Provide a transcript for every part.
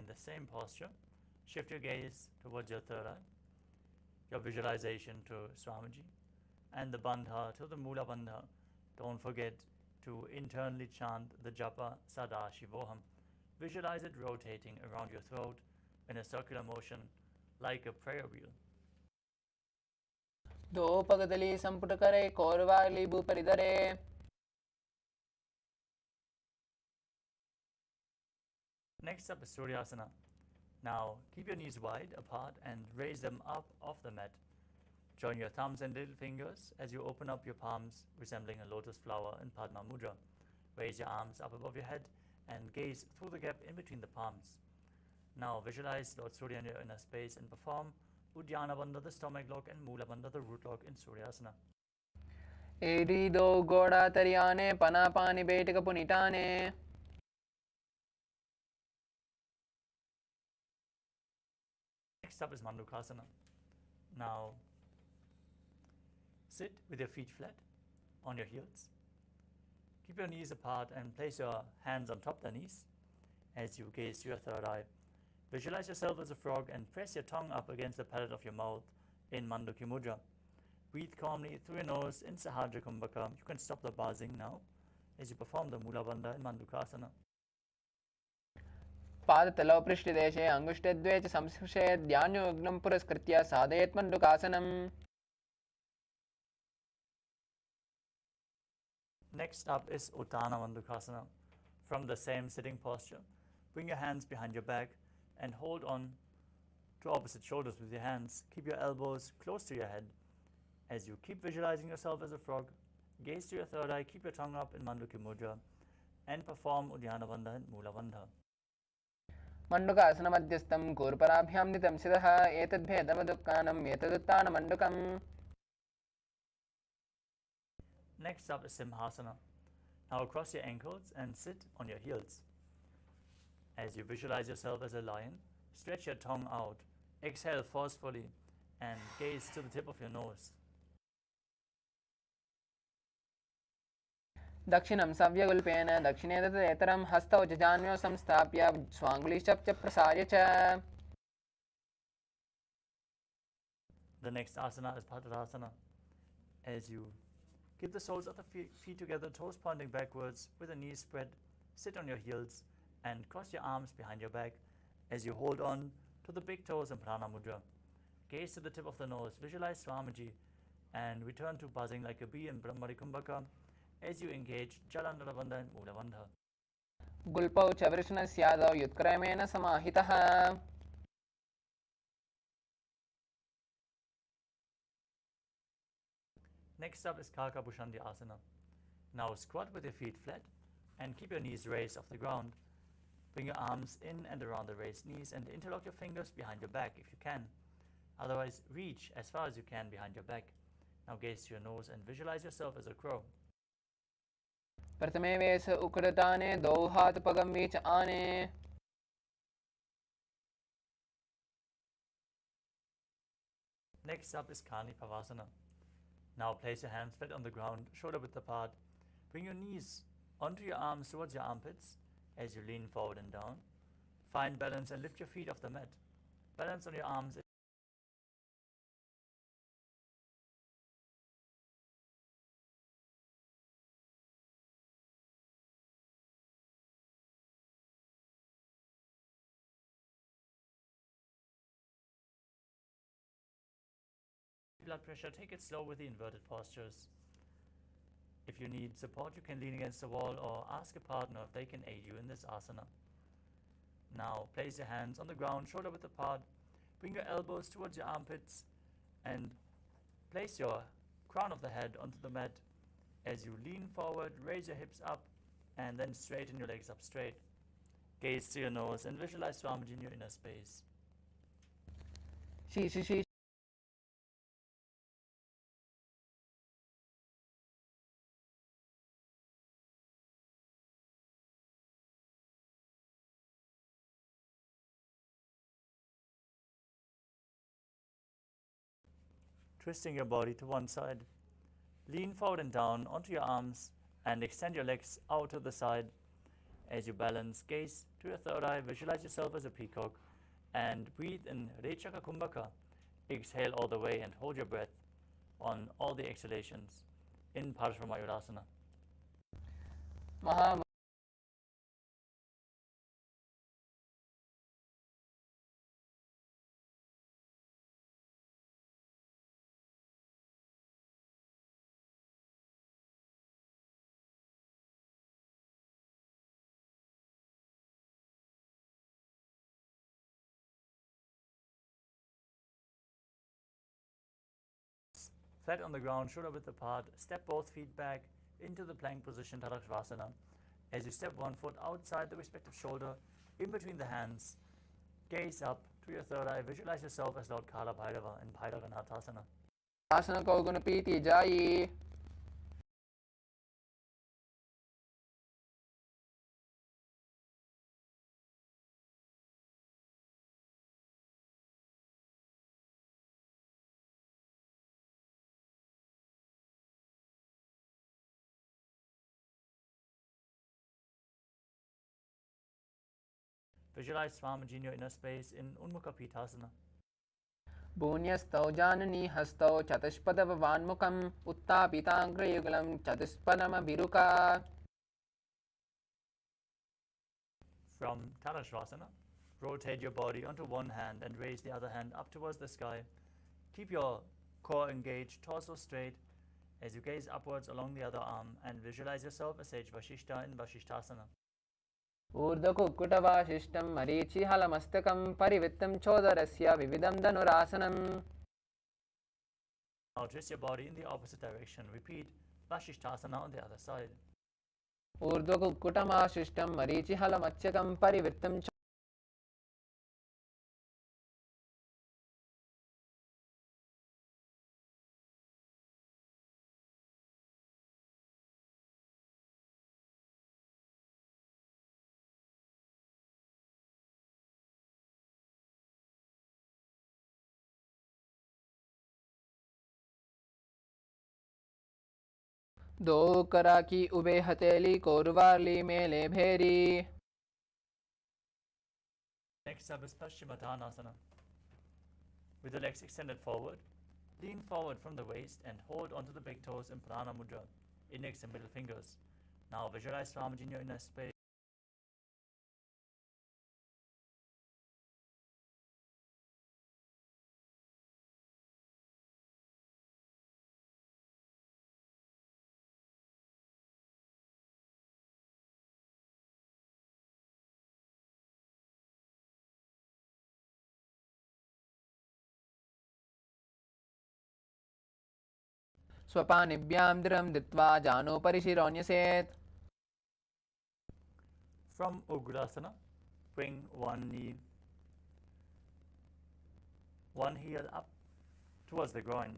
in the same posture, shift your gaze towards your third eye, your visualization to Swamiji, and the bandha to the Mula bandha. Don't forget to internally chant the japa Sadashivoham. Visualize it rotating around your throat in a circular motion like a prayer wheel. Dopagadali samputakare korvali buparidare. Next up is Suryasana. Now keep your knees wide apart and raise them up off the mat. Join your thumbs and little fingers as you open up your palms, resembling a lotus flower in Padma Mudra. Raise your arms up above your head and gaze through the gap in between the palms. Now visualize Lord Surya in your inner space and perform Uddiyana Bandha, the stomach lock, and Mula Bandha, the root lock in Suryasana. Erido goda tariane panapani betika punitane. Next up is Mandukasana. Now sit with your feet flat on your heels. Keep your knees apart and place your hands on top of the knees as you gaze to your third eye. Visualize yourself as a frog and press your tongue up against the palate of your mouth in Manduki Mudra. Breathe calmly through your nose in Sahajra Kumbhaka. You can stop the buzzing now as you perform the Mula Bandha in Mandukasana. पादतलौ पृष्ठदेशे अङ्गुष्ठद्वये च संस्पृशे ध्यानयोग्नं पुरस्कृत्य साधयेत् मण्डूकासनम्. Next up is Uttana Mandukasana. From the same sitting posture, bring your hands behind your back and hold on to opposite shoulders with your hands. Keep your elbows close to your head. As you keep visualizing yourself as a frog, gaze to your third eye, keep your tongue up in Manduki Mudra, and perform Uddiyana Bandha and Mula Bandha. Mandukasana मध्यस्थं कूर्पराभ्यां नितं सितः एतद्भेदवदुक्कानम् एतदुत्तानमण्डूकम्. Next up is Simhasana. Now cross your ankles and sit on your heels. As you visualize yourself as a lion, stretch your tongue out, exhale forcefully, and gaze to the tip of your nose. दक्षिणं सव्यगुल्पेन दक्षिणे तदेतरं हस्तौ च जान्म्यौ संस्थाप्य स्वाङ्गुलिश्च प्रसार्य च. The next asana is Padasana. As you keep the soles of the feet together, toes pointing backwards with the knees spread, sit on your heels and cross your arms behind your back as you hold on to the big toes in Prana Mudra. Gaze to the tip of the nose, visualize Swamiji, and return to buzzing like a bee in Brahmari Kumbhaka as you engage Jalandhara Bandha and Mula Bandha. गुल्पौ च वृषणस्यादौ युत्क्रमेण समाहितः. Next up is Kaka Bhushandi Asana. Now squat with your feet flat and keep your knees raised off the ground. Bring your arms in and around the raised knees and interlock your fingers behind your back if you can. Otherwise, reach as far as you can behind your back. Now gaze to your nose and visualize yourself as a crow. प्रथमे वेश उकृताने द्वौ हातपगम्बी च आने. Next up is Kani Pavasana. Now place your hands flat on the ground, shoulder width apart. Bring your knees onto your arms towards your armpits as you lean forward and down. Find balance and lift your feet off the mat. Balance on your arms. Blood pressure, take it slow with the inverted postures. If you need support, you can lean against the wall or ask a partner if they can aid you in this asana. Now place your hands on the ground, shoulder width apart. Bring your elbows towards your armpits and place your crown of the head onto the mat. As you lean forward, raise your hips up and then straighten your legs up straight. Gaze to your nose and visualize Swamiji in your inner space. Twisting your body to one side. Lean forward and down onto your arms and extend your legs out to the side. As you balance, gaze to your third eye, visualize yourself as a peacock, and breathe in Rechaka Kumbhaka. Exhale all the way and hold your breath on all the exhalations in Paramashivoham. Mahā Flat on the ground, shoulder width apart, step both feet back into the plank position, Tadasana. As you step one foot outside the respective shoulder, in between the hands, gaze up to your third eye, visualize yourself as Lord Kala Bhairava in Bhairaganathasana. आसन को गुण पीति जाई Visualize Swamiji in your inner space in Unmukha Pitasana. भून्यस्तौ जाननी हस्तौ चतुष्पदवान्मुखम् उत्तापिताग्रयुगलं चतुष्पदमभिरुका From Tadasana, rotate your body onto one hand and raise the other hand up towards the sky. Keep your core engaged, torso straight as you gaze upwards along the other arm and visualize yourself as Sage Vashishta in Vashishtasana. ऊर्ध्वकुक्कुटवासिष्ठं मरीचिहलमस्तकं परिवृत्तं चोदरस्य विविधं धनुरासनम् Now twist your body in the opposite direction. Repeat Vashishtasana on the other side. ऊर्ध्वकुक्कुटमाशिष्टं मरीचिहलमस्तकं परिवृत्तं दो करा की ube हथेली कोरवाली मेले भेरी Next up is Paschimottanasana. With the legs extended forward, lean forward from the waist and hold onto the big toes in Prana Mudra, index and middle fingers. Now visualize Swamiji in your inner space. स्वपानिभ्यां दृढं धृत्वा जानोपरि शिरोन्यसेत् From Ugrasana, bring one knee, one heel up towards the groin.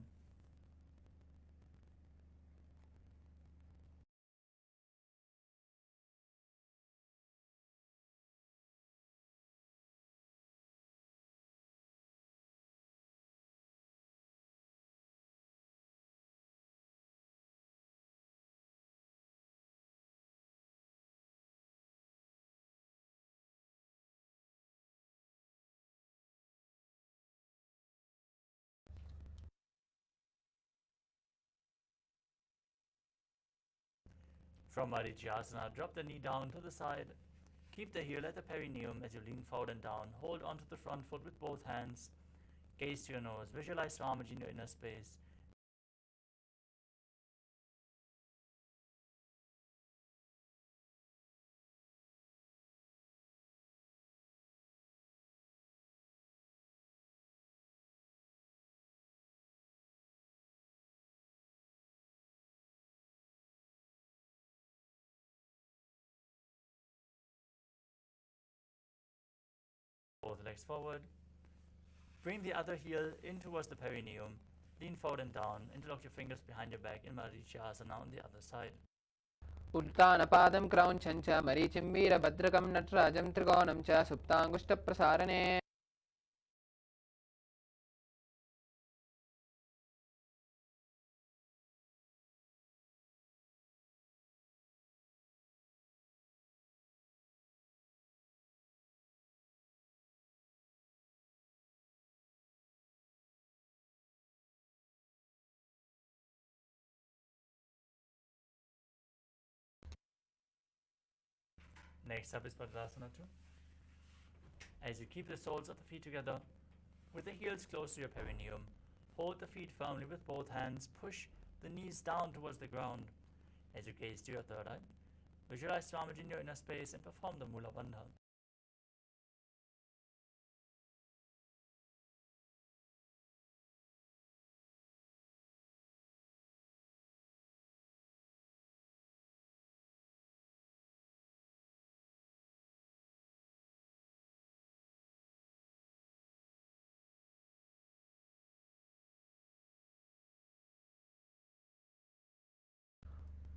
From Marichyasana, drop the knee down to the side. Keep the heel at the perineum as you lean forward and down. Hold onto the front foot with both hands. Gaze to your nose. Visualize Swamiji in your inner space. Both legs forward. Bring the other heel in towards the perineum. Lean forward and down. Interlock your fingers behind your back in Marichyasana on the other side. उत्तानपादं क्रौञ्चं च मरीचिं वीरभद्रकं नटराजं त्रिकोणं च सुप्ताङ्गुष्ठप्रसारणे Next up is Padmasana 2. As you keep the soles of the feet together, with the heels close to your perineum, hold the feet firmly with both hands, push the knees down towards the ground. As you gaze to your third eye, visualize Swamiji in your inner space and perform the Mula Bandha.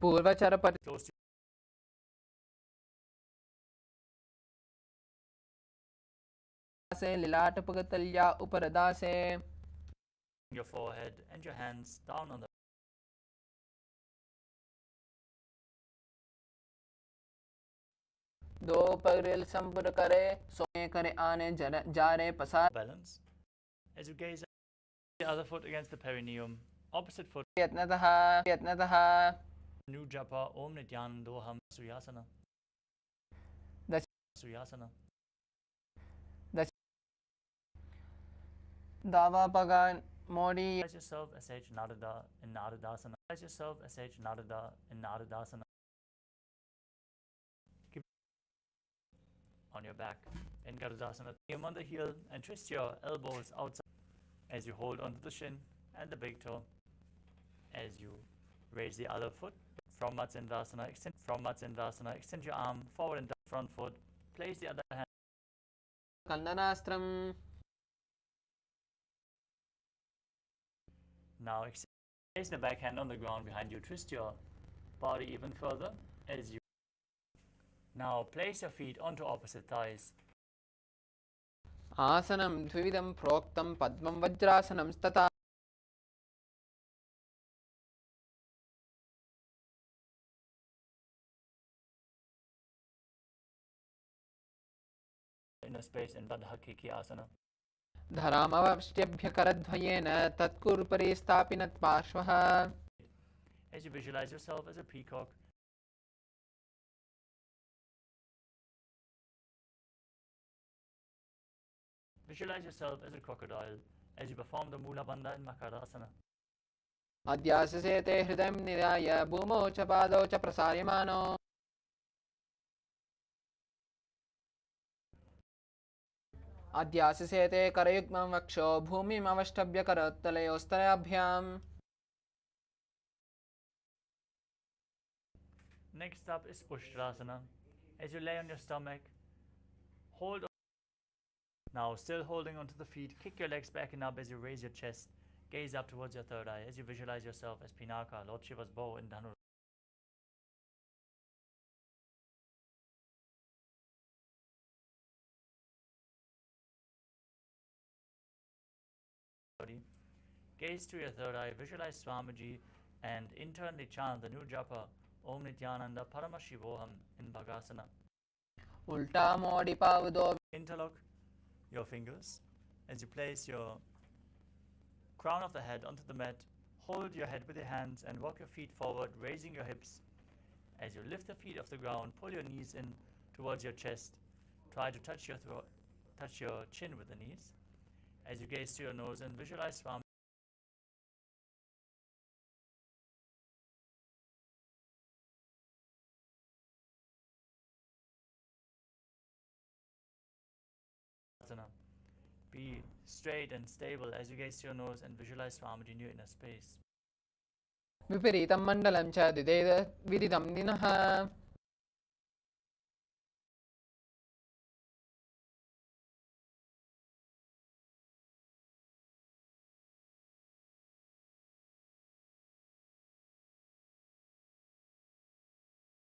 पूर्वचर Close to से लिलाट पगतल्या उपरदा से your forehead and your hands down on the दो पगरेल संपुर करे सोए करे आने जा रे पसार balance. As you gaze at the other foot against the perineum, opposite foot, यत्नतः new japa Om Nithyananda Suyasana. That's Suyasana. दावा पगा मोड़ी Visualize yourself as H Narada in Naradasana. Visualize yourself as H Narada in Naradasana. Keep on your back in Garudasana. Aim on the heel and twist your elbows outside as you hold onto the shin and the big toe. As you raise the other foot from Matsyasana, extend your arm forward and down front foot. Place the other hand. कंदनास्त्रम Now place the back hand on the ground behind you. Twist your body even further as you. Now place your feet onto opposite thighs. आसनं द्विविधं प्रोक्तं पद्मं वज्रासनं तथा Inner space in Baddha Asana. धरामवष्ट्यभ्यकरद्वयेन तत्कुरुपरि स्थापिनत् पार्श्वः As you visualize yourself as a peacock, visualize yourself as a crocodile as you perform the Mula Bandha in Makarasana. अध्याससे ते हृदयं निधाय भूमौ च पादौ च प्रसार्यमाणो अध्याससे ते करयुग्मं वक्षो भूमिमवष्टभ्यकरोत्तलयोस्तराभ्याम्. Next up is Ushtrasana. As you lay on your stomach, hold on. Now still holding onto the feet, kick your legs back and up as you raise your chest. Gaze up towards your third eye as you visualize yourself as Pinaka, Lord Shiva's bow in Dhanu. Gaze to your third eye, visualize Swamiji and internally chant the new japa Om Nithyananda Paramashivoham in Bhagasana. उल्टा मोड़ी पाव दो Interlock your fingers as you place your crown of the head onto the mat. Hold your head with your hands and walk your feet forward, raising your hips. As you lift the feet off the ground, pull your knees in towards your chest. Try to touch your throat, touch your chin with the knees. As you gaze to your nose and visualize Swami. Be straight and stable as you gaze to your nose and visualize Swamiji in your inner space. विपरीतं मण्डलं च विदितं दिनः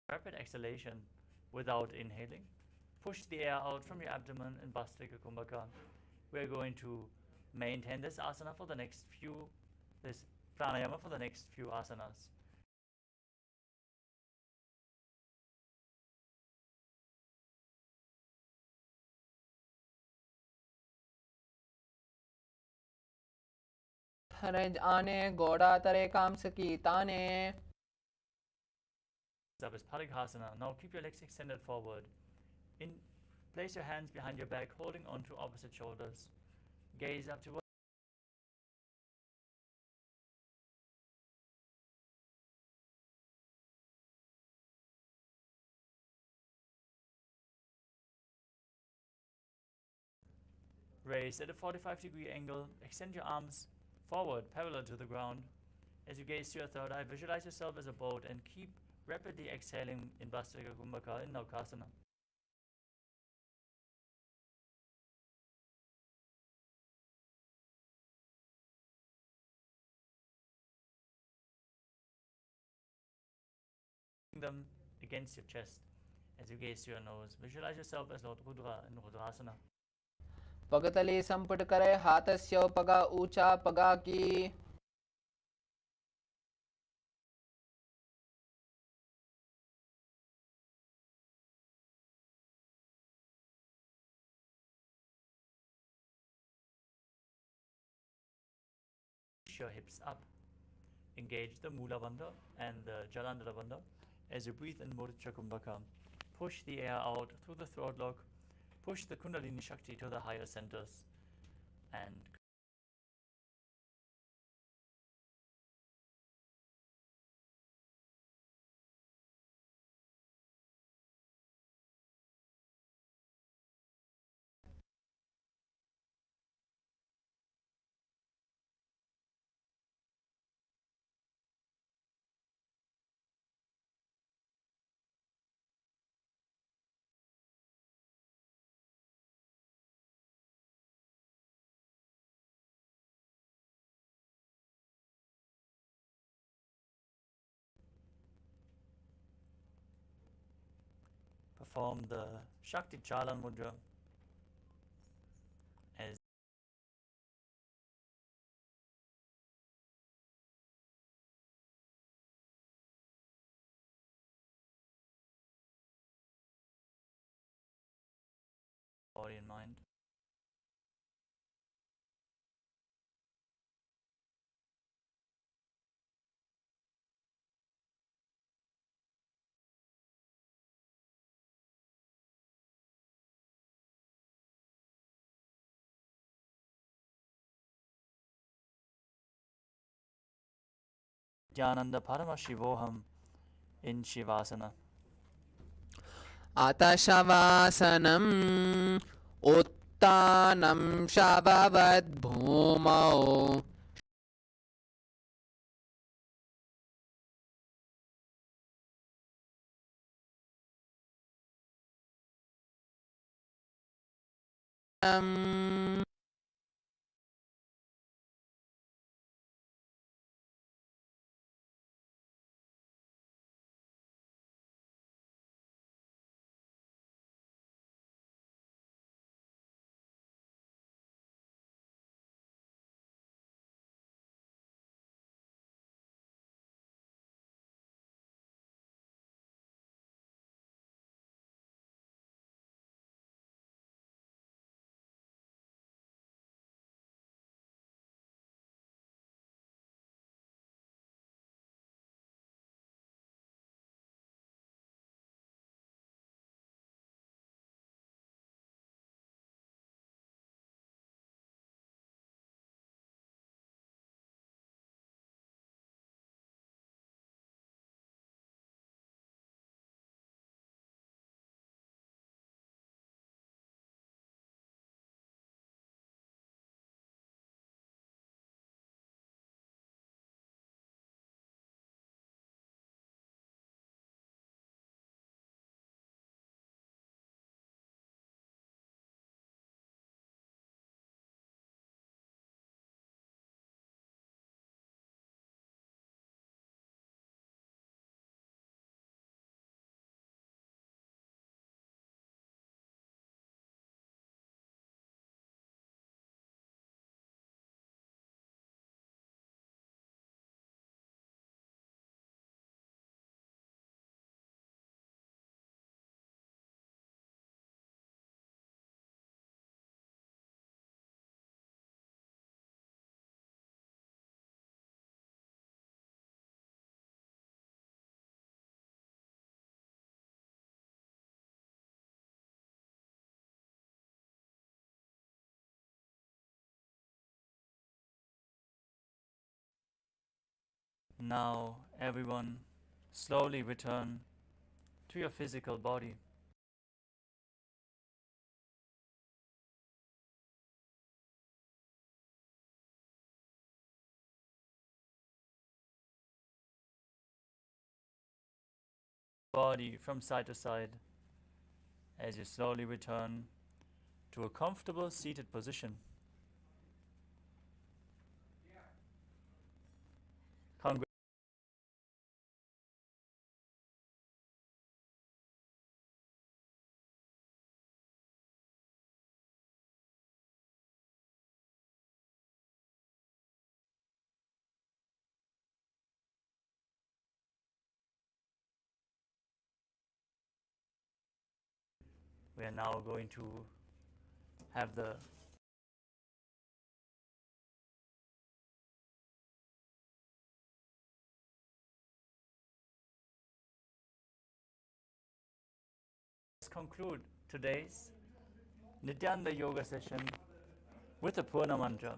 Rapid exhalation without inhaling. Push the air out from your abdomen in Bastrika Kumbhaka. We're going to maintain this asana for the next few, this pranayama for the next few asanas. हरज आने गोड़ा तरे काम सकी ताने. Up is Parighasana. Now keep your legs extended forward. Place your hands behind your back, holding onto opposite shoulders. Gaze up towards raise at a 45-degree angle. Extend your arms forward, parallel to the ground. As you gaze to your third eye, visualize yourself as a boat and keep rapidly exhaling in Vastrika Kumbhaka in Naukasana. Them against your chest. As you gaze to your nose, visualize yourself as Lord Rudra in Rudrasana. पगतली संपुट करे हाथस्य पगा ऊंचा पगा की Push your hips up. Engage the Mula Bandha and the Jalandhara Bandha. As you breathe in Murcha Kumbhaka, push the air out through the throat lock. Push the Kundalini Shakti to the higher centers. And perform the Shakti Chalan Mudra as body and mind. Nithyananda Paramashivoham in Shivasana. आतशवासनम् उत्तानं शववद्भूमौ Now, everyone, slowly return to your physical body. Body from side to side as you slowly return to a comfortable seated position. We are now going to have the conclude today's Nithyananda yoga session with a Purna mantra.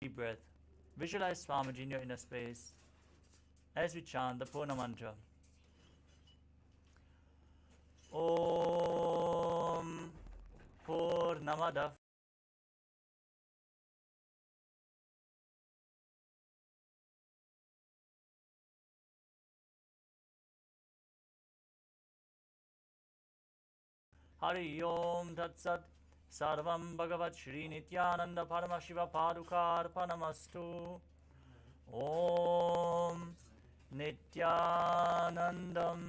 Deep breath. Visualize Swamiji in your inner space as we chant the Purna mantra. Om Purnamada Hari Om Tat Sat Sarvam Bhagavat Shri Nithyananda Paramaśiva Padukar Panamastu. Om Nithyanandam.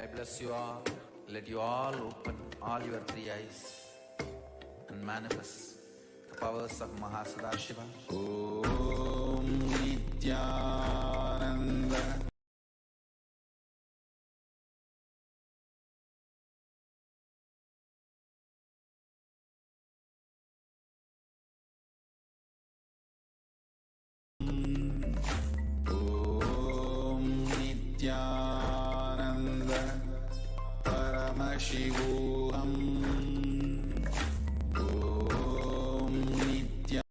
I bless you all. Let you all open all your three eyes and manifest the powers of Mahā Sadashiva. Om Nithyananda. Om Nithyananda. Paramashivoham. Om Nithyananda.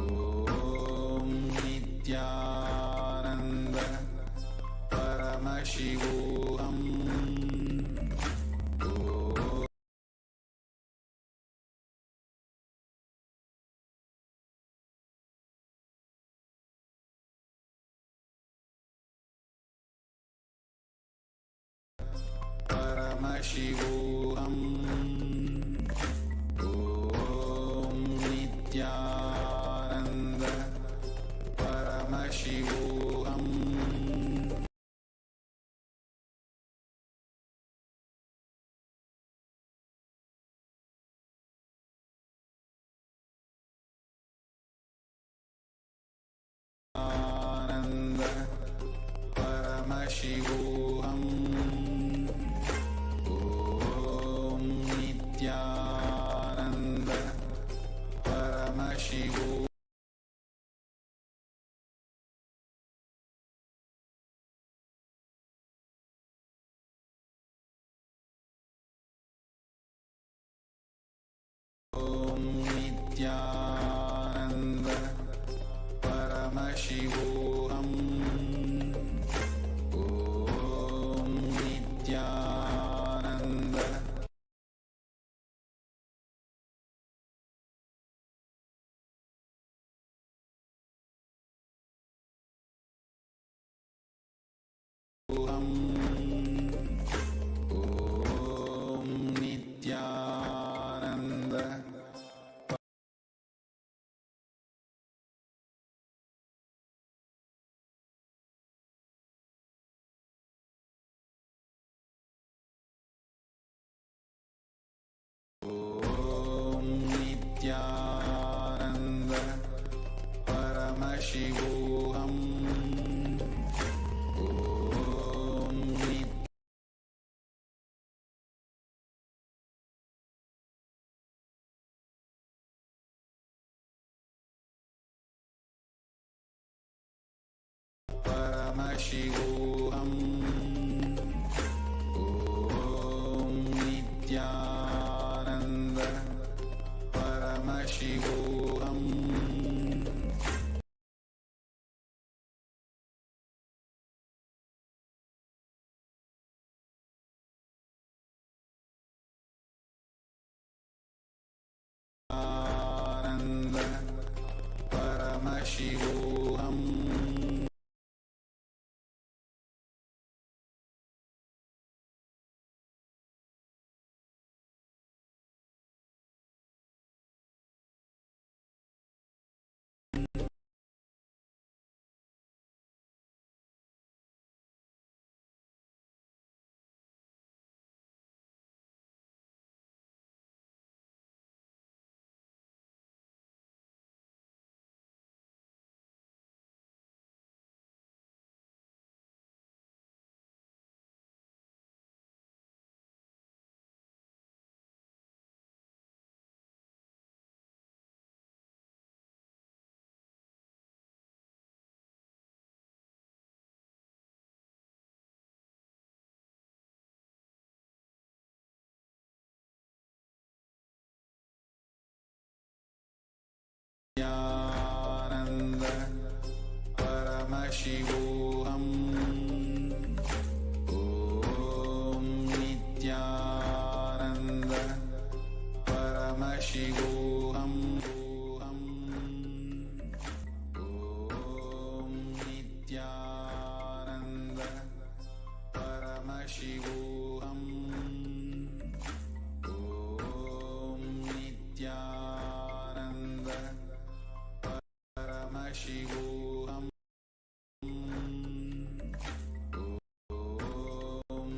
Om Nithyananda. Paramashivoham. Paramashivoham. Om Nithyananda. Paramashivoham. Ananda. Paramashivoham. Om Nithyananda. Paramashivoham. Om Nithyananda. Paramashivoham. Om Nithyananda. Om Nithyananda. Paramashivoham Om Nithyananda Paramashivoham Ananda Paramashivoham Ananda Paramashivoham Om Nithyananda Paramashivoham Om Nithyananda Paramashivoham Om Nithyananda Paramashivoham Om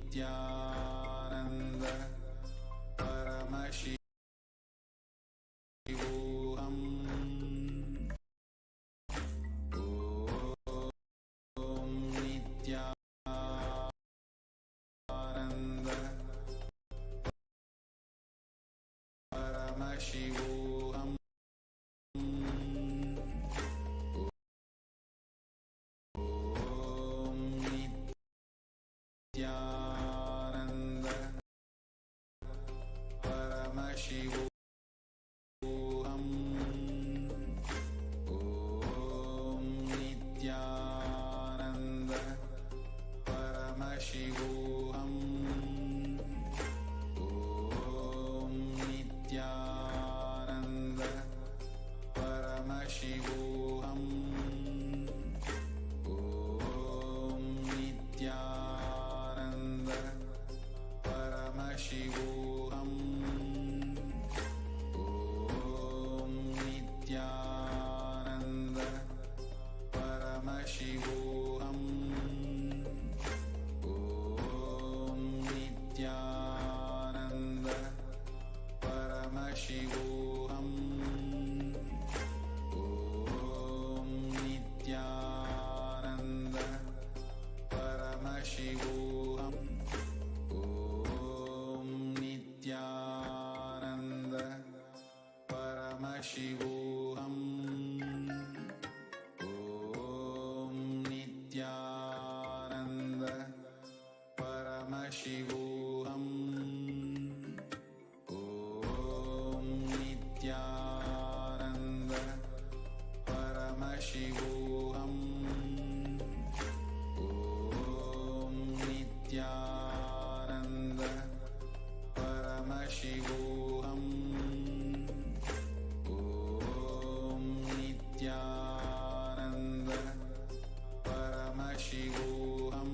Nithyananda Paramashivoham Om Nithyananda Paramashivoham Nithyananda Paramashivoham Om Nithyananda Paramashivoham Om Nithyananda Paramashivoham Om Nithyananda Paramashivoham Om Nithyananda Paramashivoham Om Nithyananda Paramashivoham Om Nithyananda Paramashivoham Om Nithyananda Paramashivoham Om Nithyananda Paramashivoham Om Nithyananda Paramashivoham Om Nithyananda Paramashivoham Om Nithyananda Paramashivoham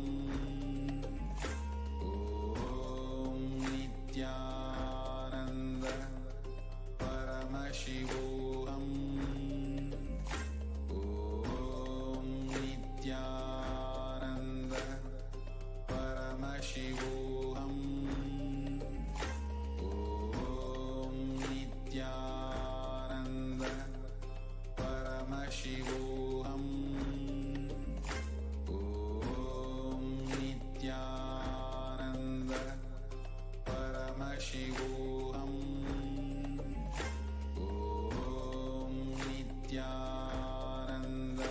Om Nithyananda Paramashivoham Om Nithyananda Paramashivoham Om Nithyananda Paramashivoham Om Nithyananda Paramashivoham Om Nithyananda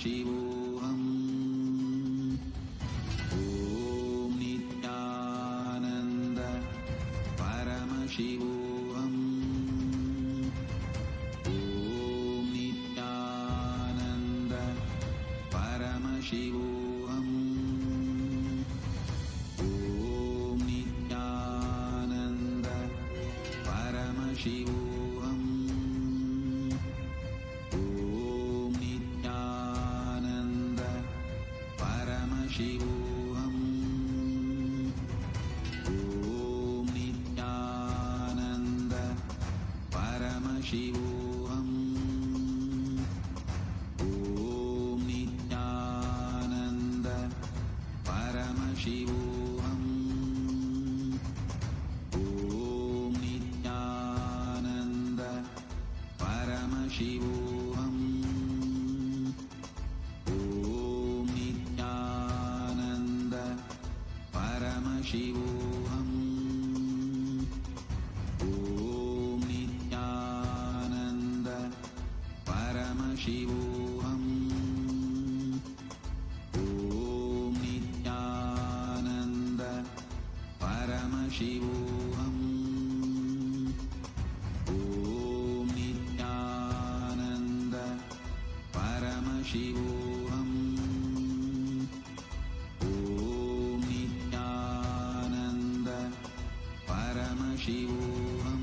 Paramashivoham. Om Nithyananda Paramashivoham. Om Nithyananda Paramashivoham. Om Nithyananda Paramashivoham. Om Nithyananda Paramashivoham. Om Nithyananda Paramashivoham. Om Nithyananda Paramashivoham. Om Nithyananda Paramashivoham. Om Nithyananda Paramashivoham. Om Nithyananda Paramashivoham. Om Nithyananda Paramashivoham. Om Nithyananda Paramashivoham. Om Nithyananda Paramashivoham.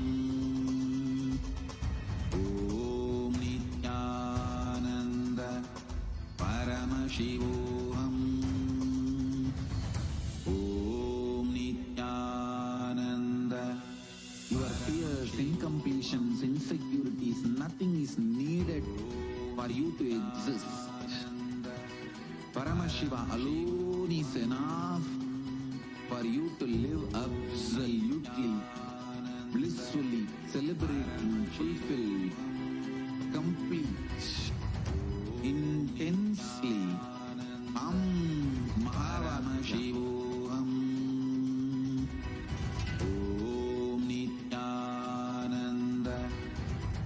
Om Nithyananda Paramashivoham. Om Nithyananda. Your fears, incompletions, insecurities, nothing is needed for you to exist. Paramashiva alone is enough for you to live absolutely, blissfully, celebrating, fulfilled, complete, intensely. Paramashivoham. Om Nithyananda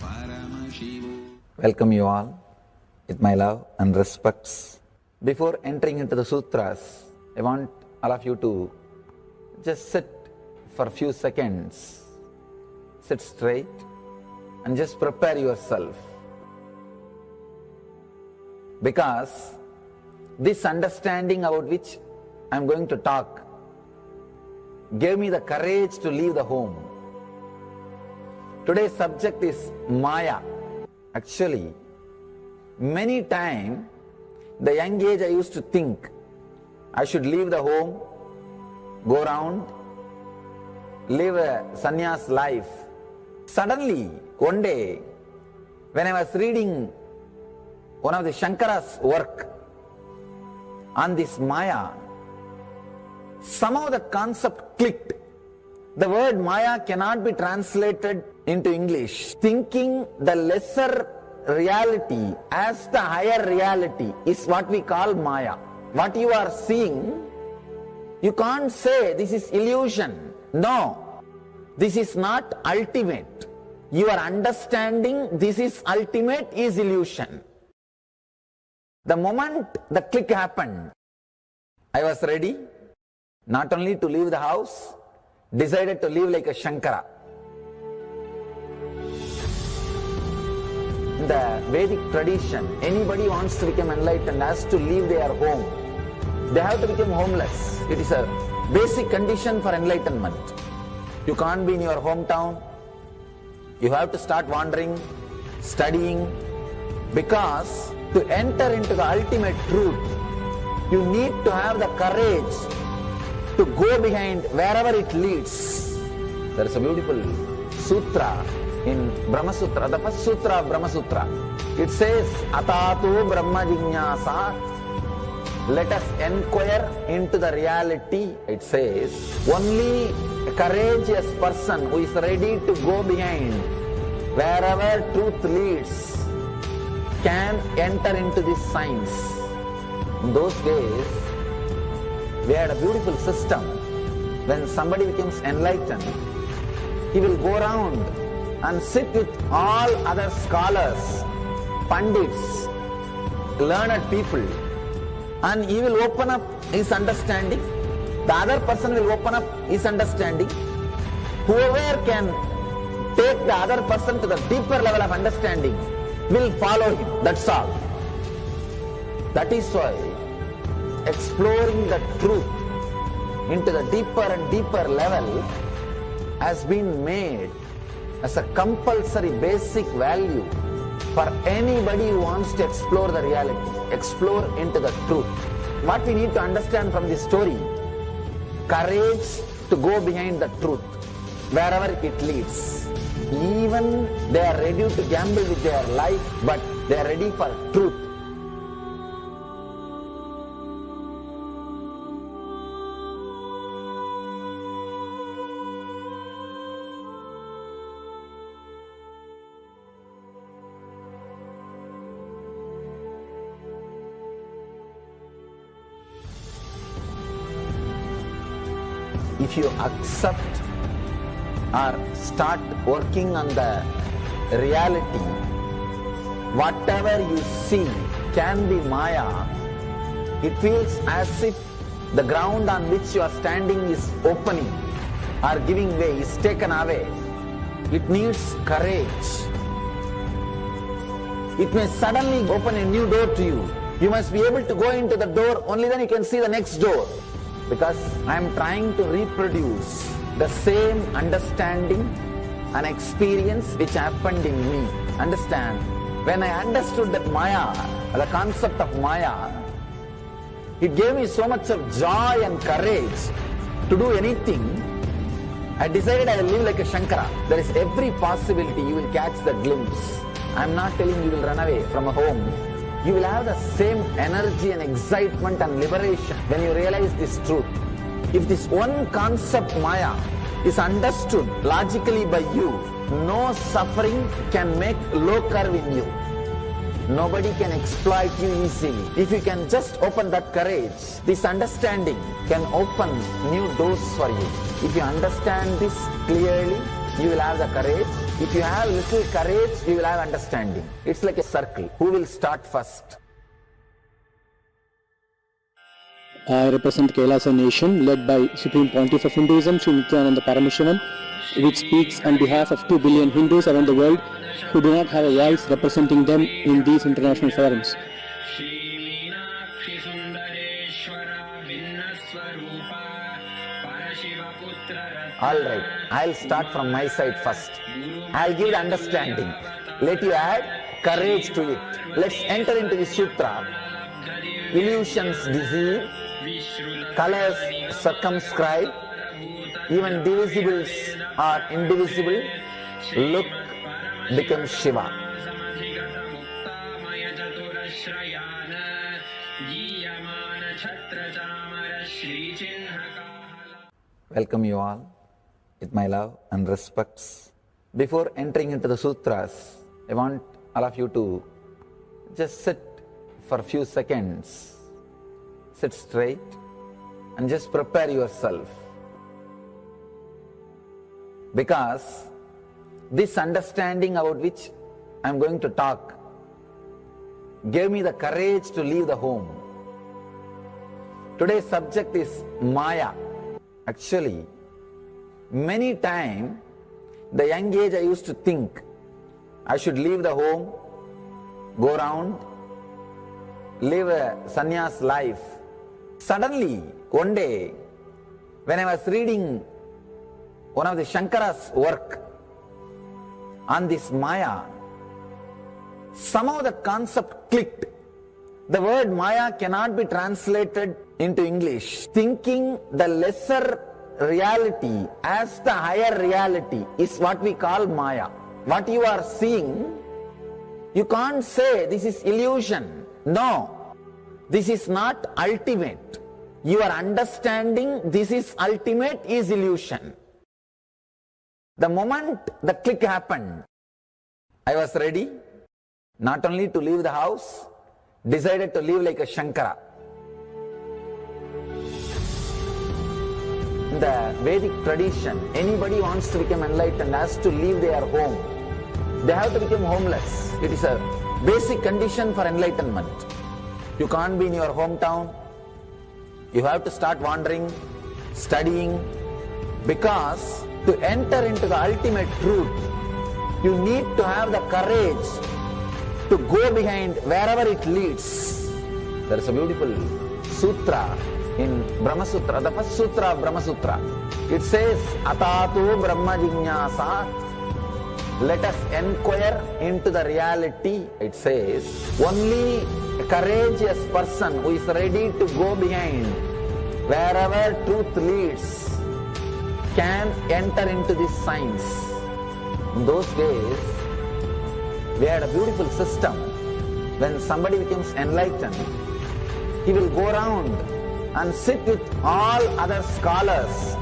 Paramashivoham. Welcome you all with my love and respects. Before entering into the sutras, I want all of you to just sit for a few seconds. Sit straight and just prepare yourself. Because this understanding about which I am going to talk gave me the courage to leave the home. Today's subject is Maya. Actually, many times, the young age I used to think I should leave the home, go around, live a sannyas life. Suddenly, one day, when I was reading one of the Shankara's work on this Maya, somehow the concept clicked. The word Maya cannot be translated into English. Thinking the lesser reality as the higher reality is what we call Maya. What you are seeing, you can't say this is illusion. No, this is not ultimate. Your understanding this is ultimate is illusion. The moment the click happened, I was ready not only to leave the house, decided to live like a Shankara. In the Vedic tradition, anybody wants to become enlightened has to leave their home. They have to become homeless. It is a basic condition for enlightenment. You can't be in your hometown. You have to start wandering, studying, because to enter into the ultimate truth, you need to have the courage to go behind wherever it leads. There is a beautiful sutra in Brahma Sutra, the first sutra of Brahma Sutra. It says, Atatu Brahma Jignasa, let us inquire into the reality. It says, only a courageous person who is ready to go behind wherever truth leads can enter into this science. In those days, we had a beautiful system. When somebody becomes enlightened, he will go around and sit with all other scholars, pandits, learned people, and he will open up his understanding. The other person will open up his understanding. Whoever can take the other person to the deeper level of understanding will follow him. That's all. That is why exploring the truth into the deeper and deeper level has been made as a compulsory basic value for anybody who wants to explore the reality, explore into the truth. What we need to understand from this story, courage to go behind the truth, wherever it leads. Even they are ready to gamble with their life, but they are ready for truth. If you accept or start working on the reality, whatever you see can be Maya. It feels as if the ground on which you are standing is opening or giving way, is taken away. It needs courage. It may suddenly open a new door to you. You must be able to go into the door, only then you can see the next door. Because I am trying to reproduce the same understanding and experience which happened in me. Understand? When I understood that Maya, the concept of Maya, it gave me so much of joy and courage to do anything. I decided I will live like a Shankara. There is every possibility you will catch the glimpse. I am not telling you will run away from a home. You will have the same energy and excitement and liberation when you realize this truth. If this one concept Maya is understood logically by you, no suffering can make low curve in you. Nobody can exploit you easily. If you can just open that courage, this understanding can open new doors for you. If you understand this clearly, you will have the courage. If you have little courage, you will have understanding. It's like a circle. Who will start first? I represent KAILASA nation led by Supreme Pontiff of Hinduism, Sri Nithyananda Paramashivoham, which speaks on behalf of 2 billion Hindus around the world who do not have a voice representing them in these international forums. Alright, I'll start from my side first. I'll give the understanding. Let you add courage to it. Let's enter into the sutra. Illusions deceive, colors circumscribe, even divisibles are indivisible. Look becomes Shiva. Welcome you all with my love and respects. Before entering into the sutras, I want all of you to just sit for a few seconds. Sit straight and just prepare yourself. Because this understanding about which I am going to talk gave me the courage to leave the home. Today's subject is Maya. Actually, many times, the young age I used to think I should leave the home, go around, live a sannyas life. Suddenly, one day, when I was reading one of the Shankara's work on this Maya, somehow the concept clicked. The word Maya cannot be translated into English. Thinking the lesser reality as the higher reality is what we call Maya. What you are seeing, you can't say this is illusion. No, this is not ultimate. Your understanding this is ultimate is illusion. The moment the click happened, I was ready not only to leave the house, decided to live like a Shankara. In the Vedic tradition, anybody who wants to become enlightened has to leave their home. They have to become homeless. It is a basic condition for enlightenment. You can't be in your hometown. You have to start wandering, studying, because to enter into the ultimate truth, you need to have the courage to go behind wherever it leads. There is a beautiful sutra in Brahma Sutra, the first sutra of Brahma Sutra. It says, Atatu Brahma Jignasa. Let us inquire into the reality. It says, only a courageous person who is ready to go behind wherever truth leads can enter into this science. In those days, we had a beautiful system. When somebody becomes enlightened, he will go around and sit with all other scholars,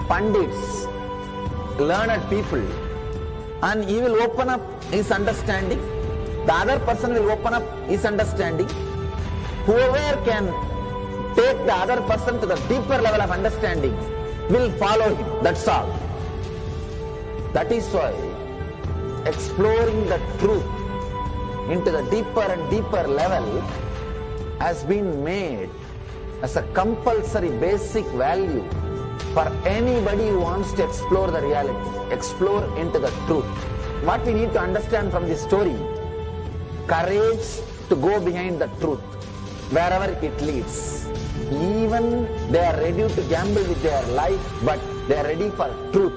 pandits, learned people, and he will open up his understanding. The other person will open up his understanding. Whoever can take the other person to the deeper level of understanding will follow him. That's all. That is why exploring the truth into the deeper and deeper level has been made as a compulsory basic value for anybody who wants to explore the reality, explore into the truth. What we need to understand from this story, courage to go behind the truth, wherever it leads. Even they are ready to gamble with their life, but they are ready for truth.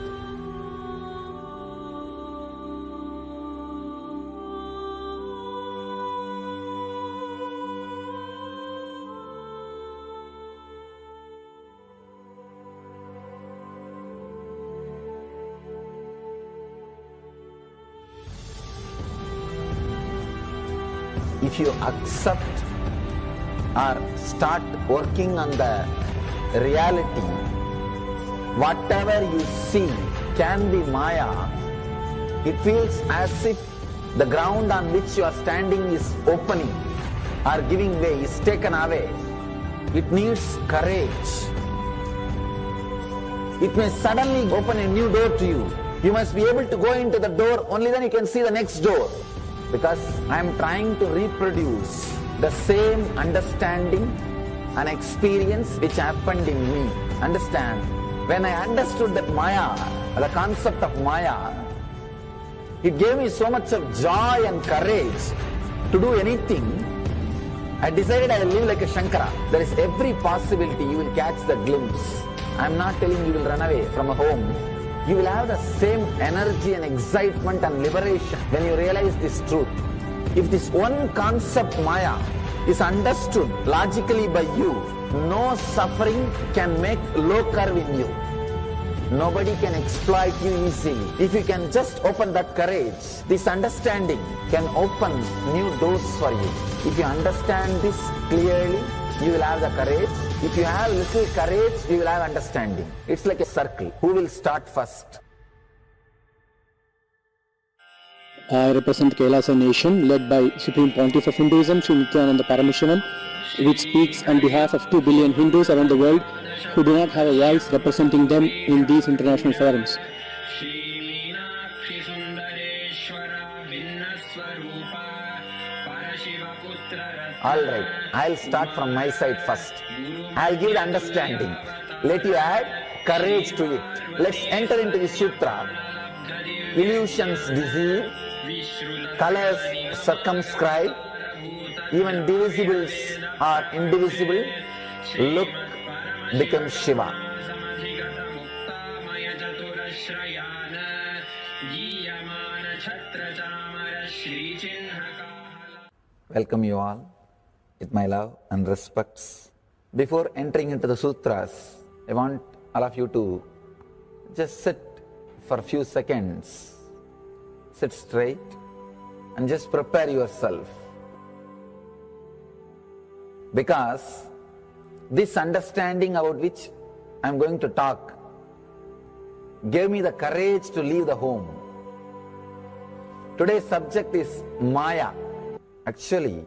If you accept or start working on the reality, whatever you see can be Maya. It feels as if the ground on which you are standing is opening or giving way, is taken away. It needs courage. It may suddenly open a new door to you. You must be able to go into the door, only then you can see the next door. Because I am trying to reproduce the same understanding and experience which happened in me. Understand? When I understood that Maya, the concept of Maya, it gave me so much of joy and courage to do anything. I decided I will live like a Shankara. There is every possibility you will catch the glimpse. I am not telling you will run away from a home. You will have the same energy and excitement and liberation when you realize this truth. If this one concept Maya is understood logically by you, no suffering can make low curve in you. Nobody can exploit you easily. If you can just open that courage, this understanding can open new doors for you. If you understand this clearly, you will have the courage. If you have little courage, you will have understanding. It's like a circle. Who will start first? I represent KAILASA nation led by Supreme Pontiff of Hinduism, Sri Nithyananda Paramashivoham, which speaks on behalf of 2 billion Hindus around the world who do not have a voice representing them in these international forums. Alright, I'll start from my side first. I'll give the understanding. Let you add courage to it. Let's enter into the sutra. Illusions deceive, colors circumscribe, even divisibles are indivisible. Look becomes Shiva. Welcome you all with my love and respects. Before entering into the sutras, I want all of you to just sit for a few seconds. Sit straight and just prepare yourself. Because this understanding about which I am going to talk gave me the courage to leave the home. Today's subject is Maya. Actually,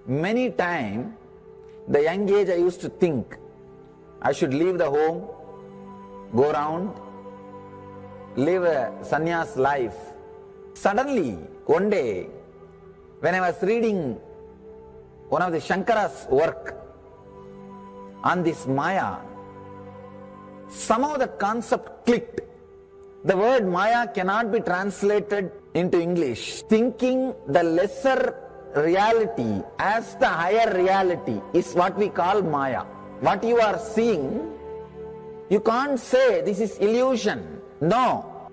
many times, the young age I used to think I should leave the home, go around, live a sannyas life. Suddenly, one day, when I was reading one of the Shankara's work on this Maya, somehow the concept clicked. The word Maya cannot be translated into English. Thinking the lesser reality as the higher reality is what we call Maya. What you are seeing, you can't say this is illusion. No,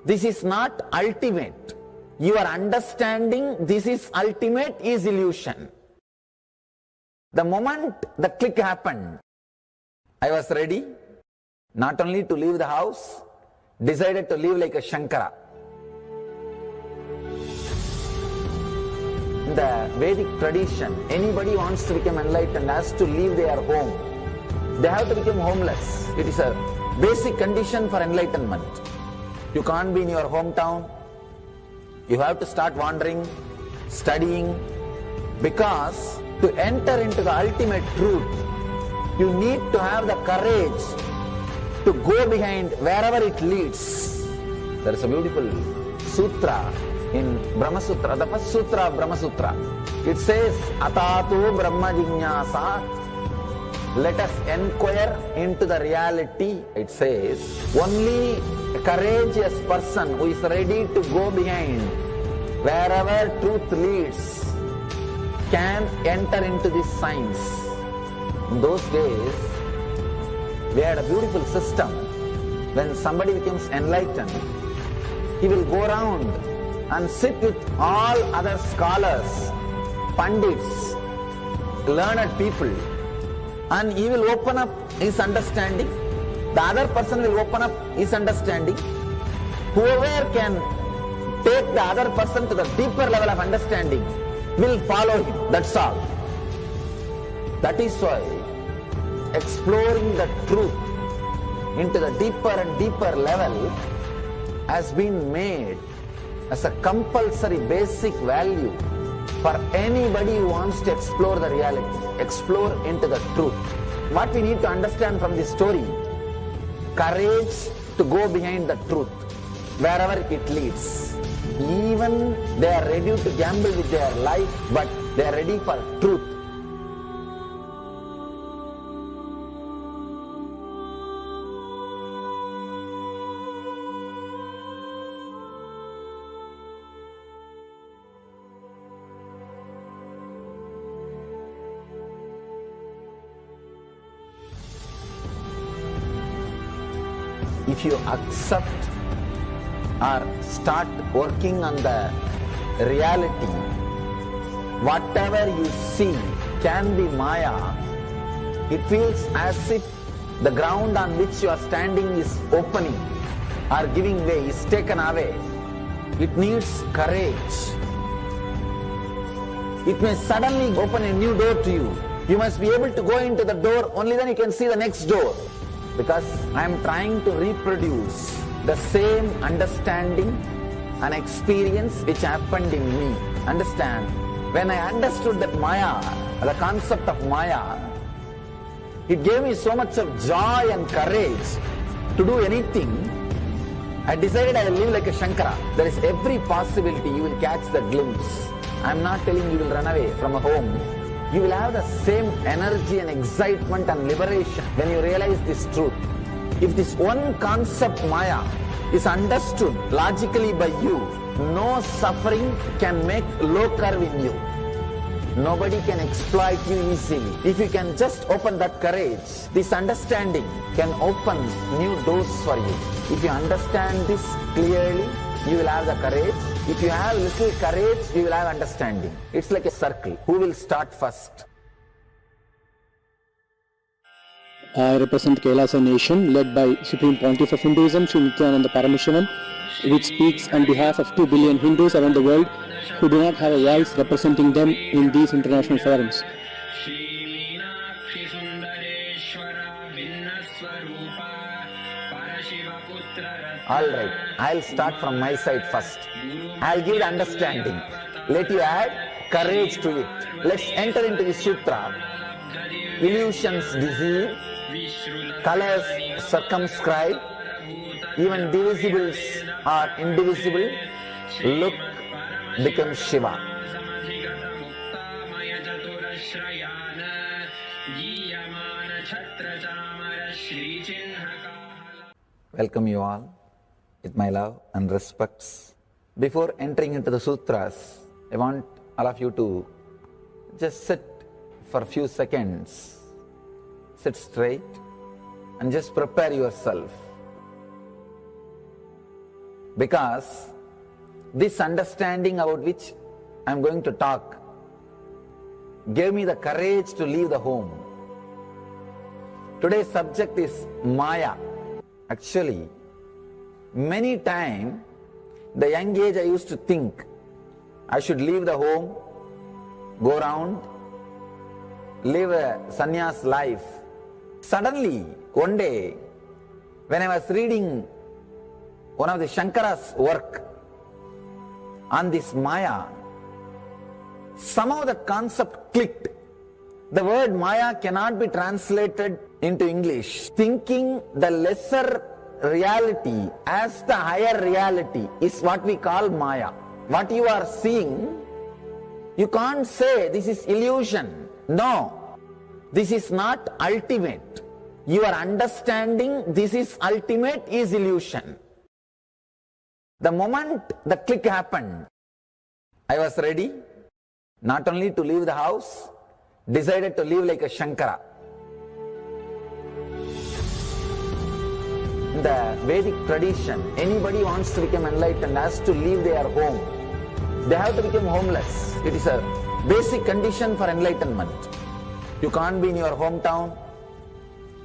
this is not ultimate. Your understanding this is ultimate is illusion. The moment the click happened, I was ready not only to leave the house, decided to live like a Shankara. In the Vedic tradition, anybody wants to become enlightened has to leave their home. They have to become homeless. It is a basic condition for enlightenment. You can't be in your hometown. You have to start wandering, studying, because to enter into the ultimate truth, you need to have the courage to go behind wherever it leads. There is a beautiful sutra in Brahma Sutra, the first sutra of Brahma Sutra. It says, Atato Brahma Jinyasa. Let us inquire into the reality. It says, only a courageous person who is ready to go behind wherever truth leads can enter into this science. In those days, we had a beautiful system. When somebody becomes enlightened, he will go around and sit with all other scholars, pandits, learned people, and he will open up his understanding. The other person will open up his understanding. Whoever can take the other person to the deeper level of understanding will follow him. That's all. That is why exploring the truth into the deeper and deeper level has been made as a compulsory basic value for anybody who wants to explore the reality, explore into the truth. What we need to understand from this story, courage to go behind the truth, wherever it leads. Even they are ready to gamble with their life, but they are ready for truth. If you accept or start working on the reality, whatever you see can be Maya. It feels as if the ground on which you are standing is opening or giving way, is taken away. It needs courage. It may suddenly open a new door to you. You must be able to go into the door, only then you can see the next door. Because I am trying to reproduce the same understanding and experience which happened in me. Understand? When I understood that Maya, the concept of Maya, it gave me so much of joy and courage to do anything. I decided I will live like a Shankara. There is every possibility you will catch the glimpse. I am not telling you will run away from a home. You will have the same energy and excitement and liberation when you realize this truth. If this one concept Maya is understood logically by you, no suffering can make low curve in you. Nobody can exploit you easily. If you can just open that courage, this understanding can open new doors for you. If you understand this clearly, you will have the courage. If you have little courage, you will have understanding. It's like a circle. Who will start first? I represent KAILASA nation led by Supreme Pontiff of Hinduism, Sri Nithyananda Paramashivoham, which speaks on behalf of 2 billion Hindus around the world who do not have a voice representing them in these international forums. Alright, I'll start from my side first. I'll give the understanding. Let you add courage to it. Let's enter into the sutra. Illusions deceive, colors circumscribe, even divisibles are indivisible. Look becomes Shiva. welcome you all with my love and respects. Before entering into the sutras, I want all of you to just sit for a few seconds. Sit straight and just prepare yourself. Because this understanding about which I am going to talk gave me the courage to leave the home. Today's subject is Maya. Actually, many times, the young age I used to think I should leave the home, go around, live a sannyas life. Suddenly, one day, when I was reading one of the Shankara's work on this Maya, somehow the concept clicked. The word Maya cannot be translated into English. Thinking the lesser reality as the higher reality is what we call Maya. What you are seeing, you can't say this is illusion. No, this is not ultimate. Your understanding this is ultimate is illusion. The moment the click happened, I was ready not only to leave the house, decided to live like a Shankara. In the Vedic tradition, anybody wants to become enlightened has to leave their home. They have to become homeless. It is a basic condition for enlightenment. You can't be in your hometown.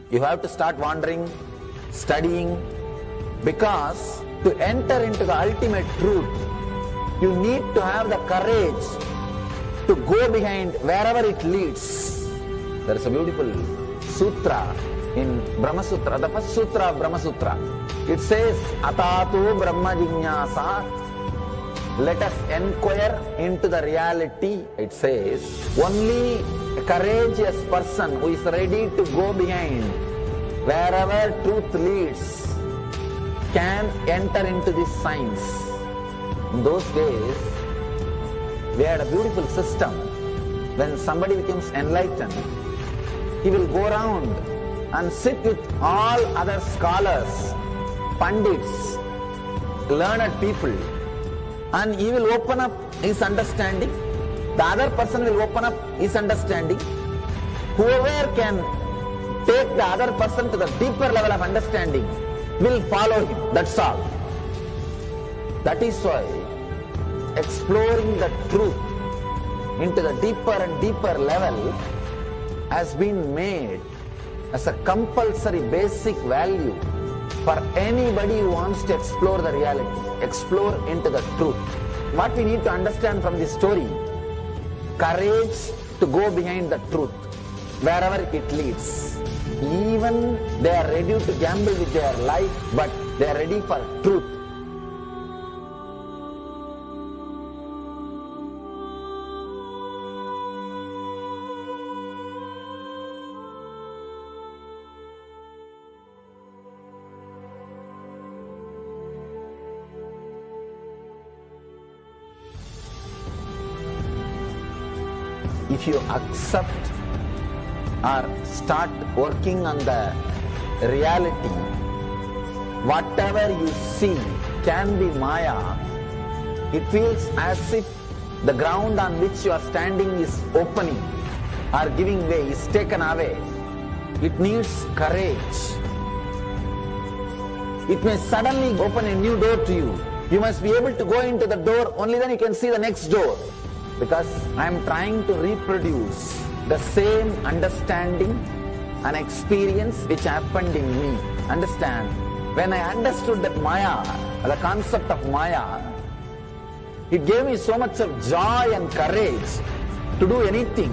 You have to start wandering, studying, because to enter into the ultimate truth, you need to have the courage to go behind wherever it leads. There is a beautiful sutra in Brahma Sutra, the first sutra of Brahma Sutra. It says, Atatu Brahma Jignasa. Let us inquire into the reality. It says, only a courageous person who is ready to go behind wherever truth leads can enter into this science. In those days, we had a beautiful system. When somebody becomes enlightened, he will go around and sit with all other scholars, pandits, learned people, and he will open up his understanding. The other person will open up his understanding. Whoever can take the other person to the deeper level of understanding will follow him. That's all. That is why exploring the truth into the deeper and deeper level has been made as a compulsory basic value for anybody who wants to explore the reality, explore into the truth. What we need to understand from this story, courage to go behind the truth, wherever it leads. Even they are ready to gamble with their life, but they are ready for truth. If you accept or start working on the reality, whatever you see can be Maya. It feels as if the ground on which you are standing is opening or giving way, is taken away. It needs courage. It may suddenly open a new door to you. You must be able to go into the door, only then you can see the next door. Because I am trying to reproduce the same understanding and experience which happened in me. Understand? When I understood that Maya, the concept of Maya, it gave me so much of joy and courage to do anything.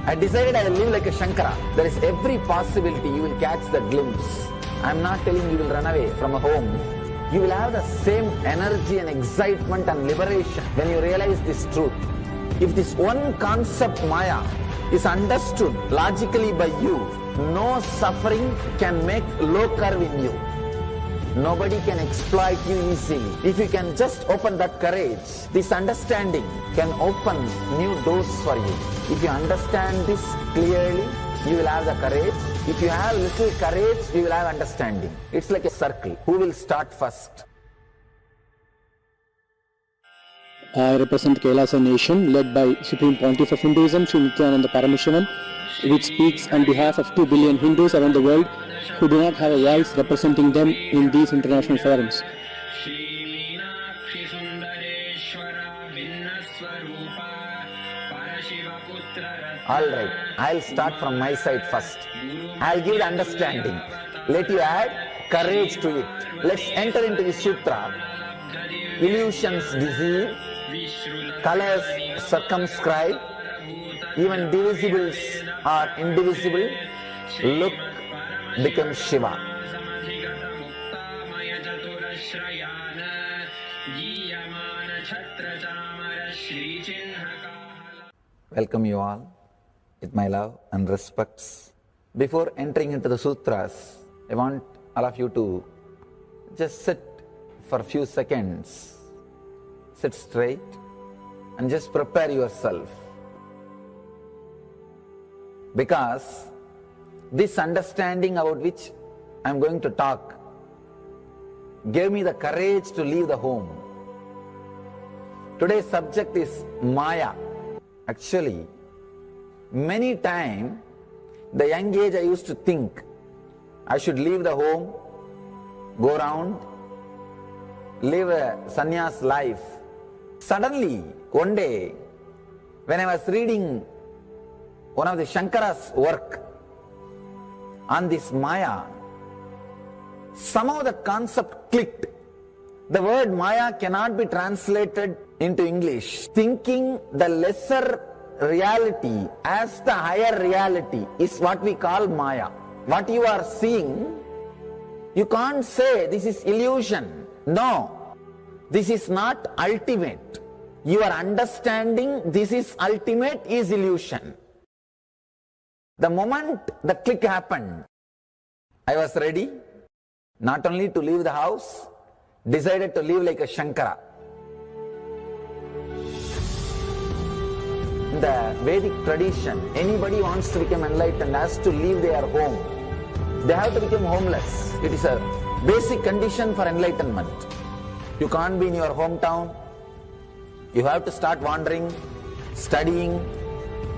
I decided I will live like a Shankara. There is every possibility you will catch the glimpse. I am not telling you will run away from a home. You will have the same energy and excitement and liberation when you realize this truth. If this one concept Maya is understood logically by you, no suffering can make low curve in you. Nobody can exploit you easily. If you can just open that courage, this understanding can open new doors for you. If you understand this clearly, you will have the courage. If you have little courage, you will have understanding. It's like a circle. Who will start first? I represent KAILASA nation led by Supreme Pontiff of Hinduism, Sri Nithyananda Paramashivam, which speaks on behalf of 2 billion Hindus around the world who do not have a voice representing them in these international forums. Alright, I'll start from my side first. I'll give the understanding. Let you add courage to it. Let's enter into the sutra. Illusions deceive, colors circumscribe, even divisibles are indivisible. Look, become Shiva. Welcome you all with my love and respects. Before entering into the sutras, I want all of you to just sit for a few seconds. Sit straight and just prepare yourself. Because this understanding about which I am going to talk gave me the courage to leave the home. Today's subject is Maya. Actually, many times, the young age I used to think I should leave the home, go around, live a sannyas life. Suddenly, one day, when I was reading one of the Shankara's work on this Maya, somehow the concept clicked. The word Maya cannot be translated into English. Thinking the lesser reality as the higher reality is what we call Maya. What you are seeing, you can't say this is illusion. No, this is not ultimate. Your understanding this is ultimate is illusion. The moment the click happened, I was ready not only to leave the house, decided to live like a Shankara. In the Vedic tradition, anybody wants to become enlightened has to leave their home. They have to become homeless. It is a basic condition for enlightenment. You can't be in your hometown. You have to start wandering, studying,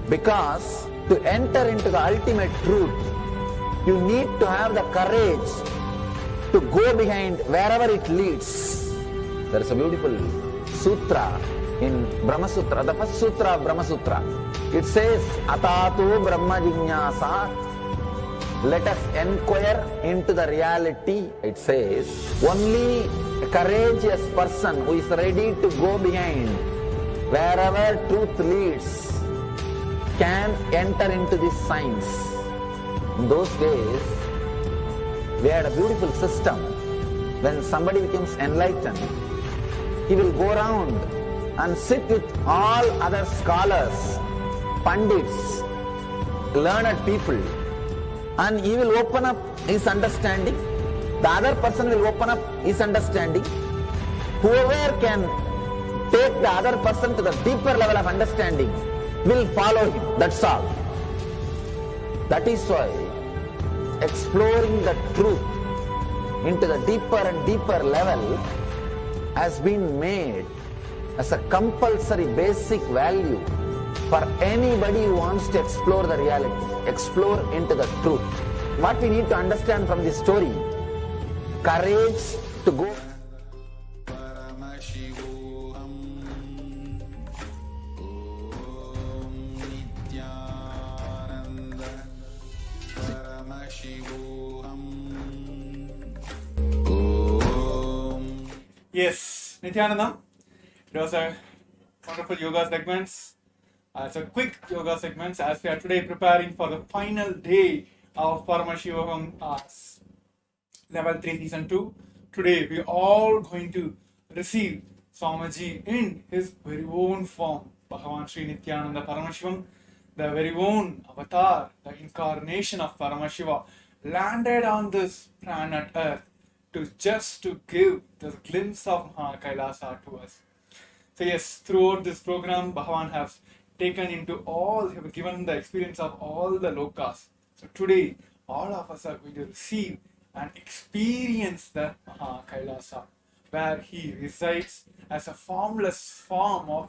because to enter into the ultimate truth, you need to have the courage to go behind wherever it leads. There is a beautiful sutra in Brahma Sutra, the first sutra of Brahma Sutra. It says, Atatu Brahma Jignasa. Let us inquire into the reality. It says, only a courageous person who is ready to go behind wherever truth leads can enter into this science. In those days, we had a beautiful system. When somebody becomes enlightened, he will go around and sit with all other scholars, pandits, learned people, and he will open up his understanding. The other person will open up his understanding. Whoever can take the other person to the deeper level of understanding will follow him. That's all. That is why exploring the truth into the deeper and deeper level has been made as a compulsory basic value for anybody who wants to explore the reality, explore into the truth. What we need to understand from this story, courage to go. Paramashivoham Nithyananda Paramashivoham Yes, Nithyananda. It was a wonderful yoga segments. It's a quick yoga segments as we are today preparing for the final day of Paramashivoham Level 3 Season 2. Today we are all going to receive Swamiji in his very own form. Bhagavan Sri Nithyananda Paramashivam, the very own avatar, the incarnation of Paramashiva, landed on this planet Earth to give the glimpse of Mahā KAILΑSA to us. So yes, throughout this program, Bhagavan has taken into all, have given the experience of all the lokas. So today, all of us are going to receive and experience the Mahā KAILASA, where he resides as a formless form of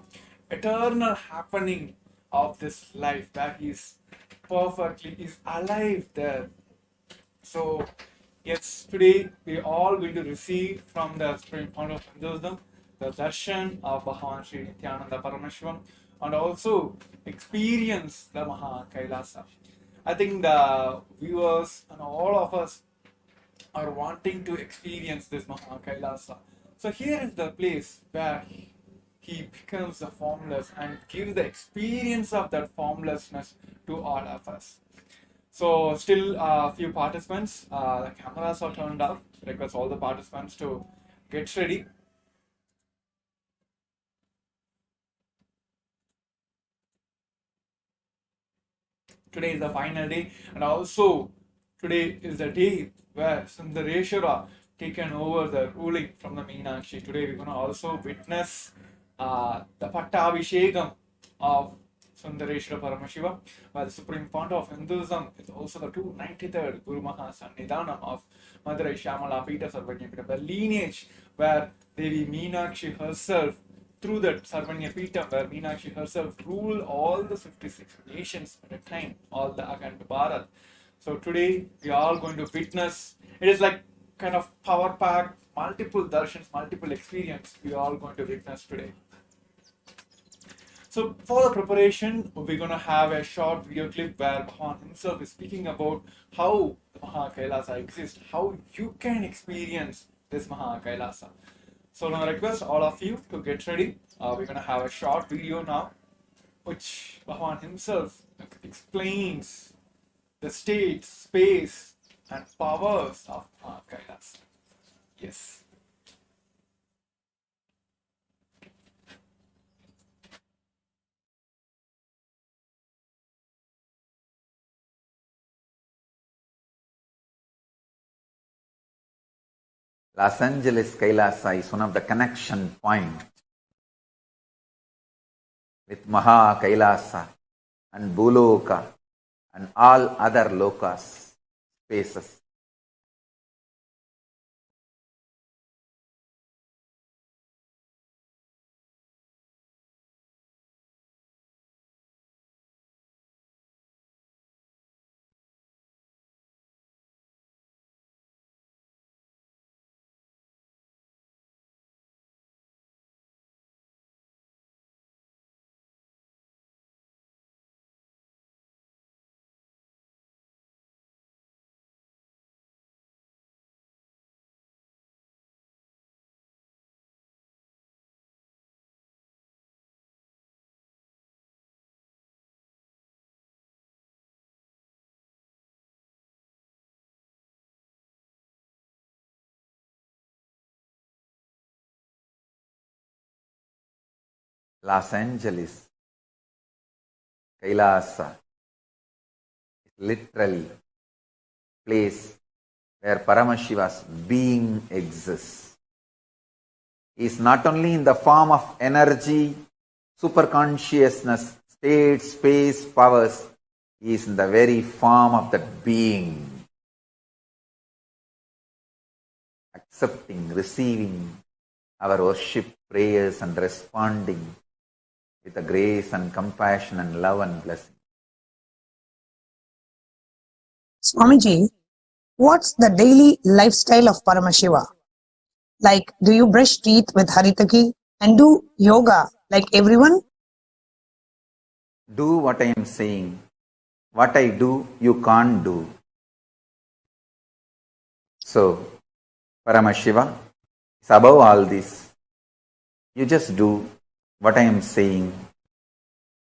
eternal happening of this life, where he is perfectly is alive there. So yes, today we are all going to receive from the supreme point of Hinduism the darshan of Bhagavan Sri Nithyananda Paramashivam, and also experience the Mahā KAILASA. I think the viewers and all of us are wanting to experience this Mahā KAILASA. So here is the place where he becomes the formless and gives the experience of that formlessness to all of us. So still a few participants, the cameras are turned off. Request all the participants to get ready. Today is the final day, and also today is the day where Sundareshwara taken over the ruling from the Meenakshi. Today we're going to also witness the Pattabhishekam of Sundareshwara Paramashiva, while the supreme fount of Hinduism is also the 293rd Guru Maha Sannidhanam of Madurai Shyamala Pita Sarvanya Pita, the lineage where Devi Meenakshi herself, through that Sarvanya Pita, where Meenakshi herself ruled all the 56 nations at a time, all the Akhand Bharat. So today we are all going to witness, it is like kind of power packed, multiple darshans, multiple experience we are all going to witness today. So for the preparation, we're going to have a short video clip where Bhagavan himself is speaking about how the Mahā KAILASA exists, how you can experience this Mahā KAILASA. So now I request all of you to get ready. We're going to have a short video now, which Bhagavan himself explains the state, space, and powers of Mahā KAILASA. Yes. Los Angeles KAILASA is one of the connection points with Mahā KAILASA and Bhuloka and all other lokas, spaces. Los Angeles KAILASA is literally place where Paramashiva's being exists. He is not only in the form of energy, superconsciousness, state, space, powers, he is in the very form of that being. Accepting, receiving our worship, prayers, and responding with the grace and compassion and love and blessing. Swamiji, what's the daily lifestyle of Paramashiva? Like, do you brush teeth with Haritaki and do yoga like everyone? Do what I am saying. What I do, you can't do. So, Paramashiva is above all this. You just do what I am saying.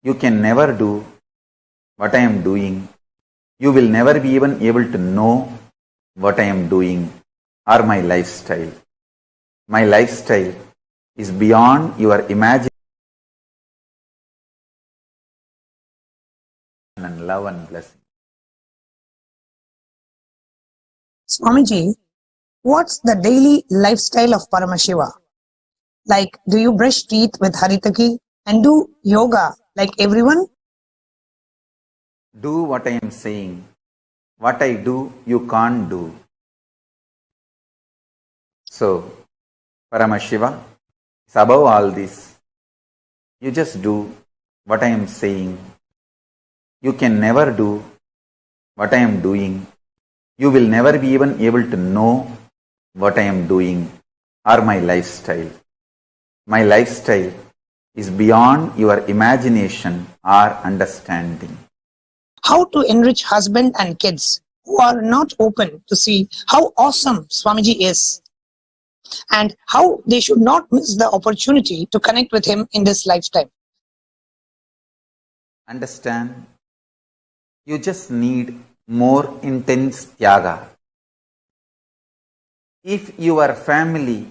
You can never do what I am doing. You will never be even able to know what I am doing or my lifestyle. My lifestyle is beyond your imagination and love and blessing. Swamiji, what's the daily lifestyle of Paramashiva? Like, do you brush teeth with Haritaki and do yoga like everyone? Do what I am saying. What I do, you can't do. So, Paramashiva is above all this. You just do what I am saying. You can never do what I am doing. You will never be even able to know what I am doing or my lifestyle. My lifestyle is beyond your imagination or understanding. How to enrich husband and kids who are not open to see how awesome Swamiji is, and how they should not miss the opportunity to connect with him in this lifetime. Understand? You just need more intense tyaga. If your family,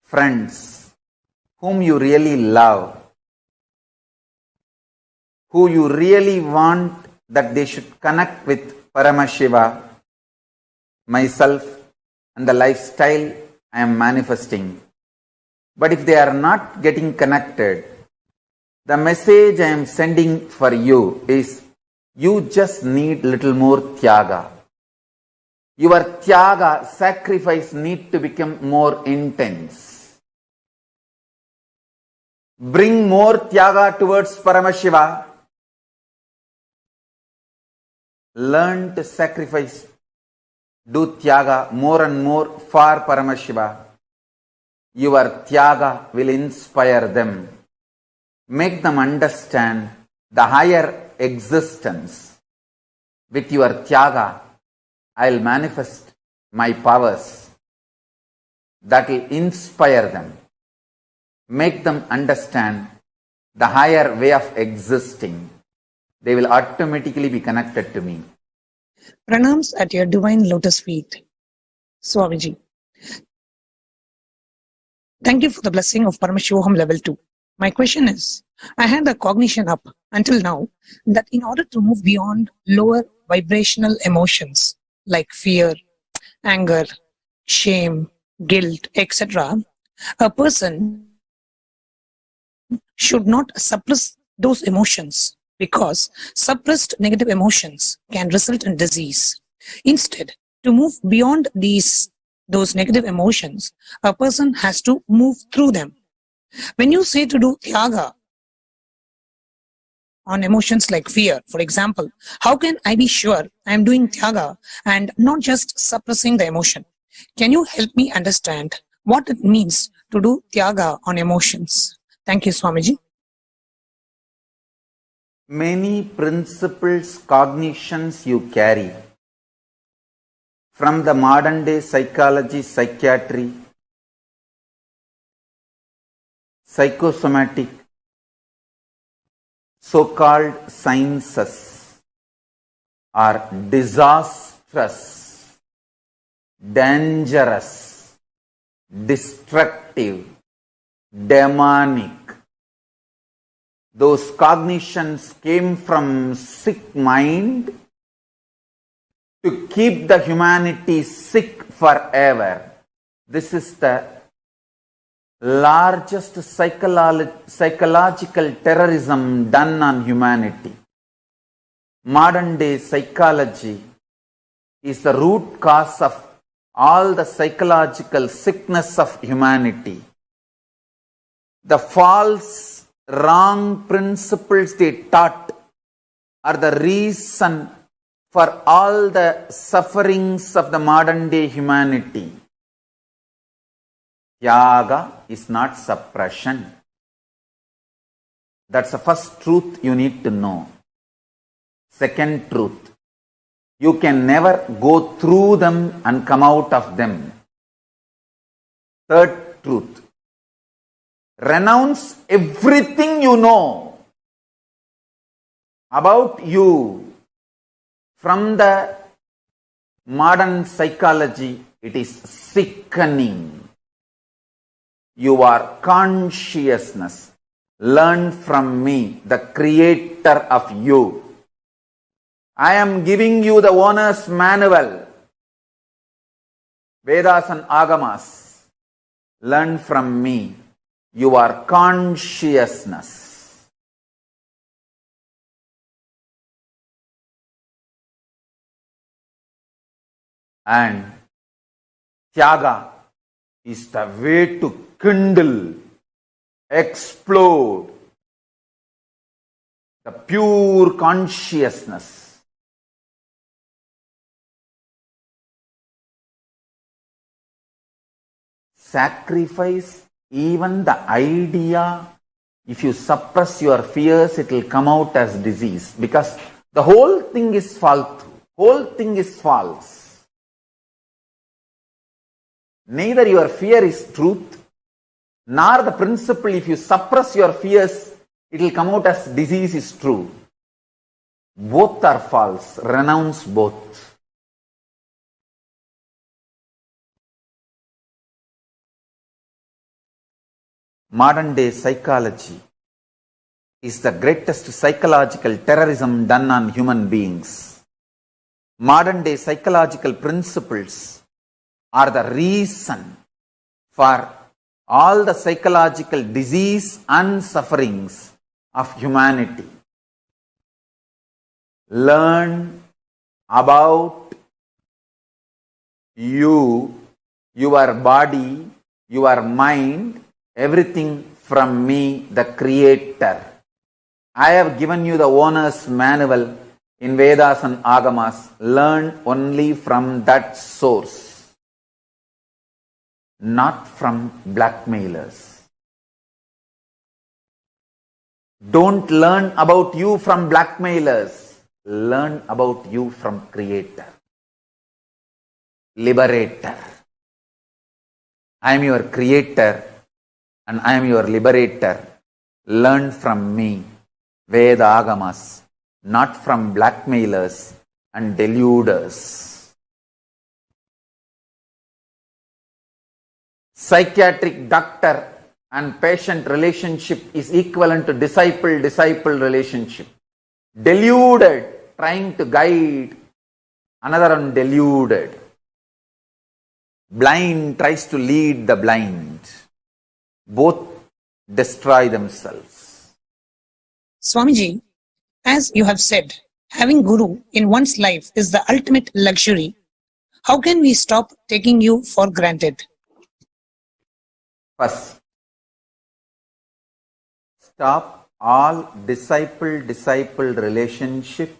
friends, whom you really love, who you really want that they should connect with Paramashiva, myself, and the lifestyle I am manifesting. But if they are not getting connected, the message I am sending for you is you just need little more tyaga. Your tyaga, sacrifice, need to become more intense. Bring more tyaga towards Paramashiva. Learn to sacrifice. Do tyaga more and more for Paramashiva. Your tyaga will inspire them. Make them understand the higher existence. With your tyaga, I will manifest my powers. That will inspire them. Make them understand the higher way of existing. They will automatically be connected to me. Pranams at your divine lotus feet, Swamiji. Thank you for the blessing of Paramashivoham Level 2. My question is, I had the cognition up until now that in order to move beyond lower vibrational emotions like fear, anger, shame, guilt, etc., a person should not suppress those emotions, because suppressed negative emotions can result in disease. Instead, to move beyond those negative emotions, a person has to move through them. When you say to do tyaga on emotions like fear, for example, how can I be sure I am doing tyaga and not just suppressing the emotion? Can you help me understand what it means to do tyaga on emotions? Thank you, Swamiji. Many principles, cognitions you carry from the modern day psychology, psychiatry, psychosomatic, so-called sciences are disastrous, dangerous, destructive, demonic. Those cognitions came from sick mind to keep the humanity sick forever. This is the largest psychological terrorism done on humanity. Modern day psychology is the root cause of all the psychological sickness of humanity. The false, wrong principles they taught are the reason for all the sufferings of the modern day humanity. Tyaga is not suppression. That's the first truth you need to know. Second truth, you can never go through them and come out of them. Third truth, renounce everything you know about you. From the modern psychology, it is sickening. You are consciousness. Learn from me, the creator of you. I am giving you the owner's manual. Vedas and Agamas. Learn from me. You are consciousness. And Tyaga is the way to kindle, explode the pure consciousness. Sacrifice even the idea. If you suppress your fears, it will come out as disease, because the whole thing is false. Whole thing is false. Neither your fear is truth, nor the principle, if you suppress your fears, it will come out as disease, is true. Both are false. Renounce both. Modern day psychology is the greatest psychological terrorism done on human beings. Modern day psychological principles are the reason for all the psychological disease and sufferings of humanity. Learn about you, your body, your mind, everything from me, the Creator. I have given you the owner's manual in Vedas and Agamas. Learn only from that source, not from blackmailers. Don't learn about you from blackmailers. Learn about you from Creator, Liberator. I am your Creator and I am your Liberator. Learn from me, Veda Agamas, not from blackmailers and deluders. Psychiatric doctor and patient relationship is equivalent to disciple-disciple relationship. Deluded, trying to guide another one deluded. Blind tries to lead the blind. Both destroy themselves. Swamiji, as you have said, having Guru in one's life is the ultimate luxury. How can we stop taking you for granted? First, stop all disciple-disciple relationship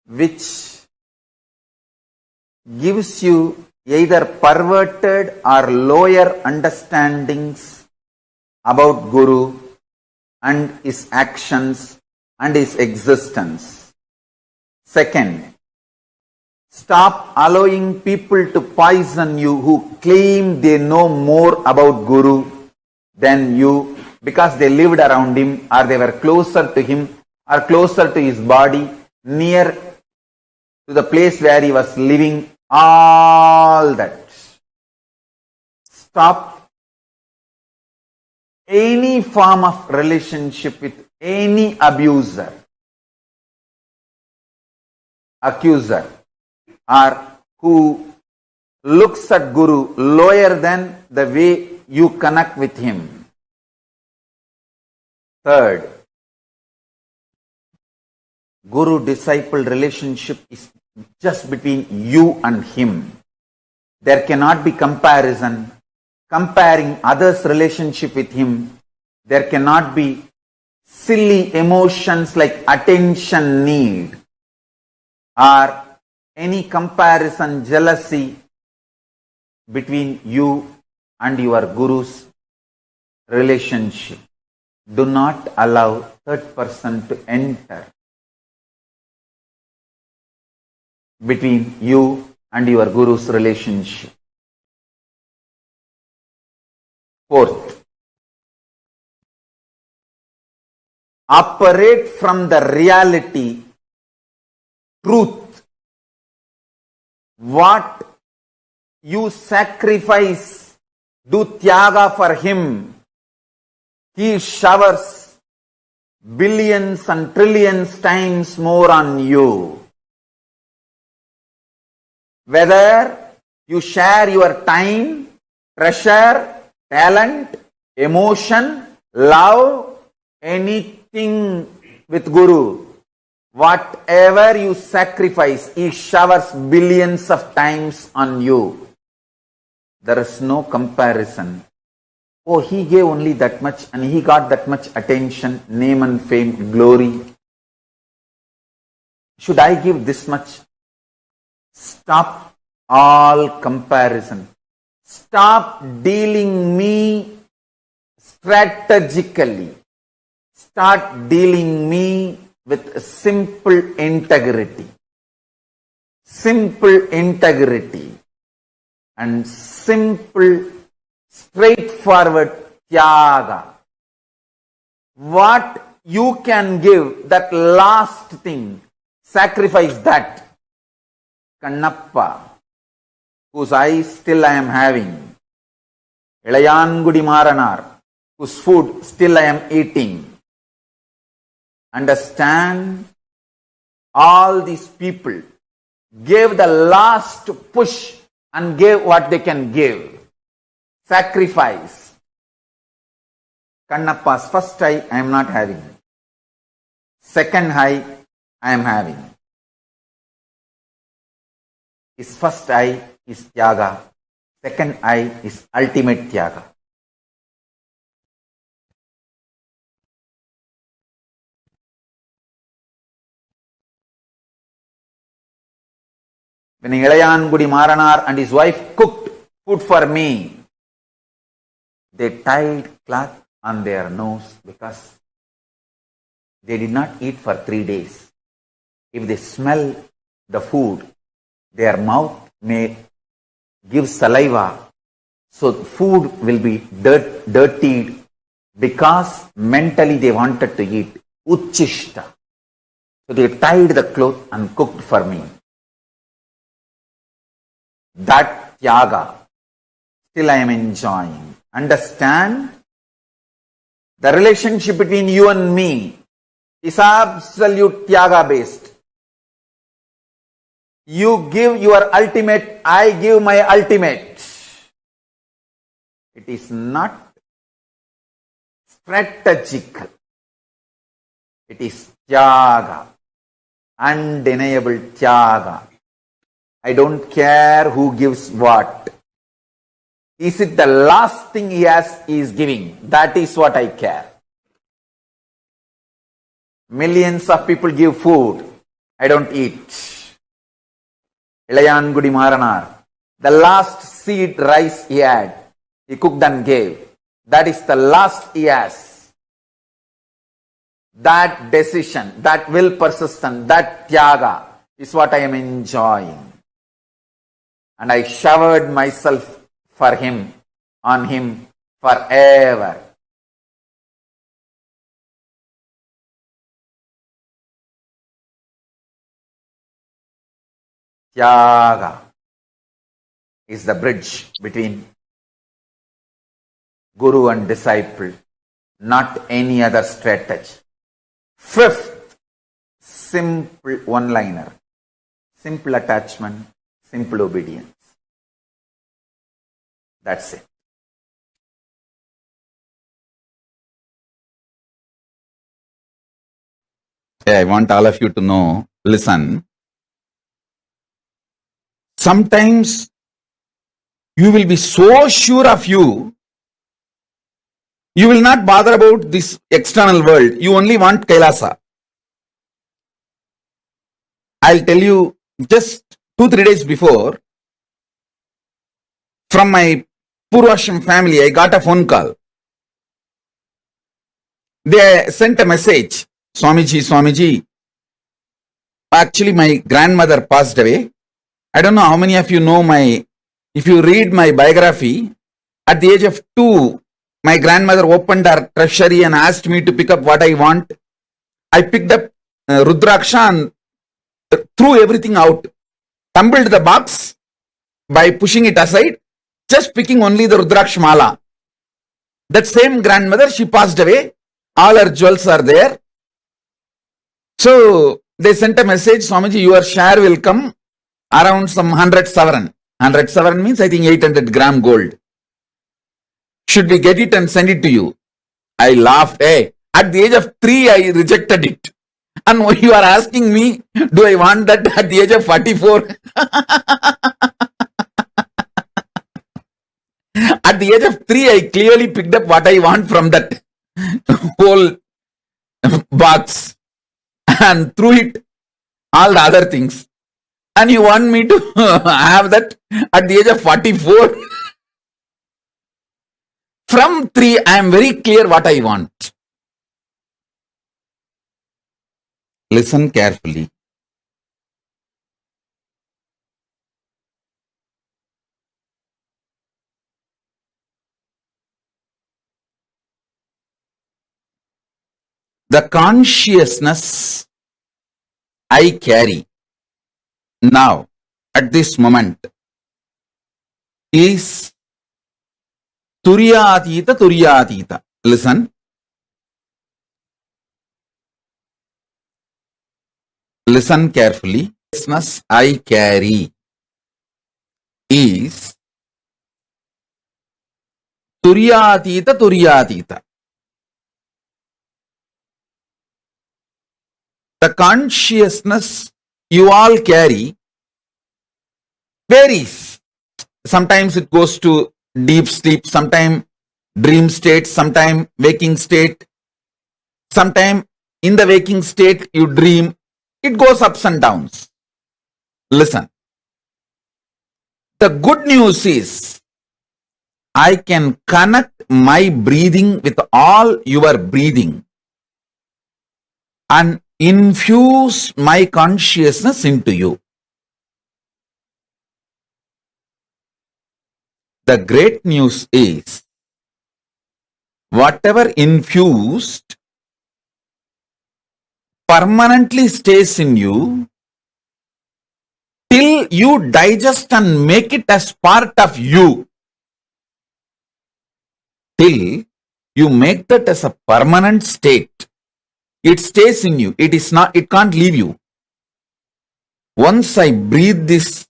which gives you either perverted or lower understandings about Guru and his actions and his existence. Second, stop allowing people to poison you who claim they know more about Guru than you because they lived around him or they were closer to him or closer to his body, near to the place where he was living, all that. Stop any form of relationship with any abuser, accuser, or who looks at Guru lower than the way you connect with him. Third, Guru-disciple relationship is just between you and him. There cannot be comparison. Comparing others' relationship with him, there cannot be silly emotions like attention need or any comparison, jealousy between you and your Guru's relationship. Do not allow third person to enter between you and your Guru's relationship. Fourth, operate from the reality, truth. What you sacrifice, do tyaga for him. He showers billions and trillions times more on you. Whether you share your time, treasure, talent, emotion, love, anything with Guru, Whatever you sacrifice, He showers billions of times on you. There is no comparison. Oh, he gave only that much and he got that much attention, name and fame, glory. Should I give this much? Stop all comparison. Stop dealing me strategically. Start dealing me with simple integrity. Simple integrity and simple straightforward tyaga. What you can give, that last thing, sacrifice that. Kannappa, whose eyes still I am having. Ilayangudi Maranar, whose food still I am eating. Understand, all these people gave the last push and gave what they can give. Sacrifice. Kannappa's first eye I am not having. Second eye I am having. His first eye is tyaga. Second eye is ultimate tyaga. When Ilayangudi Maranar and his wife cooked food for me, they tied cloth on their nose because they did not eat for 3 days. If they smell the food, their mouth may give saliva, so food will be dirtied because mentally they wanted to eat. Uchishta. So they tied the cloth and cooked for me. That tyaga still I am enjoying. Understand? The relationship between you and me is absolute tyaga based. You give your ultimate, I give my ultimate. It is not strategic. It is tyaga. Undeniable tyaga. I don't care who gives what. Is it the last thing he is giving? That is what I care. Millions of people give food. I don't eat. Ilayangudi Maranar. The last seed rice he had, he cooked and gave. That is the last he has. That decision, that will persistence, that tyaga is what I am enjoying. And I showered myself for him, on him, forever. Tyaga is the bridge between Guru and disciple, not any other strategy. Fifth, simple one-liner. Simple attachment, simple obedience. That's it. I want all of you to know, listen. Sometimes you will be so sure of you, you will not bother about this external world. You only want Kailasa. I'll tell you, just 2-3 days before, from my Purvashram family, I got a phone call. They sent a message, Swamiji. Actually, my grandmother passed away. I don't know how many of you know if you read my biography, at the age of 2, my grandmother opened her treasury and asked me to pick up what I want. I picked up Rudraksha and threw everything out, tumbled the box by pushing it aside, just picking only the Rudraksha mala. That same grandmother, she passed away. All her jewels are there. So they sent a message, Swamiji, your share will come around some 100 sovereign. 100 sovereign means I think 800 gram gold. Should we get it and send it to you? I laughed. Hey, at the age of 3, I rejected it. And you are asking me, do I want that at the age of 44? At the age of 3, I clearly picked up what I want from that whole box and threw it all the other things. And you want me to have that at the age of 44? From 3, I am very clear what I want. Listen carefully. The consciousness I carry now at this moment is Turyatita Turyatita. Listen. Listen carefully. Consciousness I carry is Turyatita Turyatita. The consciousness you all carry varies. Sometimes it goes to deep sleep, sometimes dream state, sometimes waking state, sometimes in the waking state you dream. It goes ups and downs. Listen. The good news is I can connect my breathing with all your breathing and infuse my consciousness into you. The great news is whatever infused permanently stays in you till you digest and make it as part of you. Till you make that as a permanent state. It stays in you. It can't leave you. Once I breathe this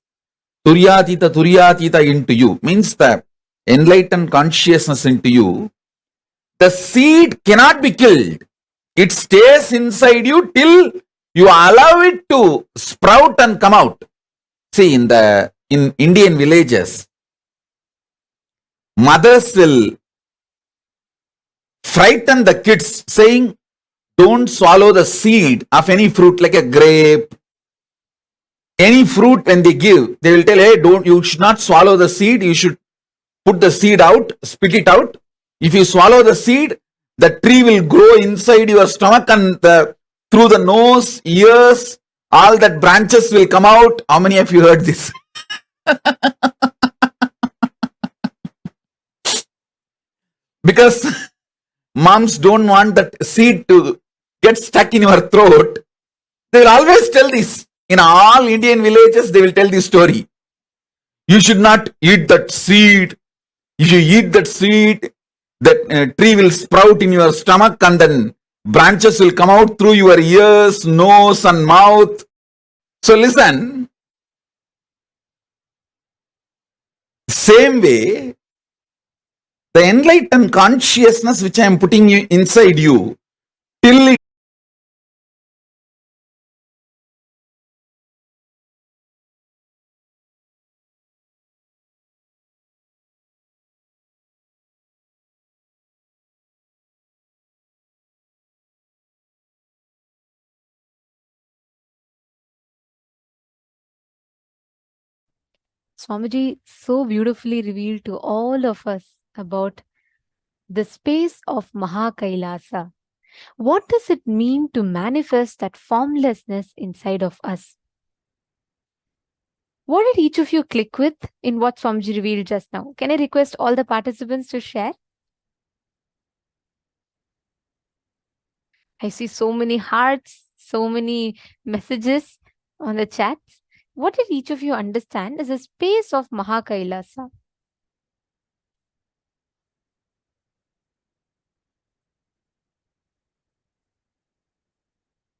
Turyatita Turyatita into you, means the enlightened consciousness into you, the seed cannot be killed. It stays inside you till you allow it to sprout and come out. See, in Indian villages, mothers will frighten the kids saying, don't swallow the seed of any fruit like a grape. Any fruit when they give, they will tell, hey, you should not swallow the seed. You should put the seed out, spit it out. If you swallow the seed, the tree will grow inside your stomach and through the nose, ears, all that branches will come out. How many of you heard this? Because moms don't want that seed to get stuck in your throat. They will always tell this. In all Indian villages, they will tell this story. You should not eat that seed. If you eat that seed, that tree will sprout in your stomach and then branches will come out through your ears, nose and mouth. So listen, same way, the enlightened consciousness which I am putting inside you, till it Swamiji so beautifully revealed to all of us about the space of Mahā KAILΑSA. What does it mean to manifest that formlessness inside of us? What did each of you click with in what Swamiji revealed just now? Can I request all the participants to share? I see so many hearts, so many messages on the chats. What did each of you understand as a space of Mahā KAILASA?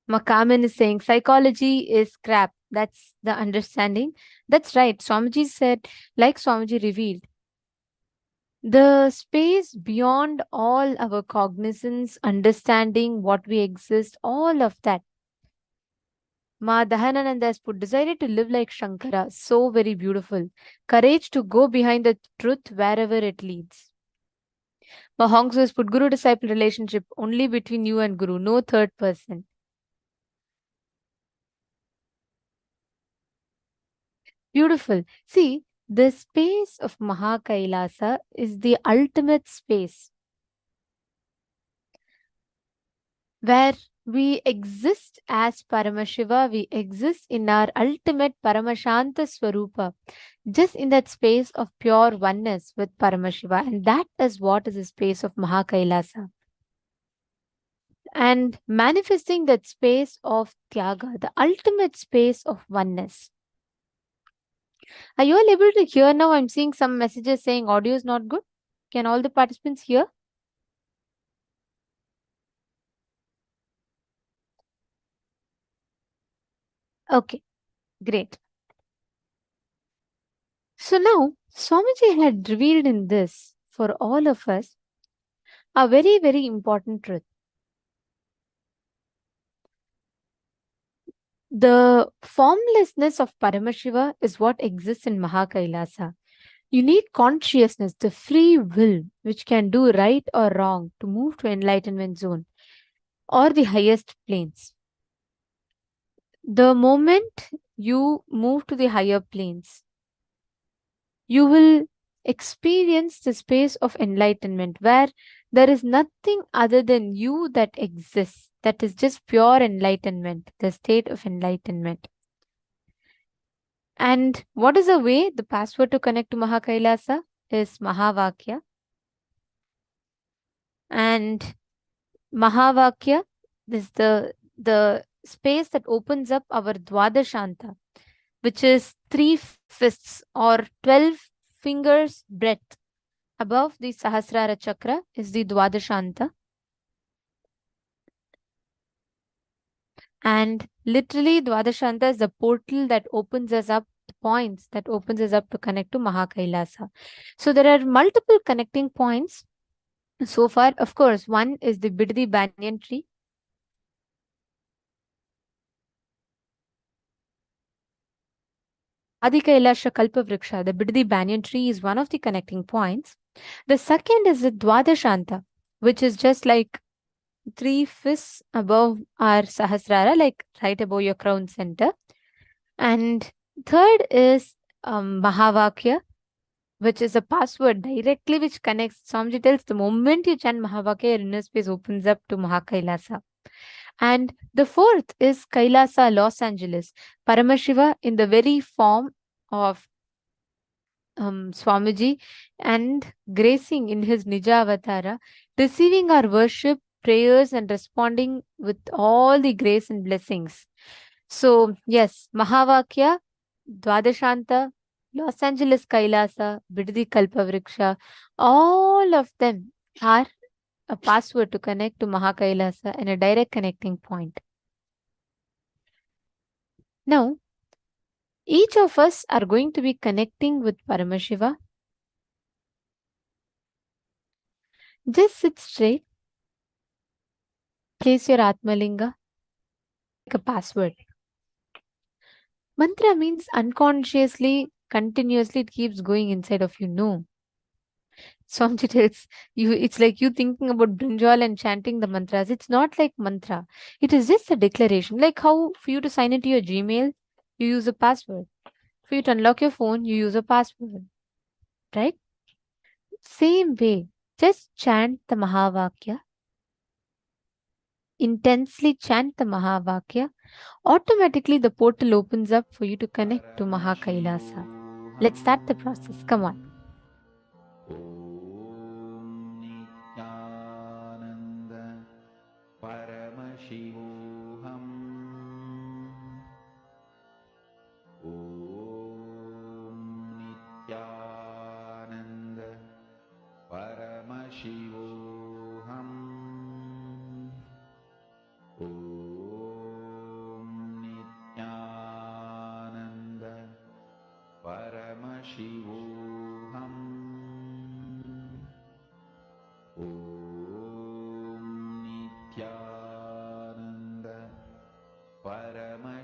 Makaman is saying psychology is crap. That's the understanding. That's right. Swamiji said, like Swamiji revealed, the space beyond all our cognizance, understanding what we exist, all of that. Ma Dahanananda has put, decided to live like Shankara. So very beautiful. Courage to go behind the truth wherever it leads. Ma Hongsu has put, Guru-disciple relationship only between you and Guru, no third person. Beautiful. See, the space of Mahā KAILASA is the ultimate space where we exist as Paramashiva, we exist in our ultimate Paramashanta Swarupa, just in that space of pure oneness with Paramashiva. And that is what is the space of Mahā KAILASA. And manifesting that space of Tyaga, the ultimate space of oneness. Are you all able to hear now? I'm seeing some messages saying audio is not good. Can all the participants hear? Okay, great. So now, Swamiji had revealed in this for all of us a very, very important truth. The formlessness of Paramashiva is what exists in Mahā KAILASA. You need consciousness, the free will, which can do right or wrong to move to enlightenment zone or the highest planes. The moment you move to the higher planes, you will experience the space of enlightenment where there is nothing other than you that exists. That is just pure enlightenment, the state of enlightenment. And what is the way? The password to connect to Mahā KAILASA is Mahavakya. And Mahavakya is the space that opens up our Dwadashanta, which is 3 fists or 12 fingers breadth above the Sahasrara chakra is the Dwadashanta. And literally Dwadashanta is the portal that opens us up, the points that opens us up to connect to Mahā KAILASA. So there are multiple connecting points. So far, of course, one is the Biddi banyan tree. Adi Kailasha Kalpa Vriksha, the Biddi banyan tree is one of the connecting points. The second is the Dwadashanta, which is just like 3 fists above our Sahasrara, like right above your crown center. And third is Mahavakya, which is a password directly which connects. Swamiji tells the moment you chant Mahavakya, your inner space opens up to Mahā KAILASA. And the fourth is KAILASA, Los Angeles. Paramashiva in the very form of Swamiji and gracing in his Nija Avatara, receiving our worship, prayers and responding with all the grace and blessings. So yes, Mahavakya, Dwadashanta, Los Angeles KAILASA, Biddi Kalpavriksha, all of them are a password to connect to Mahā KAILASA and a direct connecting point. Now, each of us are going to be connecting with Paramashiva. Just sit straight. Place your Atmalinga like a password. Mantra means unconsciously, continuously it keeps going inside of you. No. Swamiji tells you, it's like you thinking about brinjal and chanting the mantras. It's not like mantra. It is just a declaration. Like how for you to sign into your Gmail, you use a password. For you to unlock your phone, you use a password. Right? Same way. Just chant the Mahavakya. Intensely chant the Mahavakya. Automatically the portal opens up for you to connect to Mahā KAILASA. Let's start the process. Come on. Nithyananda Paramashivoham Nithyananda Paramashivoham Nithyananda Paramashivoham Nithyananda Paramashivoham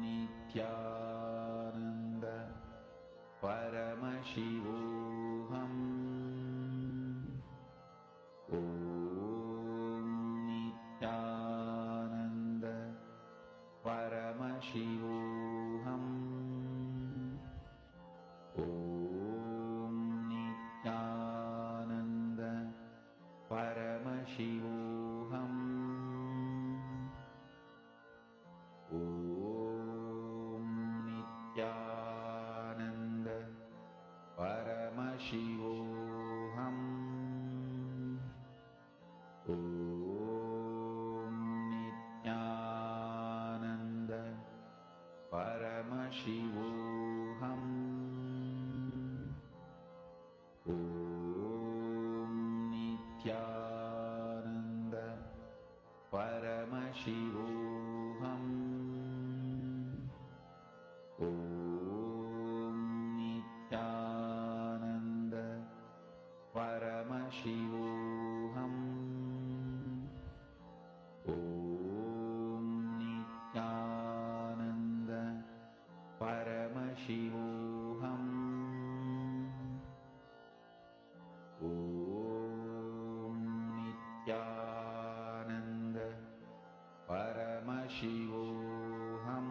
Nithyananda Paramashivoham Nithyananda Paramashivoham Paramashivoham. Om Nithyananda Paramashivoham. Om Nithyananda Paramashivoham. Om Nithyananda Paramashivoham.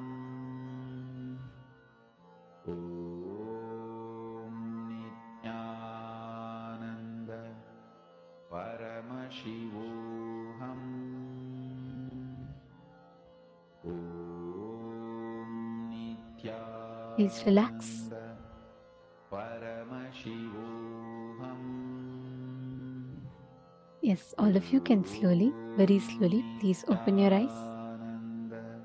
Om Nithyananda Paramashivoham. Om Please relax. Nithyananda Paramashivoham. Yes, all of you can slowly, very slowly, please open your eyes. Nithyananda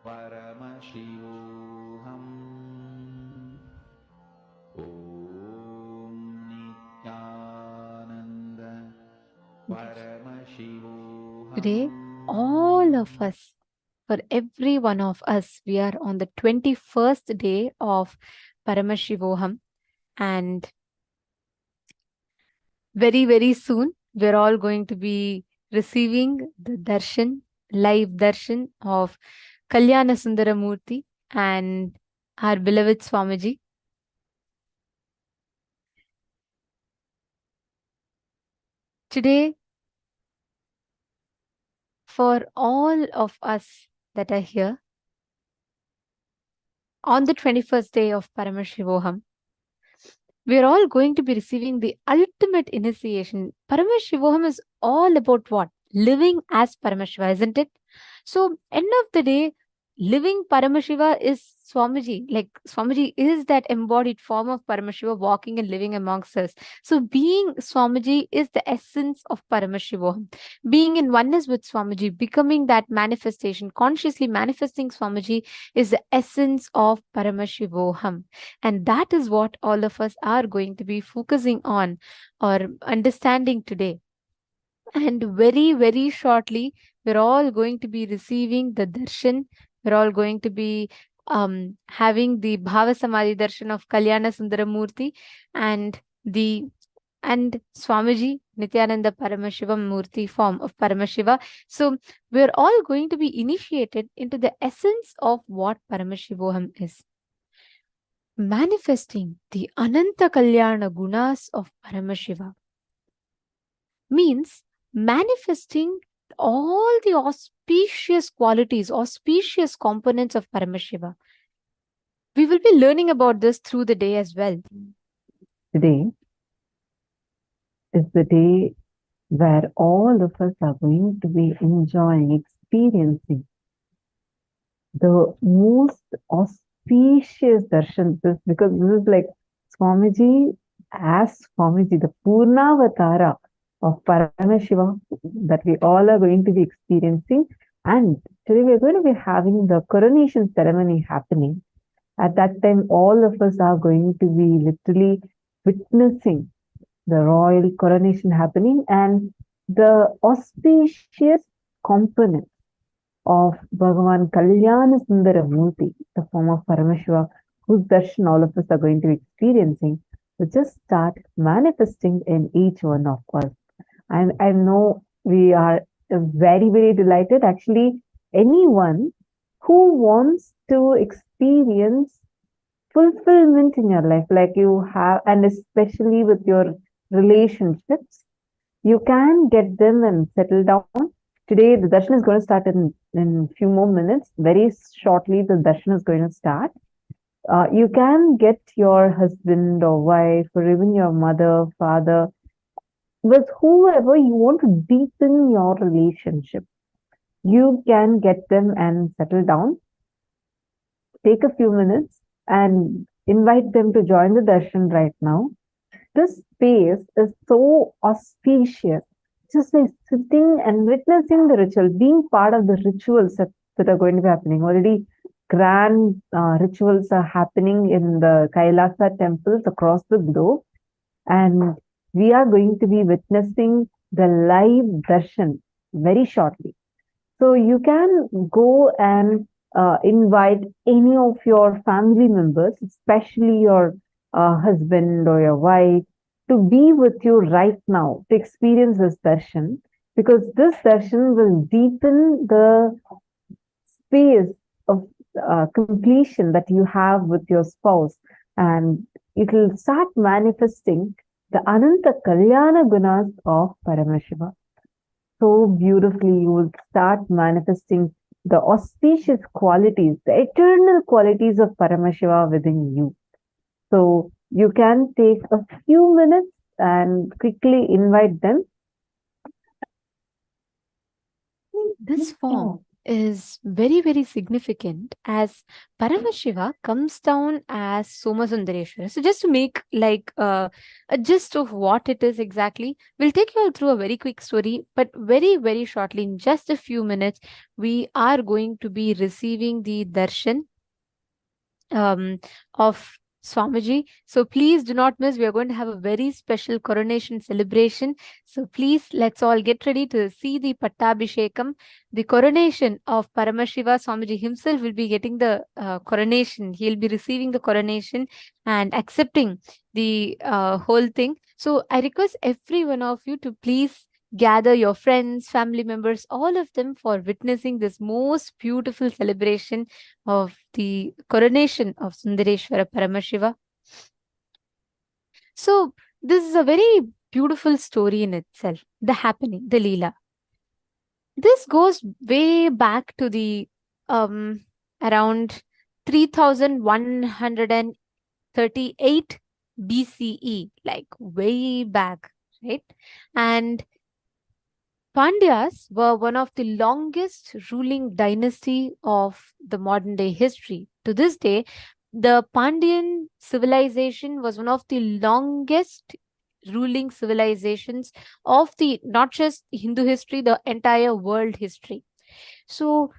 Paramashivoham. Om Nithyananda Paramashivoham. Today, all of us, for every one of us, we are on the 21st day of Paramashivoham, and very, very soon, we're all going to be receiving the darshan, live darshan of Kalyana Sundaramurti and our beloved Swamiji. Today, for all of us that are here, on the 21st day of Paramashivoham, we are all going to be receiving the ultimate initiation. Paramashivoham is all about what? Living as Paramashiva, isn't it? So, end of the day, living Paramashiva is Swamiji. Like Swamiji is that embodied form of Paramashiva walking and living amongst us. So, being Swamiji is the essence of Paramashivoham. Being in oneness with Swamiji, becoming that manifestation, consciously manifesting Swamiji is the essence of Paramashivoham. And that is what all of us are going to be focusing on or understanding today. And very, very shortly, we're all going to be receiving the darshan. We're all going to be having the Bhava Samadhi darshan of Kalyana Sundaramurti and Swamiji, Nithyananda Paramashivam Murti form of Paramashiva. So we're all going to be initiated into the essence of what Paramashivoham is. Manifesting the Ananta Kalyana Gunas of Paramashiva means manifesting all the auspicious qualities, auspicious components of Paramashiva. We will be learning about this through the day as well. Today is the day where all of us are going to be enjoying, experiencing the most auspicious darshan. Because this is like Swamiji as Swamiji, the Purnavatara of Paramashiva that we all are going to be experiencing. And today we are going to be having the coronation ceremony happening. At that time, all of us are going to be literally witnessing the royal coronation happening and the auspicious components of Bhagavan Kalyana Sundaramurti, the form of Paramashiva, whose darshan all of us are going to be experiencing, to just start manifesting in each one of us. And I know we are very, very delighted. Actually, anyone who wants to experience fulfillment in your life, like you have, and especially with your relationships, you can get them and settle down. Today, the darshan is going to start in a few more minutes. Very shortly, the darshan is going to start. You can get your husband or wife, or even your mother, father, with whoever you want to deepen your relationship. You can get them and settle down. Take a few minutes and invite them to join the darshan right now. This space is so auspicious. Just by sitting and witnessing the ritual, being part of the rituals that are going to be happening. Already grand rituals are happening in the KAILASA temples across the globe. And we are going to be witnessing the live darshan very shortly. So you can go and invite any of your family members, especially your husband or your wife, to be with you right now to experience this darshan, because this darshan will deepen the space of completion that you have with your spouse, and it will start manifesting the Ananta Kalyana Gunas of Paramashiva. So beautifully, you will start manifesting the auspicious qualities, the eternal qualities of Paramashiva within you. So you can take a few minutes and quickly invite them. This form is very, very significant as Paramashiva comes down as Somasundareshwara. So just to make like a gist of what it is exactly, we'll take you all through a very quick story, but very, very shortly, in just a few minutes, we are going to be receiving the darshan of Swamiji. So please do not miss. We are going to have a very special coronation celebration. So please, let's all get ready to see the Pattabhishekam, the coronation of Paramashiva. Swamiji himself will be getting the coronation. He'll be receiving the coronation and accepting the whole thing. So I request every one of you to please gather your friends, family members, all of them for witnessing this most beautiful celebration of the coronation of Sundareshwara Paramashiva. So this is a very beautiful story in itself, the happening, the Leela. This goes way back to the around 3138 BCE, like way back, right? And Pandyas were one of the longest ruling dynasty of the modern day history. To this day, the Pandyan civilization was one of the longest ruling civilizations of the not just Hindu history, the entire world history. So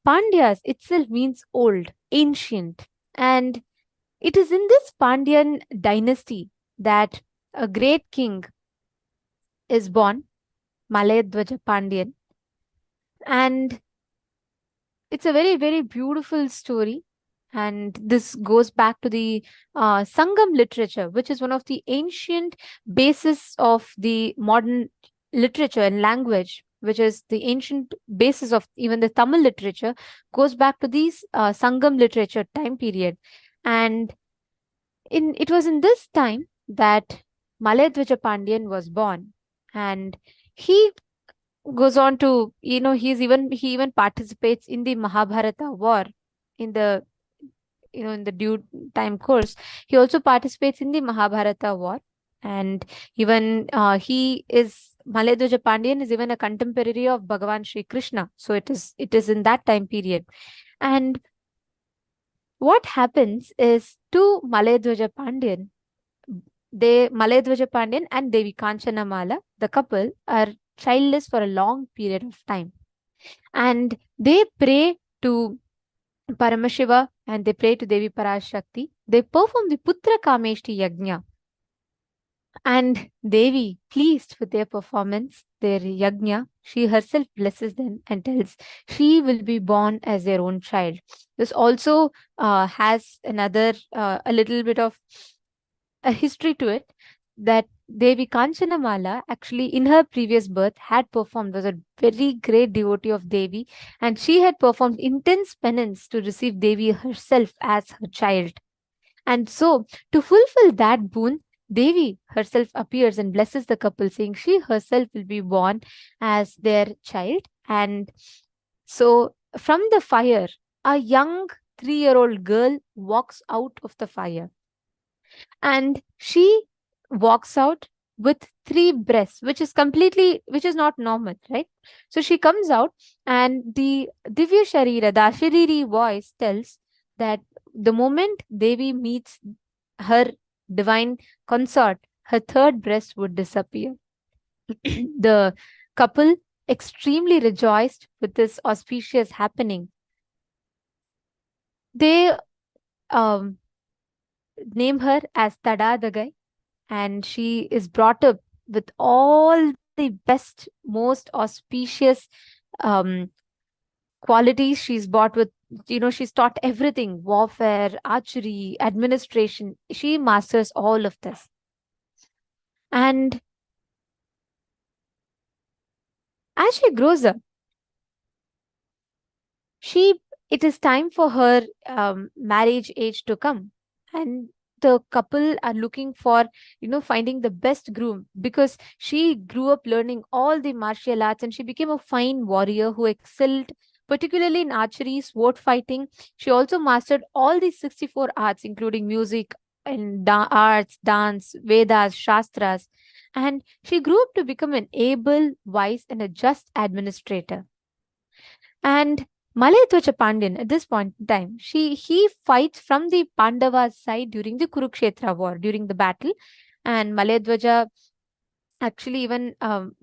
Pandyas itself means old, ancient, and it is in this Pandyan dynasty that a great king is born, Malayadwaja Pandyan. And it's a very, very beautiful story. And this goes back to the Sangam literature, which is one of the ancient basis of the modern literature and language, which is the ancient basis of even the Tamil literature, goes back to these Sangam literature time period. And it was in this time that Malayadwaja Pandyan was born. And he goes on to, he even participates in the Mahabharata war in the, in the due time course. He also participates in the Mahabharata war. And even Malayadwaja Pandyan is even a contemporary of Bhagavan Sri Krishna. So it is in that time period. And what happens is to Malayadwaja Pandyan, Malayadwaja Pandyan and Devi Kanchanamala, the couple, are childless for a long period of time. And they pray to Paramashiva and they pray to Devi Parashakti. They perform the Putra Kameshti Yajna. And Devi, pleased with their performance, their Yajna, she herself blesses them and tells she will be born as their own child. This also has another, a little bit of a history to it, that Devi Kanchanamala actually in her previous birth had performed, was a very great devotee of Devi, and she had performed intense penance to receive Devi herself as her child. And so to fulfill that boon, Devi herself appears and blesses the couple, saying she herself will be born as their child. And so from the fire, a young 3-year-old girl walks out of the fire. And she walks out with 3 breasts, which is not normal, right? So she comes out and the Divya Sharira, the Ashariri voice tells that the moment Devi meets her divine consort, her 3rd breast would disappear. The couple, extremely rejoiced with this auspicious happening, they name her as Tadadagai, and she is brought up with all the best, most auspicious qualities she's bought with, she's taught everything: warfare, archery, administration. She masters all of this. And as she grows up, it is time for her marriage age to come. And the couple are looking for, finding the best groom, because she grew up learning all the martial arts and she became a fine warrior who excelled particularly in archery, sword fighting. She also mastered all the 64 arts, including music and arts, dance, Vedas, Shastras. And she grew up to become an able, wise, and a just administrator. And Malayadwaja Pandyan, at this point in time, he fights from the Pandavas' side during the Kurukshetra war, during the battle. And Malayadwaja, actually, even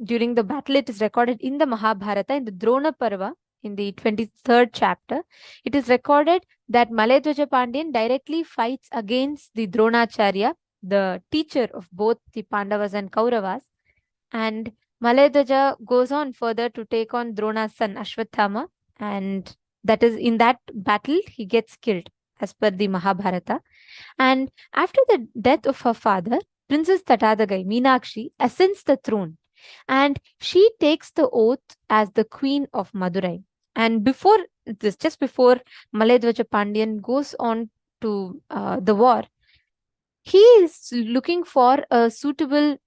during the battle, it is recorded in the Mahabharata, in the Drona Parva, in the 23rd chapter. It is recorded that Malayadwaja Pandyan directly fights against the Dronacharya, the teacher of both the Pandavas and Kauravas. And Malayadwaja goes on further to take on Drona's son Ashwathama, and that is in that battle he gets killed, as per the Mahabharata. And after the death of her father, Princess Tattadagai, Meenakshi, ascends the throne, and she takes the oath as the queen of Madurai. And before this, just before Malayadwaja Pandyan goes on to the war, he is looking for a suitable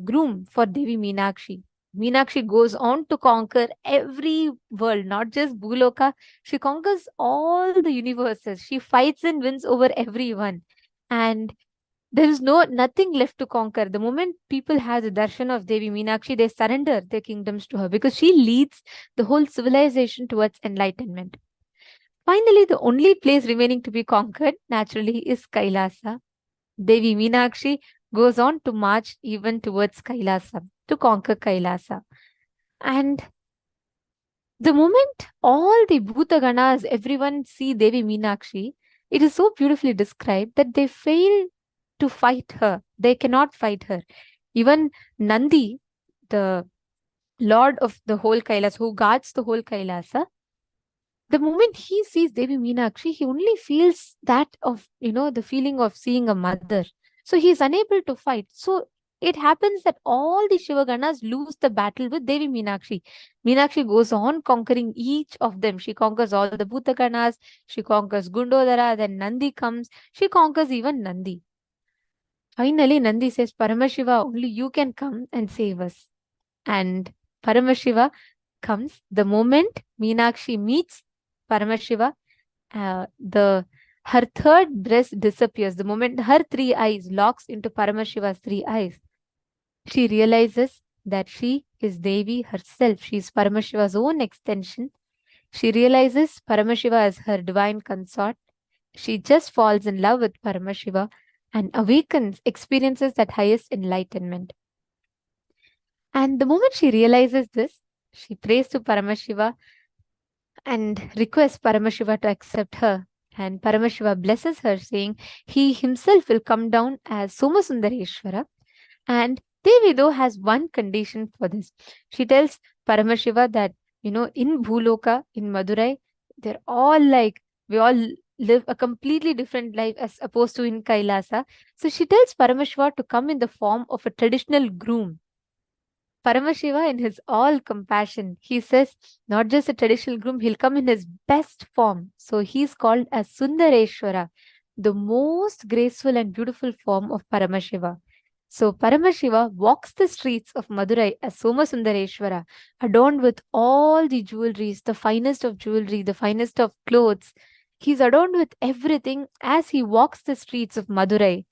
groom for Devi Meenakshi. Meenakshi goes on to conquer every world, not just Bhuloka. She conquers all the universes. She fights and wins over everyone. And there is nothing left to conquer. The moment people have the darshan of Devi Meenakshi, they surrender their kingdoms to her, because she leads the whole civilization towards enlightenment. Finally, the only place remaining to be conquered, naturally, is Kailasa. Devi Meenakshi goes on to march even towards Kailasa, to conquer Kailasa. And the moment all the Bhutaganas, everyone see Devi Meenakshi, it is so beautifully described that they fail to fight her. They cannot fight her. Even Nandi, the lord of the whole Kailasa, who guards the whole Kailasa, the moment he sees Devi Meenakshi, he only feels that of, the feeling of seeing a mother. So he is unable to fight. So it happens that all the Shivaganas lose the battle with Devi Meenakshi. Meenakshi goes on conquering each of them. She conquers all the Bhutaganas. She conquers Gundodara. Then Nandi comes. She conquers even Nandi. Finally, Nandi says, Paramashiva, only you can come and save us. And Paramashiva comes. The moment Meenakshi meets Paramashiva, her third breast disappears. The moment her three eyes locks into Paramashiva's three eyes, she realizes that she is Devi herself. She is Paramashiva's own extension. She realizes Paramashiva as her divine consort. She just falls in love with Paramashiva and awakens, experiences that highest enlightenment. And the moment she realizes this, she prays to Paramashiva and requests Paramashiva to accept her. And Paramashiva blesses her, saying he himself will come down as Somasundareshwara. And Devi, though, has one condition for this. She tells Paramashiva that, in Bhuloka, in Madurai, they're all like, we all live a completely different life as opposed to in Kailasa. So she tells Paramashiva to come in the form of a traditional groom. Paramashiva, in his all compassion, he says, not just a traditional groom, he'll come in his best form. So he's called as Sundareshwara, the most graceful and beautiful form of Paramashiva. So Paramashiva walks the streets of Madurai as Somasundareshwara, adorned with all the jewelries, the finest of jewelry, the finest of clothes. He's adorned with everything as he walks the streets of Madurai.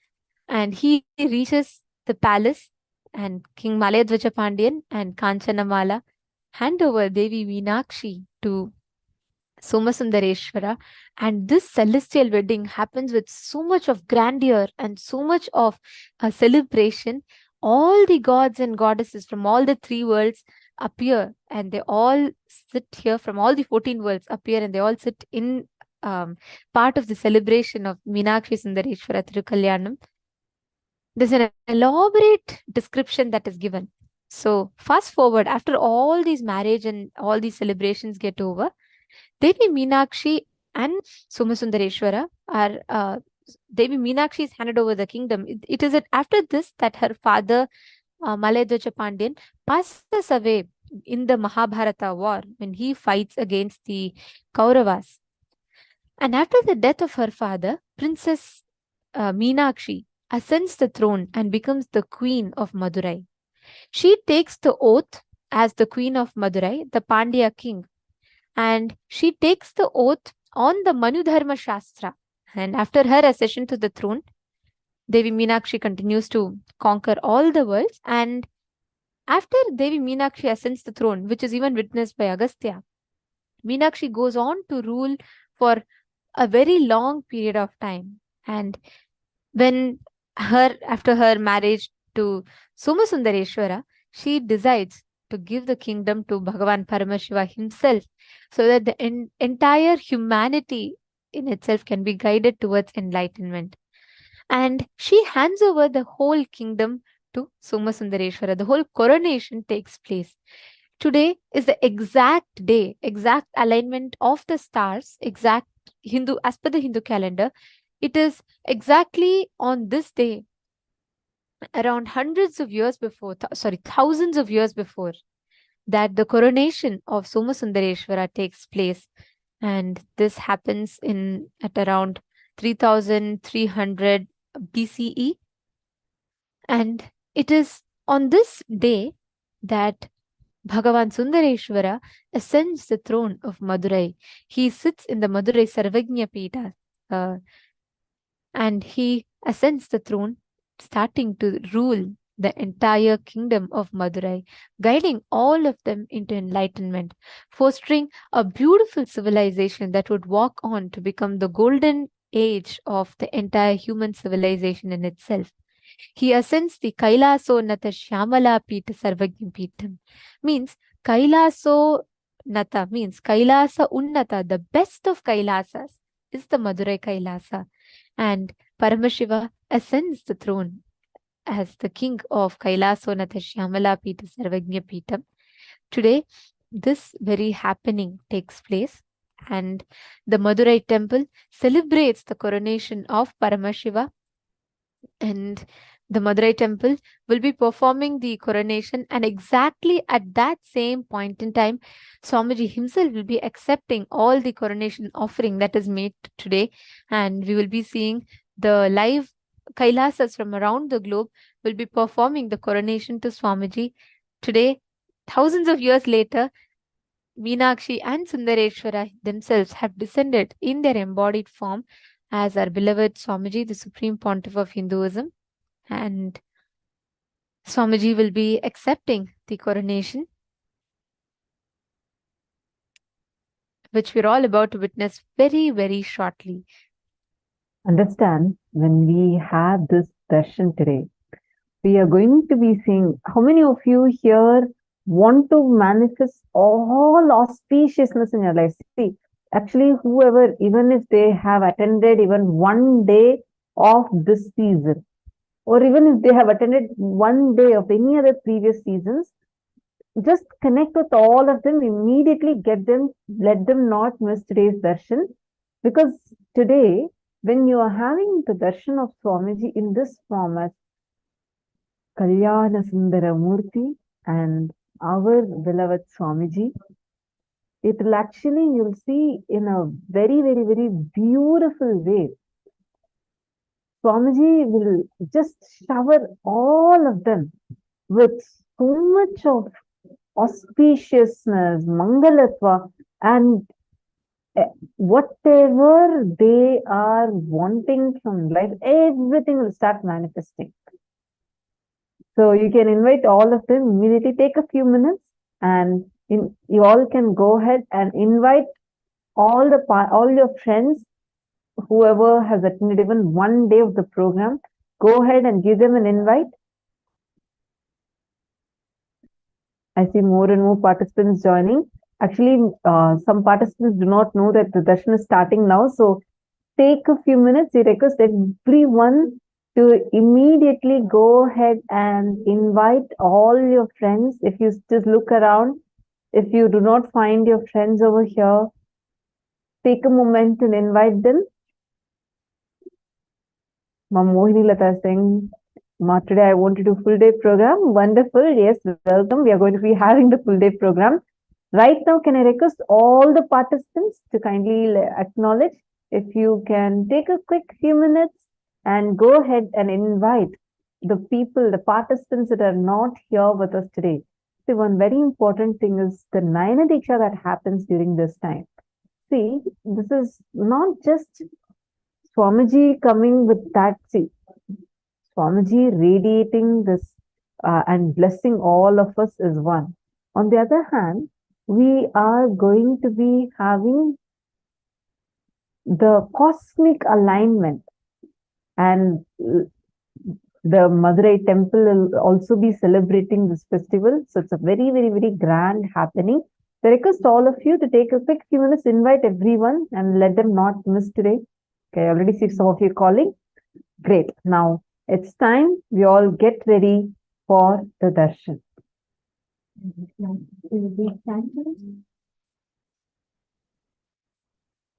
And he reaches the palace, and King Malayadwaja Pandyan and Kanchanamala hand over Devi Meenakshi to Somasundareshwara, and this celestial wedding happens with so much of grandeur and so much of a celebration. All the gods and goddesses from all the three worlds appear, and they all sit here. From all the 14 worlds appear, and they all sit in part of the celebration of Meenakshi Sundareshwara Thirukalyanam. There's an elaborate description that is given. So fast forward, after all these marriage and all these celebrations get over, Devi Meenakshi and Somasundareshwara are Devi Meenakshi is handed over the kingdom. It is after this that her father Malayadwaja Pandyan passes away in the Mahabharata war when he fights against the Kauravas. And after the death of her father, Princess Meenakshi ascends the throne and becomes the queen of Madurai. She takes the oath as the queen of Madurai, the Pandya king, and she takes the oath on the Manudharma Shastra. And after her accession to the throne, Devi Meenakshi continues to conquer all the worlds. And after Devi Meenakshi ascends the throne, which is even witnessed by Agastya, Meenakshi goes on to rule for a very long period of time. And after her marriage to Somasundareshwara, she decides to give the kingdom to Bhagavan Paramashiva himself, so that the entire humanity in itself can be guided towards enlightenment. And she hands over the whole kingdom to Somasundareshwara. The whole coronation takes place. Today is the exact day, exact alignment of the stars, exact Hindu, as per the Hindu calendar. It is exactly on this day, around thousands of years before, that the coronation of Somasundareshwara takes place. And this happens at around 3300 BCE. And it is on this day that Bhagavan Sundareshwara ascends the throne of Madurai. He sits in the Madurai Sarvagnya Pita, and he ascends the throne, starting to rule the entire kingdom of Madurai, guiding all of them into enlightenment, fostering a beautiful civilization that would walk on to become the golden age of the entire human civilization in itself. He ascends the Kailaso Nata Shyamala Pita Sarvagnya Pitam. Means Kailaso Nata means Kailasa Unnata, the best of Kailasas, is the Madurai Kailasa. And Paramashiva ascends the throne as the king of Kailaso Nata Shyamala Pita Sarvagnya Pitam. Today, this very happening takes place, and the Madurai temple celebrates the coronation of Paramashiva. And the Madurai temple will be performing the coronation, and exactly at that same point in time, Swamiji himself will be accepting all the coronation offering that is made today, and we will be seeing the live Kailasas from around the globe will be performing the coronation to Swamiji. Today, thousands of years later, Meenakshi and Sundareshwara themselves have descended in their embodied form as our beloved Swamiji, the Supreme Pontiff of Hinduism. And Swamiji will be accepting the coronation, which we're all about to witness very, very shortly. Understand, when we have this darshan today, we are going to be seeing, how many of you here want to manifest all auspiciousness in your life? See, actually, whoever, even if they have attended even one day of this season, or even if they have attended one day of any other previous seasons, just connect with all of them, immediately get them, let them not miss today's darshan. Because today, when you are having the darshan of Swamiji in this format, Kalyana Sundara Murti and our beloved Swamiji, it will actually, you'll see in a very, very, very beautiful way. Swamiji will just shower all of them with so much of auspiciousness, mangalatva, and whatever they are wanting from life, everything will start manifesting. So you can invite all of them, immediately take a few minutes, and you all can go ahead and invite all your friends, whoever has attended even one day of the program. Go ahead and give them an invite. I see more and more participants joining. Actually, some participants do not know that the darshan is starting now. So take a few minutes. We request everyone to immediately go ahead and invite all your friends. If you just look around, if you do not find your friends over here, take a moment and invite them. Ma Mohini Lata saying, Ma, today I want to do full day program. Wonderful. Yes, welcome. We are going to be having the full day program. Right now, can I request all the participants to kindly acknowledge? If you can take a quick few minutes and go ahead and invite the people, the participants that are not here with us today. See, one very important thing is the Nayana Diksha that happens during this time. See, this is not just Swamiji coming with that. See, Swamiji radiating this and blessing all of us is one. On the other hand, we are going to be having the cosmic alignment, and the Madurai temple will also be celebrating this festival. So it's a very, very, very grand happening. I request all of you to take a quick few minutes, invite everyone and let them not miss today. Okay, I already see some of you calling. Great. Now it's time we all get ready for the darshan.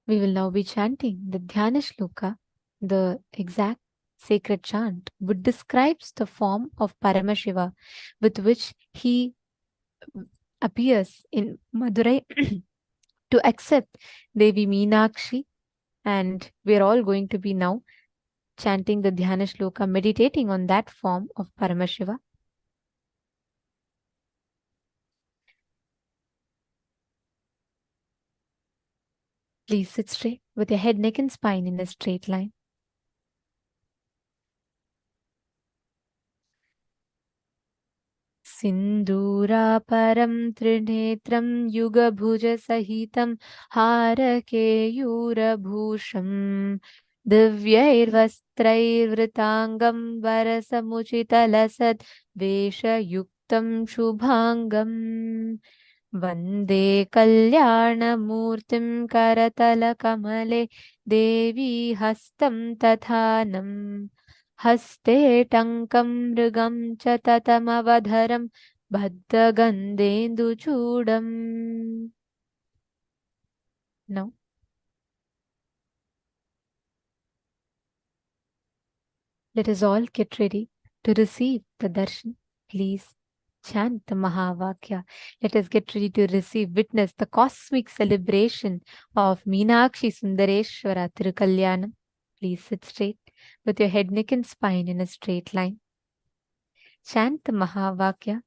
We will now be chanting the Dhyana Shloka, the exact sacred chant, which describes the form of Paramashiva with which he appears in Madurai to accept Devi Meenakshi. And we are all going to be now chanting the Dhyana Shloka, meditating on that form of Paramashiva. Please sit straight with your head, neck and spine in a straight line. Sinduraparam trinetram yugabhuja sahitam harakeyurabhusham divyairvastrairvritangam varasamuchitalasad veshayuktam shubhangam Vande Kalyanamurtim Karatalakamale Devi Hastam Tathanam Haste Tankam Mrigam Chatatamavadharam Bhaddhagandendu Chudam. Now, let us all get ready to receive the darshan. Please chant the Mahavakya. Let us get ready to receive, witness the cosmic celebration of Meenakshi Sundareshwara Tirukalyanam. Please sit straight with your head, neck and spine in a straight line. Chant the Mahavakya.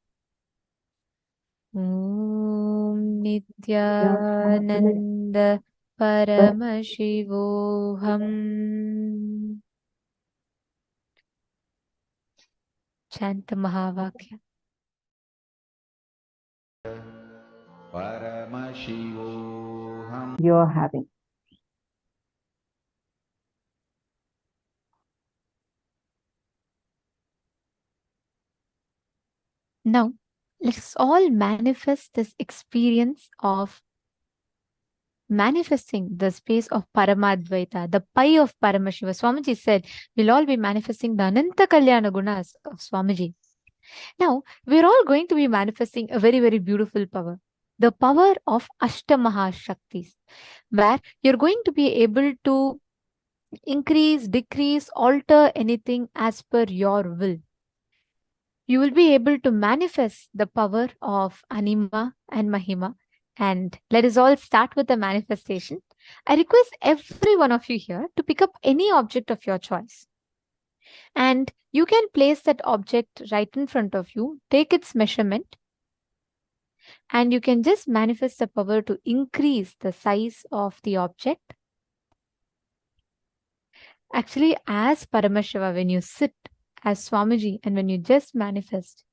Om Nithyananda Paramashivoham. Chant the Mahavakya. Paramashivoham. You're having. Now, let us all manifest this experience of manifesting the space of Paramadvaita, the pie of Paramashiva. Swamiji said, we'll all be manifesting the Ananta Kalyana Gunas of Swamiji. Now, we're all going to be manifesting a very, very beautiful power. The power of Ashtamaha Shaktis, where you're going to be able to increase, decrease, alter anything as per your will. You will be able to manifest the power of Anima and Mahima. And let us all start with the manifestation. I request every one of you here to pick up any object of your choice. And you can place that object right in front of you, take its measurement, and you can just manifest the power to increase the size of the object. Actually, as Paramashiva, when you sit as Swamiji and when you just manifest,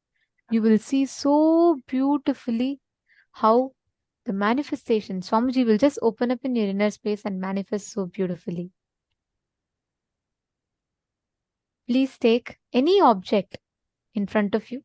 you will see so beautifully how the manifestation, Swamiji will just open up in your inner space and manifest so beautifully. Please take any object in front of you.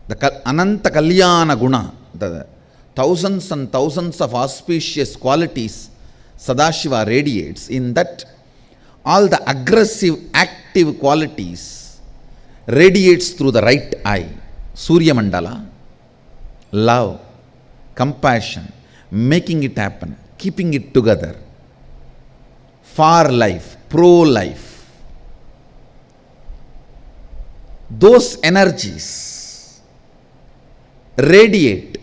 the Ananta Kalyana Guna, the thousands and thousands of auspicious qualities Sadashiva radiates, in that all the aggressive, active qualities radiates through the right eye. Surya Mandala, love, compassion, making it happen, keeping it together, far life, pro-life. Those energies radiate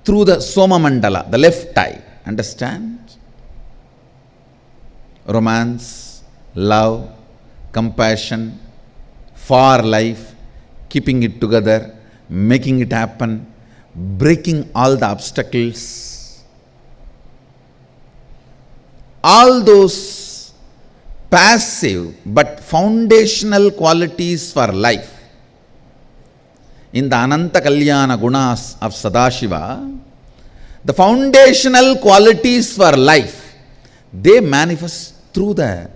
through the Soma Mandala, the left eye. Understand? Romance, love, compassion, far life, keeping it together, making it happen, breaking all the obstacles. All those passive but foundational qualities for life in the Ananta Kalyana Gunas of Sadashiva, the foundational qualities for life, they manifest through the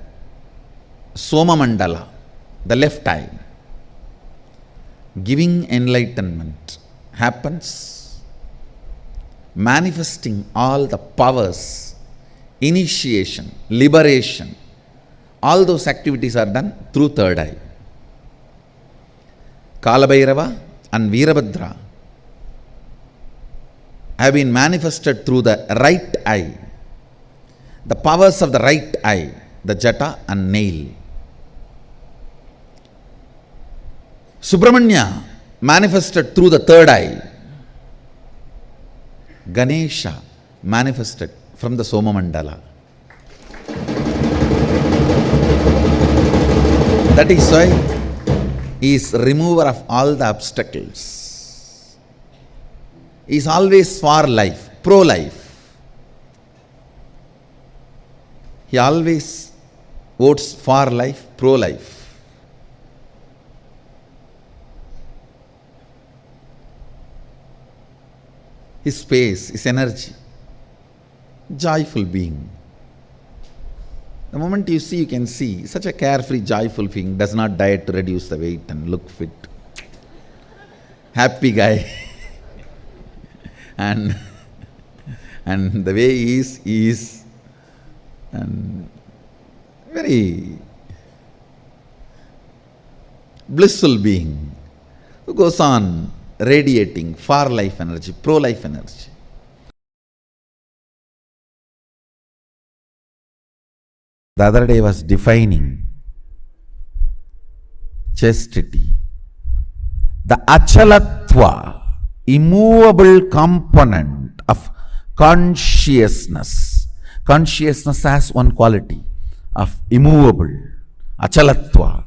Soma Mandala, the left eye. Giving enlightenment happens, manifesting all the powers, initiation, liberation, all those activities are done through third eye. Kalabhairava and Veerabhadra have been manifested through the right eye. The powers of the right eye, the jata and nail. Subramanya manifested through the third eye. Ganesha manifested from the Soma Mandala. That is why he is remover of all the obstacles. He is always for life, pro-life. He always votes for life, pro-life. His space, his energy, joyful being. The moment you see, you can see, such a carefree, joyful being, does not diet to reduce the weight and look fit. Happy guy. and the way he is and very blissful being who goes on radiating far life energy, pro-life energy. The other day was defining chastity. The achalatva, immovable component of consciousness. Consciousness has one quality of immovable, achalatva.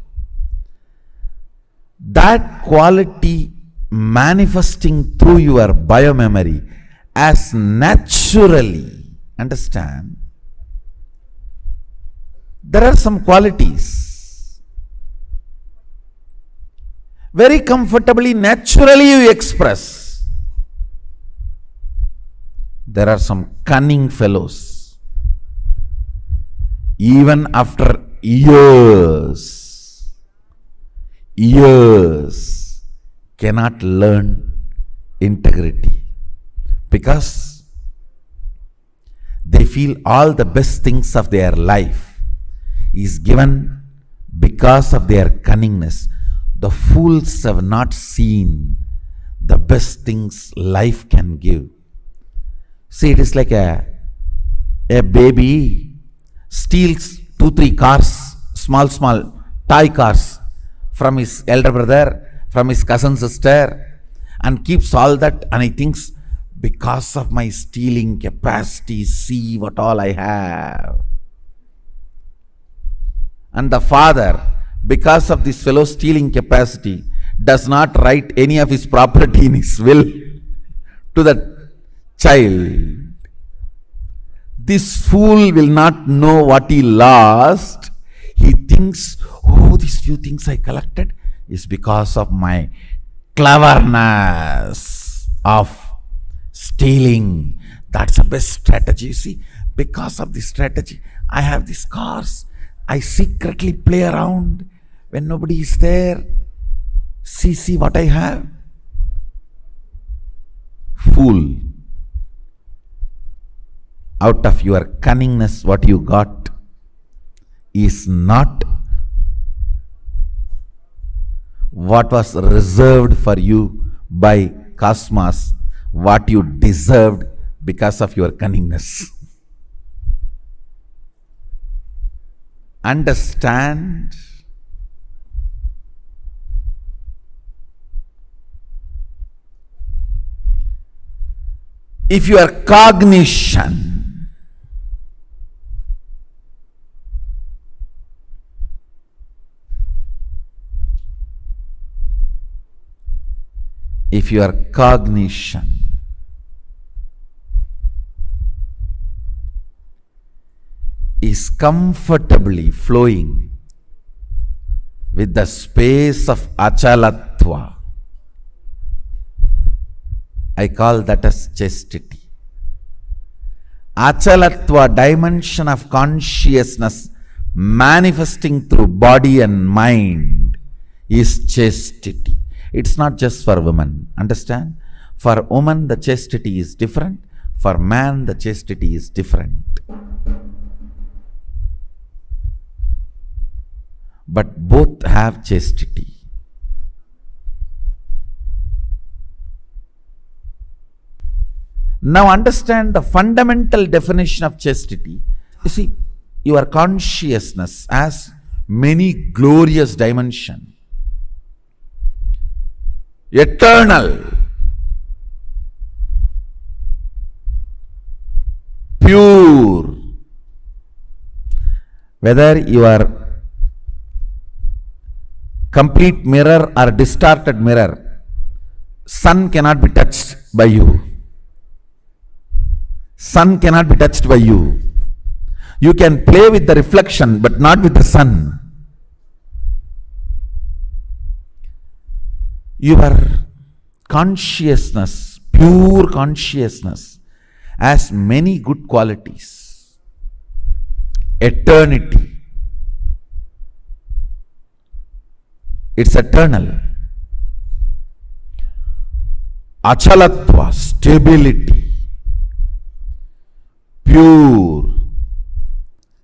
That quality manifesting through your biomemory as naturally, understand, there are some qualities very comfortably, naturally you express. There are some cunning fellows, even after years, cannot learn integrity because they feel all the best things of their life is given because of their cunningness. The fools have not seen the best things life can give. See, it is like a baby steals 2-3 cars, small toy cars from his elder brother, from his cousin sister, and keeps all that, and he thinks, because of my stealing capacity, see what all I have. And the father, because of this fellow's stealing capacity, does not write any of his property in his will to the child. This fool will not know what he lost. He thinks, oh, these few things I collected is because of my cleverness of stealing. That's the best strategy. You see, because of this strategy, I have these cars. I secretly play around when nobody is there. See what I have. fool, out of your cunningness what you got is not what was reserved for you by cosmos, what you deserved because of your cunningness. Understand? If your cognition is comfortably flowing with the space of achalatva, I call that as chastity. Achalatva, dimension of consciousness manifesting through body and mind, is chastity. It's not just for women, understand? For woman the chastity is different, for man the chastity is different. But both have chastity. Now understand the fundamental definition of chastity. You see, your consciousness has many glorious dimensions. Eternal, pure. Whether you are complete mirror or distorted mirror, sun cannot be touched by you. Sun cannot be touched by you. You can play with the reflection but not with the sun. Your consciousness, pure consciousness, has many good qualities. Eternity. It's eternal. Achalatva, stability. Pure,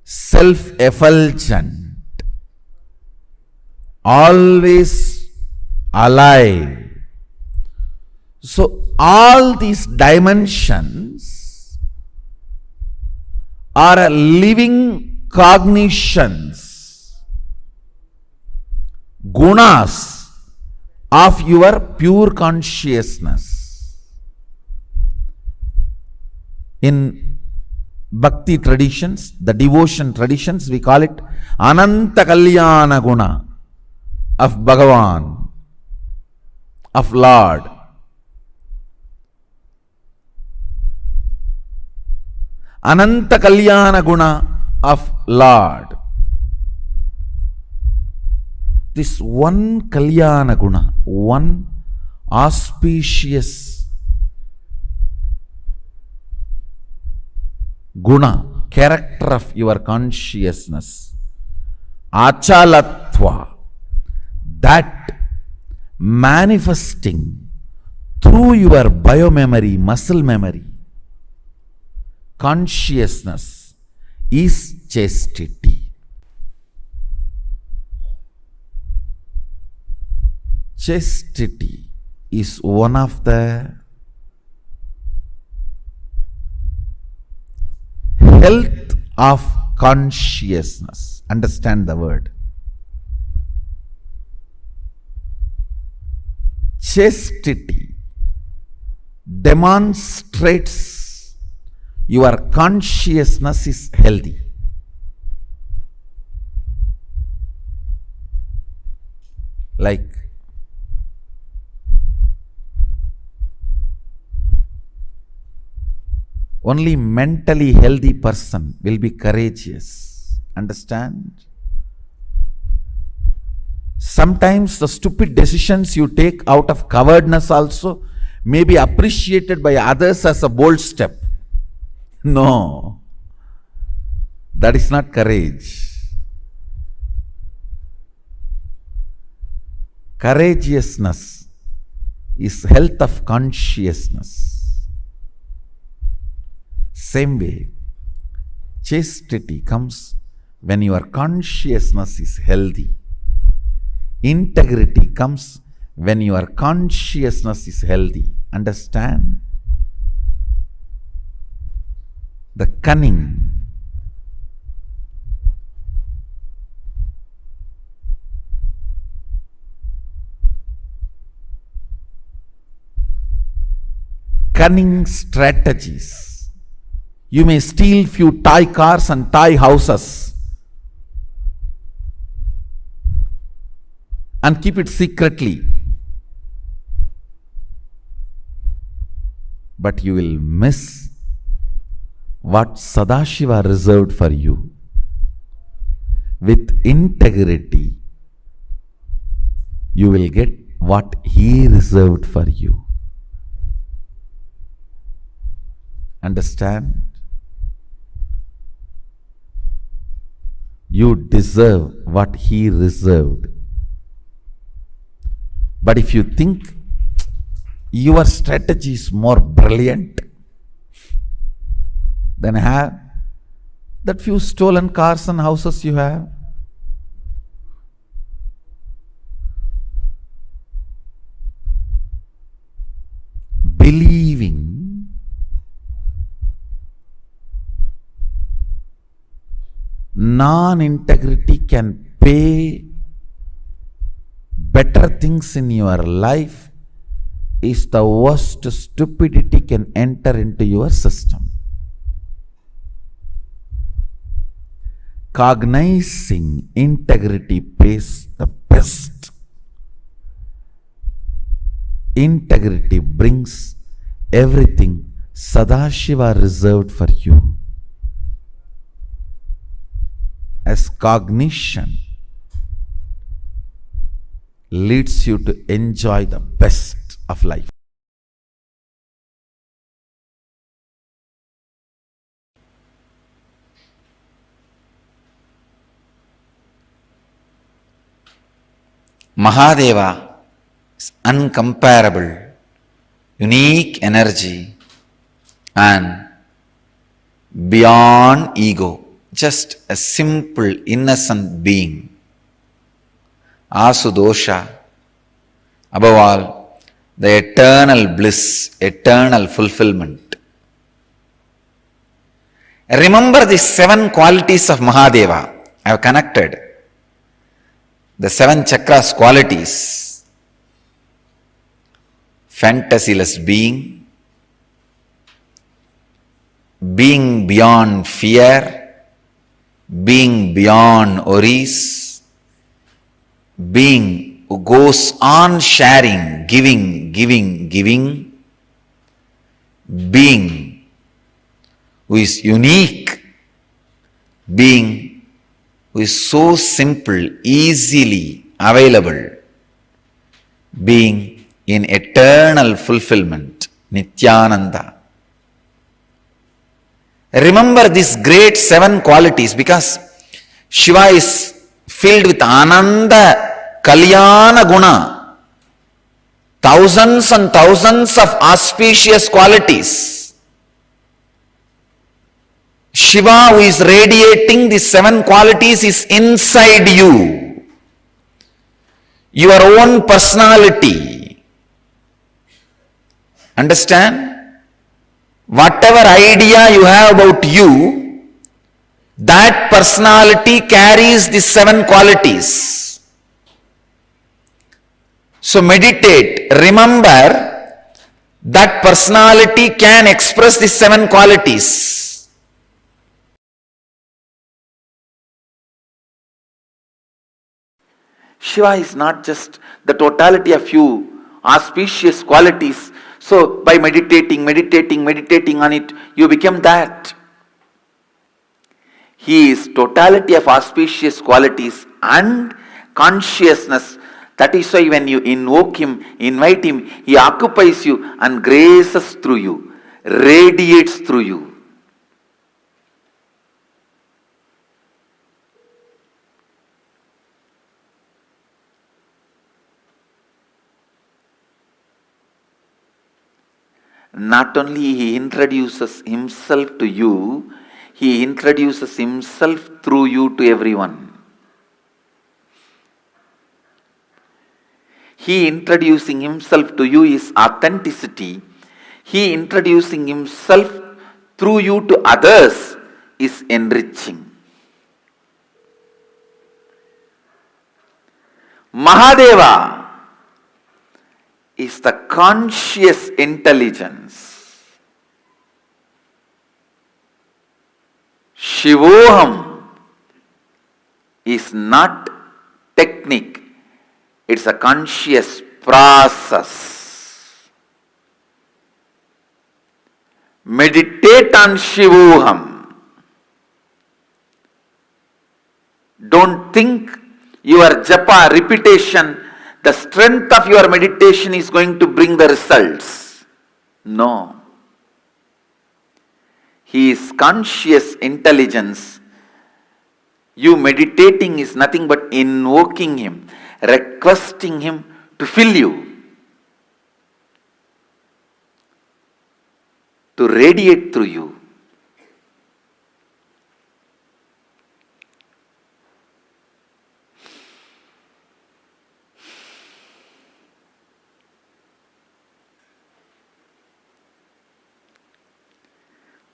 self-effulgent, always alive. So all these dimensions are living cognitions, gunas of your pure consciousness. In Bhakti traditions, the devotion traditions, we call it Ananta Kalyana Guna of Bhagavan, of Lord. Ananta Kalyana Guna of Lord. This one Kalyana Guna, one auspicious guna, character of your consciousness, achalatva, that manifesting through your biomemory, muscle memory, consciousness is chastity. Chastity is one of the health of consciousness. Understand the word. Chastity demonstrates your consciousness is healthy. Like only mentally healthy person will be courageous. Understand? Sometimes the stupid decisions you take out of cowardness also may be appreciated by others as a bold step. No, that is not courage. Courageousness is health of consciousness. Same way, chastity comes when your consciousness is healthy. Integrity comes when your consciousness is healthy. Understand? The cunning, strategies. You may steal few toy cars and toy houses and keep it secretly, but you will miss what Sadashiva reserved for you. With integrity, you will get what he reserved for you. Understand? You deserve what he reserved. But if you think your strategy is more brilliant, then have that few stolen cars and houses you have. Believing non-integrity can pay better things in your life is the worst stupidity can enter into your system. Cognizing integrity pays the best. Integrity brings everything Sadashiva reserved for you. As cognition leads you to enjoy the best of life. Mahadeva is uncomparable, unique energy and beyond ego, just a simple innocent being. Asudosha, above all, the eternal bliss, eternal fulfillment. Remember the 7 qualities of Mahadeva. I have connected the 7 chakras qualities. Fantasyless being, being beyond fear, being beyond worries, being who goes on sharing, giving, being who is unique, being who is so simple, easily available, being in eternal fulfillment, Nithyananda. Remember these great 7 qualities because Shiva is filled with Ananta Kalyana Guna. Thousands and thousands of auspicious qualities. Shiva, who is radiating these 7 qualities, is inside you. Your own personality. Understand? Whatever idea you have about you, that personality carries these 7 qualities. So meditate, remember that personality can express these 7 qualities. Shiva is not just the totality of few auspicious qualities. So by meditating on it, you become that. He is totality of auspicious qualities and consciousness. That is why when you invoke him, invite him, he occupies you and graces through you, radiates through you. not only he introduces himself to you, he introduces himself through you to everyone. He introducing himself to you is authenticity. He introducing himself through you to others is enriching. Mahadeva is the conscious intelligence. Shivoham is not technique, it's a conscious process. Meditate on Shivoham. Don't think your japa repetition, the strength of your meditation is going to bring the results. No. He is conscious intelligence. You meditating is nothing but invoking him, requesting him to fill you, to radiate through you.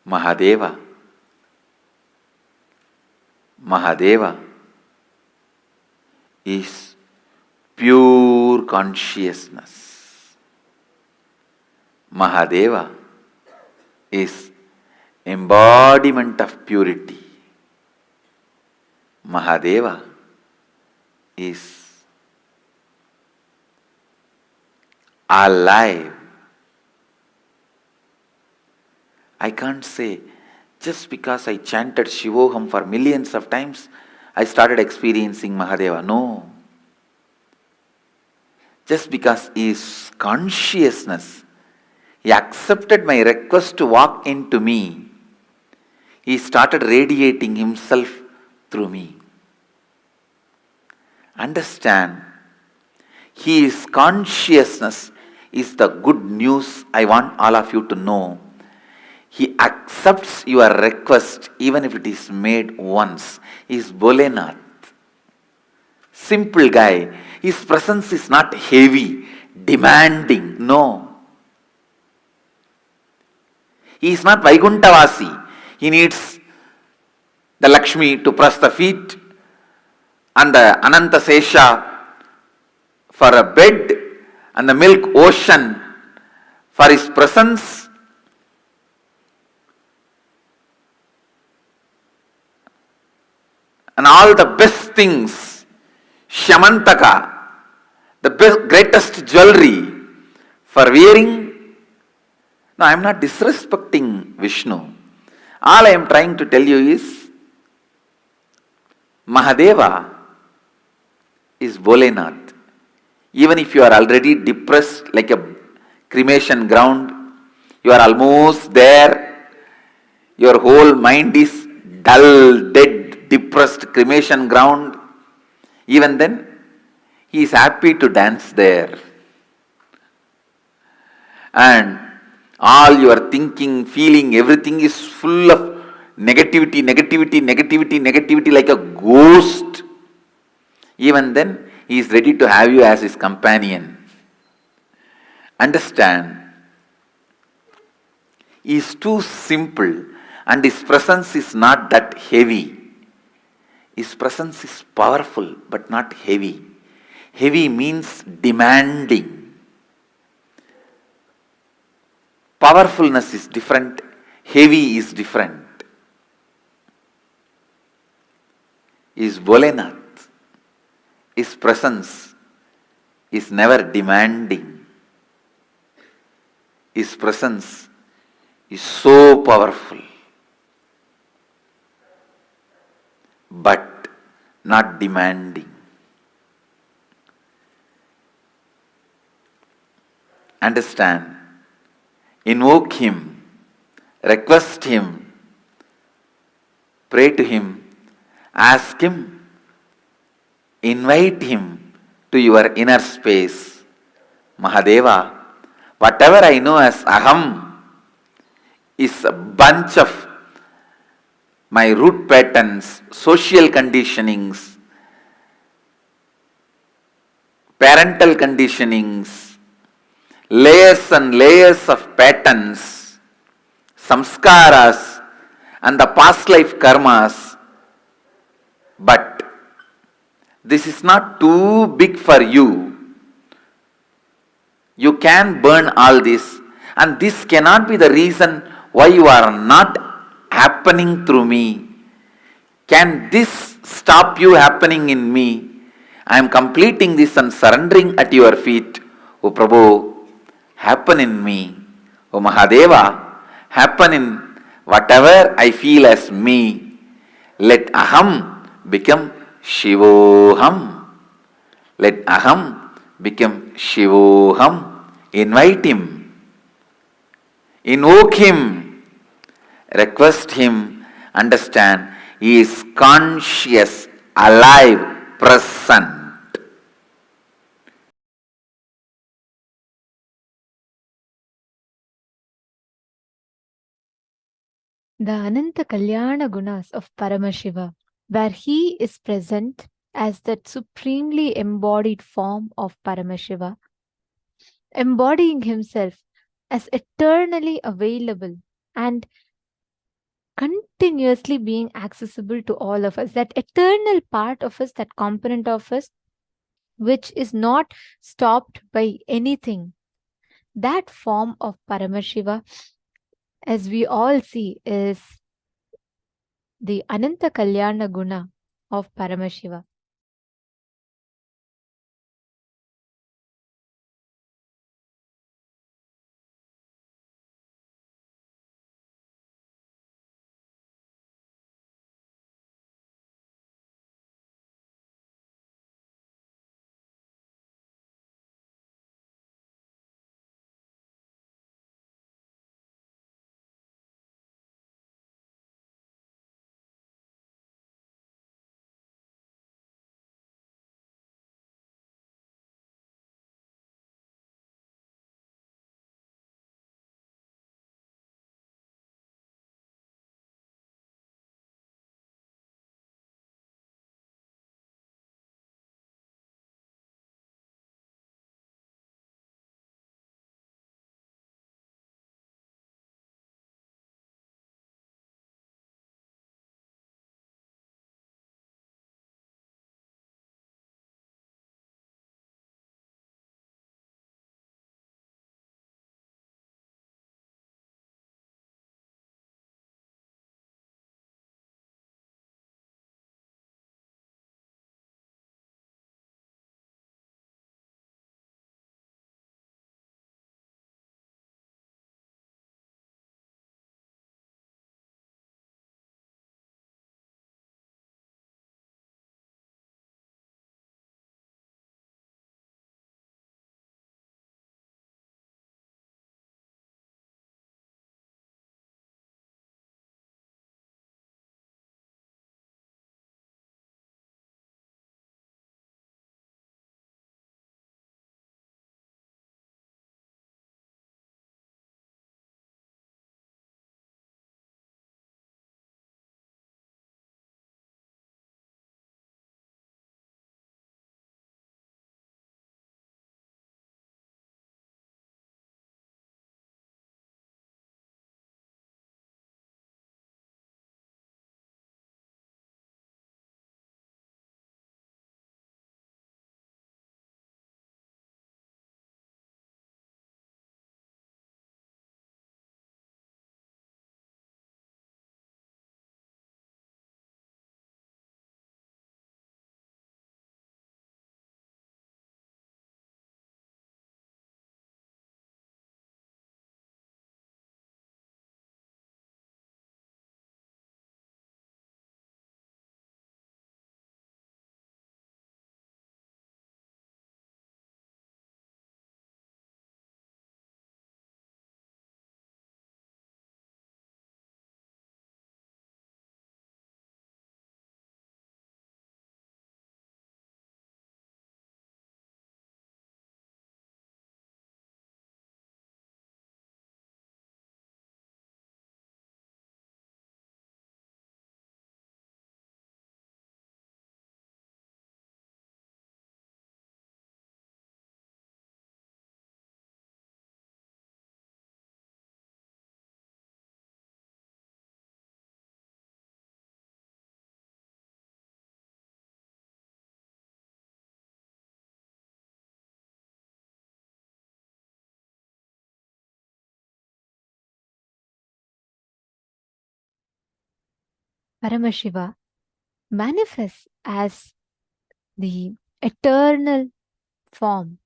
Mahadeva. Mahadeva is pure consciousness. Mahadeva is embodiment of purity. Mahadeva is alive. I can't say, just because I chanted Shivoham for millions of times, I started experiencing Mahadeva. No. Just because he is consciousness, he accepted my request to walk into me. He started radiating himself through me. Understand, he is consciousness is the good news I want all of you to know. He accepts your request even if it is made once. He is Bholenath. Simple guy. His presence is not heavy, demanding. No. He is not Vaikuntavasi. He needs the Lakshmi to press the feet and the Ananta Sesha for a bed and the milk ocean for his presence. And all the best things, Shamantaka, the greatest jewelry for wearing. No, I am not disrespecting Vishnu. All I am trying to tell you is, Mahadeva is Bholenath. Even if you are already depressed like a cremation ground, you are almost there, your whole mind is dull, dead, depressed cremation ground, even then he is happy to dance there. And all your thinking, feeling, everything is full of negativity like a ghost. Even then he is ready to have you as his companion. Understand, he is too simple and his presence is not that heavy. His presence is powerful but not heavy. Heavy means demanding. Powerfulness is different. Heavy is different. Is Bholenath. His presence is never demanding. His presence is so powerful, but not demanding. Understand, invoke him, request him, pray to him, ask him, invite him to your inner space. Mahadeva, whatever I know as Aham, is a bunch of my root patterns, social conditionings, parental conditionings, layers and layers of patterns, samskaras, and the past life karmas. But this is not too big for you. You can burn all this, and this cannot be the reason why you are not happening through me. Can this stop you happening in me? I am completing this and surrendering at your feet. O Prabhu, happen in me. O Mahadeva, happen in whatever I feel as me. Let Aham become Shivoham. Let Aham become Shivoham. Invite him. Invoke him. Request him. Understand, he is conscious, alive, present. The Ananta Kalyana Gunas of Paramashiva, where he is present as that supremely embodied form of Paramashiva, embodying himself as eternally available and continuously being accessible to all of us. That eternal part of us, that component of us, which is not stopped by anything. That form of Paramashiva, as we all see, is the Ananta Kalyana Guna of Paramashiva. Paramashiva manifests as the eternal form,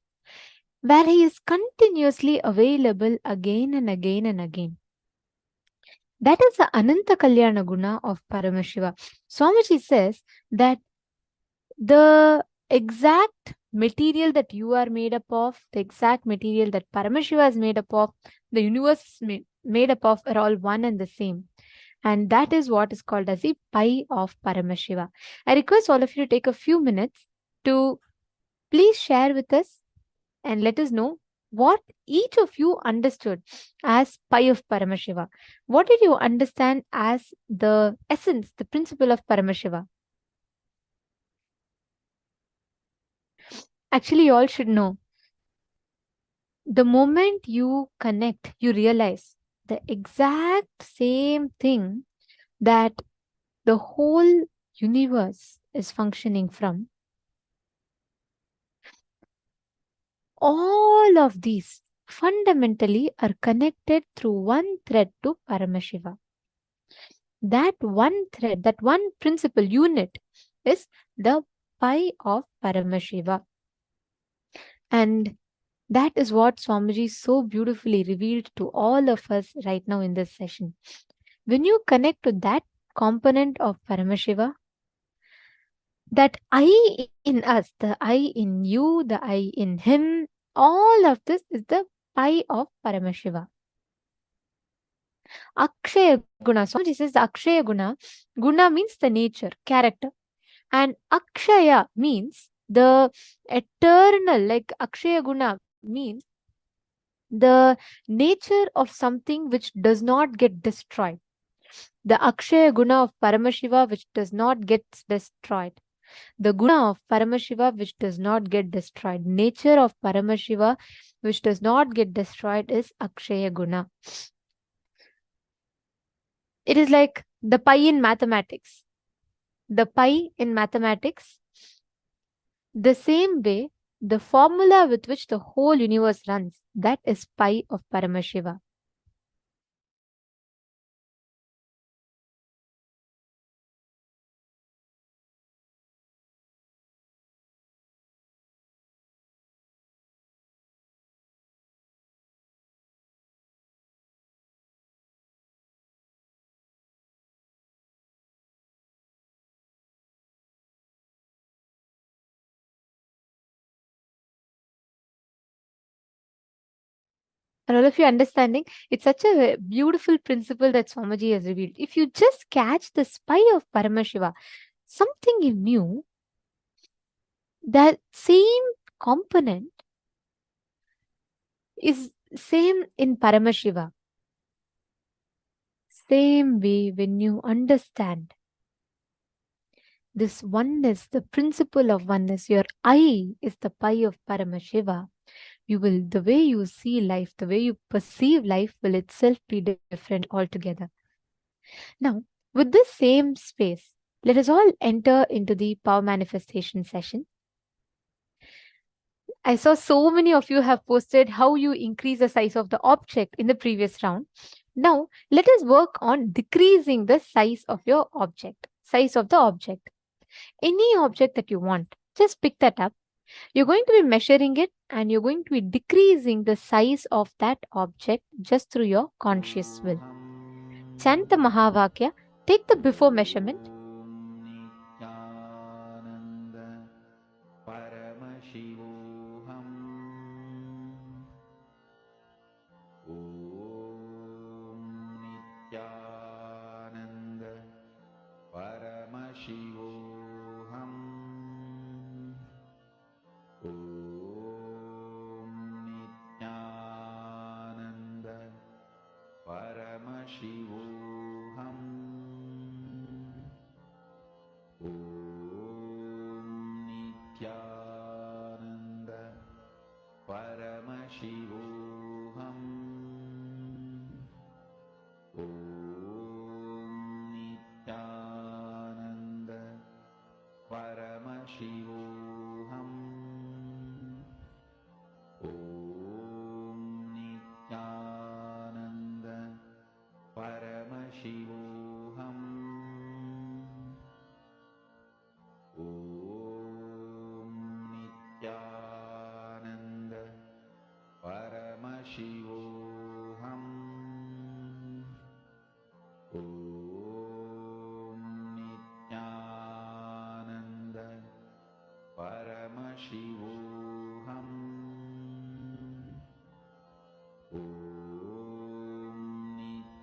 where he is continuously available again and again and again. That is the Ananta Kalyana Guna of Paramashiva. Swamiji says that the exact material that you are made up of, the exact material that Paramashiva is made up of, the universe is made up of, are all one and the same. And that is what is called as the pi of Paramashiva. I request all of you to take a few minutes to please share with us and let us know what each of you understood as pi of Paramashiva. What did you understand as the essence, the principle of Paramashiva? Actually, you all should know. The moment you connect, you realize the exact same thing that the whole universe is functioning from. All of these fundamentally are connected through one thread to Paramashiva. That one thread, that one principle unit is the pi of Paramashiva. And that is what Swamiji so beautifully revealed to all of us right now in this session. When you connect to that component of Paramashiva, that I in us, the I in you, the I in him, all of this is the pi of Paramashiva. Akshaya Guna. Swamiji says the Akshaya Guna. Guna means the nature, character. And Akshaya means the eternal, like Akshaya Guna means the nature of something which does not get destroyed. The Akshaya Guna of Paramashiva which does not get destroyed. The Guna of Paramashiva which does not get destroyed. Nature of Paramashiva which does not get destroyed is Akshaya Guna. It is like the pi in mathematics. The pi in mathematics, the same way, the formula with which the whole universe runs, that is pi of Paramashiva. Are all of you understanding? It's such a beautiful principle that Swamiji has revealed. If you just catch the pi of Paramashiva, something in you, that same component is same in Paramashiva. Same way, when you understand this oneness, the principle of oneness, your I is the pi of Paramashiva, you will, the way you see life, the way you perceive life will itself be different altogether. Now, with this same space, let us all enter into the power manifestation session. I saw so many of you have posted how you increase the size of the object in the previous round. Now, let us work on decreasing the size of your object, size of the object. Any object that you want, just pick that up. You're going to be measuring it and you're going to be decreasing the size of that object just through your conscious will. Chant the Mahavakya, take the before measurement. Nithyananda Paramashivoham Nithyananda Paramashivoham Nithyananda Paramashivoham Nithyananda Paramashivoham Nithyananda Paramashivoham Nithyananda Paramashivoham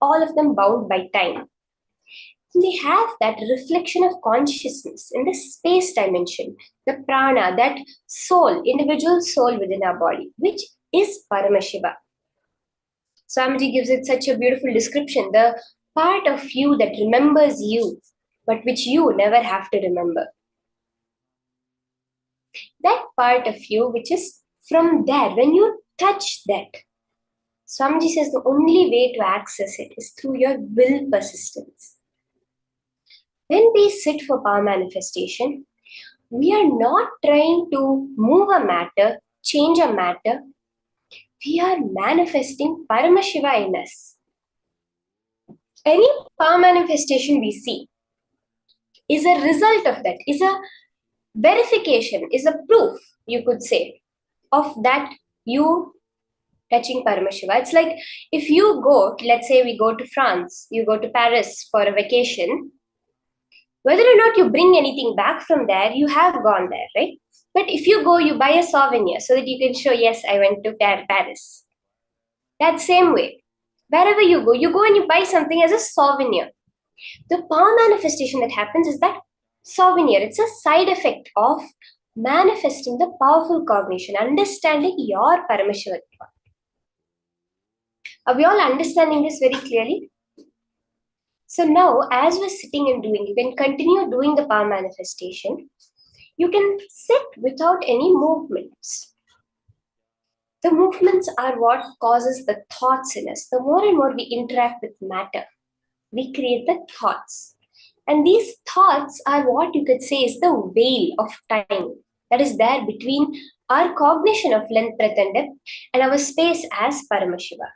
all of them bound by time. They have that reflection of consciousness in the space dimension, the prana, that soul, individual soul within our body, which is Paramashiva. Swamiji gives it such a beautiful description, the part of you that remembers you, but which you never have to remember. That part of you which is from there, when you touch that, Swamiji says the only way to access it is through your will persistence. When we sit for power manifestation, we are not trying to move a matter, change a matter. We are manifesting Paramashiva in us. Any power manifestation we see is a result of that, is a verification, is a proof, you could say, of that you touching Paramashiva. It's like if you go, let's say we go to France, you go to Paris for a vacation, whether or not you bring anything back from there, you have gone there, right? But if you go, you buy a souvenir so that you can show, yes, I went to Paris. That same way, wherever you go and you buy something as a souvenir. The power manifestation that happens is that souvenir. It's a side effect of manifesting the powerful cognition, understanding your Paramashiva. Are we all understanding this very clearly? So now, as we're sitting and doing, you can continue doing the power manifestation. You can sit without any movements. The movements are what causes the thoughts in us. The more and more we interact with matter, we create the thoughts. And these thoughts are what you could say is the veil of time that is there between our cognition of length, breadth, and depth and our space as Paramashiva.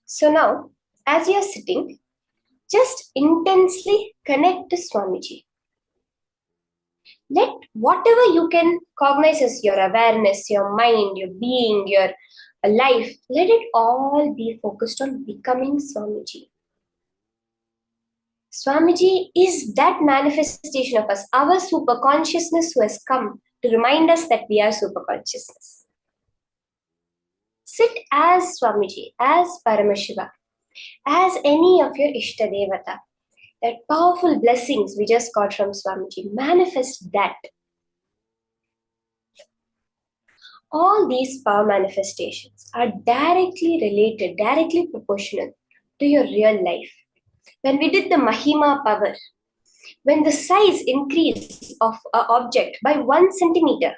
So now, as you're sitting, just intensely connect to Swamiji. Let whatever you can cognize as your awareness, your mind, your being, your life, let it all be focused on becoming Swamiji. Swamiji is that manifestation of us, our super consciousness who has come to remind us that we are super consciousness. Sit as Swamiji, as Paramashiva, as any of your Ishtadevata. That powerful blessings we just got from Swamiji, manifest that. All these power manifestations are directly related, directly proportional to your real life. When we did the Mahima power, when the size increase of an object by 1 centimeter,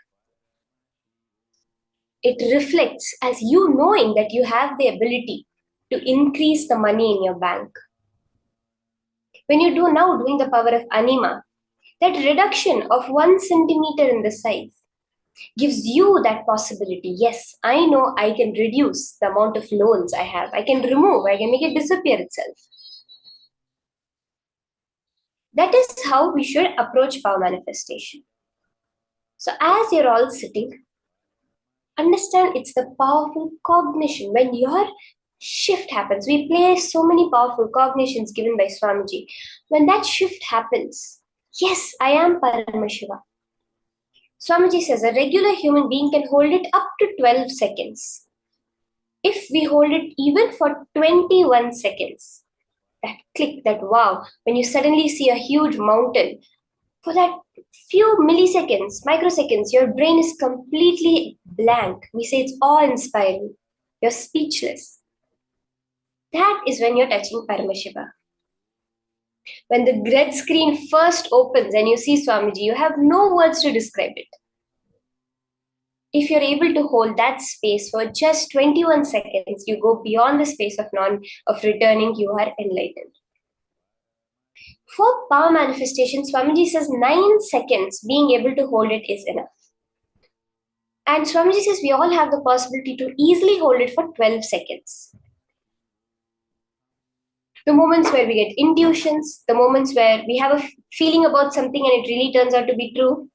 it reflects as you knowing that you have the ability to increase the money in your bank. When you do now doing the power of anima, that reduction of 1 centimeter in the size gives you that possibility. Yes, I know I can reduce the amount of loans I have. I can remove, I can make it disappear itself. That is how we should approach power manifestation. So as you're all sitting, understand it's the powerful cognition. When your shift happens, we play so many powerful cognitions given by Swamiji. When that shift happens, yes, I am Paramashiva. Swamiji says a regular human being can hold it up to 12 seconds. If we hold it even for 21 seconds, that click, that wow, when you suddenly see a huge mountain, for that few milliseconds, microseconds, your brain is completely blank. We say it's awe-inspiring. You're speechless. That is when you're touching Paramashiva. When the red screen first opens and you see Swamiji, you have no words to describe it. If you're able to hold that space for just 21 seconds, you go beyond the space of returning, you are enlightened. For power manifestation, Swamiji says 9 seconds being able to hold it is enough. And Swamiji says we all have the possibility to easily hold it for 12 seconds. The moments where we get intuitions, the moments where we have a feeling about something and it really turns out to be true,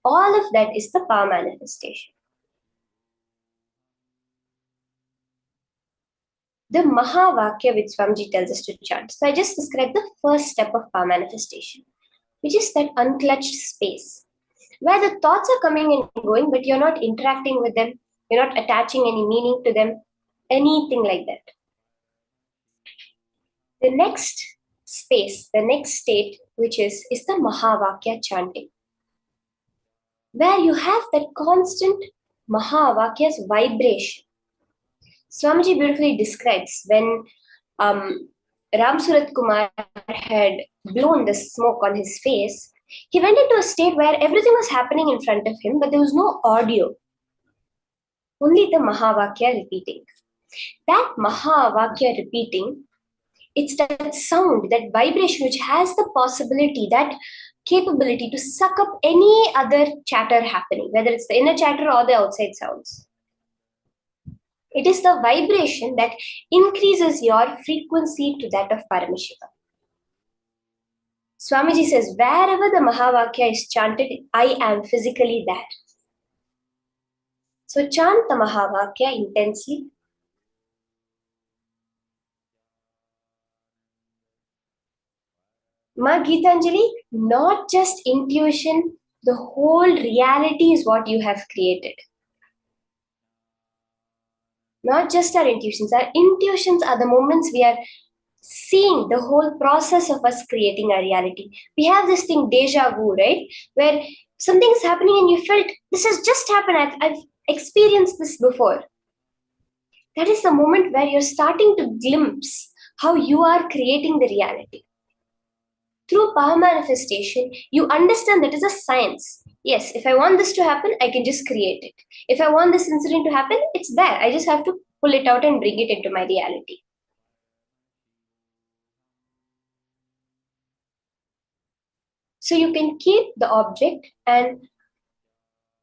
all of that is the power manifestation. The Mahā Vakya which Swamiji tells us to chant. So I just described the first step of power manifestation, which is that unclutched space, where the thoughts are coming and going, but you're not interacting with them. You're not attaching any meaning to them, anything like that. The next space, the next state, which is the Mahavakya chanting, where you have that constant Mahavakya's vibration. Swamiji beautifully describes when Ram Surat Kumar had blown the smoke on his face, he went into a state where everything was happening in front of him, but there was no audio, only the Mahavakya repeating. That Mahavakya repeating, it's that sound, that vibration which has the possibility, that capability to suck up any other chatter happening, whether it's the inner chatter or the outside sounds. It is the vibration that increases your frequency to that of Paramashiva. Swamiji says, wherever the Mahavakya is chanted, I am physically there. So chant the Mahavakya intensely. Ma Gitanjali, not just intuition, the whole reality is what you have created. Not just our intuitions are the moments we are seeing the whole process of us creating our reality. We have this thing, deja vu, right? Where something is happening and you felt, this has just happened, I've experienced this before. That is the moment where you're starting to glimpse how you are creating the reality. Through power manifestation, you understand that is a science. Yes, if I want this to happen, I can just create it. If I want this incident to happen, it's there. I just have to pull it out and bring it into my reality. So you can keep the object and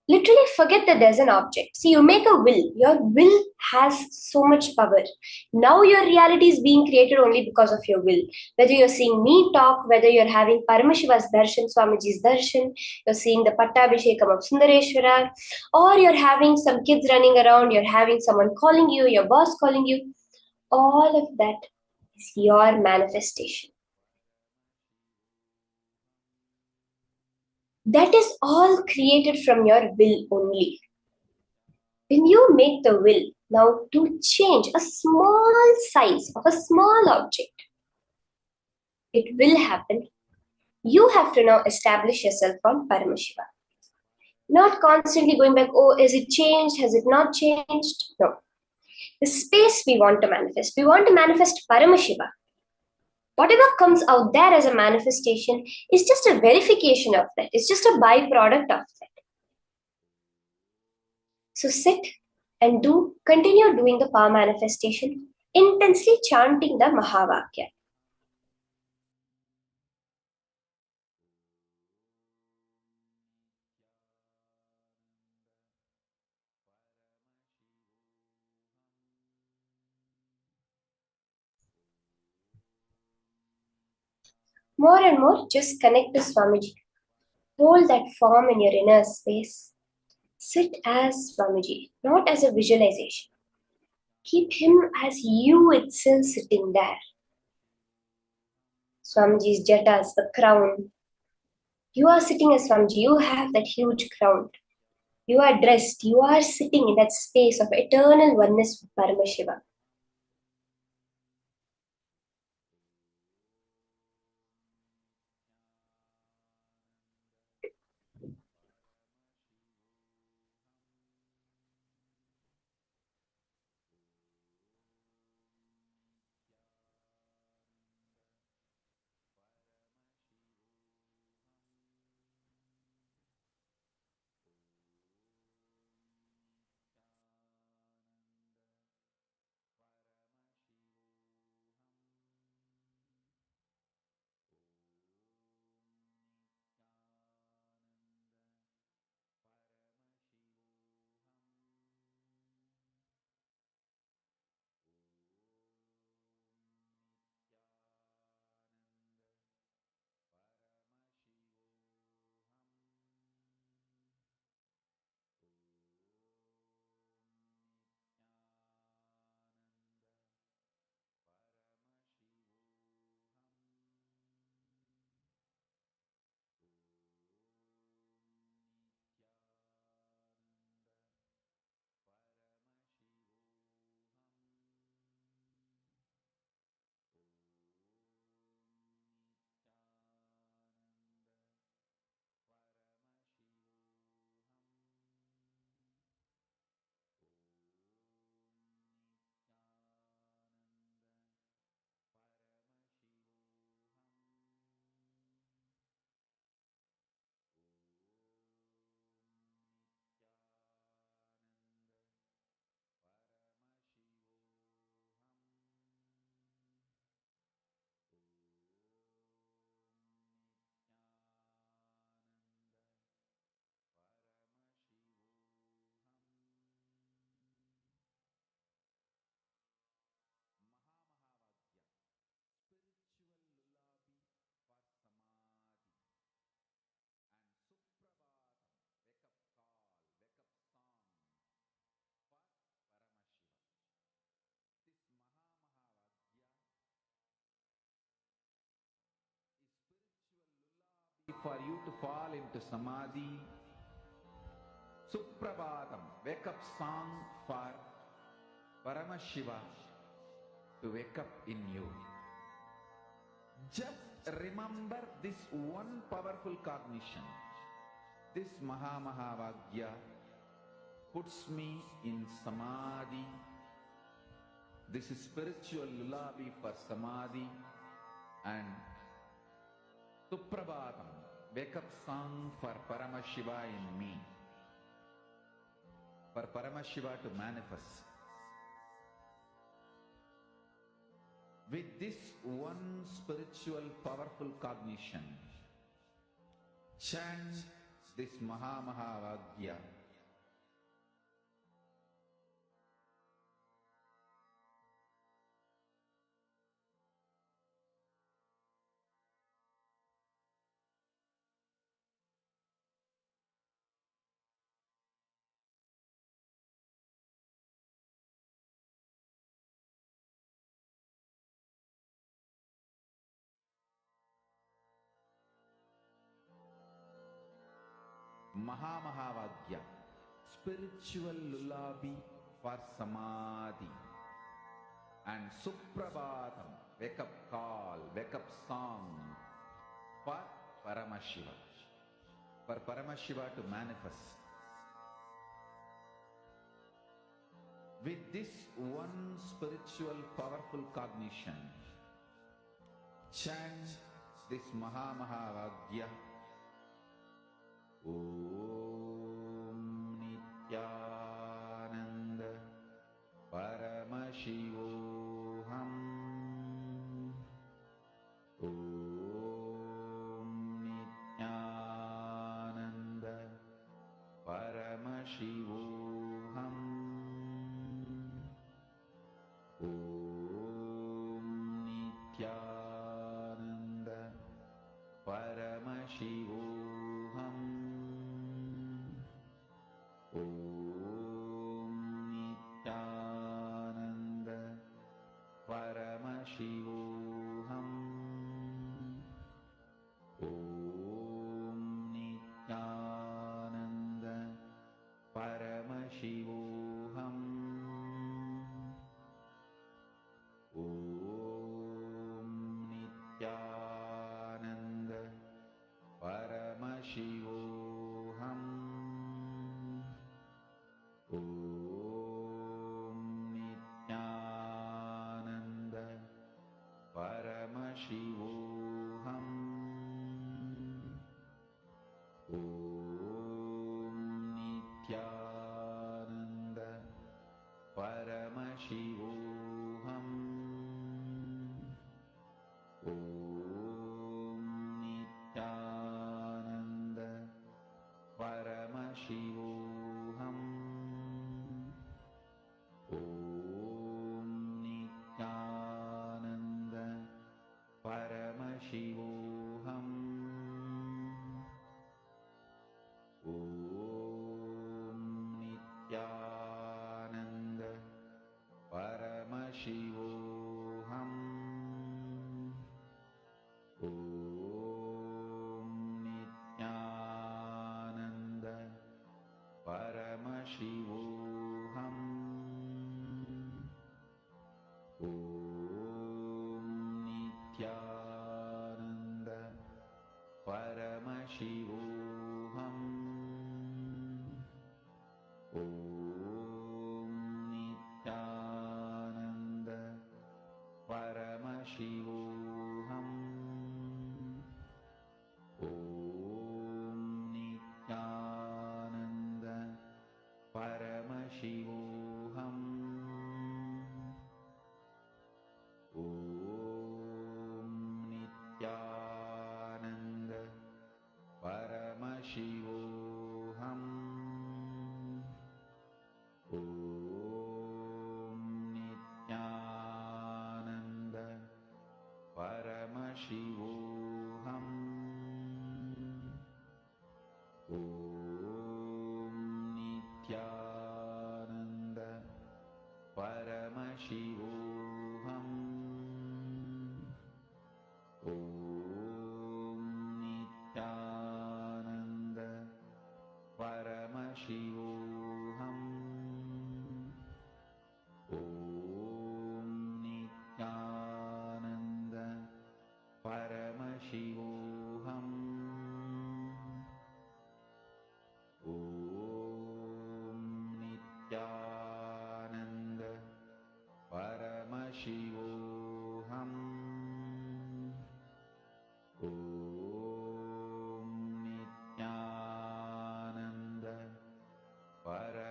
literally forget that there's an object. See, you make a will. Your will has so much power. Now your reality is being created only because of your will. Whether you're seeing me talk, whether you're having Paramashiva's darshan, Swamiji's darshan, you're seeing the Pattabhishekam of Sundareshwara, or you're having some kids running around, you're having someone calling you, your boss calling you, all of that is your manifestation. That is all created from your will only. When you make the will now to change a small size of a small object, it will happen. You have to now establish yourself on Paramashiva. Not constantly going back, oh, is it changed? Has it not changed? No. The space we want to manifest Paramashiva. Whatever comes out there as a manifestation is just a verification of that. It's just a byproduct of that. So sit and continue doing the power manifestation, intensely chanting the Mahavakya. More and more, just connect to Swamiji. Hold that form in your inner space. Sit as Swamiji, not as a visualization. Keep him as you itself sitting there. Swamiji's jatas, the crown. You are sitting as Swamiji. You have that huge crown. You are dressed. You are sitting in that space of eternal oneness with Paramashiva. for you to fall into samadhi. Suprabhatam, wake up song for Paramashiva to wake up in you. Just remember this one powerful cognition. This Maha puts me in samadhi. This is spiritual lullaby for samadhi. And Suprabhatam, wake up song for Paramashiva in me. For Paramashiva to manifest. With this one spiritual powerful cognition, chant this Maha. Mahavagya, spiritual lullaby for samadhi. And Suprabhatam, wake up call, wake up song for Paramashiva. For Paramashiva to manifest. With this one spiritual powerful cognition, chant this Mahavagya. Om Nithyananda Paramashivoham. Om Nithyananda Paramashivoham. Om Nithyananda Paramashivoham. Om Nithyananda Paramashivoham. Om Nithyananda Paramashivoham. Om Nithyananda Paramashivoham. Om Nithyananda Paramashivoham. Om Nithyananda Paramashivoham. Om Nithyananda Paramashivoham. Om Nithyananda Paramashivoham. Om Nithyananda Paramashivoham. Om Nithyananda Paramashivoham. Om Nithyananda Paramashivoham. Om Nithyananda Paramashivoham. Om Nithyananda Paramashivoham. Om Nithyananda Paramashivoham. Om Nithyananda Paramashivoham. Om Nithyananda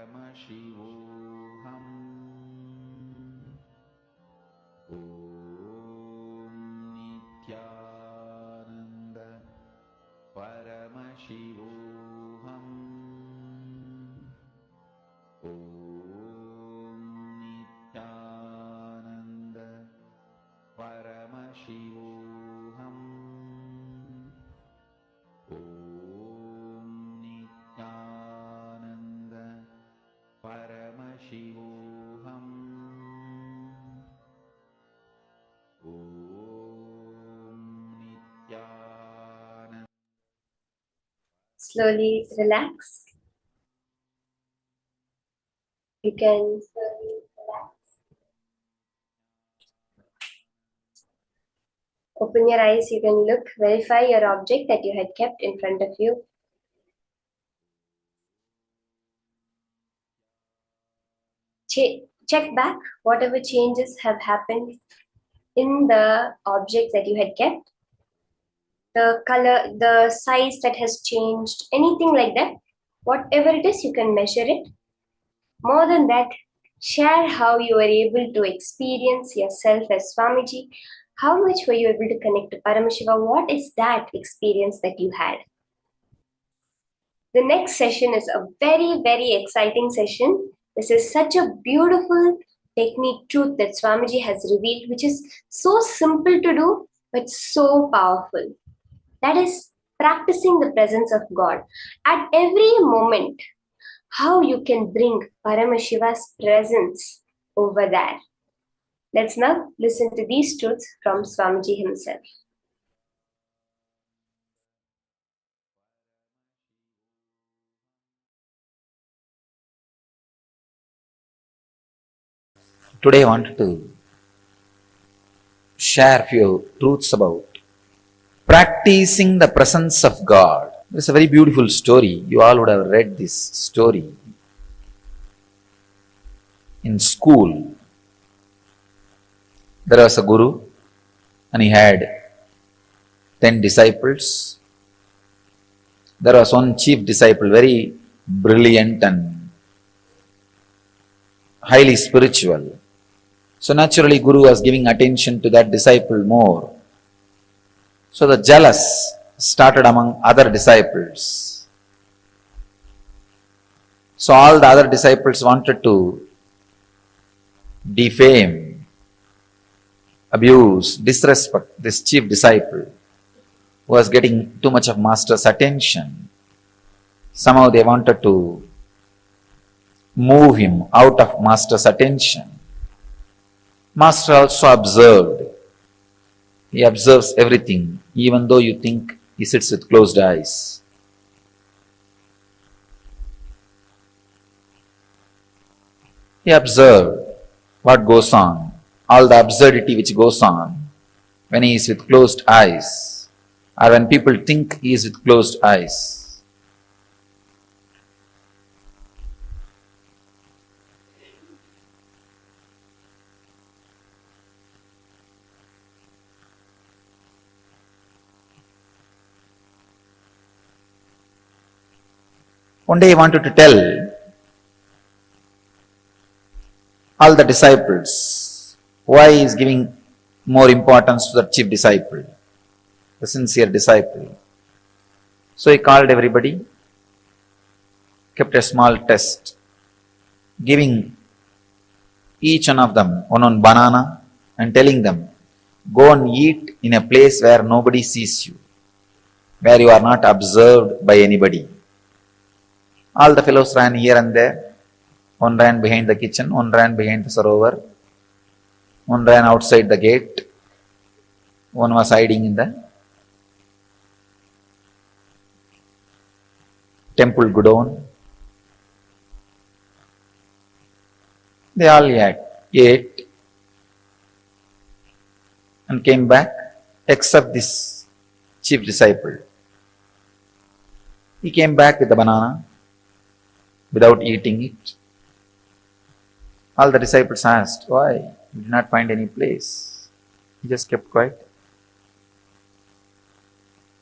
Paramashivoham. Om Nithyananda Paramashivoham. Om Nithyananda Paramashivoham. Om Nithyananda Paramashivoham. Om Nithyananda. Slowly relax. You can slowly relax. Open your eyes, you can look, verify your object that you had kept in front of you. Check back whatever changes have happened in the objects that you had kept. The color, the size that has changed, anything like that. Whatever it is, you can measure it. More than that, share how you were able to experience yourself as Swamiji. How much were you able to connect to Paramashiva? What is that experience that you had? The next session is a very, very exciting session. This is such a beautiful technique, truth that Swamiji has revealed, which is so simple to do, but so powerful. That is practicing the presence of God. At every moment, how you can bring Paramashiva's presence over there. Let's now listen to these truths from Swamiji himself. Today I wanted to share a few truths about practicing the presence of God. It's a very beautiful story. You all would have read this story in school. There was a guru and he had 10 disciples. There was one chief disciple, very brilliant and highly spiritual. So naturally Guru was giving attention to that disciple more. So the jealous started among other disciples. So all the other disciples wanted to defame, abuse, disrespect this chief disciple who was getting too much of master's attention. Somehow they wanted to move him out of master's attention. Master also observed. He observes everything, even though you think he sits with closed eyes. He observed what goes on, all the absurdity which goes on when he is with closed eyes, or when people think he is with closed eyes. One day he wanted to tell all the disciples why he is giving more importance to the chief disciple, the sincere disciple. So he called everybody, kept a small test, giving each one of them one banana and telling them, go and eat in a place where nobody sees you, where you are not observed by anybody. All the fellows ran here and there. One ran behind the kitchen, one ran behind the sarovar, one ran outside the gate, one was hiding in the temple godown. They all ate and came back, except this chief disciple. He came back with the banana without eating it. All the disciples asked, why? He did not find any place. He just kept quiet.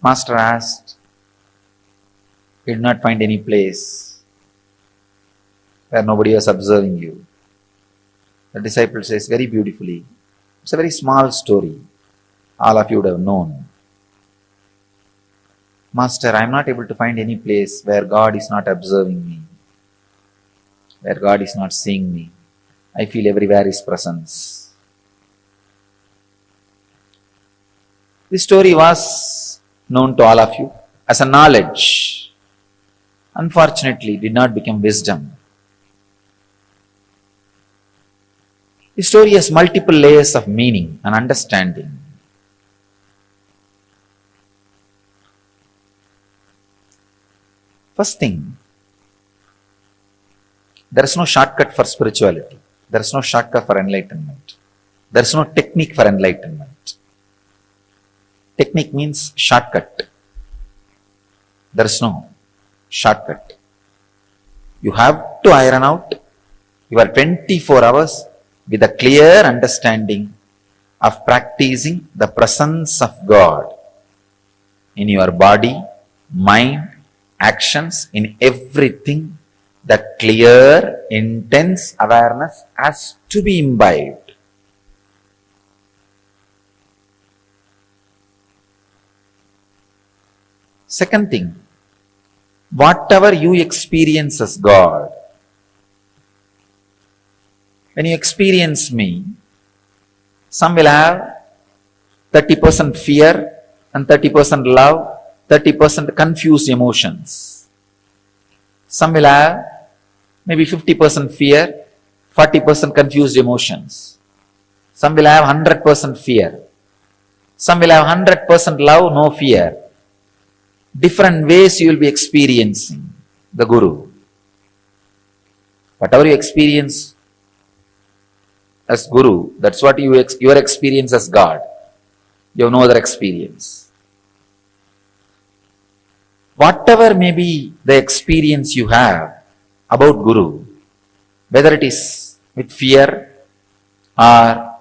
Master asked, he did not find any place. where nobody was observing you. The disciple says very beautifully, it's a very small story. All of you would have known. Master, I am not able to find any place where God is not observing me, where God is not seeing me. I feel everywhere His presence. This story was known to all of you as a knowledge. Unfortunately, it did not become wisdom. The story has multiple layers of meaning and understanding. First thing, there is no shortcut for spirituality. There is no shortcut for enlightenment. There is no technique for enlightenment. Technique means shortcut. There is no shortcut. You have to iron out your 24 hours with a clear understanding of practicing the presence of God in your body, mind, actions, in everything. That clear, intense awareness has to be imbibed. Second thing, whatever you experience as God, when you experience me, some will have 30% fear and 30% love, 30% confused emotions. Some will have maybe 50% fear, 40% confused emotions. Some will have 100% fear. Some will have 100% love, no fear. Different ways you will be experiencing the Guru. Whatever you experience as Guru, that's what your experience as God. You have no other experience. Whatever may be the experience you have about Guru, whether it is with fear or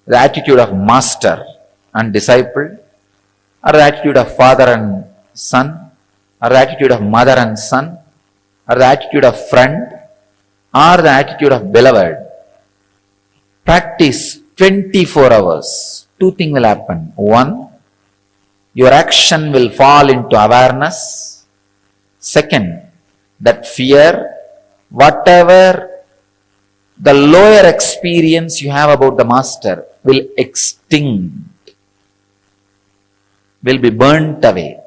the attitude of master and disciple, or the attitude of father and son, or the attitude of mother and son, or the attitude of friend, or the attitude of beloved, practice 24 hours. Two things will happen. One, your action will fall into awareness. Second, that fear, whatever the lower experience you have about the master will extinct, will be burnt away.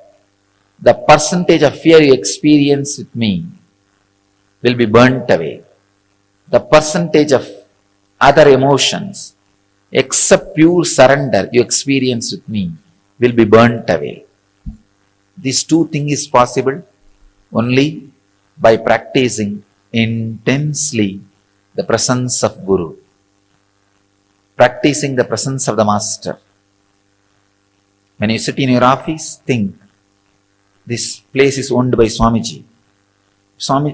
The percentage of fear you experience with me will be burnt away. The percentage of other emotions, except pure surrender you experience with me, will be burnt away. These two things is possible only by practicing intensely the presence of Guru, practicing the presence of the Master. When you sit in your office, think, this place is owned by Swamiji.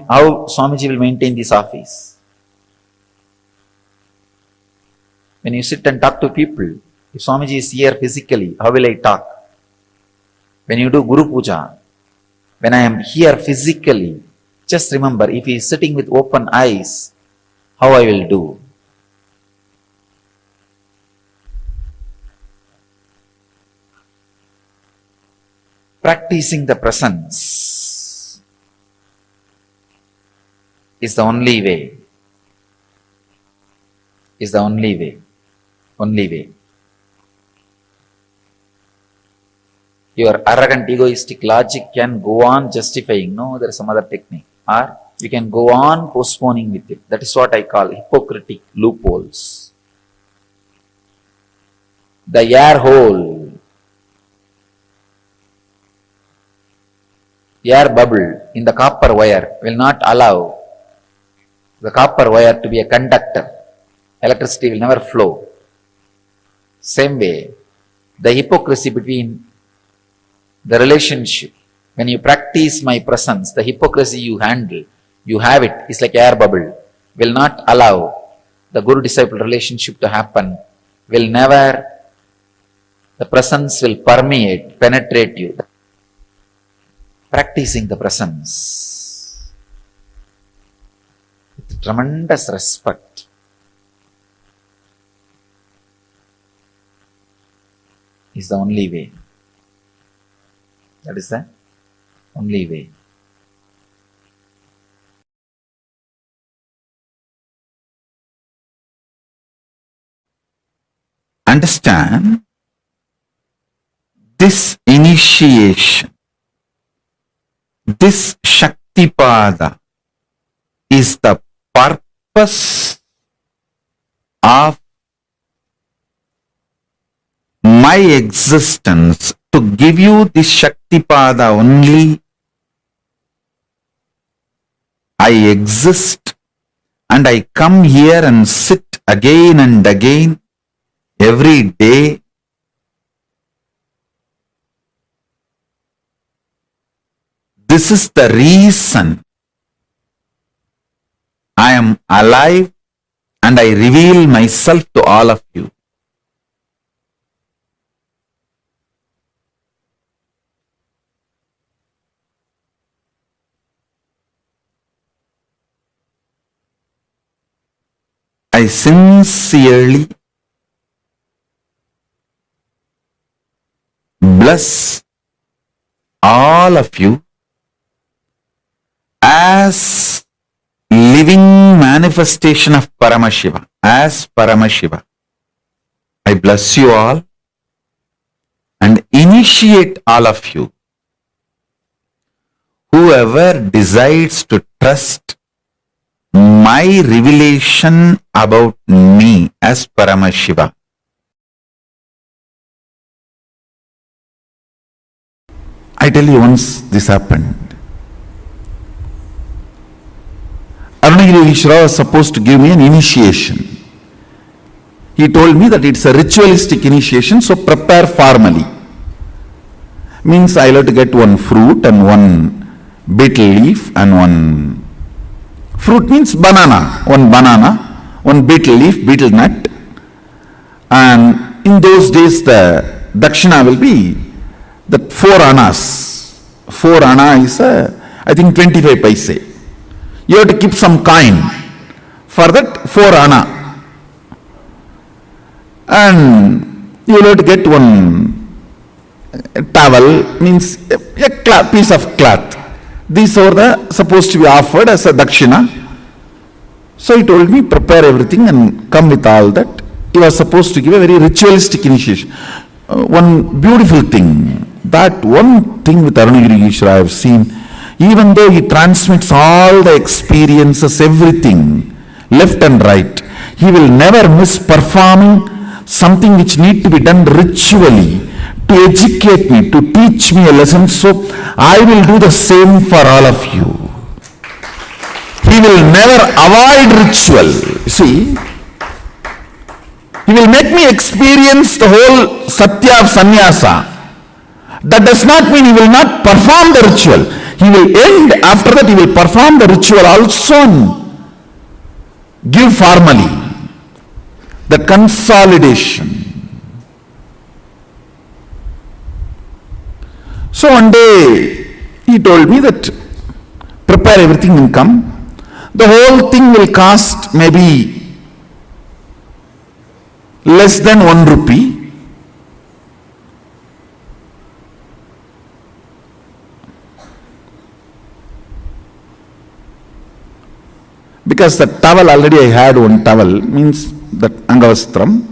How Swamiji will maintain this office? When you sit and talk to people, if Swamiji is here physically, how will I talk? When you do Guru Puja, when I am here physically, just remember, if he is sitting with open eyes, how I will do? Practicing the presence is the only way. Is the only way. Only way. Your arrogant, egoistic logic can go on justifying. No, there is some other technique. Or you can go on postponing with it. That is what I call hypocritic loopholes. The air hole, air bubble in the copper wire will not allow the copper wire to be a conductor. Electricity will never flow. Same way, the hypocrisy between the relationship, when you practice my presence, the hypocrisy you handle, you have it, it's like air bubble, will not allow the Guru-disciple relationship to happen, will never, the presence will permeate, penetrate you. Practicing the presence. tremendous respect. Is the only way. That is the only way. Understand, this initiation, this Shaktipada is the purpose of my existence, to give you this Shaktipada only. I exist and I come here and sit again and again every day. This is the reason I am alive and I reveal myself to all of you. I sincerely bless all of you as living manifestation of Paramashiva, as Paramashiva. I bless you all and initiate all of you. Whoever decides to trust my revelation about me as Paramashiva, I tell you, once this happened, Arunagiri Ishvara was supposed to give me an initiation. He told me that it's a ritualistic initiation, so prepare formally. Means I'll have to get one fruit and one betel leaf and one fruit means banana, one betel leaf, betel nut. And in those days the dakshina will be that 4 annas. 4 anna is I think 25 paise. You have to keep some coin for that 4 anna. And you will have to get one towel, means a piece of cloth. These are supposed to be offered as a dakshina. So he told me, prepare everything and come with all that. He was supposed to give a very ritualistic initiation. One beautiful thing, that one thing with Arunagiri Ishvara I have seen, even though he transmits all the experiences, everything, left and right, he will never miss performing something which need to be done ritually, to educate me, to teach me a lesson. So I will do the same for all of you. He will never avoid ritual. See, he will make me experience the whole Satya of Sannyasa. That does not mean he will not perform the ritual. He will end, after that he will perform the ritual also and give formally the consolidation. So one day he told me that prepare everything and come. The whole thing will cost maybe less than 1 rupee. Because the towel, already I had one towel, means that Angavastram.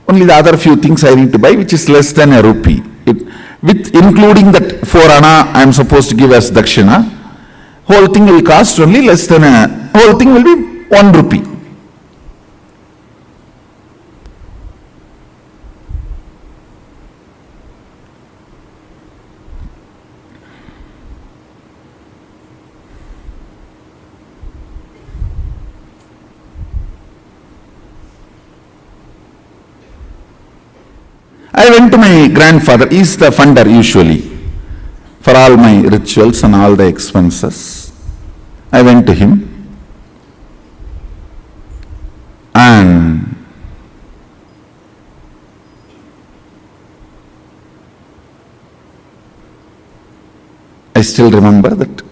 Only the other few things I need to buy, which is less than a rupee. With including that 4 anna I am supposed to give as dakshina, whole thing will cost only less than whole thing will be 1 rupee. I went to my grandfather, he is the funder usually for all my rituals and all the expenses. I went to him and I still remember that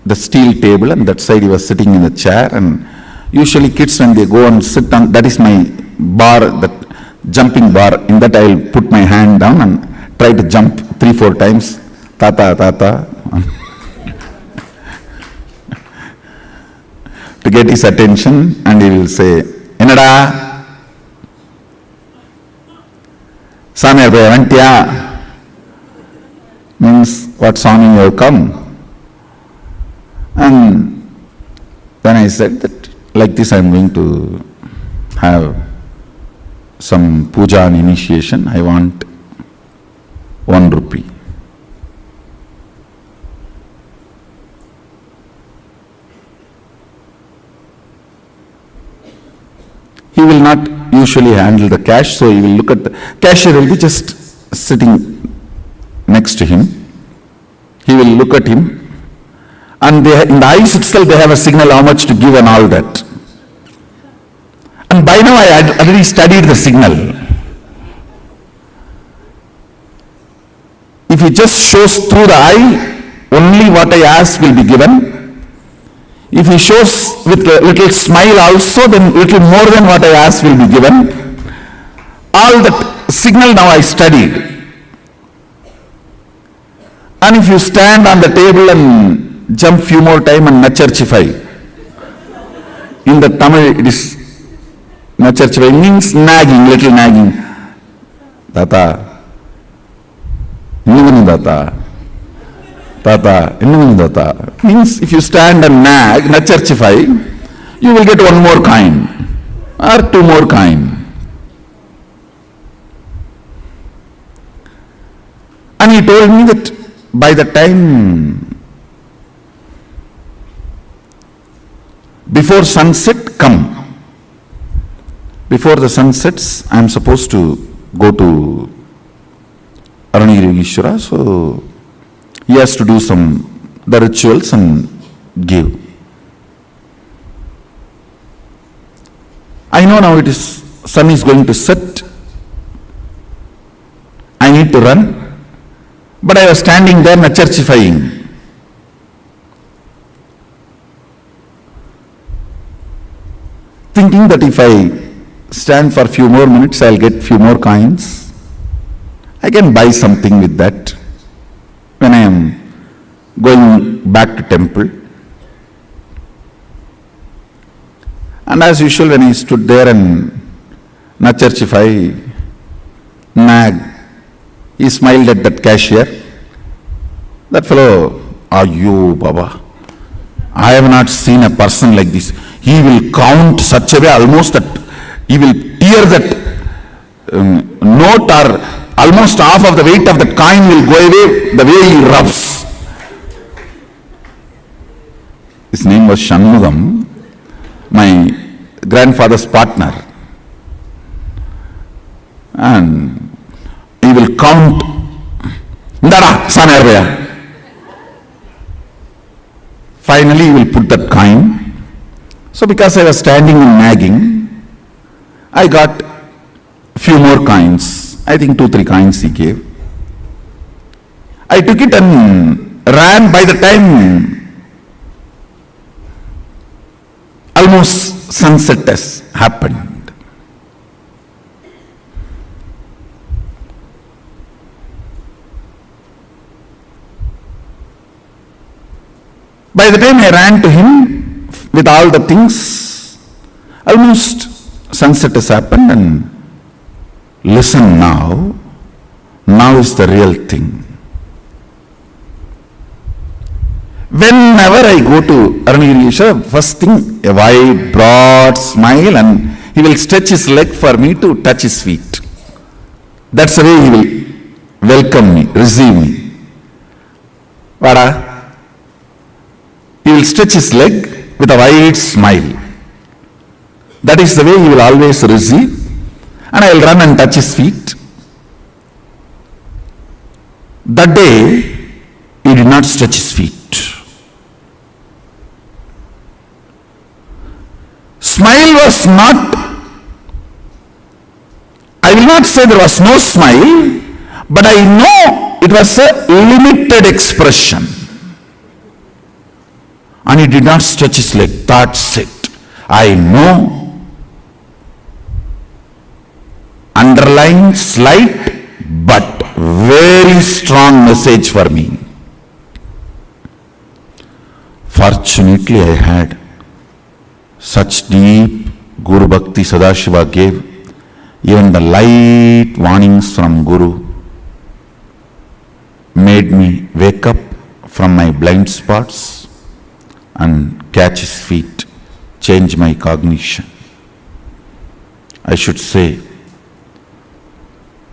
the steel table, and that side he was sitting in the chair. And usually kids, when they go and sit on, that is my bar, that jumping bar, in that I'll put my hand down and try to jump 3-4 times. Tata, tata. To get his attention, and he will say, Enada? Samir Vantya, means what song you have come. And then I said that like this I am going to have some puja and initiation. I want 1 rupee. He will not usually handle the cash, so he will look at the cashier, will be just sitting next to him. He will look at him, and in the eyes itself they have a signal how much to give and all that. And by now I had already studied the signal. If he just shows through the eye, only what I ask will be given. If he shows with a little smile also, then little more than what I ask will be given. All that signal now I studied. And if you stand on the table and jump few more time and nacharchify, in the Tamil it is nacharchify, means nagging, little nagging. Tata, innuvanu tata. Tata, innuvanu tata. Means if you stand and nag, nacharchify, you will get 1 more coin or 2 more coin. And he told me that by the time before sunset, come. Before the sun sets, I am supposed to go to Aranirigishwara, so he has to do the rituals and give. I know now sun is going to set. I need to run. But I was standing there nacharchifying. Thinking that if I stand for a few more minutes, I'll get few more coins. I can buy something with that when I am going back to temple. And as usual, when I stood there and nacharchify, nag, he smiled at that cashier. That fellow, Ayyo Baba, I have not seen a person like this. He will count such a way almost that he will tear that note, or almost half of the weight of that coin will go away the way he rubs. His name was Shanmugam, my grandfather's partner. And he will count. Ndara, Samervaya. Finally, he will put that coin. So because I was standing and nagging, I got a few more coins. I think 2-3 coins he gave. I took it and ran. By the time almost sunset has happened. By the time I ran to him with all the things, almost sunset has happened, and listen now is the real thing. Whenever I go to Aranirishwara, first thing, a wide, broad smile, and he will stretch his leg for me to touch his feet. That's the way he will welcome me, receive me. Vada? He will stretch his leg with a wide smile. That is the way he will always receive, and I will run and touch his feet. That day, he did not stretch his feet. Smile was not, I will not say there was no smile, but I know it was a limited expression. And he did not stretch his leg. That's it. I know. Underlying, slight, but very strong message for me. Fortunately, I had such deep Guru Bhakti Sadashiva gave. Even the light warnings from Guru made me wake up from my blind spots and catch his feet, change my cognition. I should say,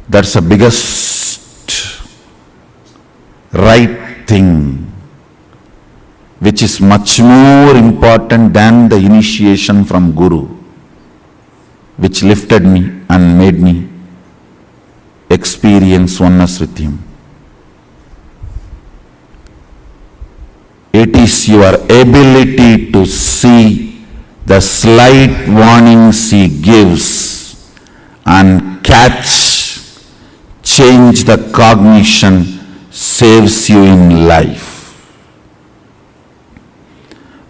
that's the biggest right thing, which is much more important than the initiation from Guru, which lifted me and made me experience oneness with him. It is your ability to see the slight warnings he gives and catch, change the cognition, saves you in life.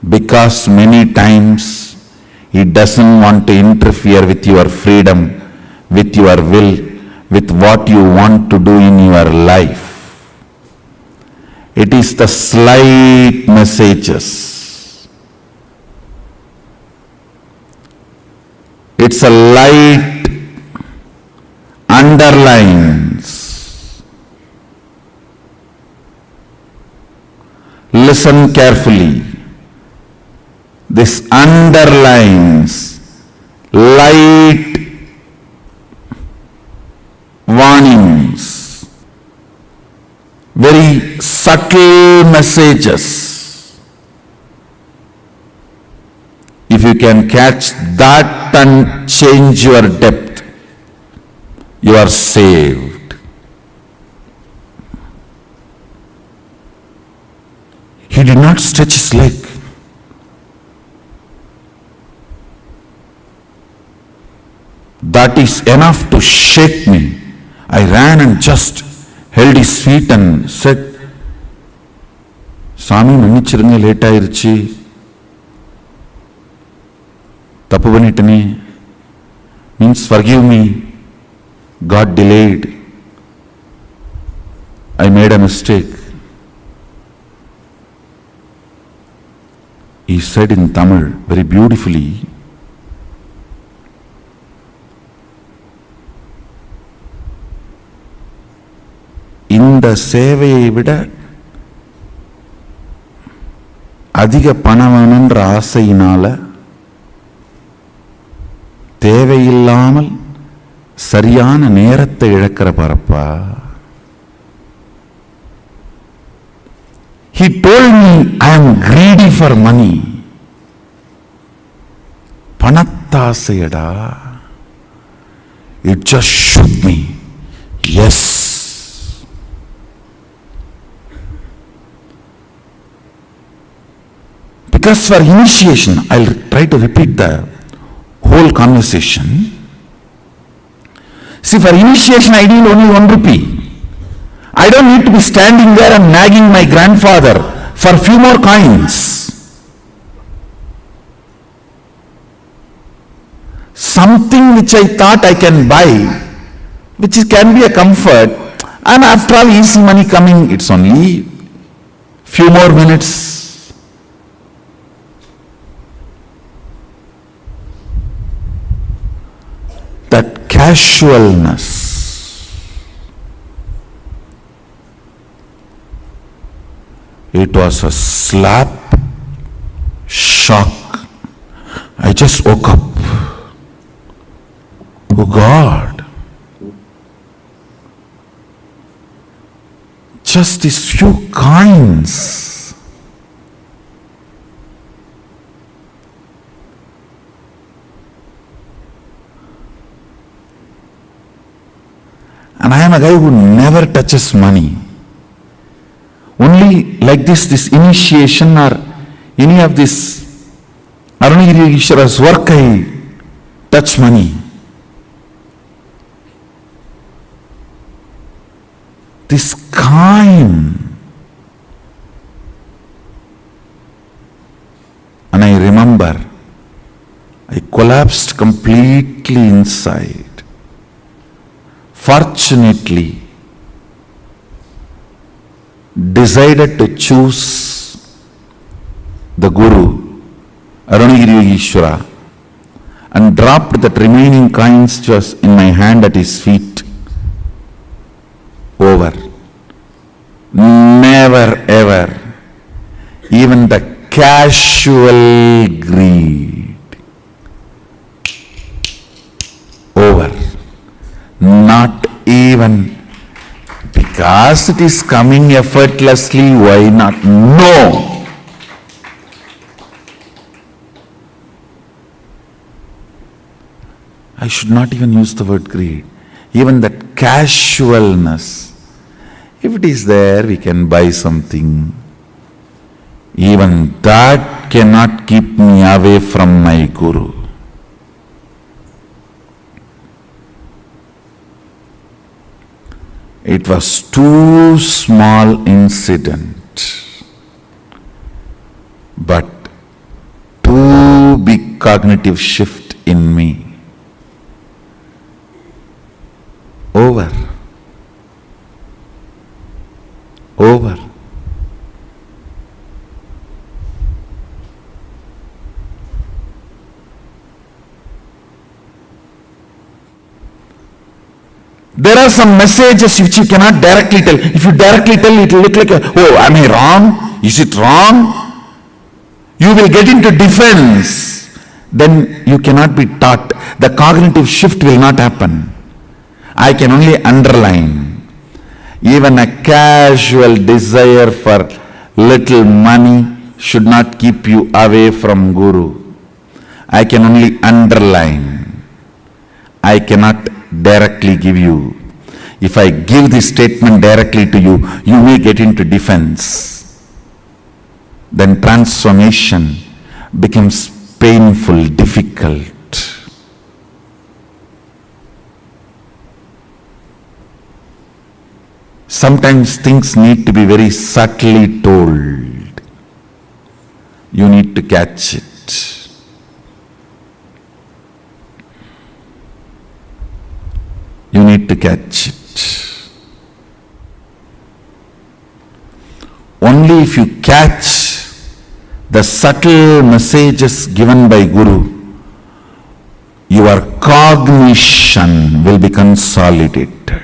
Because many times he doesn't want to interfere with your freedom, with your will, with what you want to do in your life. It is the slight messages. It's a light underlines. Listen carefully. This underlines light warnings. Very subtle messages. If you can catch that and change your depth, you are saved. He did not stretch his leg. That is enough to shake me. I ran and just held his feet and said, Swami, மன்னிச்சிருங்க, late ஆயிருச்சு, தப்பு பண்ணிட்டனே, means forgive me, God delayed, I made a mistake. He said in Tamil very beautifully, இந்த சேவையை விட அதிக பணம் வேணுன்ற ஆசையினால தேவையில்லாமல் சரியான நேரத்தை இழக்கிற பரப்பா. He told me I am greedy for money. பணத்தாசையடா. It just shook me. Yes. Because for initiation, I'll try to repeat the whole conversation. See, for initiation I need only 1 rupee. I don't need to be standing there and nagging my grandfather for few more coins. Something which I thought I can buy, which can be a comfort, and after all easy money coming, it's only few more minutes. That casualness, it was a slap, shock. I just woke up. Oh God, just these few coins. And I am a guy who never touches money. Only like this initiation or any of this Arunagiri Ishwara's work, I touch money. This kind And I remember, I collapsed completely inside. Fortunately, decided to choose the Guru, Arunagiri Ishvara, and dropped that remaining coins which was in my hand at his feet. Over. Never ever, even the casual greed. Over. Not even because it is coming effortlessly, why not? No. I should not even use the word greed. Even that casualness. If it is there, we can buy something. Even that cannot keep me away from my Guru. It was too small incident, but too big cognitive shift in me. Over. Over. There are some messages which you cannot directly tell. If you directly tell, it will look like, oh, am I wrong? Is it wrong? You will get into defense. Then you cannot be taught. The cognitive shift will not happen. I can only underline. Even a casual desire for little money should not keep you away from Guru. I can only underline. I cannot directly give you. If I give this statement directly to you, you may get into defense. Then transformation becomes painful, difficult. Sometimes things need to be very subtly told. You need to catch it. You need to catch it. Only if you catch the subtle messages given by Guru, your cognition will be consolidated.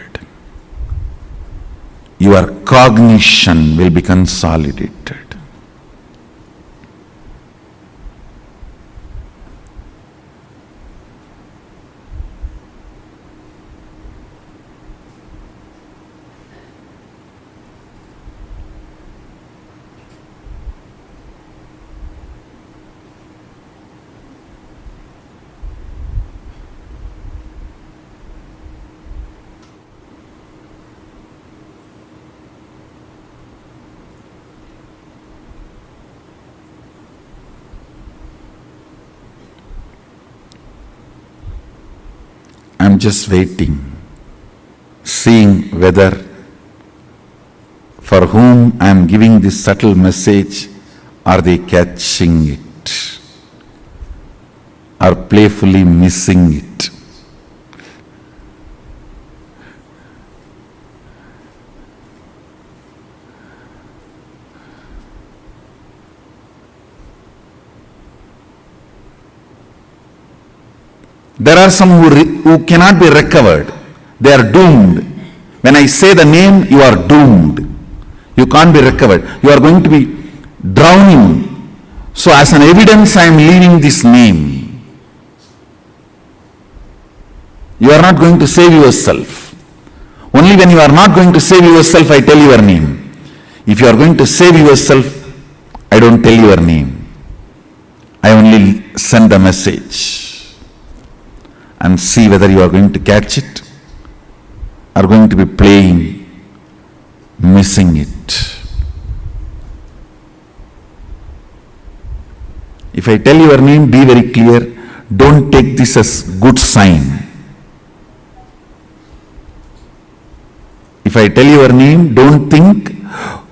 Your cognition will be consolidated. I'm just waiting, seeing whether for whom I am giving this subtle message, are they catching it or playfully missing it? There are some who cannot be recovered. They are doomed. When I say the name, you are doomed. You can't be recovered. You are going to be drowning. So as an evidence, I am leaving this name. You are not going to save yourself. Only when you are not going to save yourself, I tell your name. If you are going to save yourself, I don't tell your name. I only send a message. And see whether you are going to catch it or going to be playing, missing it. If I tell your name, be very clear. Don't take this as good sign. If I tell your name, don't think,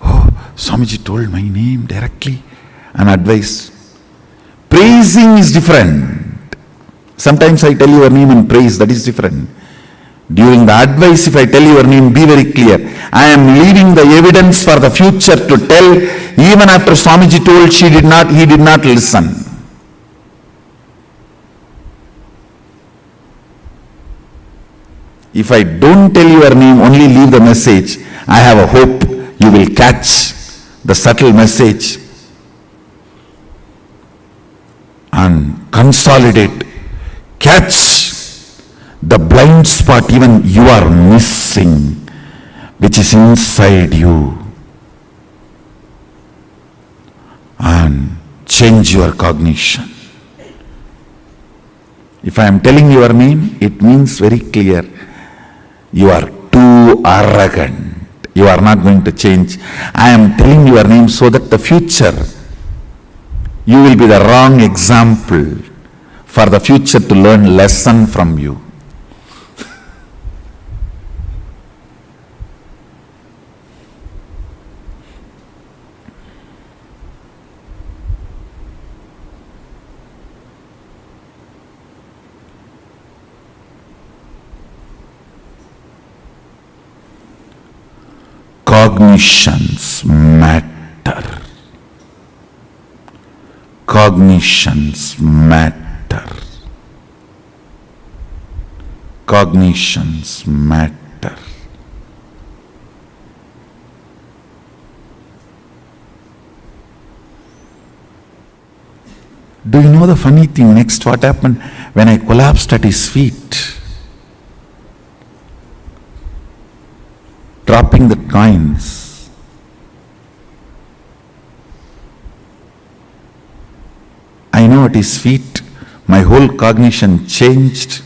oh, Swamiji told my name directly and advice. Praising is different. Sometimes I tell your name and praise, that is different. During the advice, if I tell your name, be very clear. I am leaving the evidence for the future to tell, even after Swamiji told he did not listen. If I don't tell your name, only leave the message, I have a hope you will catch the subtle message and consolidate, catch the blind spot even you are missing, which is inside you, and change your cognition. If I am telling your name, it means very clear, you are too arrogant. You are not going to change. I am telling your name so that the future, you will be the wrong example for the future to learn lesson from you. Cognitions matter. Cognitions matter. Cognitions matter. Do you know the funny thing next what happened when I collapsed at his feet? Dropping the coins. I know at his feet, my whole cognition changed.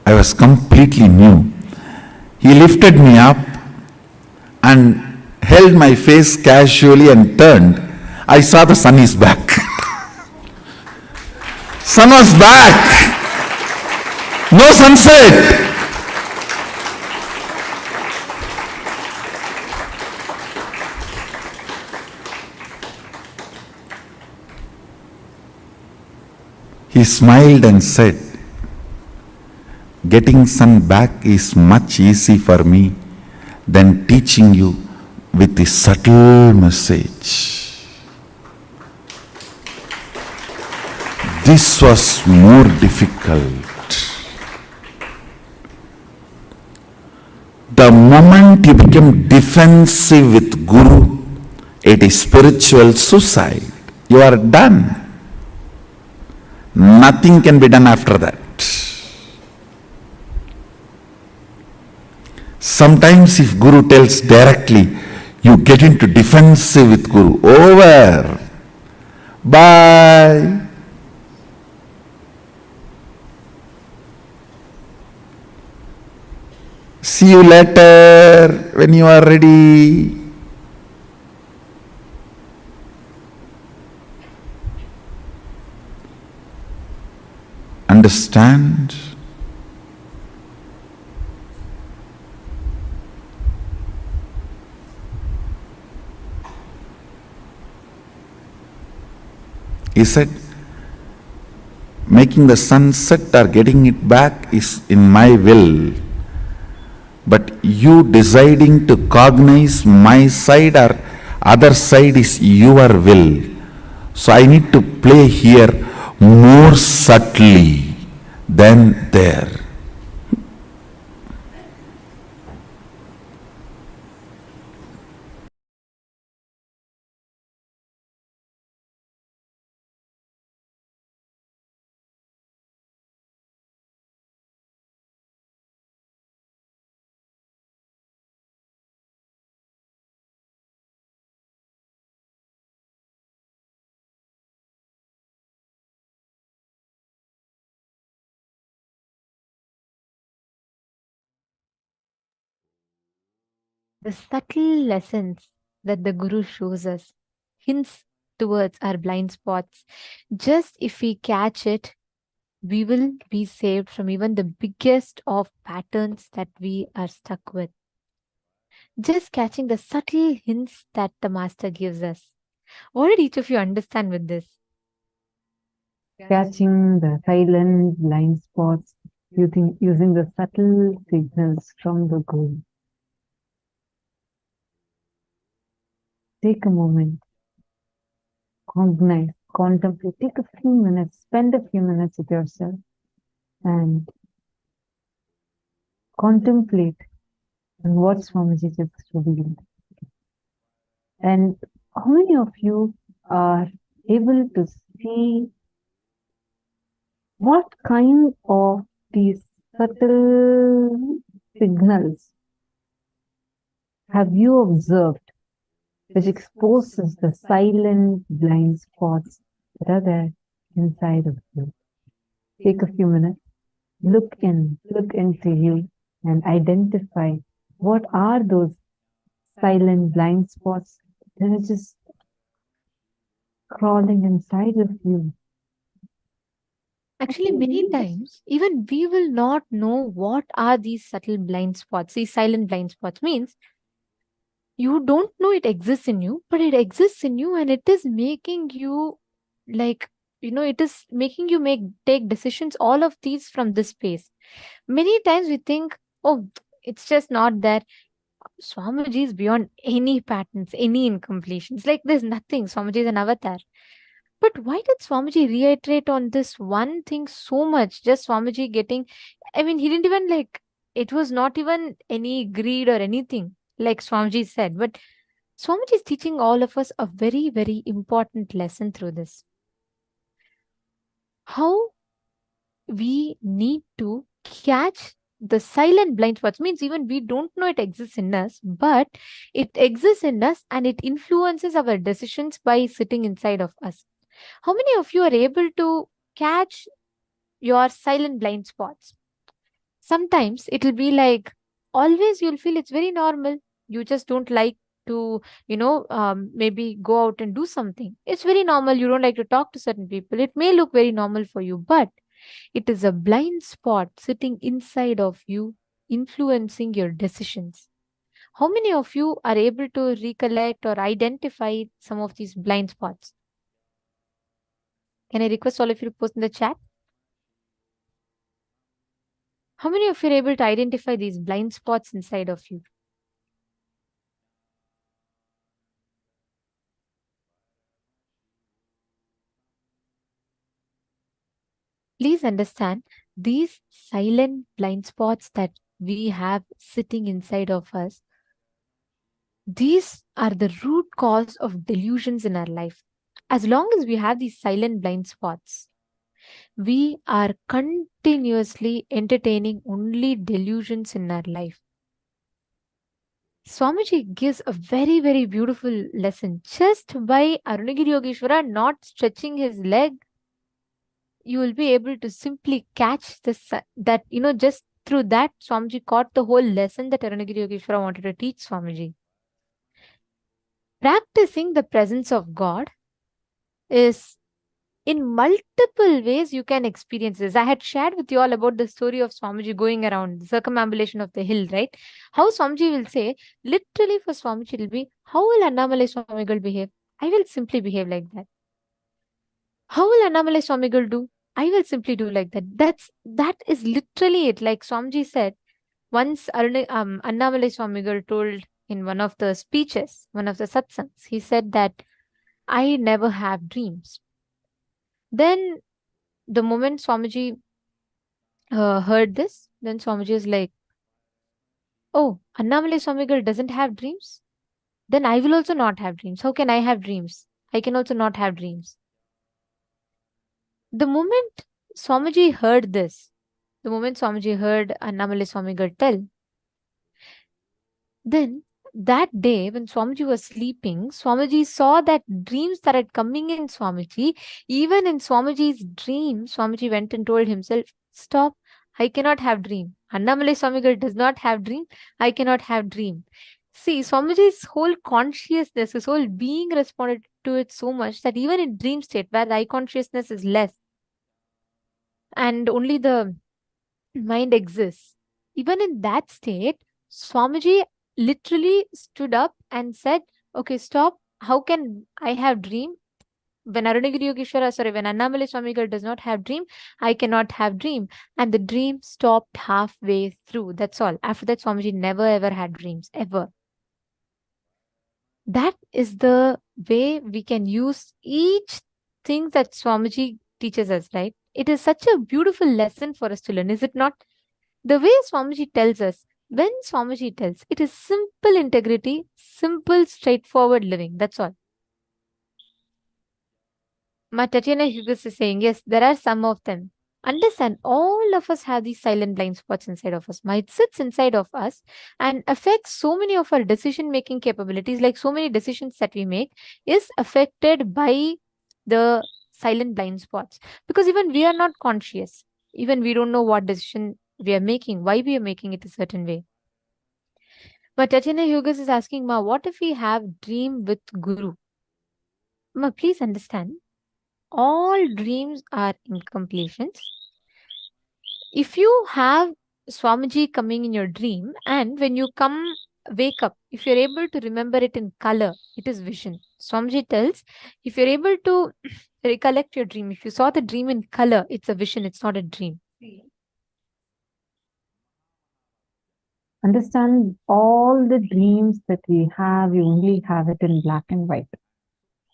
I was completely new. He lifted me up and held my face casually and turned. I saw the sun is back. Sun was back. No sunset. He smiled and said, getting sun back is much easy for me than teaching you with the subtle message. This was more difficult. The moment you become defensive with Guru, it is spiritual suicide. You are done. Nothing can be done after that. Sometimes if Guru tells directly, you get into defensive with Guru. Over. Bye. See you later when you are ready. Understand? He said, making the sun set or getting it back is in my will. But you deciding to cognize my side or other side is your will. So I need to play here more subtly than there. The subtle lessons that the Guru shows us, hints towards our blind spots. Just if we catch it, we will be saved from even the biggest of patterns that we are stuck with. just catching the subtle hints that the Master gives us. What did each of you understand with this? Catching the silent blind spots using the subtle signals from the Guru. Take a moment, cognize, contemplate, take a few minutes, spend a few minutes with yourself and contemplate on what Swamiji just revealed. And how many of you are able to see what kind of these subtle signals have you observed which exposes the silent blind spots that are there inside of you? Take a few minutes, look into you and identify what are those silent blind spots that are just crawling inside of you. Actually, many times, even we will not know what are these subtle blind spots. These silent blind spots means you don't know it exists in you, but it exists in you and it is making you like, it is making you take decisions, all of these from this space. Many times we think, oh, it's just not there. Swamiji is beyond any patterns, any incompletions. Like there's nothing. Swamiji is an avatar. But why did Swamiji reiterate on this one thing so much? Just Swamiji getting, he didn't even it was not even any greed or anything, like Swamiji said. But Swamiji is teaching all of us a very, very important lesson through this. How we need to catch the silent blind spots, means even we don't know it exists in us, but it exists in us and it influences our decisions by sitting inside of us. How many of you are able to catch your silent blind spots? Sometimes it will be like, always you'll feel it's very normal. You just don't like to, maybe go out and do something. It's very normal. You don't like to talk to certain people. It may look very normal for you, but it is a blind spot sitting inside of you, influencing your decisions. How many of you are able to recollect or identify some of these blind spots? Can I request all of you to post in the chat? How many of you are able to identify these blind spots inside of you? Please understand, these silent blind spots that we have sitting inside of us, these are the root cause of delusions in our life. As long as we have these silent blind spots, we are continuously entertaining only delusions in our life. Swamiji gives a very, very beautiful lesson. Just by Arunagiri Yogeshwara not stretching his leg, you will be able to simply catch this, that, just through that, Swamiji caught the whole lesson that Arunagiri Yogeshwara wanted to teach Swamiji. Practicing the presence of God is in multiple ways you can experience this. I had shared with you all about the story of Swamiji going around the circumambulation of the hill, right? How Swamiji will say, literally for Swamiji it will be, how will Annamalai Swamigal behave? I will simply behave like that. How will Annamalai Swamigal do? I will simply do like that. That is literally it. Like Swamiji said, once Annamalai Swamigal told in one of the speeches, one of the satsangs, he said that I never have dreams. Then the moment Swamiji heard this, then Swamiji is like, oh, Annamalai Swamigal doesn't have dreams? Then I will also not have dreams. How can I have dreams? I can also not have dreams. The moment Swamiji heard this, the moment Swamiji heard Annamalai Swamigal tell, then that day when Swamiji was sleeping, Swamiji saw that dreams started coming in Swamiji. Even in Swamiji's dream, Swamiji went and told himself, stop, I cannot have dream. Annamalai Swamigal does not have dream. I cannot have dream. See, Swamiji's whole consciousness, his whole being responded to it so much that even in dream state where the eye consciousness is less and only the mind exists, even in that state, Swamiji literally stood up and said, okay, stop. How can I have dream? When Arunagiri Yogeshwara, sorry, when Annamalai Swamigal does not have dream, I cannot have dream. And the dream stopped halfway through. That's all. After that, Swamiji never ever had dreams, ever. That is the way we can use each thing that Swamiji teaches us, right? It is such a beautiful lesson for us to learn, is it not? The way Swamiji tells us, when Swamiji tells, it is simple integrity, simple, straightforward living. That's all. Ma Tatiana Hughes is saying, yes, there are some of them. Understand, all of us have these silent blind spots inside of us. It sits inside of us and affects so many of our decision-making capabilities, like so many decisions that we make is affected by the silent blind spots. Because even we are not conscious. Even we don't know what decision we are making, why we are making it a certain way. But Tatiana Hughes is asking, Ma, what if we have dream with Guru? Ma, please understand, all dreams are incompletions. If you have Swamiji coming in your dream, and when you wake up, if you're able to remember it in color, it is vision. Swamiji tells, if you're able to recollect your dream, if you saw the dream in color, it's a vision, it's not a dream. Understand, all the dreams that we have, we only have it in black and white.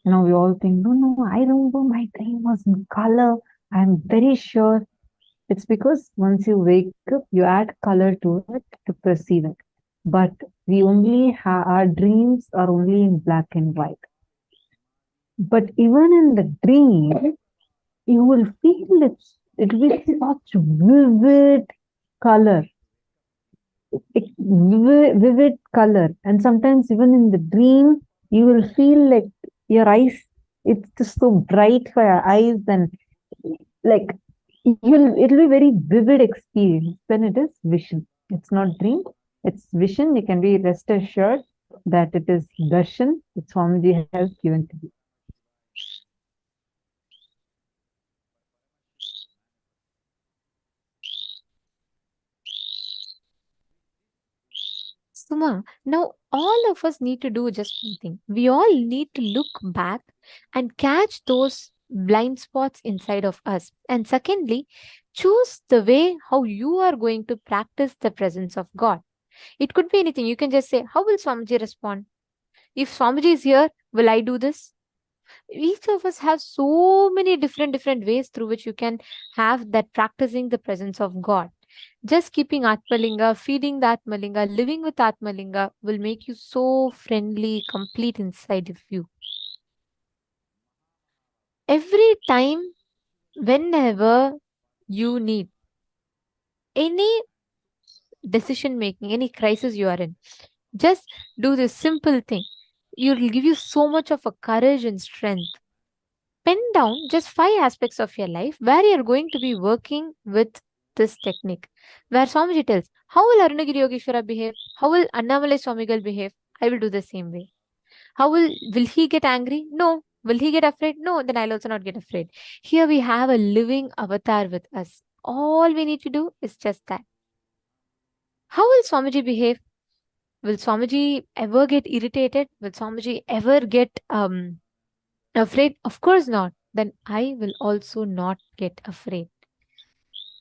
Now we all think, no, I remember my dream was in color. I'm very sure. It's because once you wake up, you add color to it to perceive it. But we only have, our dreams are only in black and white. But even in the dream, you will feel it with such vivid color. Vivid color. And sometimes even in the dream, you will feel like your eyes, it's just so bright for your eyes, and like it'll be very vivid experience when it is vision. It's not dream, it's vision. You can be rest assured that it is darshan that Swamiji has given to you. Suma, now all of us need to do just one thing. We all need to look back and catch those blind spots inside of us. And secondly, choose the way how you are going to practice the presence of God. It could be anything. You can just say, how will Swamiji respond? If Swamiji is here, will I do this? Each of us have so many different ways through which you can have that practicing the presence of God. Just keeping Atmalinga, feeding the Atmalinga, living with Atmalinga will make you so friendly, complete inside of you. Every time, whenever you need any decision making, any crisis you are in, just do this simple thing. It will give you so much of a courage and strength. Pen down just 5 aspects of your life where you're going to be working with this technique. Where Swamiji tells, how will Arunagiri Yogeshwara behave? How will Annamalai Swamigal behave? I will do the same way. How will he get angry? No. Will he get afraid? No. Then I'll also not get afraid. Here we have a living avatar with us. All we need to do is just that. How will Swamiji behave? Will Swamiji ever get irritated? Will Swamiji ever get afraid? Of course not. Then I will also not get afraid.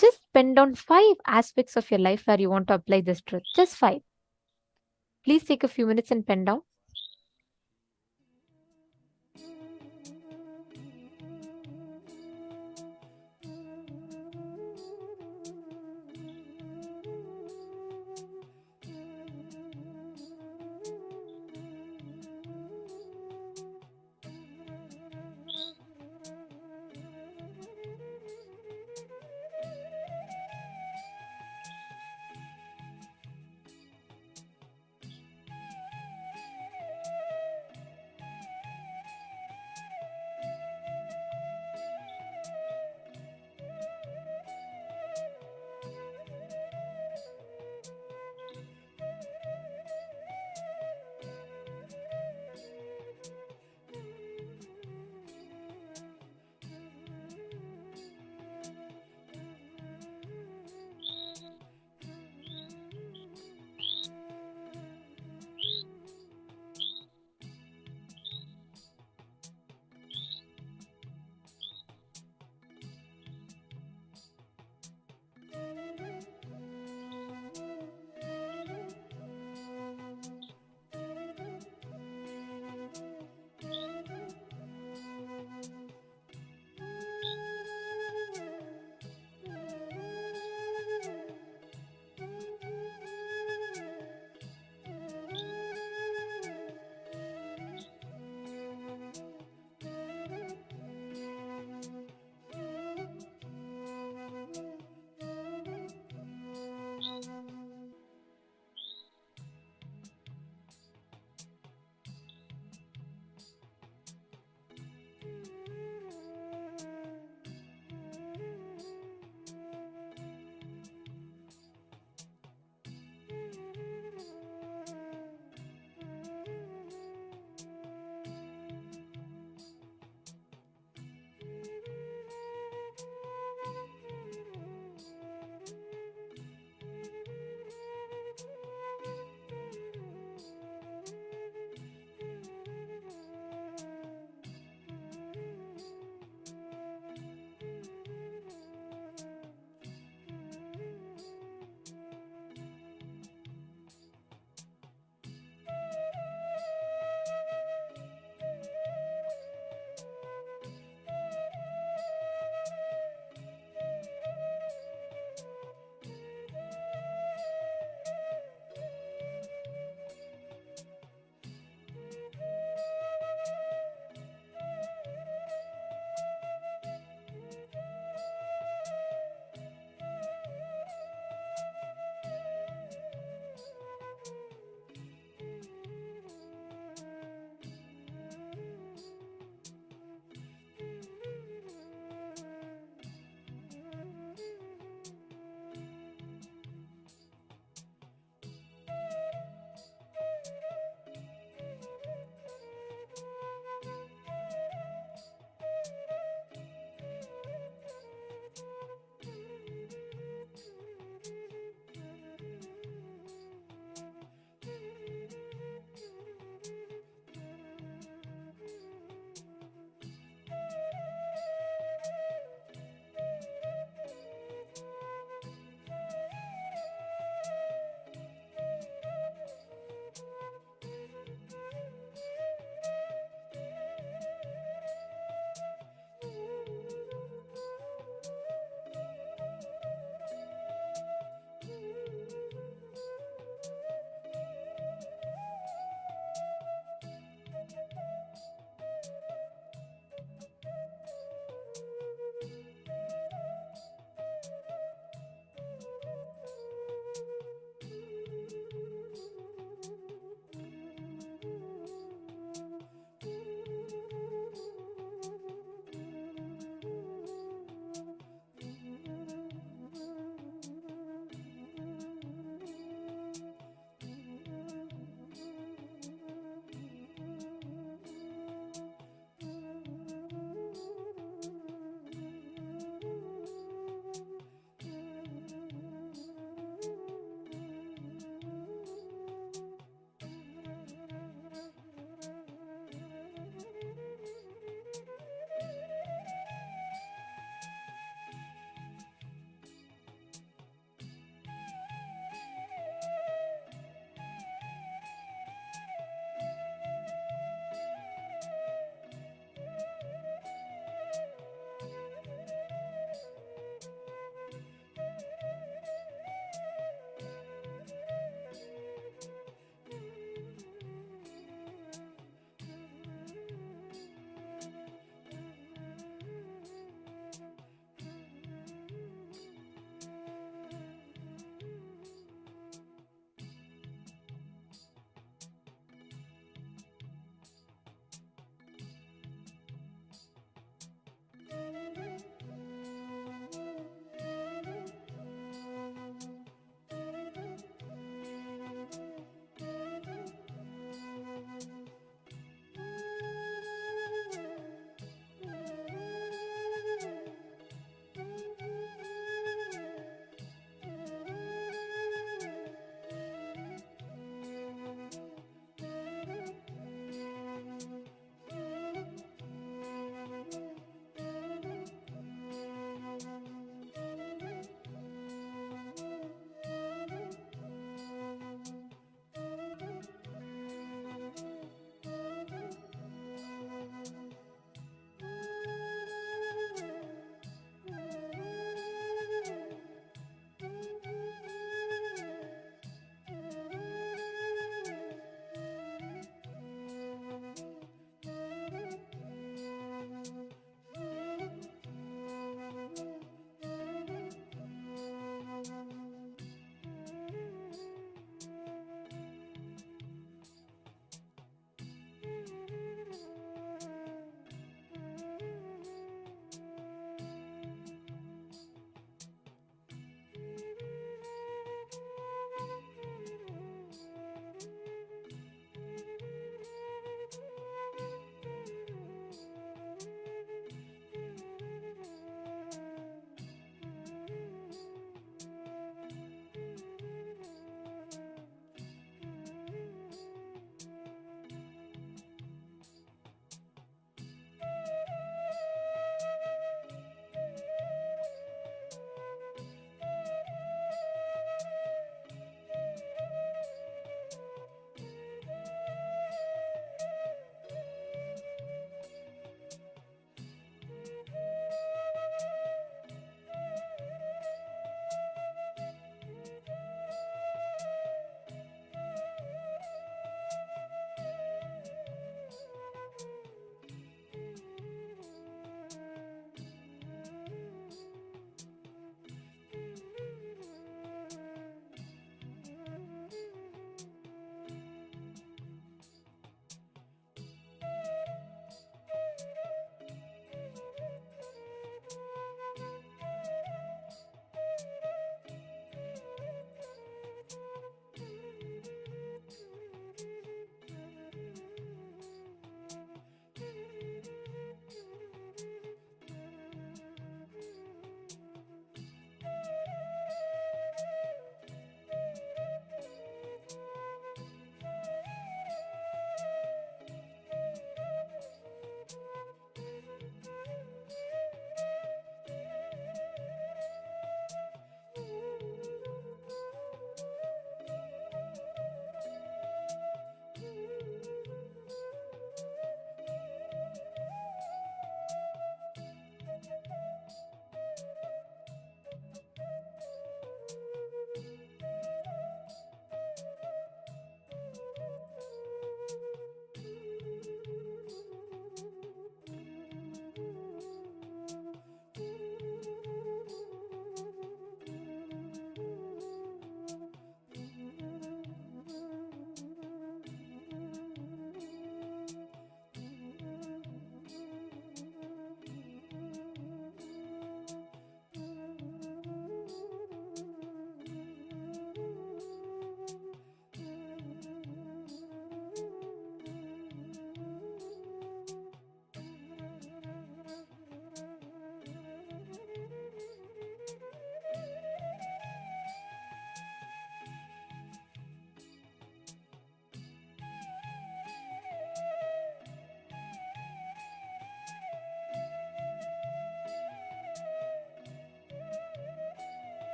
Just pen down 5 aspects of your life where you want to apply this truth. Just 5. Please take a few minutes and pen down.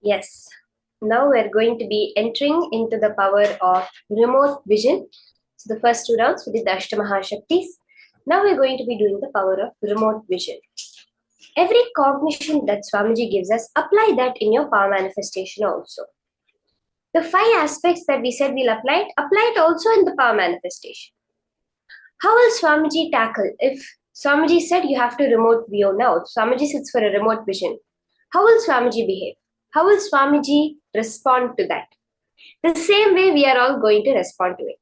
Yes. Now we're going to be entering into the power of remote vision. So the first 2 rounds we did the Ashtamahashaktis. Now we're going to be doing the power of remote vision. Every cognition that Swamiji gives us, apply that in your power manifestation also. The 5 aspects that we said we'll apply it also in the power manifestation. How will Swamiji tackle? If Swamiji said you have to remote view now, Swamiji sits for a remote vision. How will Swamiji behave? How will Swamiji respond to that? The same way we are all going to respond to it.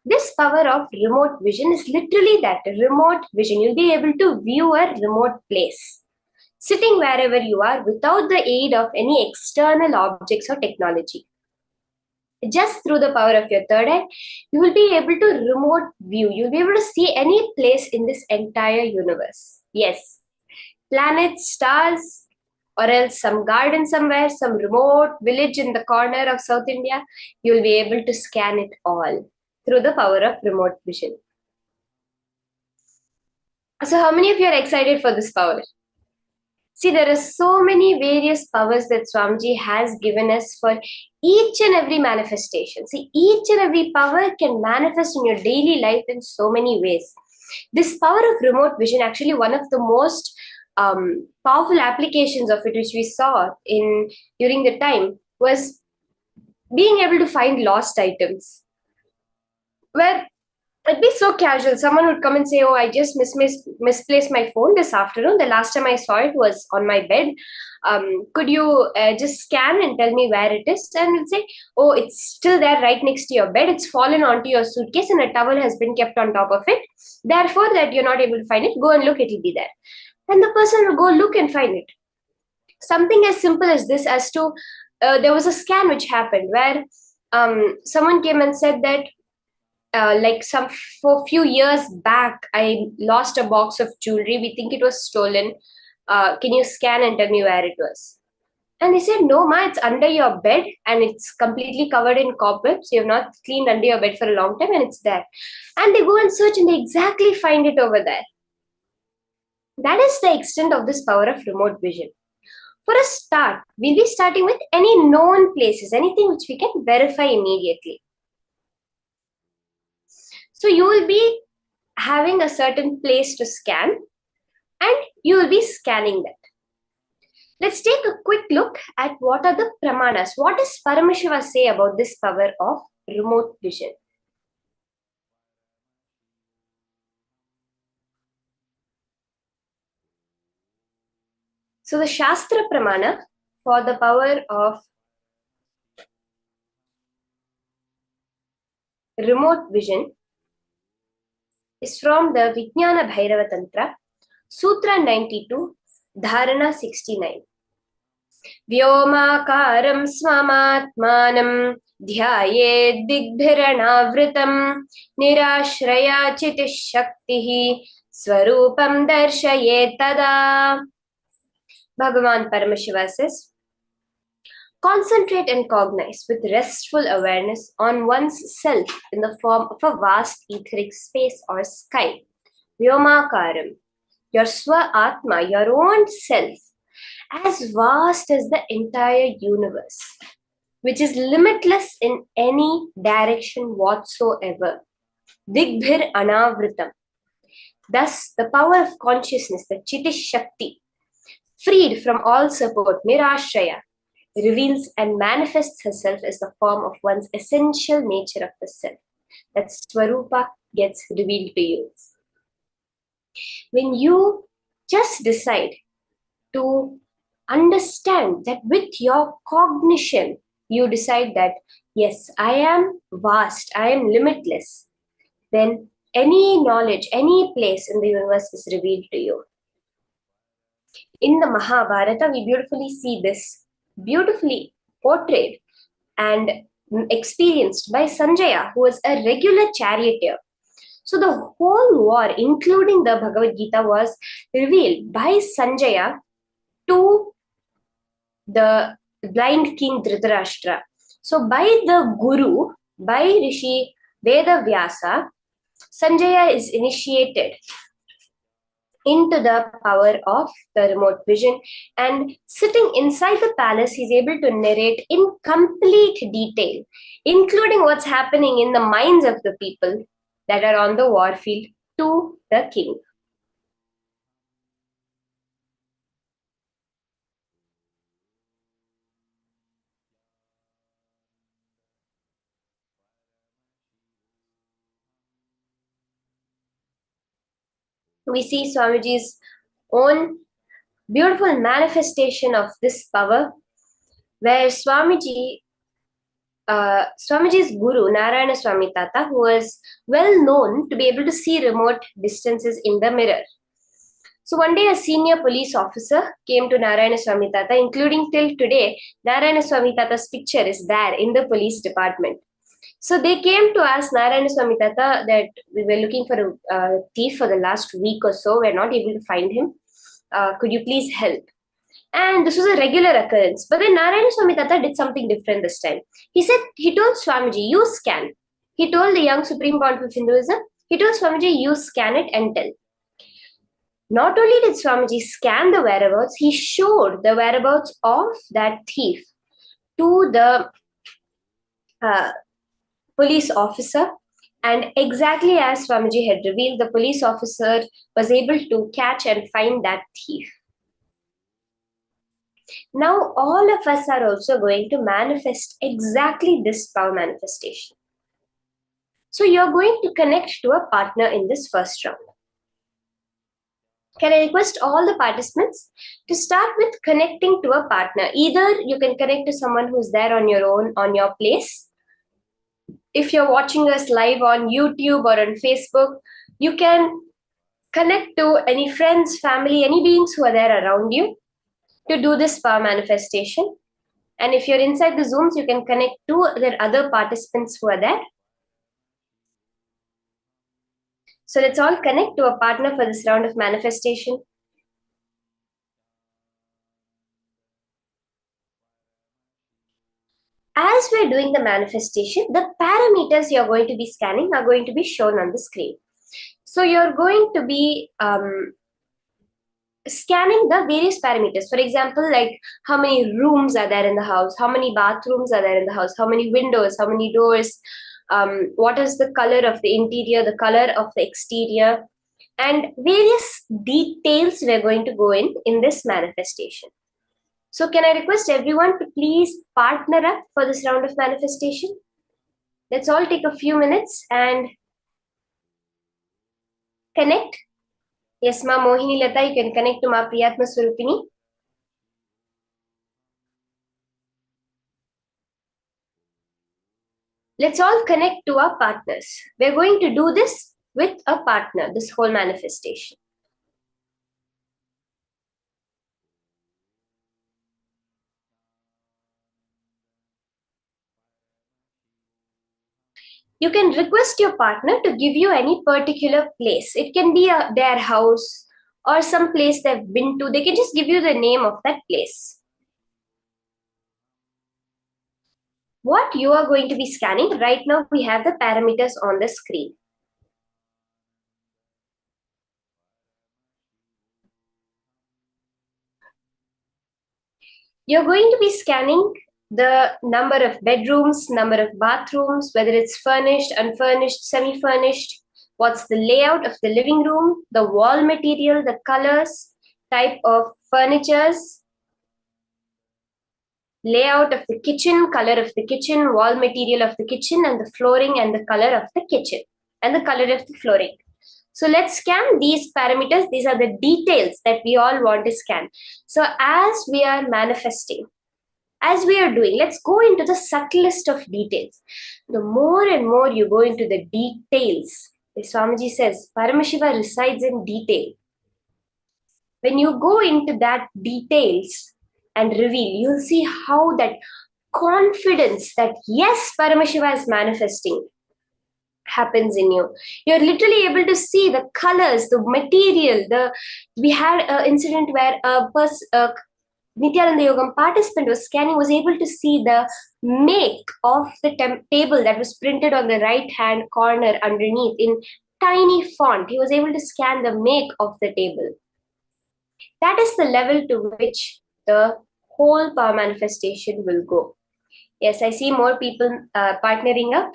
This power of remote vision is literally that, remote vision. You'll be able to view a remote place, sitting wherever you are without the aid of any external objects or technology. Just through the power of your third eye, you will be able to remote view. You'll be able to see any place in this entire universe. Yes, planets, stars, or else some garden somewhere, some remote village in the corner of South India, you'll be able to scan it all through the power of remote vision. So how many of you are excited for this power? See, there are so many various powers that Swamiji has given us for each and every manifestation. See, each and every power can manifest in your daily life in so many ways. This power of remote vision, actually one of the most powerful applications of it, which we saw during the time, was being able to find lost items. Where it'd be so casual. Someone would come and say, oh, I just misplaced my phone this afternoon. The last time I saw it was on my bed. Could you just scan and tell me where it is? And we'll say, oh, it's still there right next to your bed. It's fallen onto your suitcase and a towel has been kept on top of it. Therefore, that you're not able to find it, go and look, it'll be there. And the person will go look and find it. Something as simple as this, as to, there was a scan which happened where someone came and said that, for a few years back, I lost a box of jewelry. We think it was stolen. Can you scan and tell me where it was? And they said, no, ma, it's under your bed and it's completely covered in cobwebs. You have not cleaned under your bed for a long time and it's there. And they go and search and they exactly find it over there. That is the extent of this power of remote vision. For a start, we'll be starting with any known places, anything which we can verify immediately. So you will be having a certain place to scan and you will be scanning that. Let's take a quick look at what are the pramanas. What does Paramashiva say about this power of remote vision? So the Shastra Pramana for the power of remote vision is from the Vijnana Bhairava Tantra, Sutra 92, Dharana 69. Vyomakaram swamatmanam dhyayed digbhiranavritam nirashraya chitish shaktihi swarupam darshayet tada. Bhagavan Paramashiva says, concentrate and cognize with restful awareness on one's self in the form of a vast etheric space or sky. Vyomakaram, your Swa-Atma, your own self, as vast as the entire universe, which is limitless in any direction whatsoever. Digbhir anavritam. Thus, the power of consciousness, the Chitish Shakti, freed from all support, Nirashraya, reveals and manifests herself as the form of one's essential nature of the self. That Swarupa gets revealed to you. When you just decide to understand that with your cognition, you decide that, yes, I am vast, I am limitless, then any knowledge, any place in the universe is revealed to you. In the Mahabharata, we beautifully see this, beautifully portrayed and experienced by Sanjaya, who was a regular charioteer. So the whole war, including the Bhagavad Gita, was revealed by Sanjaya to the blind king Dhritarashtra. So by the Guru, by Rishi Vedavyasa, Sanjaya is initiated into the power of the remote vision, and sitting inside the palace, he's able to narrate in complete detail, including what's happening in the minds of the people that are on the war field to the king. We see Swamiji's own beautiful manifestation of this power, where Swamiji's guru, Narayana Swami Tata, who was well known to be able to see remote distances in the mirror. So one day a senior police officer came to Narayana Swami Tata, including till today, Narayana Swami Tata's picture is there in the police department. So they came to ask Narayana Swami Tata that we were looking for a thief for the last week or so, we're not able to find him. Could you please help? And this was a regular occurrence. But then Narayana Swami Tata did something different this time. He told Swamiji, you scan. He told the young Supreme Pontiff of Hinduism, he told Swamiji, you scan it and tell. Not only did Swamiji scan the whereabouts, he showed the whereabouts of that thief to the police officer. And exactly as Swamiji had revealed, the police officer was able to catch and find that thief. Now, all of us are also going to manifest exactly this power manifestation. So, you're going to connect to a partner in this first round. Can I request all the participants to start with connecting to a partner? Either you can connect to someone who's there on your own, on your place. If you're watching us live on YouTube or on Facebook, you can connect to any friends, family, any beings who are there around you to do this power manifestation. And if you're inside the Zooms, you can connect to the other participants who are there. So let's all connect to a partner for this round of manifestation. As we're doing the manifestation, the parameters you're going to be scanning are going to be shown on the screen. So you're going to be scanning the various parameters. For example, like how many rooms are there in the house, how many bathrooms are there in the house, how many windows, how many doors, what is the color of the interior, the color of the exterior, and various details we're going to go in this manifestation. So can I request everyone to please partner up for this round of manifestation? Let's all take a few minutes and connect. Yes, Ma Mohini Lata, you can connect to Ma Priyatma Swarupini. Let's all connect to our partners. We're going to do this with a partner, this whole manifestation. You can request your partner to give you any particular place. It can be their house or some place they've been to. They can just give you the name of that place. What you are going to be scanning, right now we have the parameters on the screen. You're going to be scanning the number of bedrooms, number of bathrooms, whether it's furnished, unfurnished, semi-furnished, what's the layout of the living room, the wall material, the colors, type of furnitures, layout of the kitchen, color of the kitchen, wall material of the kitchen, and the flooring and the color of the kitchen, and the color of the flooring. So let's scan these parameters. These are the details that we all want to scan. So as we are manifesting, as we are doing, let's go into the subtlest of details. The more and more you go into the details, Swamiji says, Paramashiva resides in detail. When you go into that details and reveal, you'll see how that confidence that yes, Paramashiva is manifesting happens in you. You're literally able to see the colors, the material. We had an incident where a Nithyananda Yogam participant was scanning, was able to see the make of the table that was printed on the right hand corner underneath in tiny font. He was able to scan the make of the table. That is the level to which the whole power manifestation will go. Yes, I see more people partnering up.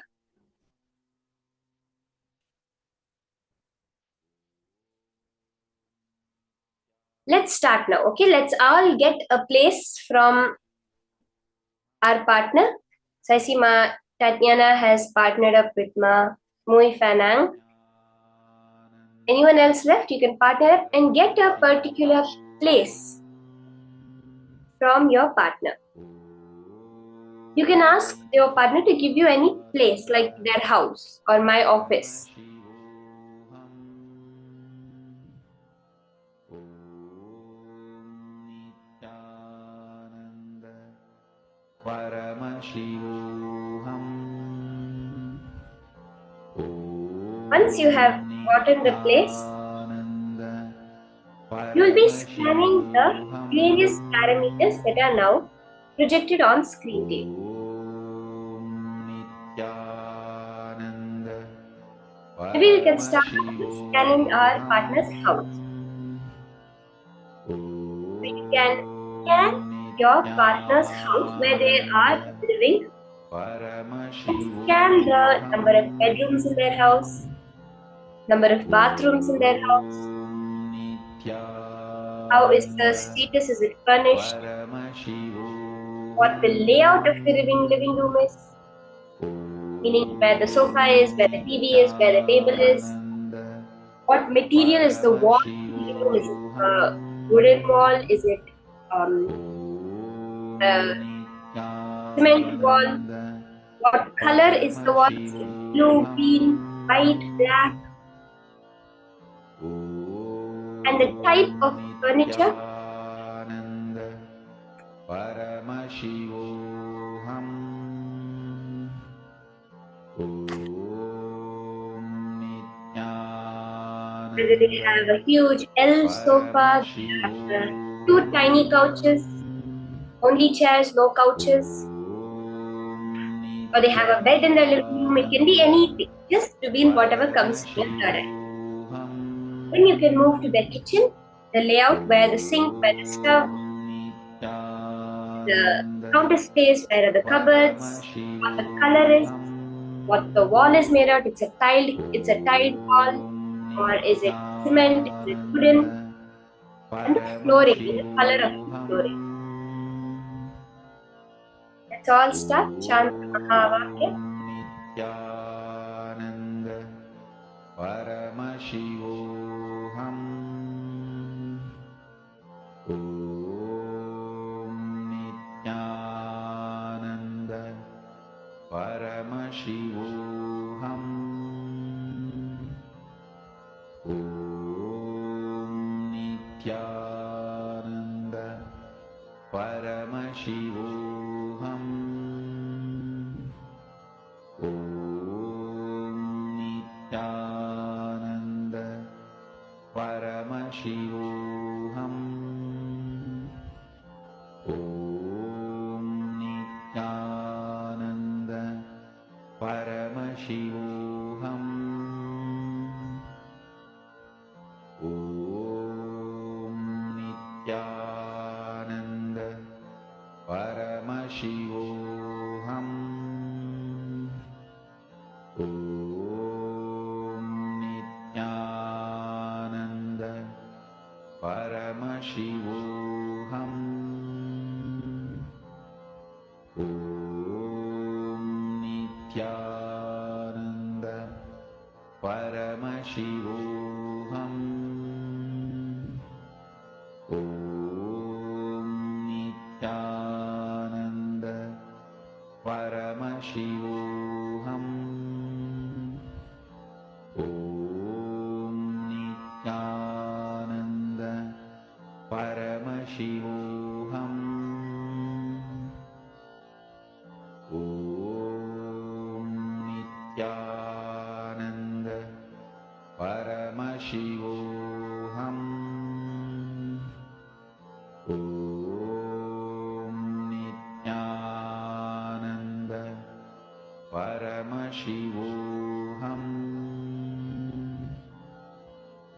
Let's start now. Okay, let's all get a place from our partner. So I see Tatiana has partnered up with Mui Fanang. Anyone else left? You can partner up and get a particular place from your partner. You can ask your partner to give you any place, like their house or my office. Once you have gotten the place, you will be scanning the various parameters that are now projected on screen to you. Maybe we can start with scanning our partner's house. So you can scan your partner's house where they are living. Scan the number of bedrooms in their house, number of bathrooms in their house. How is the status? Is it furnished? What the layout of the living room is? Meaning where the sofa is, where the TV is, where the table is. What material is the wall? Is it a wooden wall? Is it a cement wall? What color is the wall? Is it blue, green, white, black? And the type of furniture. Whether they have a huge L sofa, two tiny couches, only chairs, no couches, or they have a bed in their living room. It can be anything, just to be in whatever comes to your third eye. Then you can move to the kitchen, the layout where the sink, where the stove, the counter space, where are the cupboards, what the color is, what the wall is made out. It's a tiled wall, or is it cement, is it wooden, and the flooring, the color of the flooring. Let's all start chant Mahavakya.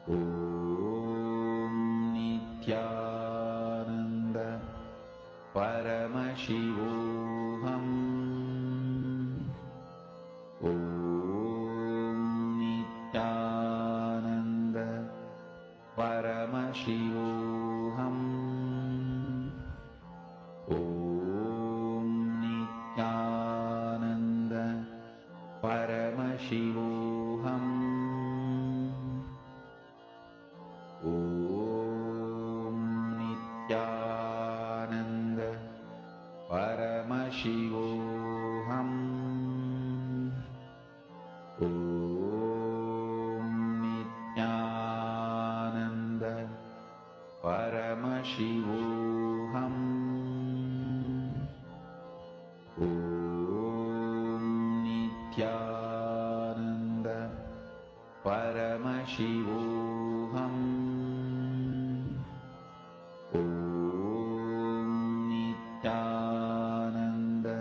Om Nithyananda Paramashivoham. Om Nithyananda Paramashivoham. Om Nithyananda Paramashivoham. Om Nithyananda Paramashivoham. Om Nithyananda Paramashivoham. Om Nithyananda Paramashivoham. Om Nithyananda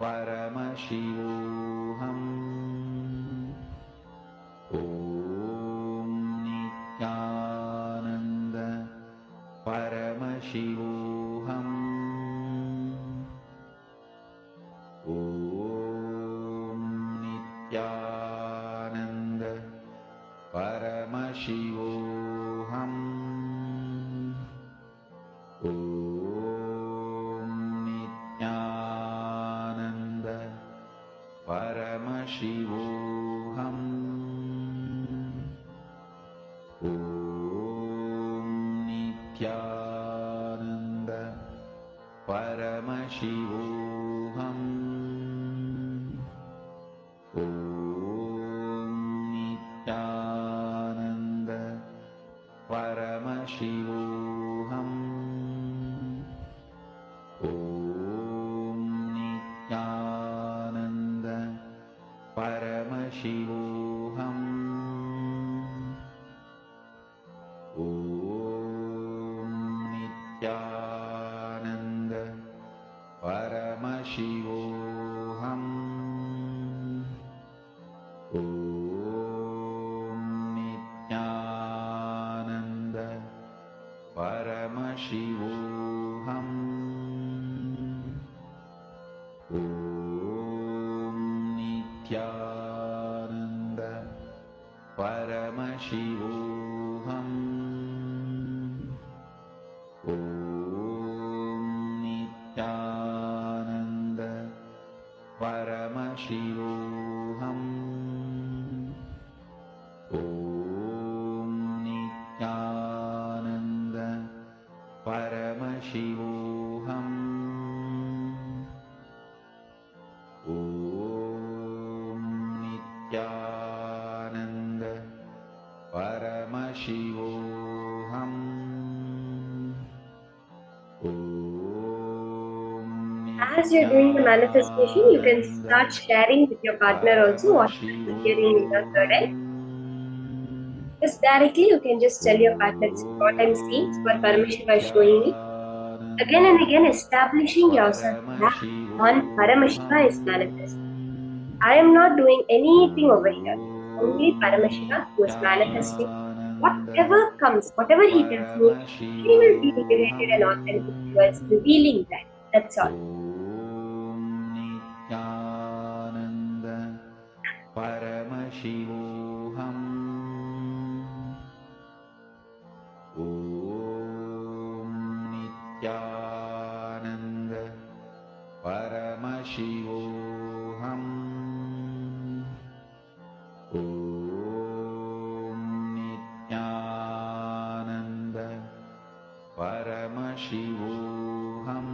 Paramashivoham. Om Nithyananda Paramashivoham. Om Nithyananda Paramashivoham. Om Nithyananda Paramashivoham. Om Nithyananda Paramashivoham. Om Nithyananda Paramashivoham. Om Nithyananda Paramashivoham. Om Nithyananda Paramashivoham. Om Nithyananda Paramashivoham. Om Nithyananda Paramashivoham. Om Nithyananda Paramashivoham. Om Nithyananda Paramashivoham. Om Nithyananda Paramashivoham. As you're doing the manifestation, you can start sharing with your partner also what you're hearing in the third eye. Just directly, you can just tell your partner, this is what I'm seeing, it's what Paramashiva is showing me. Again and again, establishing yourself that on Paramashiva is manifesting. I am not doing anything over here. Only Paramashiva who is manifesting. Whatever comes, whatever he tells me, he will be liberated and authentic towards revealing that. That's all. Om Nithyananda Paramashivoham. Om Nithyananda Paramashivoham. Om Nithyananda Paramashivoham.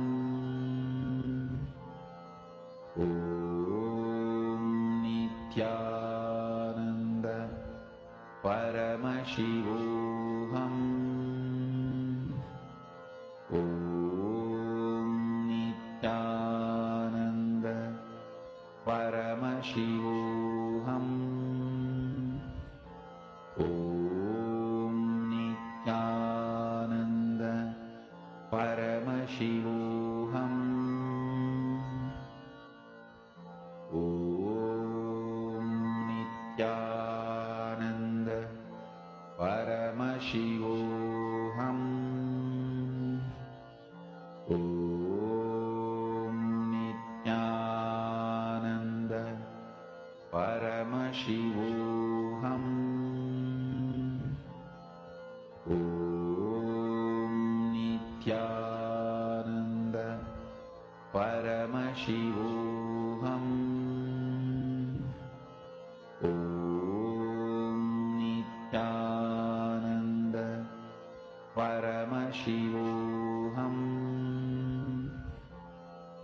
Om Nithyananda Paramashivoham. Om Nithyananda Paramashivoham. Om Nithyananda Paramashivoham. Om Nithyananda Paramashivoham. Om Nithyananda Paramashivoham. Om Nithyananda Paramashivoham. Om Nithyananda Paramashivoham.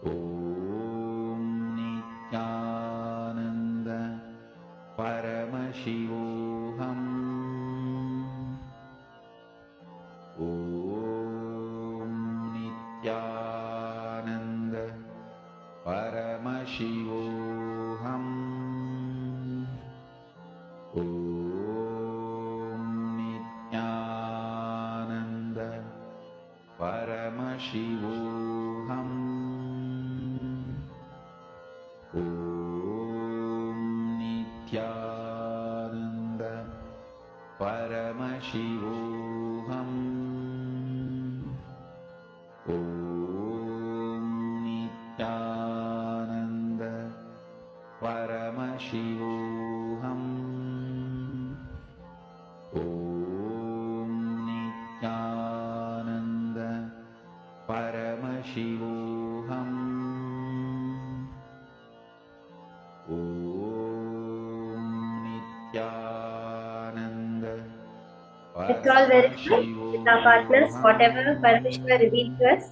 Om Nithyananda Paramashivoham. Om Nithyananda Paramashivoham. Om Nithyananda Paramashivoham. Om Nithyananda Paramashivoham. Om Nithyananda Paramashivoham. Om Nithyananda Paramashivoham. Om Nithyananda Let's all verify with our partners whatever Paramashiva revealed to us.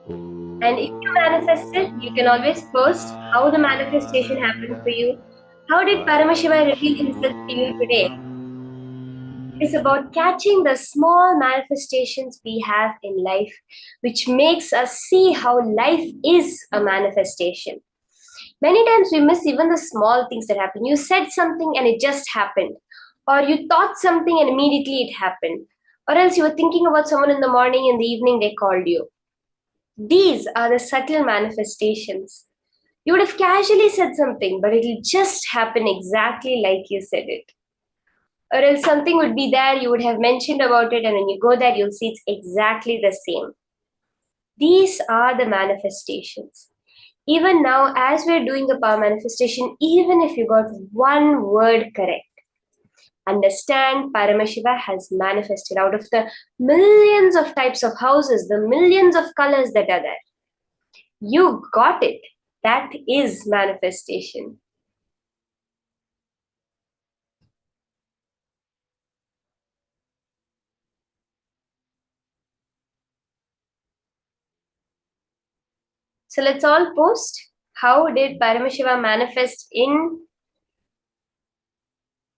And if you manifested, you can always post how the manifestation happened for you. How did Paramashiva reveal himself to you today? It is about catching the small manifestations we have in life, which makes us see how life is a manifestation. Many times we miss even the small things that happen. You said something and it just happened. Or you thought something and immediately it happened. Or else you were thinking about someone in the morning, in the evening they called you. These are the subtle manifestations. You would have casually said something, but it'll just happen exactly like you said it. Or else something would be there, you would have mentioned about it, and when you go there, you'll see it's exactly the same. These are the manifestations. Even now, as we're doing the power manifestation, even if you got one word correct, understand Paramashiva has manifested out of the millions of types of houses, the millions of colors that are there. You got it. That is manifestation. So let's all post. How did Paramashiva manifest in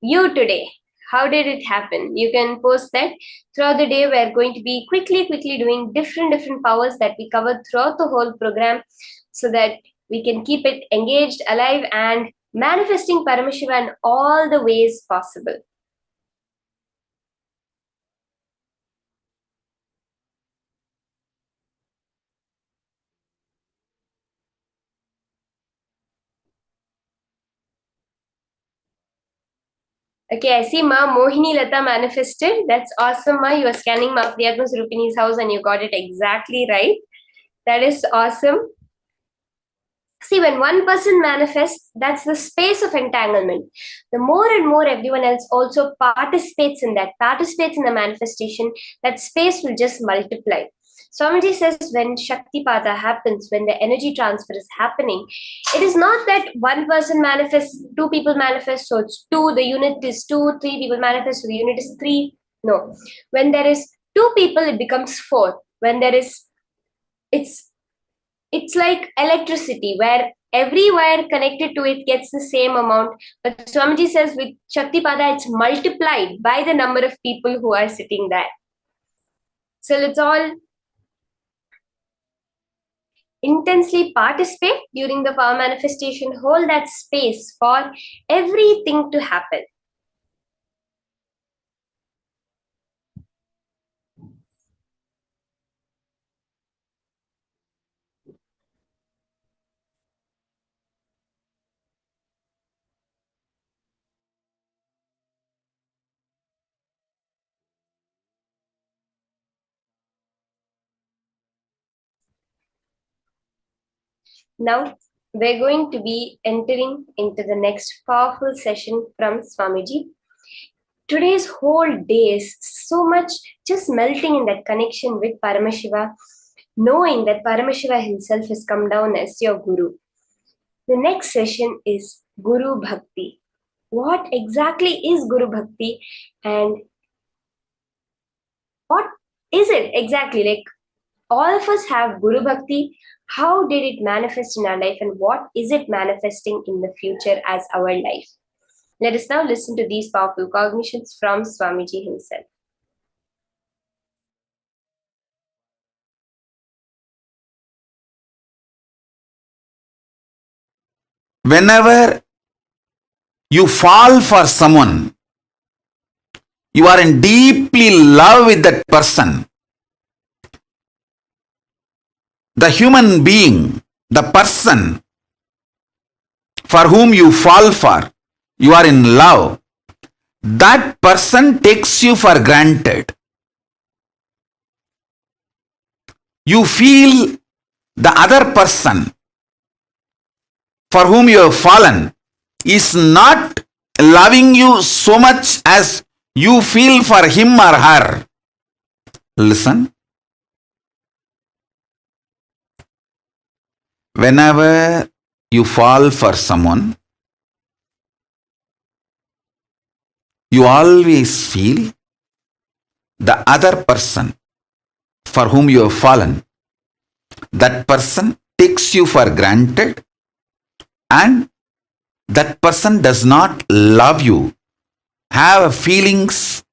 you today? How did it happen? You can post that. Throughout the day, we're going to be quickly doing different powers that we covered throughout the whole program so that we can keep it engaged, alive, and manifesting Paramashiva in all the ways possible. Okay, I see Ma Mohini Lata manifested. That's awesome, Ma. You are scanning Ma Priyatma Surupini's house and you got it exactly right. That is awesome. See, when one person manifests, that's the space of entanglement. The more and more everyone else also participates in the manifestation, that space will just multiply. Swamiji says when Shaktipada happens, when the energy transfer is happening, it is not that one person manifests, two people manifest, so it's two, the unit is two, three people manifest, so the unit is three. No. When there is two people, it becomes four. When there is, it's like electricity where every wire connected to it gets the same amount. But Swamiji says with Shaktipada, it's multiplied by the number of people who are sitting there. So let's all intensely participate during the power manifestation, hold that space for everything to happen. Now, we're going to be entering into the next powerful session from Swamiji. Today's whole day is so much just melting in that connection with Paramashiva, knowing that Paramashiva himself has come down as your Guru. The next session is Guru Bhakti. What exactly is Guru Bhakti and what is it exactly? Like, all of us have Guru Bhakti. How did it manifest in our life and what is it manifesting in the future as our life? Let us now listen to these powerful cognitions from Swamiji himself. Whenever you fall for someone, you are in deeply love with that person. The human being, the person for whom you fall for, you are in love, that person takes you for granted. You feel the other person for whom you have fallen is not loving you so much as you feel for him or her. Listen. Whenever you fall for someone, you always feel the other person for whom you have fallen, that person takes you for granted and that person does not love you, have feelings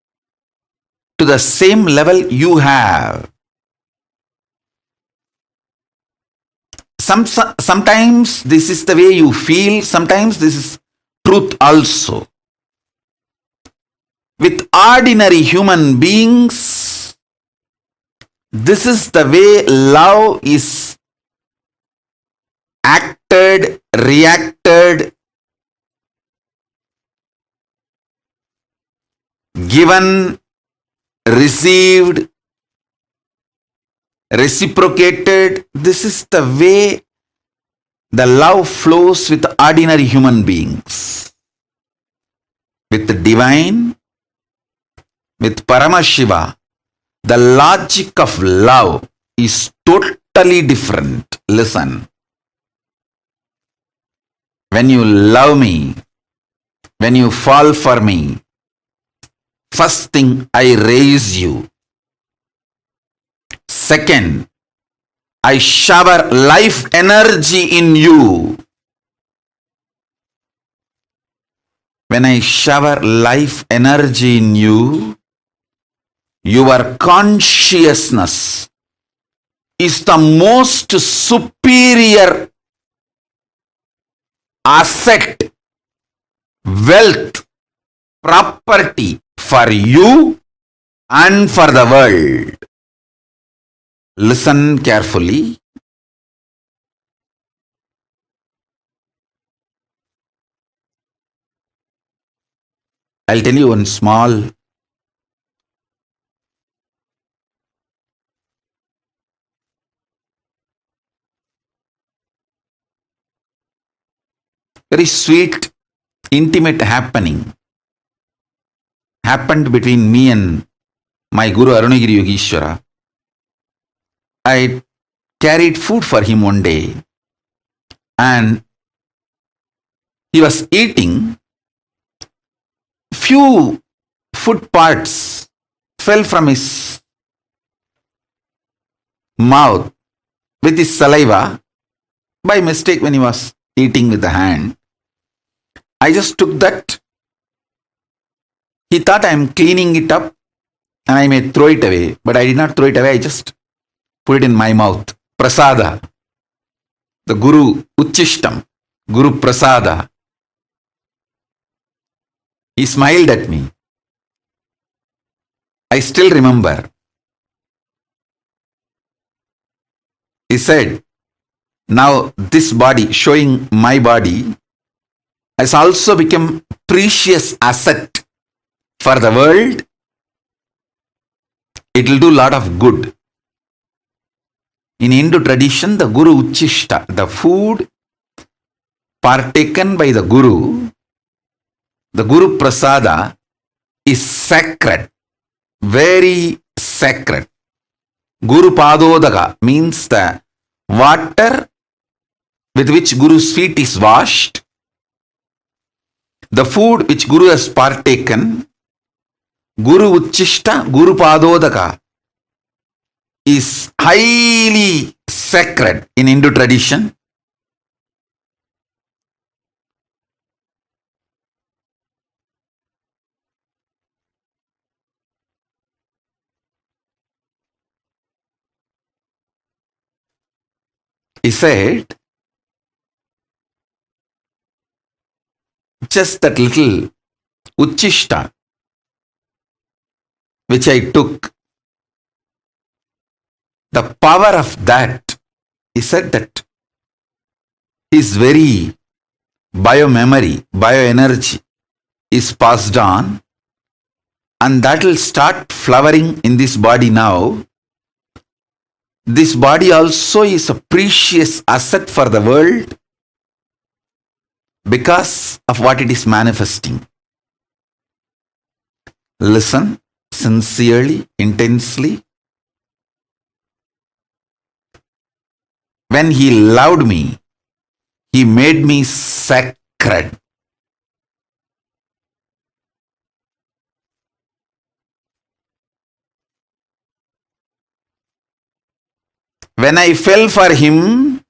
to the same level you have. Sometimes this is the way you feel, sometimes this is truth also. With ordinary human beings, this is the way love is acted, reacted, given, received, reciprocated. This is the way the love flows with ordinary human beings. With the divine, with Paramashiva, the logic of love is totally different. Listen. When you love me, when you fall for me, first thing, I raise you. Second, I shower life energy in you. When I shower life energy in you, your consciousness is the most superior asset, wealth, property for you and for the world. Listen carefully. I'll tell you one small very sweet, intimate happened between me and my Guru Arunagiri Yogeshwara. I carried food for him one day and he was eating. Few food parts fell from his mouth with his saliva by mistake when he was eating with the hand. I just took that. He thought I am cleaning it up and I may throw it away, but I did not throw it away. I just put it in my mouth. Prasada. The Guru Uchishtam. Guru Prasada. He smiled at me. I still remember. He said, now this body, showing my body, has also become precious asset for the world. It will do a lot of good. In Hindu tradition, the Guru Uchishta, the food partaken by the Guru Prasada, is sacred, very sacred. Guru Padodaka means the water with which Guru's feet is washed. The food which Guru has partaken, Guru Uchishta, Guru Padodaka, is highly sacred in Hindu tradition. He said, just that little Uchishta which I took, the power of that, he said that his very biomemory, bioenergy is passed on, and that will start flowering in this body now. This body also is a precious asset for the world because of what it is manifesting. Listen sincerely, intensely. When he loved me, he made me sacred. When I fell for him,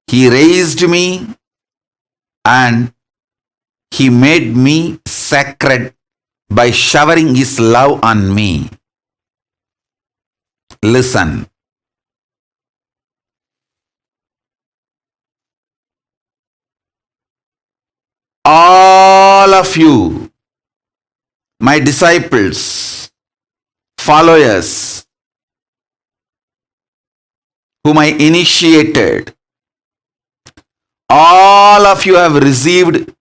he raised me and he made me sacred by showering his love on me. Listen. All of you, my disciples, followers, whom I initiated, all of you have received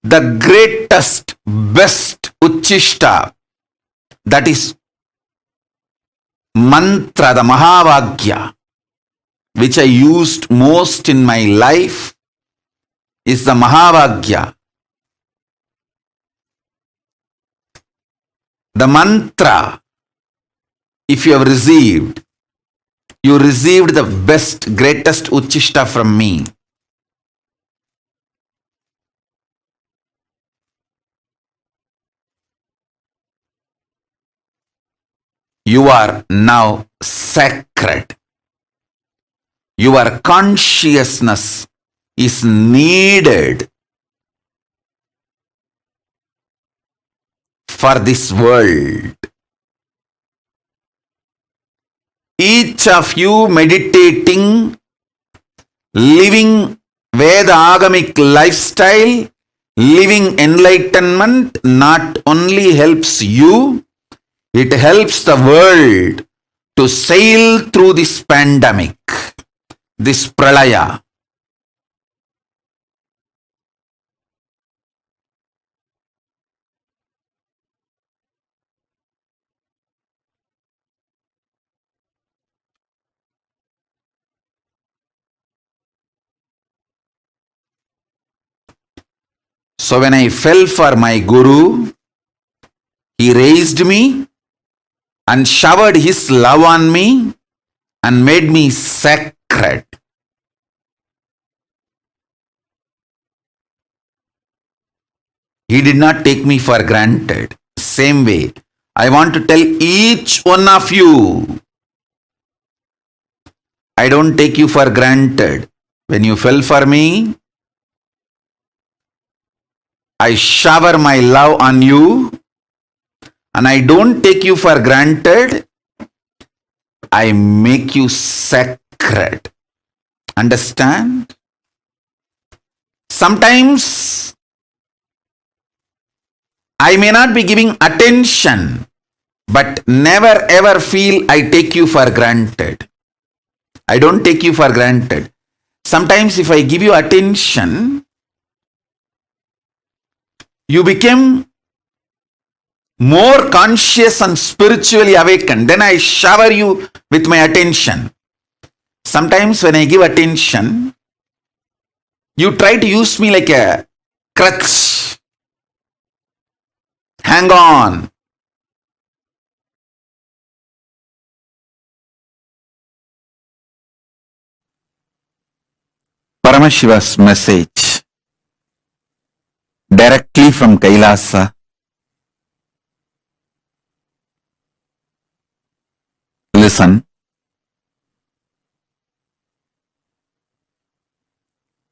the greatest, best Uchishta, that is mantra, the Mahavagya, which I used most in my life, is the Mahavagya. The mantra, if you have received, you received the best, greatest Uchishta from me. You are now sacred. Your consciousness is needed for this world. Each of you meditating, living Veda Agamic lifestyle, living enlightenment not only helps you, it helps the world to sail through this pandemic, this pralaya. So when I fell for my Guru, he raised me and showered his love on me and made me sacred. He did not take me for granted. Same way, I want to tell each one of you, I don't take you for granted. When you fell for me, I shower my love on you, and I don't take you for granted. I make you sacred. Understand? Sometimes I may not be giving attention, but never ever feel I take you for granted. I don't take you for granted. Sometimes if I give you attention, you become more conscious and spiritually awakened. Then I shower you with my attention. Sometimes when I give attention, you try to use me like a crutch. Hang on. Paramashiva's message directly from Kailasa. Listen.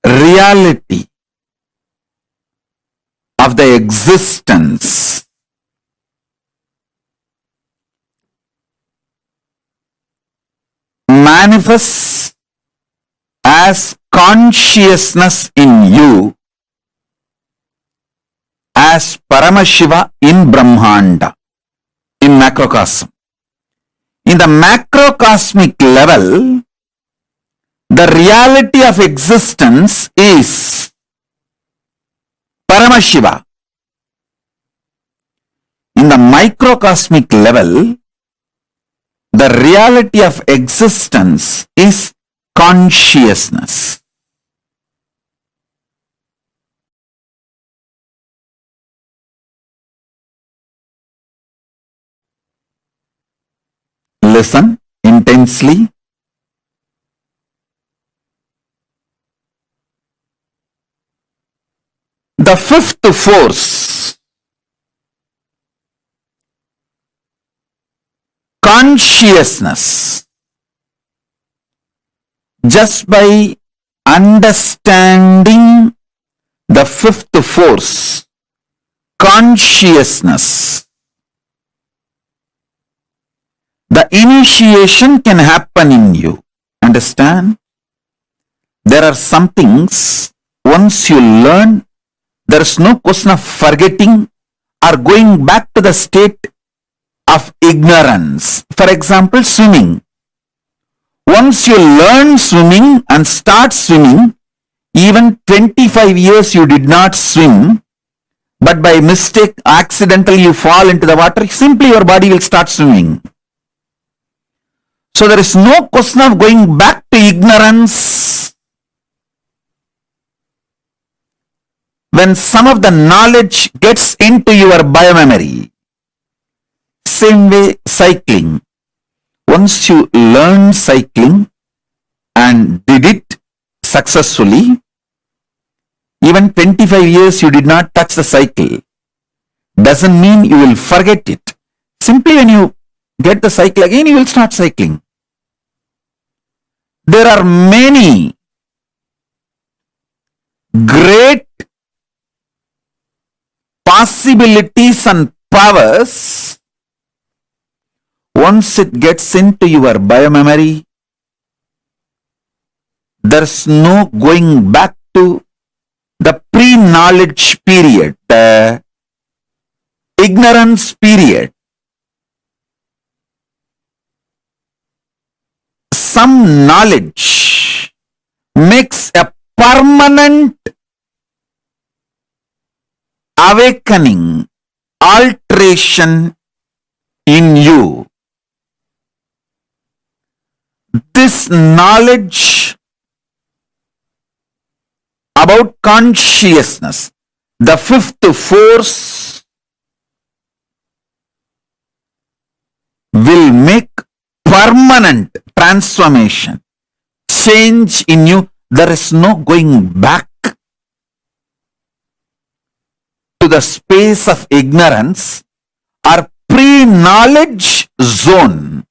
Reality of the existence manifests as consciousness in you, as Paramashiva in Brahmanda, in macrocosm. In the macrocosmic level, the reality of existence is Paramashiva. In the microcosmic level, the reality of existence is consciousness. Listen intensely. The fifth force, consciousness, just by understanding the fifth force, consciousness, the initiation can happen in you. Understand? There are some things, once you learn, there is no question of forgetting or going back to the state of ignorance. For example, swimming. Once you learn swimming and start swimming, even 25 years you did not swim, but by mistake, accidentally you fall into the water, simply your body will start swimming. So there is no question of going back to ignorance. When some of the knowledge gets into your biomemory, same way cycling. Once you learn cycling and did it successfully, even 25 years you did not touch the cycle, doesn't mean you will forget it. Simply when you get the cycle again, you will start cycling. There are many great possibilities and powers. Once it gets into your biomemory, there's no going back to the pre-knowledge period, the ignorance period. Some knowledge makes a permanent awakening, alteration in you. This knowledge about consciousness, the fifth force, will make permanent transformation, change in you. There is no going back to the space of ignorance or pre-knowledge zone.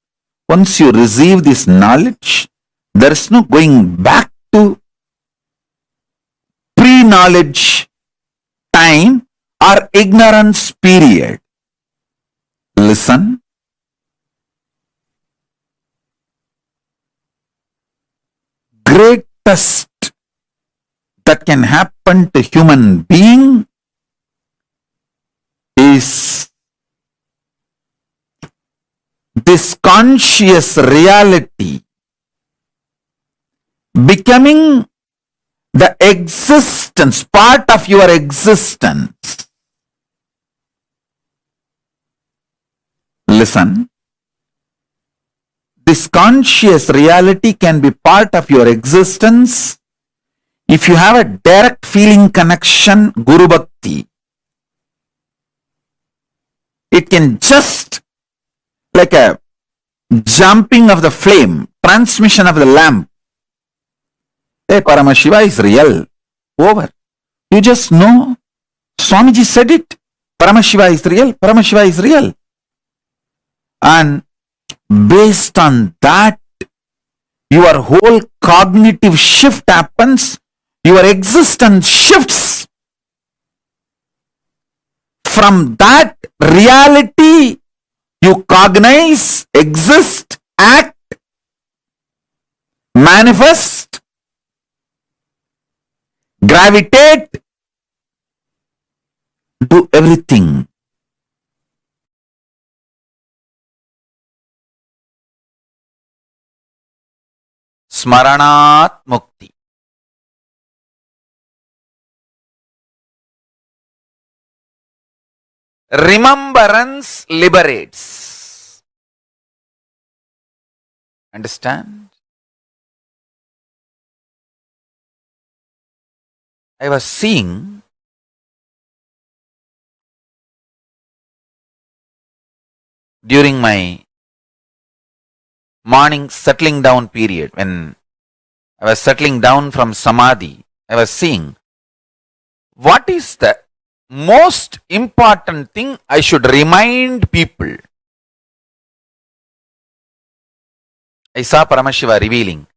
Once you receive this knowledge, there is no going back to pre-knowledge time or ignorance period. Listen. Greatest that can happen to human being is this conscious reality becoming the existence, part of your existence. Listen, this conscious reality can be part of your existence if you have a direct feeling connection, Guru Bhakti. It can just like a jumping of the flame, transmission of the lamp. Hey, Paramashiva is real. Over. You just know. Swamiji said it. Paramashiva is real. Paramashiva is real. And based on that, your whole cognitive shift happens. Your existence shifts. From that reality, you cognize, exist, act, manifest, gravitate, do everything. Smaranat Mukti. Remembrance liberates. Understand? I was seeing during my morning settling down period, when I was settling down from Samadhi, I was seeing what is the most important thing I should remind people. I saw Paramashiva revealing,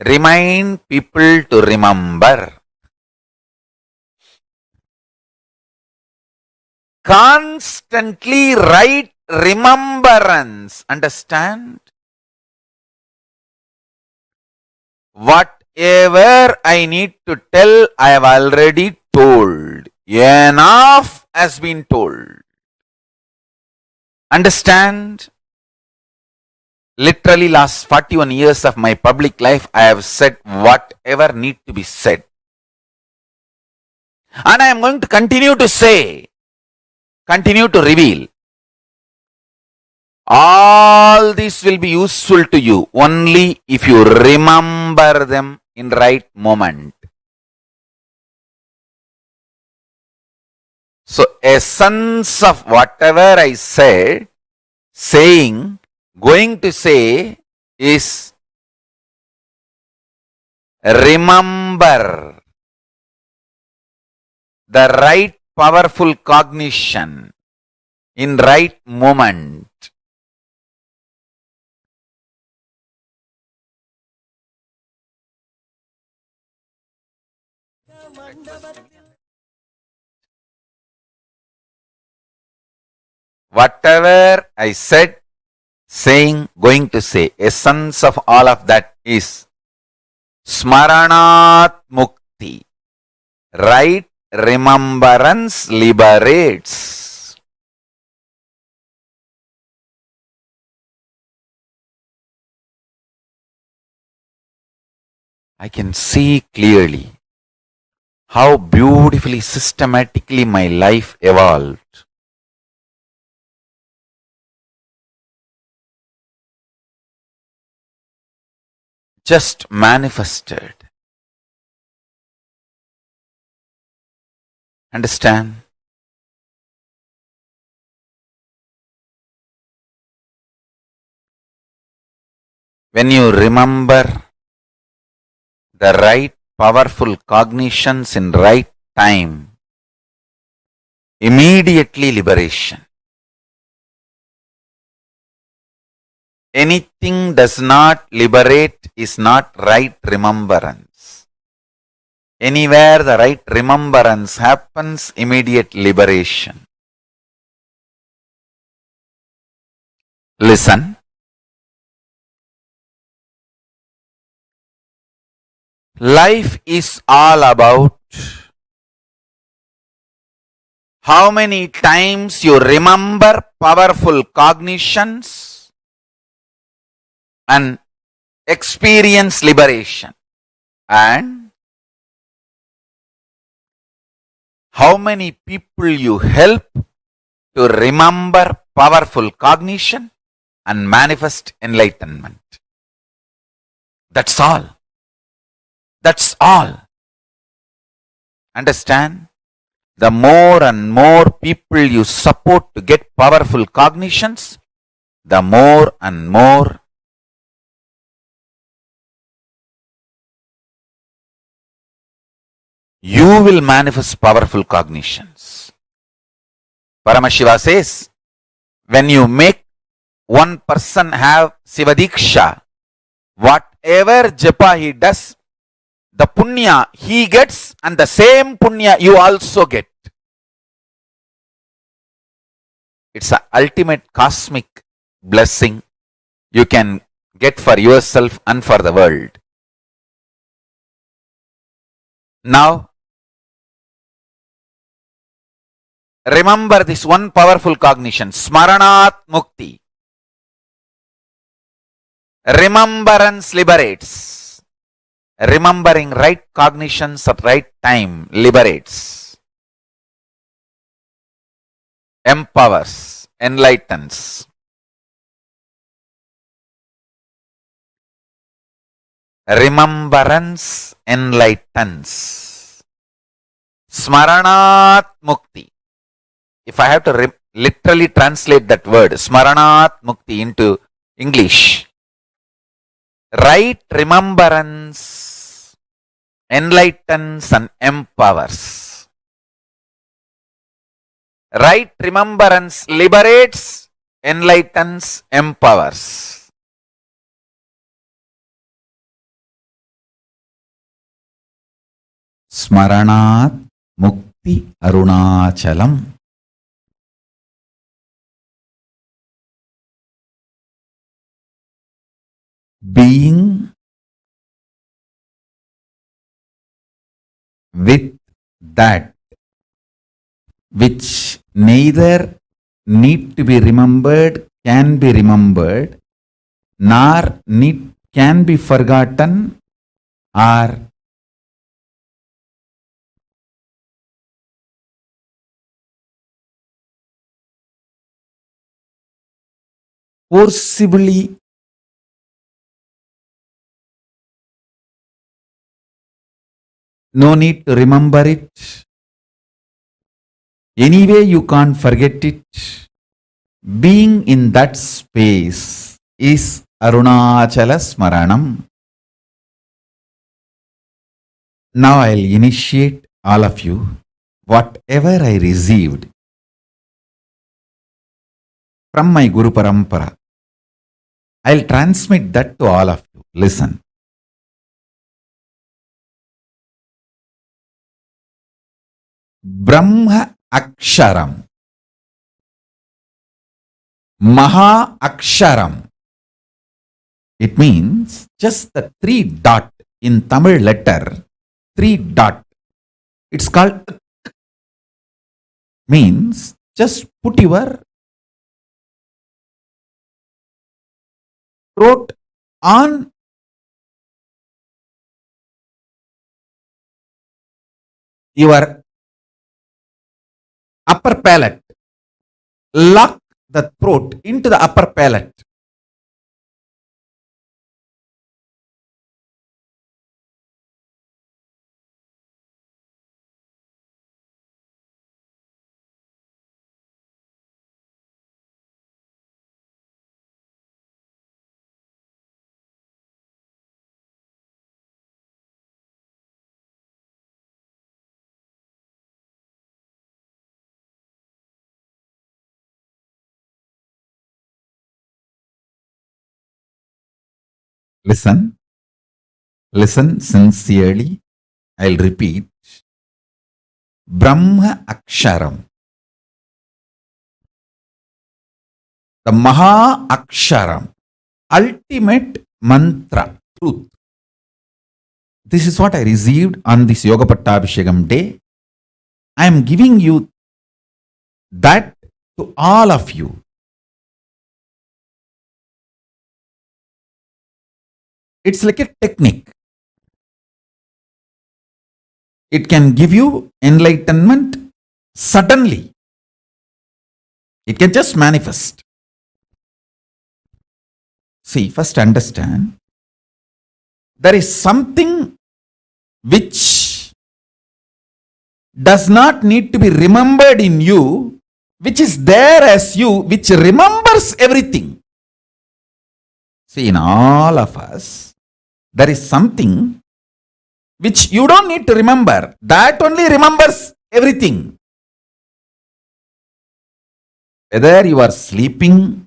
remind people to remember. Constantly write remembrance. Understand? Whatever I need to tell, I have already told. Enough has been told. Understand? Literally last 41 years of my public life, I have said whatever need to be said. And I am going to continue to say, continue to reveal. All this will be useful to you only if you remember them in right moment. So essence of whatever I said, saying, going to say is remember the right powerful cognition in right moment. Whatever I said, saying, going to say, essence of all of that is Smaranat Mukti. Right remembrance liberates. I can see clearly how beautifully, systematically my life evolved. Just manifested. Understand? When you remember the right powerful cognitions in right time, immediately liberation. Anything does not liberate is not right remembrance. Anywhere the right remembrance happens, immediate liberation. Listen. Life is all about how many times you remember powerful cognitions and experience liberation, and how many people you help to remember powerful cognition and manifest enlightenment. That's all. That's all. Understand? The more and more people you support to get powerful cognitions, the more and more you will manifest powerful cognitions. Paramashiva says, when you make one person have Sivadiksha, whatever japa he does, the punya he gets and the same punya you also get. It's an ultimate cosmic blessing you can get for yourself and for the world. Now, remember this one powerful cognition, Smaranat Mukti. Remembrance liberates. Remembering right cognitions at right time liberates, empowers, enlightens. Remembrance enlightens. Smaranat Mukti. If I have to literally translate that word, Smaranat Mukti, into English, right remembrance enlightens and empowers. Right remembrance liberates, enlightens, empowers. Smaranat Mukti Arunachalam. Being with that which neither need to be remembered, can be remembered, nor can be forgotten, or forcibly no need to remember it. Anyway, you can't forget it. Being in that space is Arunachala Smaranam. Now I'll initiate all of you. Whatever I received from my Guru Parampara, I'll transmit that to all of you. Listen. Brahma Aksharam, Mahā Aksharam. It means just the 3 dot in Tamil letter, 3 dot. It's called means just put your throat on your upper palate. Lock the throat into the upper palate. Listen. Listen sincerely. I'll repeat. Brahma Aksharam. The Mahā Aksharam. Ultimate mantra. Truth. This is what I received on this Yoga Pattabhishekam day. I am giving you that to all of you. It's like a technique. It can give you enlightenment suddenly. It can just manifest. See, first understand, there is something which does not need to be remembered in you, which is there as you, which remembers everything. See, in all of us, there is something which you don't need to remember. That only remembers everything. Whether you are sleeping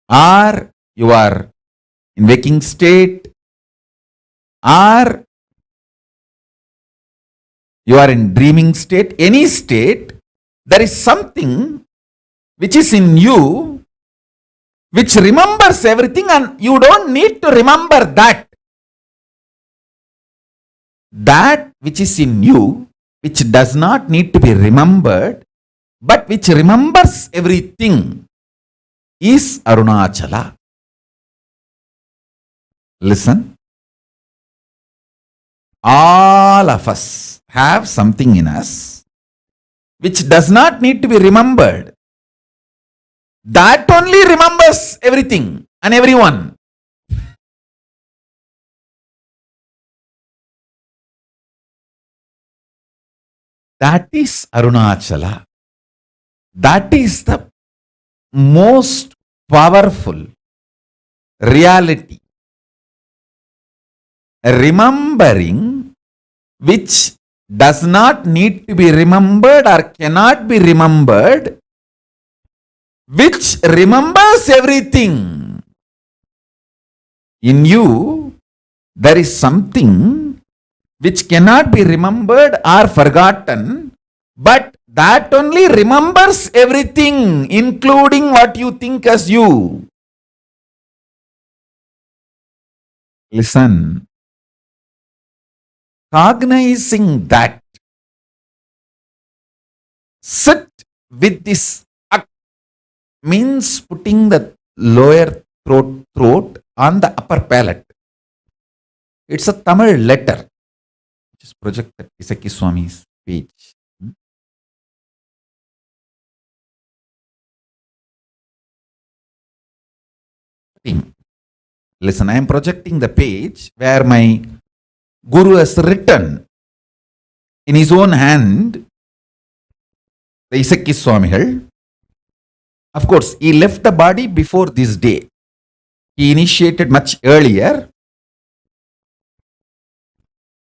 or you are in waking state or you are in dreaming state, any state, there is something which is in you which remembers everything, and you don't need to remember that. That which is in you, which does not need to be remembered, but which remembers everything, is Arunachala. Listen. All of us have something in us which does not need to be remembered. That only remembers everything and everyone. That is Arunachala. That is the most powerful reality. Remembering which does not need to be remembered or cannot be remembered, which remembers everything. In you, there is something which cannot be remembered or forgotten, but that only remembers everything, including what you think as you. Listen. Cognizing that, sit with this means putting the lower throat on the upper palate. It's a Tamil letter which is projected Isaki Swami's page. Listen, I am projecting the page where my Guru has written in his own hand the Isaki Swamigal. Of course, he left the body before this day. He initiated much earlier.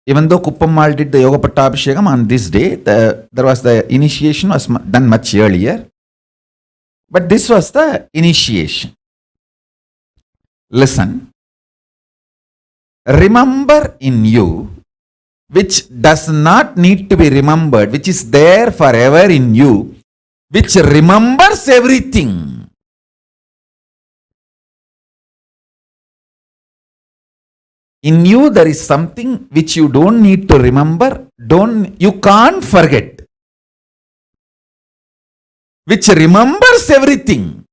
Even though Kuppammal did the Yoga Pattabhishekam on this day, the initiation was done much earlier. But this was the initiation. Listen. Remember in you, which does not need to be remembered, which is there forever in you, which remembers everything. In you there is something which you don't need to remember, you can't forget, which remembers everything.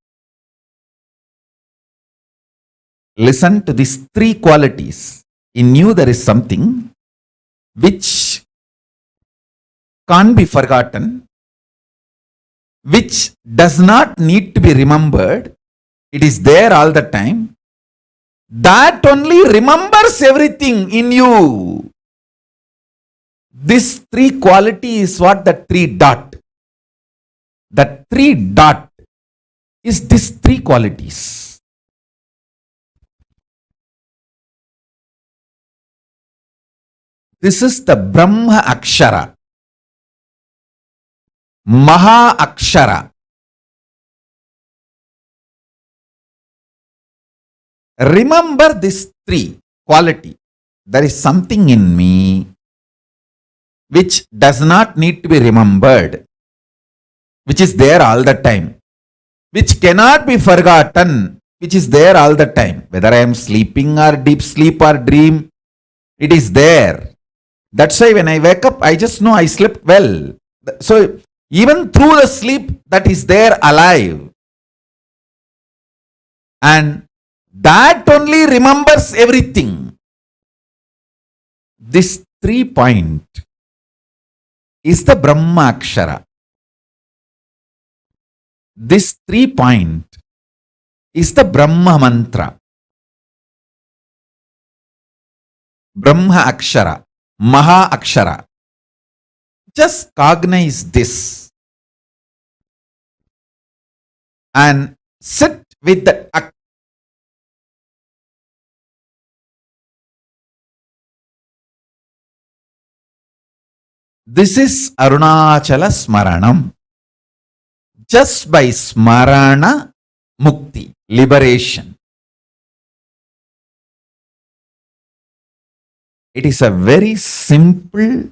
Listen to these three qualities. In you there is something which can't be forgotten, which does not need to be remembered. It is there all the time. That only remembers everything in you. This three quality is what the three dot. The three dot is these three qualities. This is the Brahma Akshara, Mahā Akshara. Remember this three quality. There is something in me which does not need to be remembered, which is there all the time, which cannot be forgotten, which is there all the time. Whether I am sleeping or deep sleep or dream, it is there. That's why when I wake up, I just know I slept well. So even through the sleep, that is there alive. And that only remembers everything. This 3 point is the Brahma Akshara. This 3 point is the Brahma Mantra. Brahma Akshara, Mahā Akshara. Just cognize this and sit with the This is Arunachala Smaranam. Just by Smarana Mukti, liberation. It is a very simple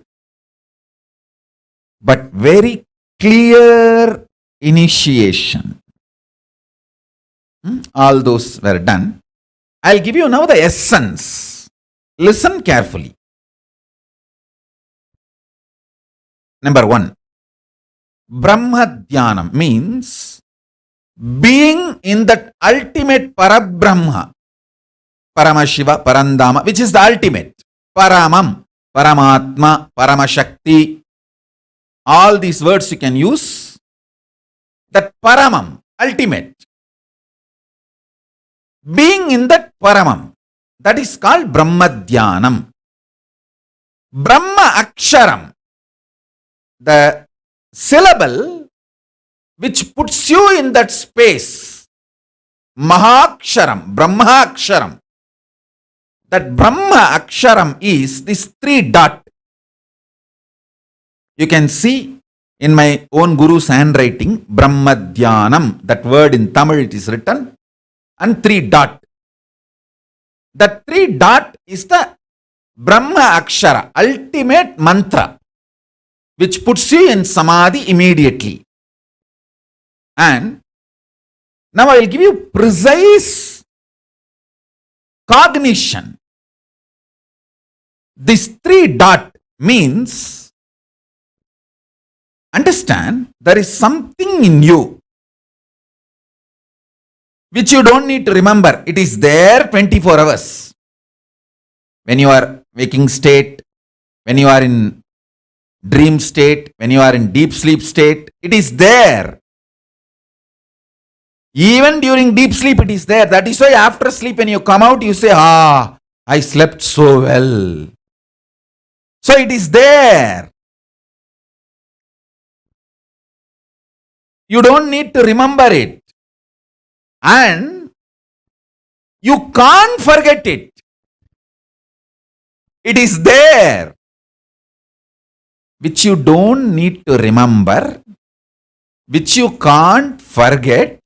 but very clear initiation. All those were done. I'll give you now the essence. Listen carefully. Number 1. Brahma Dhyanam means being in that ultimate Parabrahma, Paramashiva, Parandama, which is the ultimate. Paramam, Paramatma, Paramashakti. All these words you can use. That Paramam, ultimate. Being in that Paramam, that is called Brahma Dhyanam. Brahma Aksharam, the syllable which puts you in that space. Mahā Aksharam, Brahma Aksharam. That Brahma Aksharam is this 3 dot. You can see in my own Guru's handwriting, Brahma Dhyanam, that word in Tamil it is written, and 3 dot. That 3 dot is the Brahma Akshara, ultimate mantra, which puts you in Samadhi immediately. And now I will give you precise cognition. This 3 dot means, understand, there is something in you which you don't need to remember. It is there 24 hours. When you are waking state, when you are in dream state, when you are in deep sleep state, it is there. Even during deep sleep it is there. That is why after sleep when you come out you say, I slept so well. So it is there. You don't need to remember it. And you can't forget it. It is there. Which you don't need to remember, which you can't forget,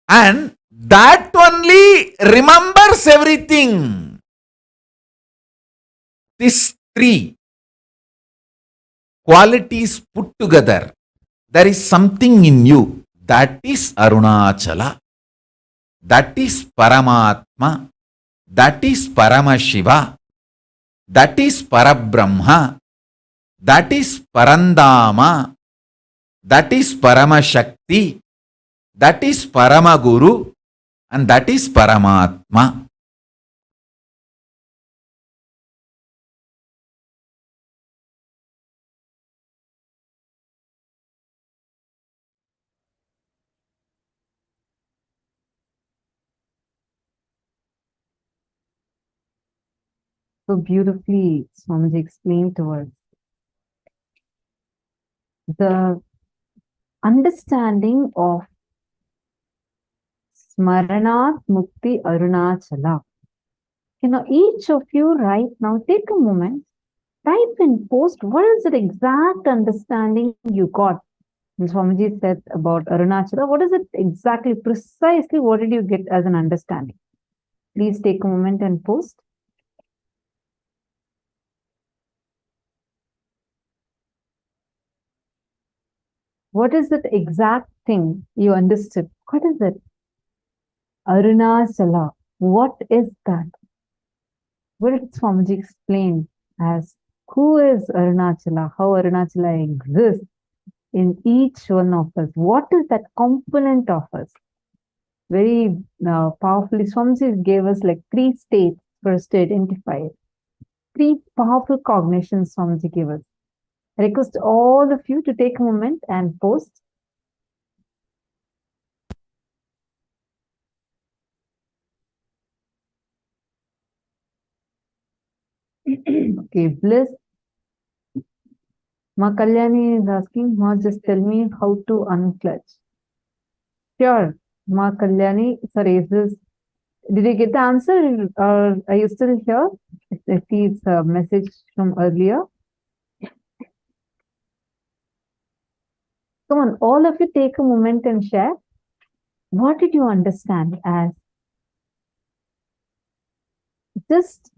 and that only remembers everything. These 3 qualities put together, there is something in you. That is Arunachala. That is Paramatma. That is Paramashiva. That is Parabrahma. That is Parandama. That is Paramashakti. That is Paramaguru. And that is Paramatma. So beautifully, Swamiji explained to us the understanding of Smaranat Mukti Arunachala. Each of you right now, take a moment, type in post, what is the exact understanding you got? And Swamiji said about Arunachala, what is it exactly, precisely, what did you get as an understanding? Please take a moment and post. What is that exact thing you understood? What is it? Arunachala. What is that? What did Swamiji explain as who is Arunachala? How Arunachala exists in each one of us? What is that component of us? Very powerfully, Swamiji gave us like 3 states for us to identify it. 3 powerful cognitions Swamiji gave us. I request all of you to take a moment and post. Okay, Bliss. Ma Kalyani is asking, Ma, just tell me how to unclutch. Sure, Ma Kalyani. Sorry, did you get the answer or are you still here? I see it's a message from earlier. Come on, all of you take a moment and share. What did you understand as just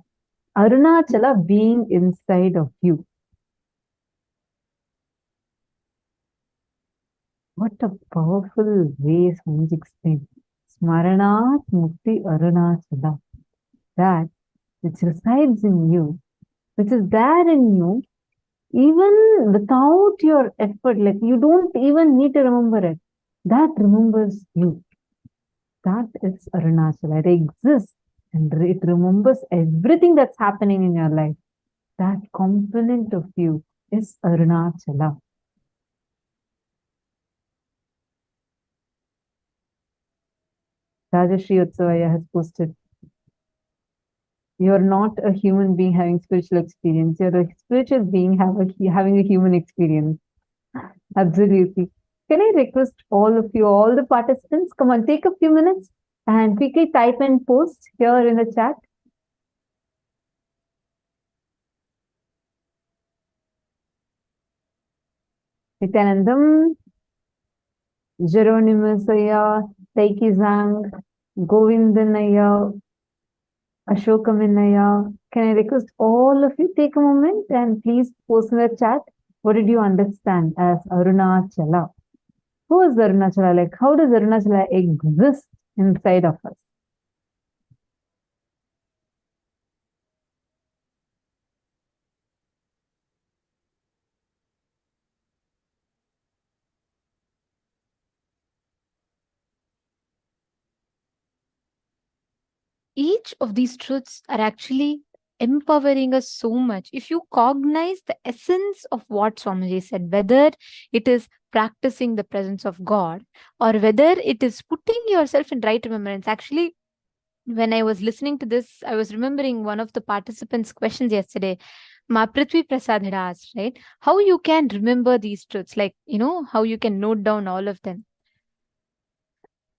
Arunachala being inside of you? What a powerful way Swamiji explained. Smaranat Mukti Arunachala. That which resides in you, which is there in you, even without your effort, like you don't even need to remember it. That remembers you. That is Arunachala. It exists and it remembers everything that's happening in your life. That component of you is Arunachala. Rajashri Utsavaya has posted, you're not a human being having spiritual experience. You're a spiritual being having a human experience. Absolutely. Can I request all of you, all the participants, come on, take a few minutes and quickly type and post here in the chat. Nithyanandam, Jeronimusaya, Taikizang, Govindanaya, Ashokaminaya. Can I request all of you take a moment and please post in the chat, what did you understand as Arunachala? Who is Arunachala? Like, how does Arunachala exist inside of us? Each of these truths are actually empowering us so much. If you cognize the essence of what Swamiji said, whether it is practicing the presence of God or whether it is putting yourself in right remembrance. Actually, when I was listening to this, I was remembering one of the participants' questions yesterday. Ma Prithvi Prasad had asked, right? How you can remember these truths, like, how you can note down all of them.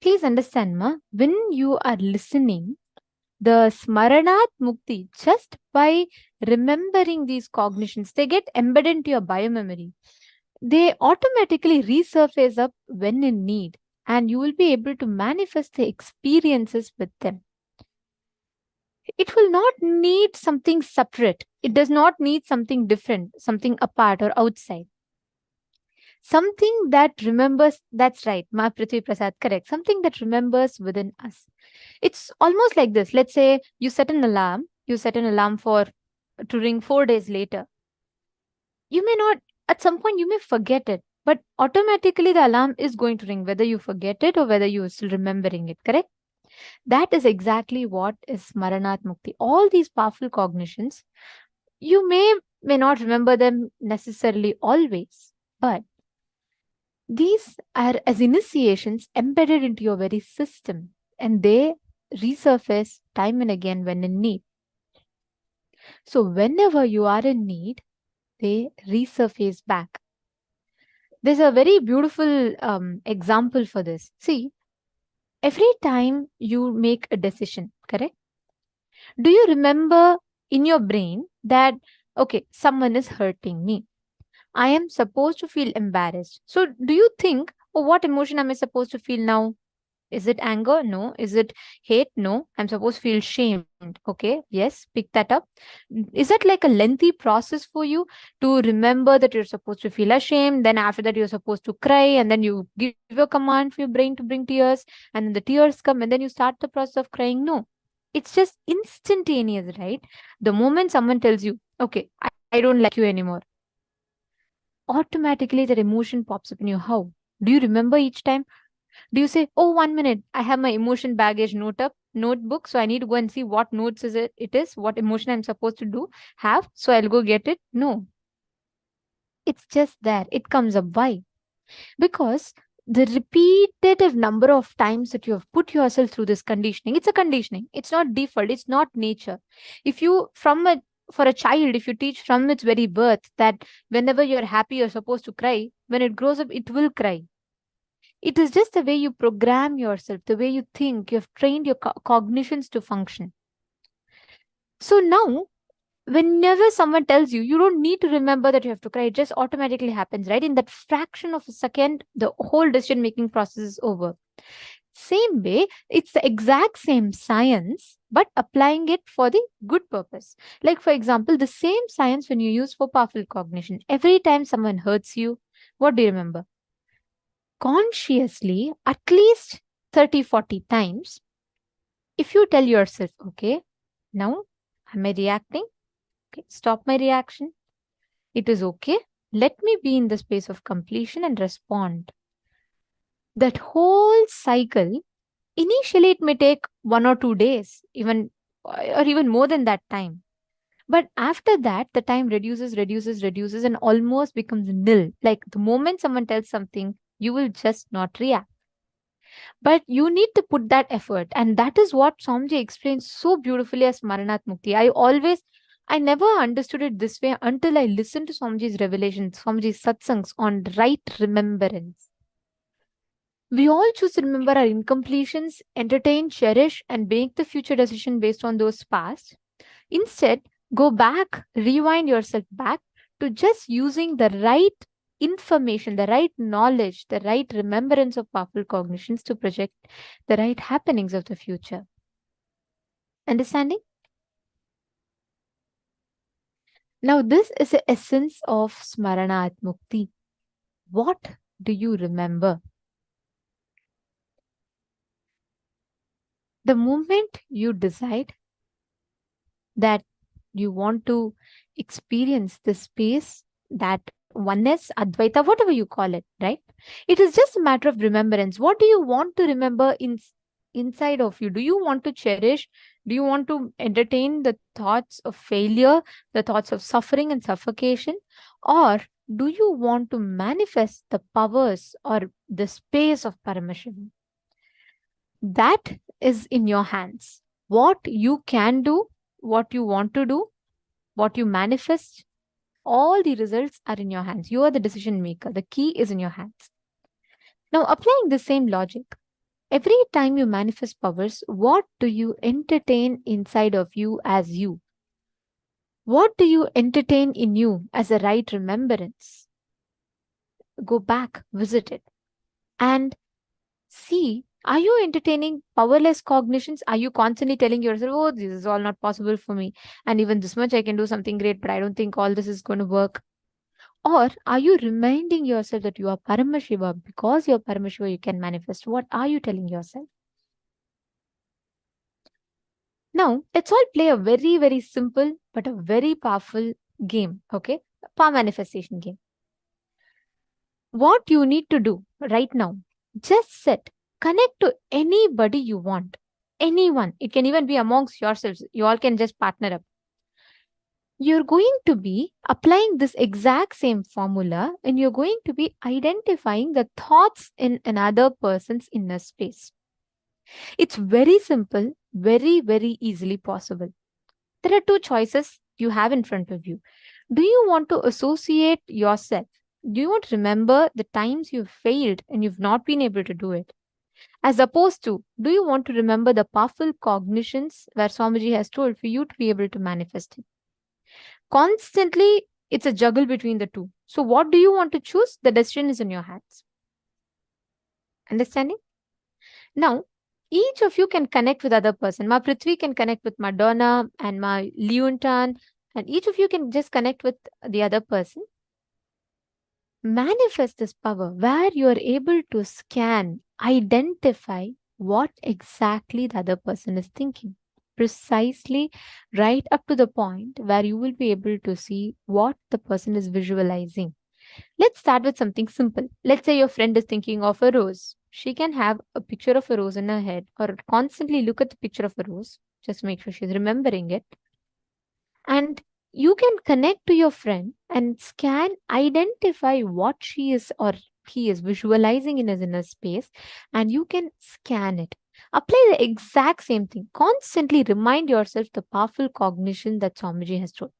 Please understand, Ma, when you are listening, the Smaranat Mukti, just by remembering these cognitions, they get embedded into your biomemory. They automatically resurface up when in need, and you will be able to manifest the experiences with them. It will not need something separate. It does not need something different, something apart or outside. Something that remembers, that's right, Ma Prithvi Prasad, correct. Something that remembers within us. It's almost like this. Let's say you set an alarm. You set an alarm to ring 4 days later. You may not, at some point, you may forget it. But automatically the alarm is going to ring, whether you forget it or whether you are still remembering it, correct? That is exactly what is Smaranat Mukti. All these powerful cognitions, you may not remember them necessarily always, but these are as initiations embedded into your very system, and they resurface time and again when in need. So whenever you are in need, they resurface back. There's a very beautiful example for this. See, every time you make a decision, correct? Do you remember in your brain that, okay, someone is hurting me? I am supposed to feel embarrassed. So do you think, oh, what emotion am I supposed to feel now? Is it anger? No. Is it hate? No. I'm supposed to feel shamed. Okay. Yes. Pick that up. Is that like a lengthy process for you to remember that you're supposed to feel ashamed? Then after that, you're supposed to cry, and then you give a command for your brain to bring tears, and then the tears come, and then you start the process of crying? No. It's just instantaneous, right? The moment someone tells you, okay, I don't like you anymore, automatically that emotion pops up in you. How? Do you remember each time? Do you say, oh, 1 minute, I have my emotion baggage notebook, so I need to go and see what notes it is, what emotion I'm supposed to have, so I'll go get it? No. It's just there. It comes up. Why? Because the repetitive number of times that you have put yourself through this conditioning, it's a conditioning. It's not default. It's not nature. If you, from a for a child, if you teach from its very birth that whenever you're happy, you're supposed to cry, when it grows up, it will cry. It is just the way you program yourself, the way you think. You've trained your cognitions to function. So now, whenever someone tells you, you don't need to remember that you have to cry. It just automatically happens, right? In that fraction of a second, the whole decision-making process is over. Same way, it's the exact same science, but applying it for the good purpose. Like, for example, the same science when you use for powerful cognition. Every time someone hurts you, what do you remember? Consciously, at least 30, 40 times, if you tell yourself, okay, now am I reacting? Okay, stop my reaction. It is okay. Let me be in the space of completion and respond. That whole cycle, initially it may take 1 or 2 days, or even more than that time. But after that, the time reduces, and almost becomes nil. Like the moment someone tells something, you will just not react. But you need to put that effort. And that is what Swamiji explains so beautifully as Smaranat Mukti. I never understood it this way until I listened to Swamiji's revelations, Swamiji's satsangs on right remembrance. We all choose to remember our incompletions, entertain, cherish, and make the future decision based on those past. Instead, go back, rewind yourself back to just using the right information, the right knowledge, the right remembrance of powerful cognitions to project the right happenings of the future. Understanding? Now, this is the essence of Smaranat Mukti. What do you remember? The moment you decide that you want to experience the space, that oneness, Advaita, whatever you call it, right? It is just a matter of remembrance. What do you want to remember inside of you? Do you want to cherish? Do you want to entertain the thoughts of failure, the thoughts of suffering and suffocation? Or do you want to manifest the powers or the space of Paramashiva? That is in your hands. What you can do, what you want to do, what you manifest, all the results are in your hands. You are the decision maker. The key is in your hands. Now, applying the same logic, every time you manifest powers, what do you entertain inside of you as you? What do you entertain in you as a right remembrance? Go back, visit it, and see, are you entertaining powerless cognitions? Are you constantly telling yourself, oh, this is all not possible for me, and even this much I can do something great, but I don't think all this is going to work? Or are you reminding yourself that you are Paramashiva? Because you're Paramashiva, you can manifest. What are you telling yourself? Now, let's all play a very, very simple but a very powerful game, okay? A power manifestation game. What you need to do right now, just sit, connect to anybody you want, anyone. It can even be amongst yourselves. You all can just partner up. You're going to be applying this exact same formula and you're going to be identifying the thoughts in another person's inner space. It's very simple, very, very easily possible. There are two choices you have in front of you. Do you want to associate yourself? Do you want to remember the times you've failed and you've not been able to do it? As opposed to, do you want to remember the powerful cognitions where Swamiji has told for you to be able to manifest it? Constantly, it's a juggle between the two. So what do you want to choose? The decision is in your hands. Understanding? Now, each of you can connect with other person. Ma Prithvi can connect with Madonna and Ma Leontan, and each of you can just connect with the other person. Manifest this power where you are able to scan, identify what exactly the other person is thinking. Precisely right up to the point where you will be able to see what the person is visualizing. Let's start with something simple. Let's say your friend is thinking of a rose. She can have a picture of a rose in her head or constantly look at the picture of a rose. Just make sure she's remembering it. And you can connect to your friend and scan, identify what she is or he is visualizing in his inner space, and you can scan it. Apply the exact same thing. Constantly remind yourself the powerful cognition that Swamiji has told.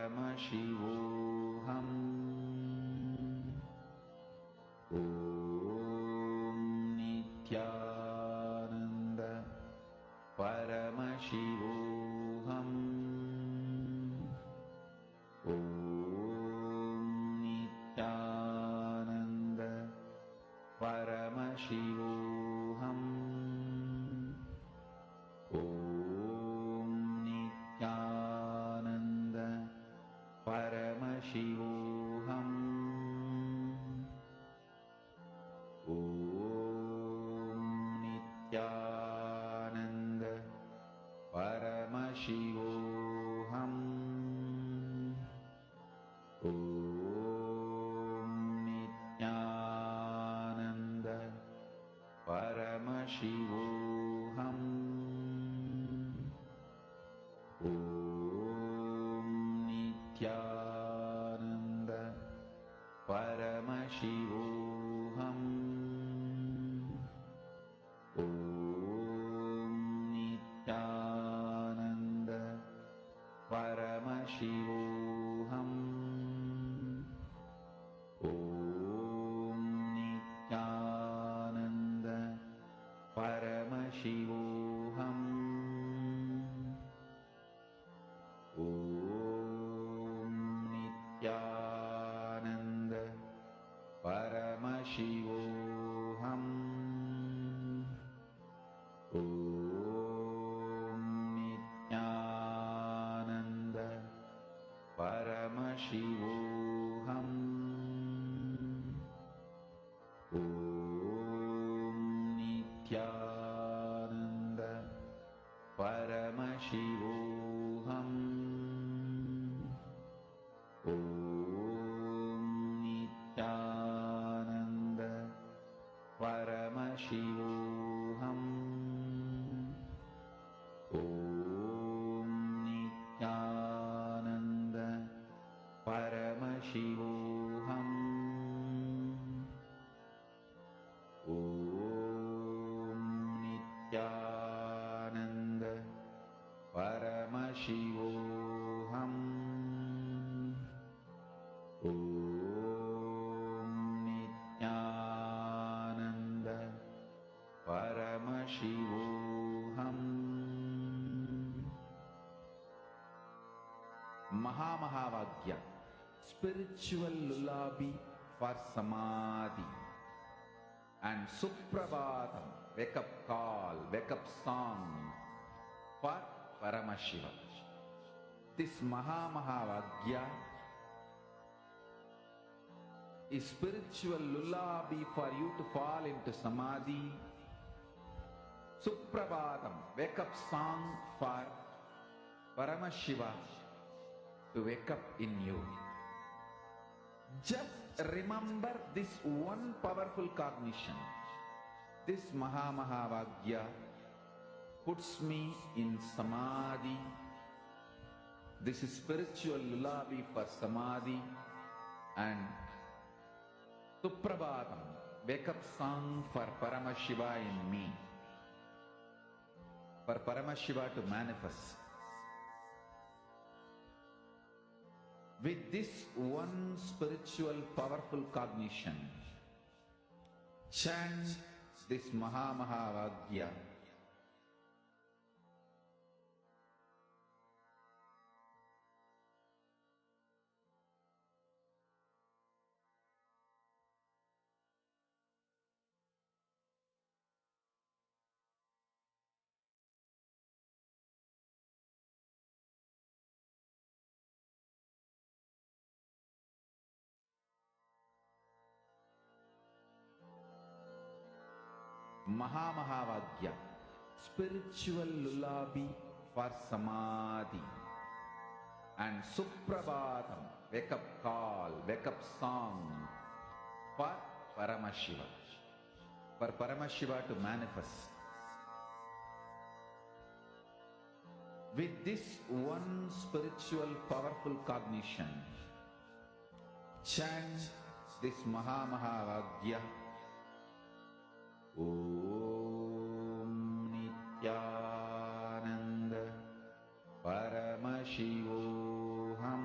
Paramashivoham. Om Nithyananda Paramashivoham. Om Nithyananda Paramashivoham. Om Nithyananda Paramashivoham. Om Nithyananda Paramashivoham. Om Nithyananda Paramashivoham. Om Nithyananda Paramashivoham. Om Nithyananda Paramashivoham. Om Nithyananda Paramashivoham. Om Nithyananda Paramashivoham. Om Nithyananda Paramashivoham. Om Nithyananda Paramashivoham. Om Nithyananda Paramashivoham. Om Nithyananda Paramashivoham. Om Nithyananda Paramashivoham. Om Nithyananda Paramashivoham. Mahā spiritual lullaby for Samadhi, and Suprabhatam, wake up call, wake up song for Paramashiva. This Mahā is spiritual lullaby for you to fall into Samadhi. Suprabhatam, wake up song for Paramashiva to wake up in you. Just remember this one powerful cognition. This Mahā puts me in Samadhi. This is spiritual lullaby for Samadhi, and Suprabhatam, wake up song for Paramashiva in me. For Paramashiva to manifest. With this one spiritual powerful cognition, chant this Mahā. Mahā spiritual lullaby for Samadhi, and Suprabhatam, wake up call, wake up song for Paramashiva. For Paramashiva to manifest. With this one spiritual powerful cognition, chant this Mahā. Om Nithyananda Paramashivoham.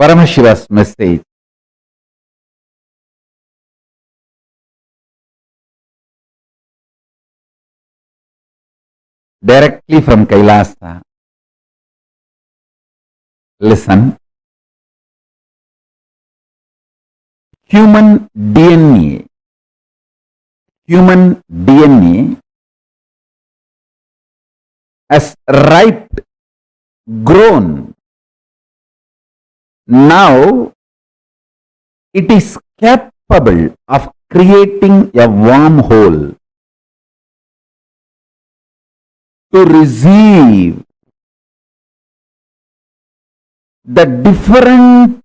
Paramashiva's message. Directly from Kailasa. Listen. Human DNA has ripe, grown. Now it is capable of creating a wormhole to receive the different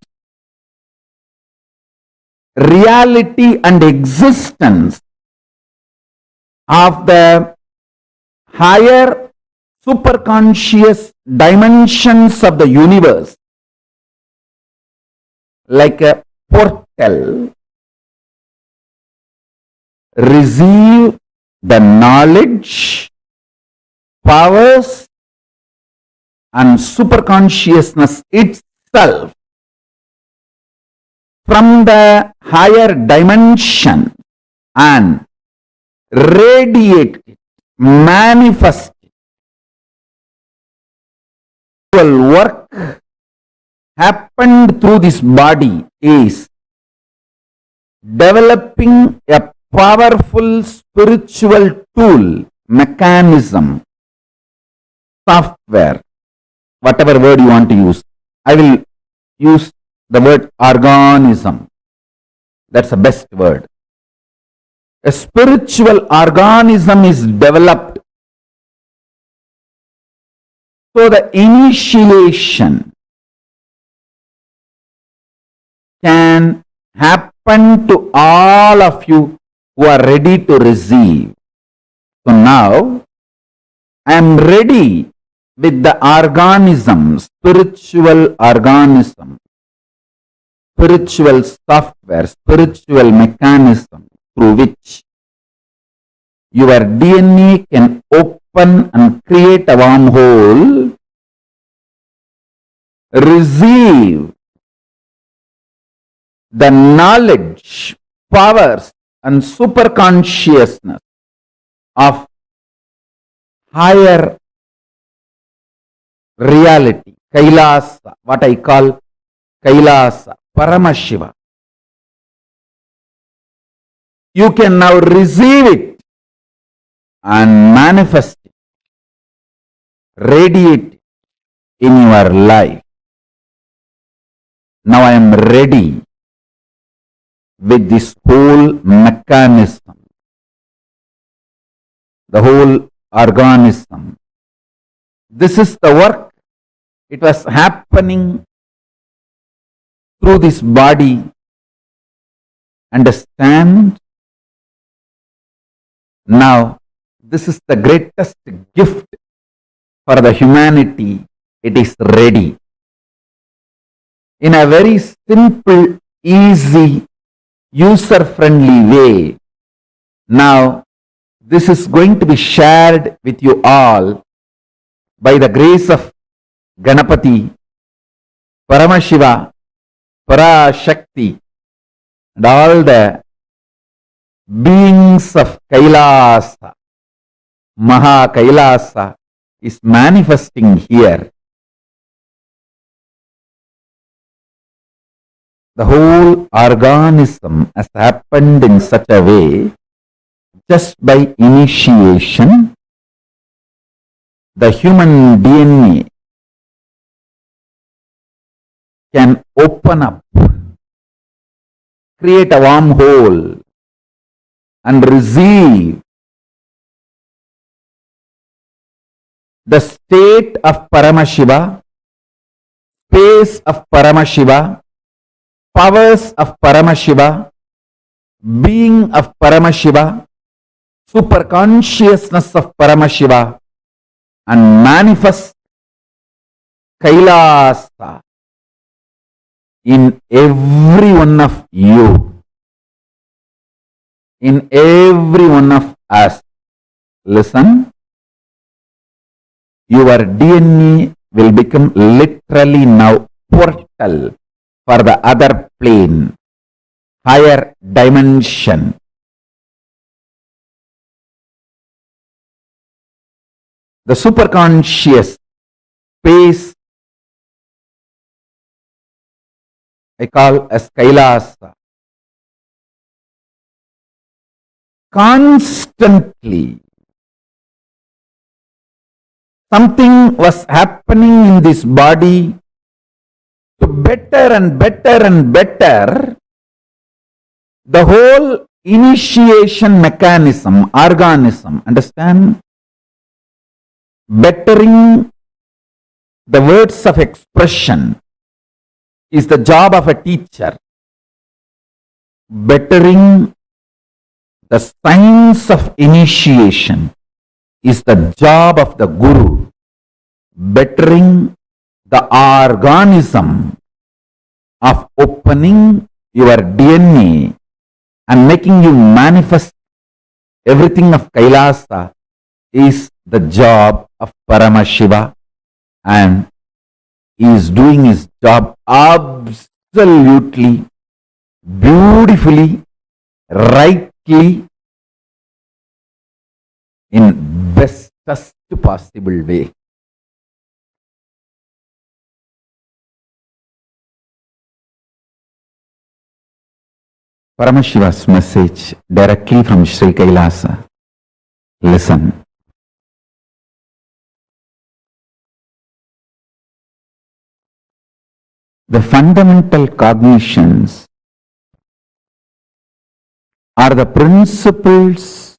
reality and existence of the higher superconscious dimensions of the universe, like a portal. Receive the knowledge, powers and superconsciousness itself from the higher dimension and radiate it, manifest it. Work happened through this body is developing a powerful spiritual tool, mechanism, software, whatever word you want to use. I will use the word organism. That's the best word. A spiritual organism is developed. So the initiation can happen to all of you who are ready to receive. So now I am ready with the organism, spiritual organism, spiritual software, spiritual mechanism through which your DNA can open and create a wormhole, receive the knowledge, powers and superconsciousness of higher reality, Kailasa, what I call Kailasa, Paramashiva. You can now receive it and manifest it, radiate it in your life. Now I am ready with this whole mechanism, the whole organism. This is the work. It was happening through this body. Understand? Now, this is the greatest gift for the humanity. It is ready. In a very simple, easy, user-friendly way. Now, this is going to be shared with you all by the grace of Ganapati, Paramashiva, Parashakti, and all the beings of Kailasa. Mahā KAILΑSA is manifesting here. The whole organism has happened in such a way, just by initiation, the human DNA can open up, create a wormhole and receive the state of Paramashiva, space of Paramashiva, powers of Paramashiva, being of Paramashiva, superconsciousness of Paramashiva, and manifest Kailasa in every one of you, in every one of us. Listen, your DNA will become literally now portal for the other plane, higher dimension. The superconscious space I call as Kailasa. Constantly something was happening in this body to better and better and better the whole initiation mechanism, organism, understand? Bettering the words of expression is the job of a teacher. Bettering the science of initiation is the job of the Guru. Bettering the organism of opening your DNA and making you manifest everything of Kailasa is the job of Paramashiva, and he is doing his job absolutely beautifully, rightly, in bestest possible way. Paramashiva's message directly from Sri Kailasa. Listen. The fundamental cognitions are the principles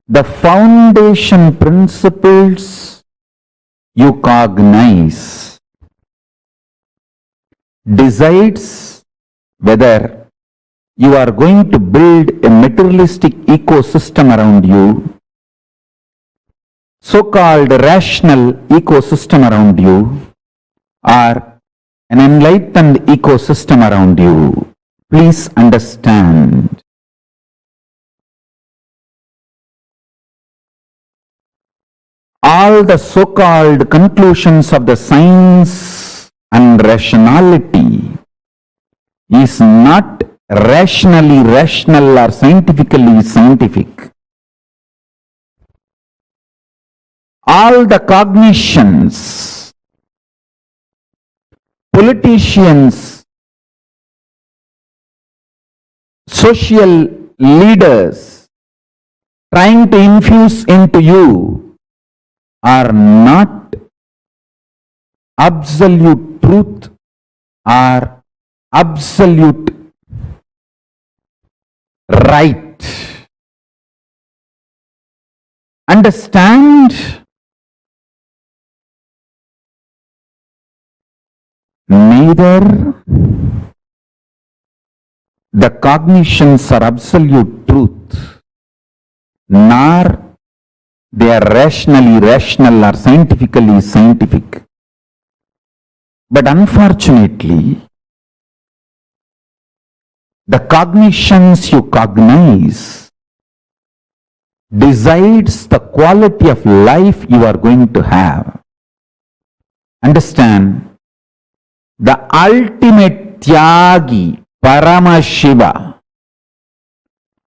the foundation principles you cognize decides whether you are going to build a materialistic ecosystem around you, so-called rational ecosystem around you, or an enlightened ecosystem around you. Please understand. All the so-called conclusions of the science and rationality is not rationally rational or scientifically scientific. All the cognitions, politicians, social leaders trying to infuse into you are not absolute truth or absolute right. Understand? Neither the cognitions are absolute truth, nor they are rationally rational or scientifically scientific. But unfortunately, the cognitions you cognize decides the quality of life you are going to have. Understand? The ultimate Tyagi, Paramashiva,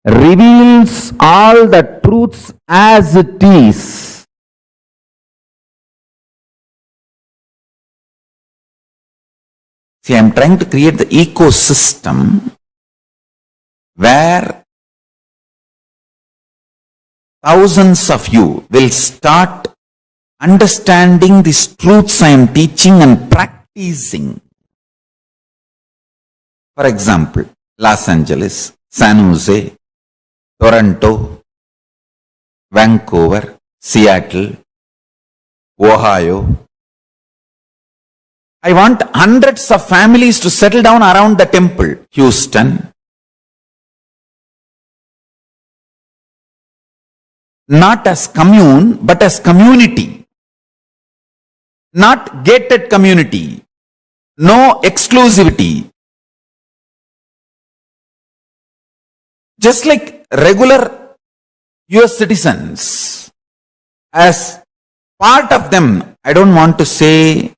reveals all the truths as it is. See, I am trying to create the ecosystem where thousands of you will start understanding these truths I am teaching and practicing. For example, Los Angeles, San Jose, Toronto, Vancouver, Seattle, Ohio. I want hundreds of families to settle down around the temple. Houston. Not as commune, but as community. Not gated community. No exclusivity. Just like regular US citizens, as part of them. I don't want to say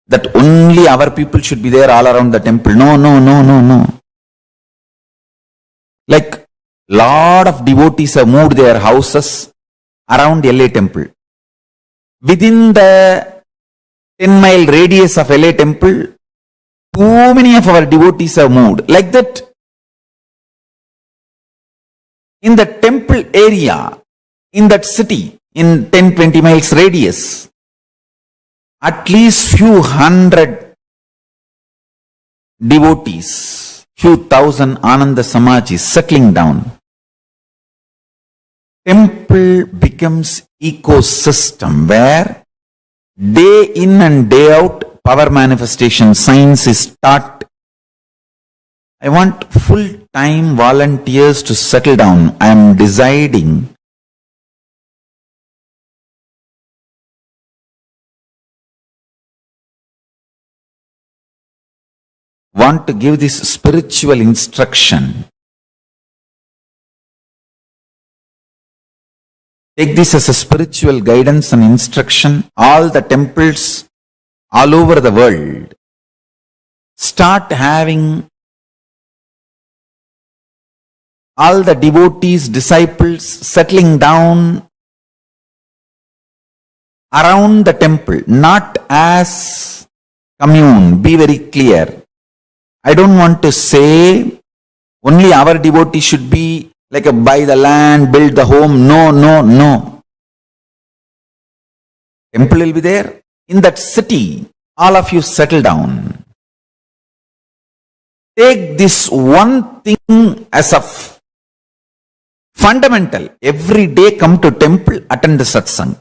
that only our people should be there all around the temple. No, no, no, no, no. Like lot of devotees have moved their houses around LA temple. Within the 10-mile radius of LA temple, too many of our devotees have moved. Like that, in the temple area, in that city, in 10-20 miles radius, at least few hundred devotees, few thousand Ananda Samajis settling down. Temple becomes ecosystem where day in and day out power manifestation science is taught. I want full-time volunteers to settle down. I am deciding want to give this spiritual instruction. Take this as a spiritual guidance and instruction. All the temples all over the world start having all the devotees, disciples settling down around the temple, not as commune. Be very clear. I don't want to say only our devotees should be like a buy the land, build the home. No, no, no. Temple will be there. In that city, all of you settle down. Take this one thing as a fundamental. Every day come to temple, attend the satsang.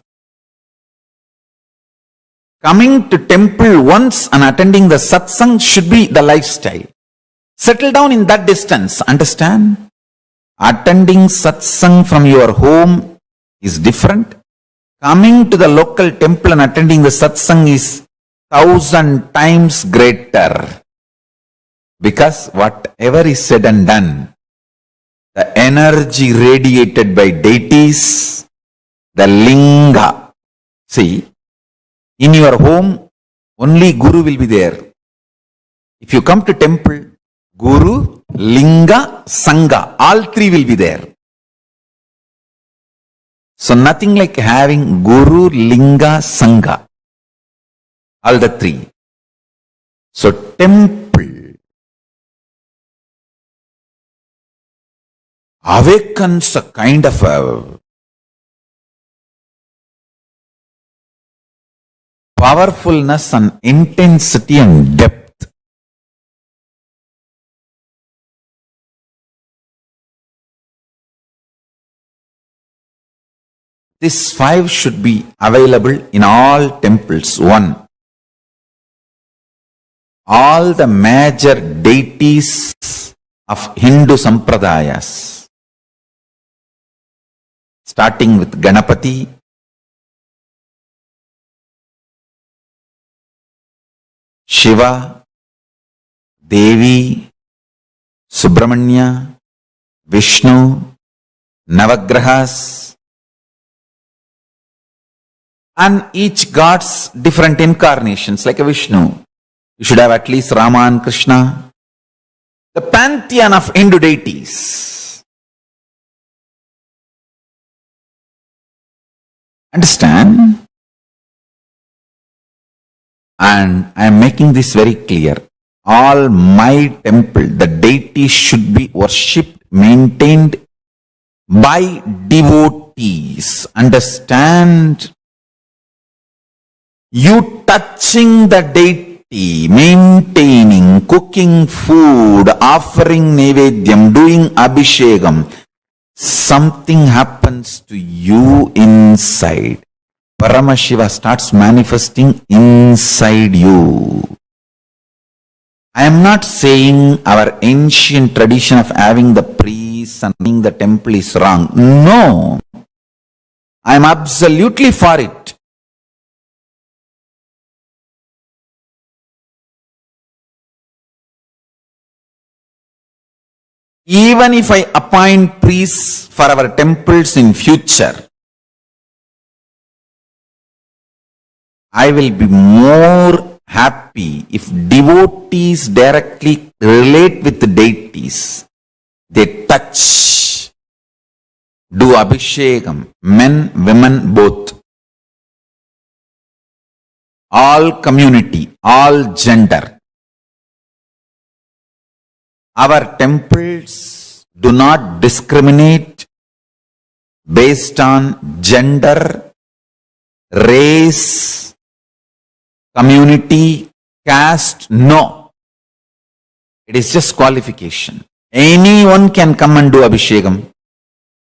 Coming to temple once and attending the satsang should be the lifestyle. Settle down in that distance. Understand? Attending satsang from your home is different. Coming to the local temple and attending the satsang is 1,000 times greater. Because whatever is said and done, the energy radiated by deities, the linga. See, in your home, only Guru will be there. If you come to temple, Guru, Linga, Sangha, all three will be there. So nothing like having Guru, Linga, Sangha, all the three. So temple awakens a kind of a powerfulness and intensity and depth. These 5 should be available in all temples. 1. All the major deities of Hindu sampradayas, starting with Ganapati, Shiva, Devi, Subramanya, Vishnu, Navagrahas, and each god's different incarnations, like a Vishnu. You should have at least Rama and Krishna. The pantheon of Hindu deities. Understand? And I am making this very clear. All my temple, the deities should be worshipped, maintained by devotees. Understand? You touching the deity, maintaining, cooking food, offering nevedyam, doing abhishekam, something happens to you inside. Paramashiva starts manifesting inside you. I am not saying our ancient tradition of having the priests and running the temple is wrong. No. I am absolutely for it. Even if I appoint priests for our temples in future, I will be more happy if devotees directly relate with the deities. They touch, do abhishekam, men, women, both. All community, all gender. Our temples do not discriminate based on gender, race, community, caste. No. It is just qualification. Anyone can come and do abhishekam,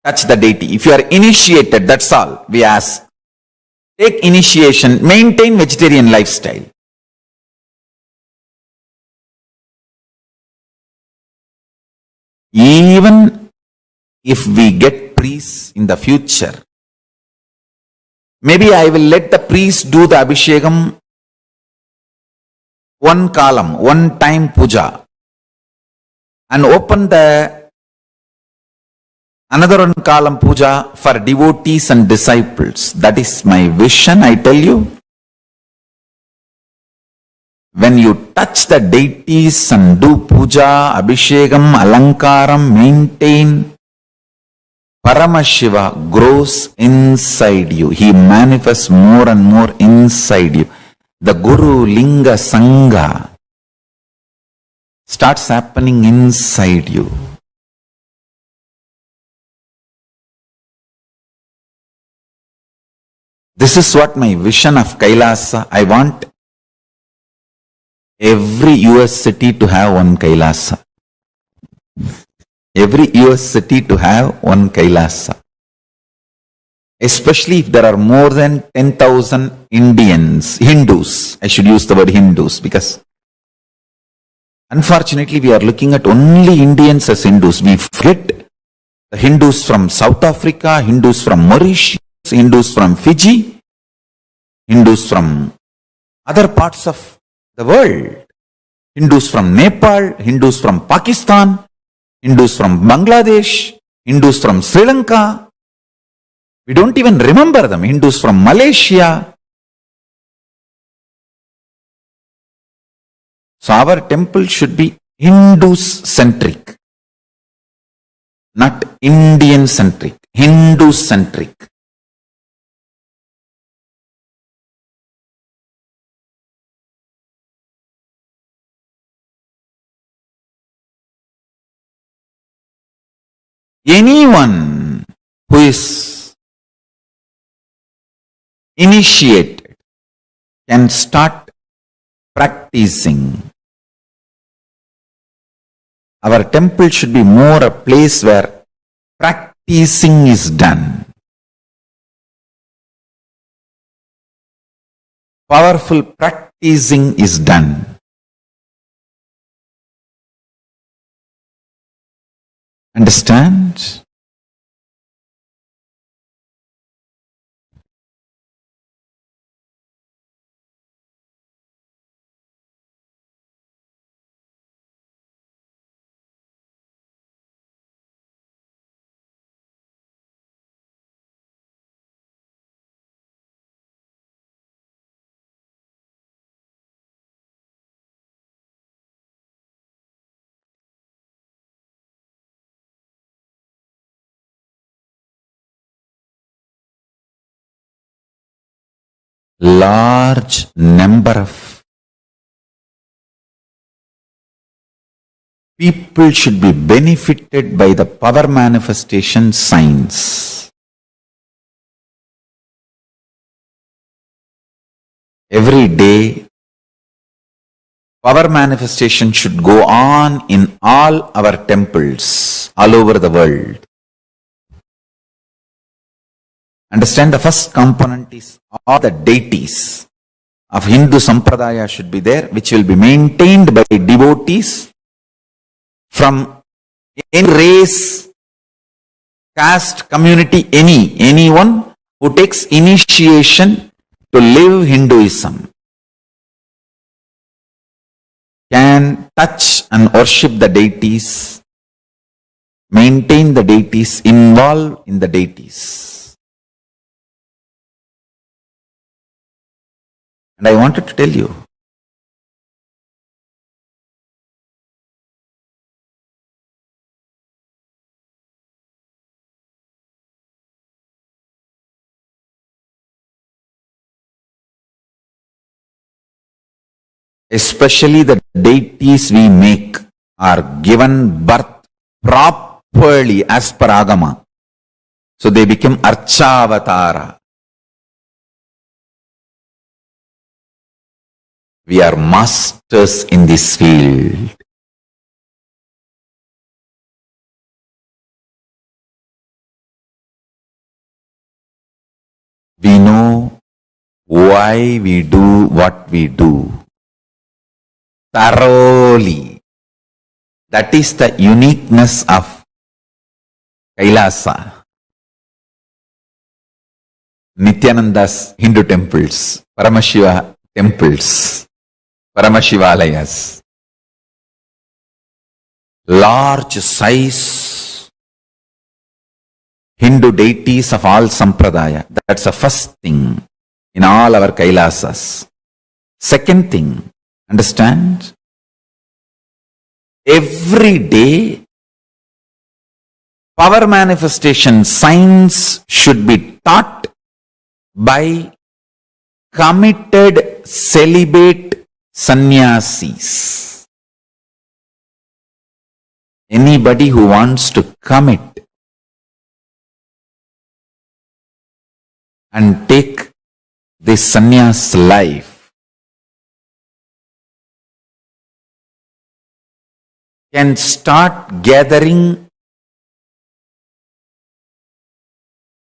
touch the deity. If you are initiated, that's all we ask. Take initiation, maintain vegetarian lifestyle. Even if we get priests in the future, maybe I will let the priest do the abhishekam one column, one time puja, and open the another one column puja for devotees and disciples. That is my vision, I tell you. When you touch the deities and do puja, abhishekam, alankaram, maintain, Paramashiva grows inside you. He manifests more and more inside you. The Guru Linga Sangha starts happening inside you. This is what my vision of Kailasa. I want every US city to have one Kailasa. Every US city to have one Kailasa. Especially if there are more than 10,000 Hindus. I should use the word Hindus because unfortunately we are looking at only Indians as Hindus. We forget the Hindus from South Africa, Hindus from Mauritius, Hindus from Fiji, Hindus from other parts of the world. Hindus from Nepal, Hindus from Pakistan, Hindus from Bangladesh, Hindus from Sri Lanka. We don't even remember them. Hindus from Malaysia. So our temple should be Hindus-centric, not Indian-centric, Hindu-centric. Anyone who is initiated can start practicing. Our temple should be more a place where practicing is done. Powerful practicing is done. Understand? Large number of people should be benefited by the power manifestation signs. Every day, power manifestation should go on in all our temples all over the world. Understand, the first component is all the deities of Hindu Sampradaya should be there, which will be maintained by devotees from any race, caste, community, anyone who takes initiation to live Hinduism can touch and worship the deities, maintain the deities, involve in the deities. And I wanted to tell you, especially the deities we make are given birth properly as per Agama. So they become Archavatara. We are masters in this field. We know why we do what we do thoroughly. That is the uniqueness of Kailasa. Nithyananda's Hindu temples, Paramashiva temples, Paramashivalayas, large size Hindu deities of all sampradaya. That's the first thing in all our Kailasas. Second thing, understand? Every day, power manifestation science should be taught by committed celibate sannyasis. Anybody who wants to commit and take this sannyas life can start gathering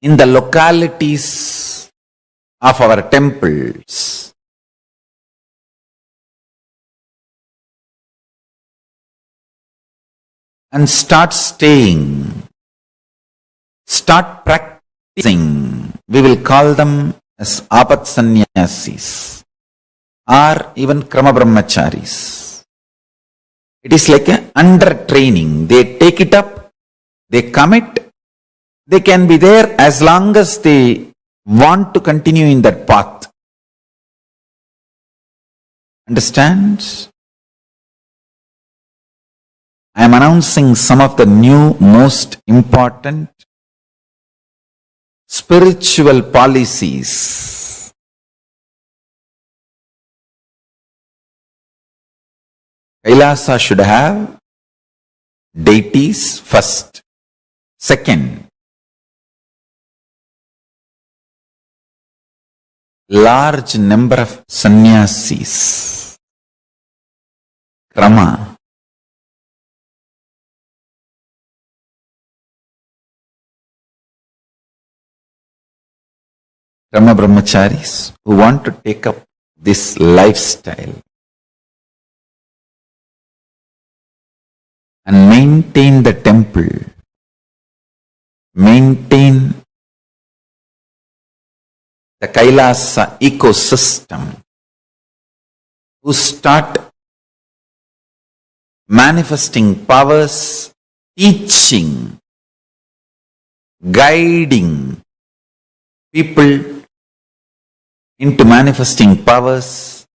in the localities of our temples. And start staying, start practicing. We will call them as apat sannyasis or even krama brahmacharis. It is like an under training. They take it up, they commit, they can be there as long as they want to continue in that path. Understand? I am announcing some of the new most important spiritual policies. Kailasa should have deities first. Second, large number of sannyasis. Krama. Krama brahmacharis who want to take up this lifestyle and maintain the temple, maintain the Kailasa ecosystem, who start manifesting powers, teaching, guiding people into manifesting powers,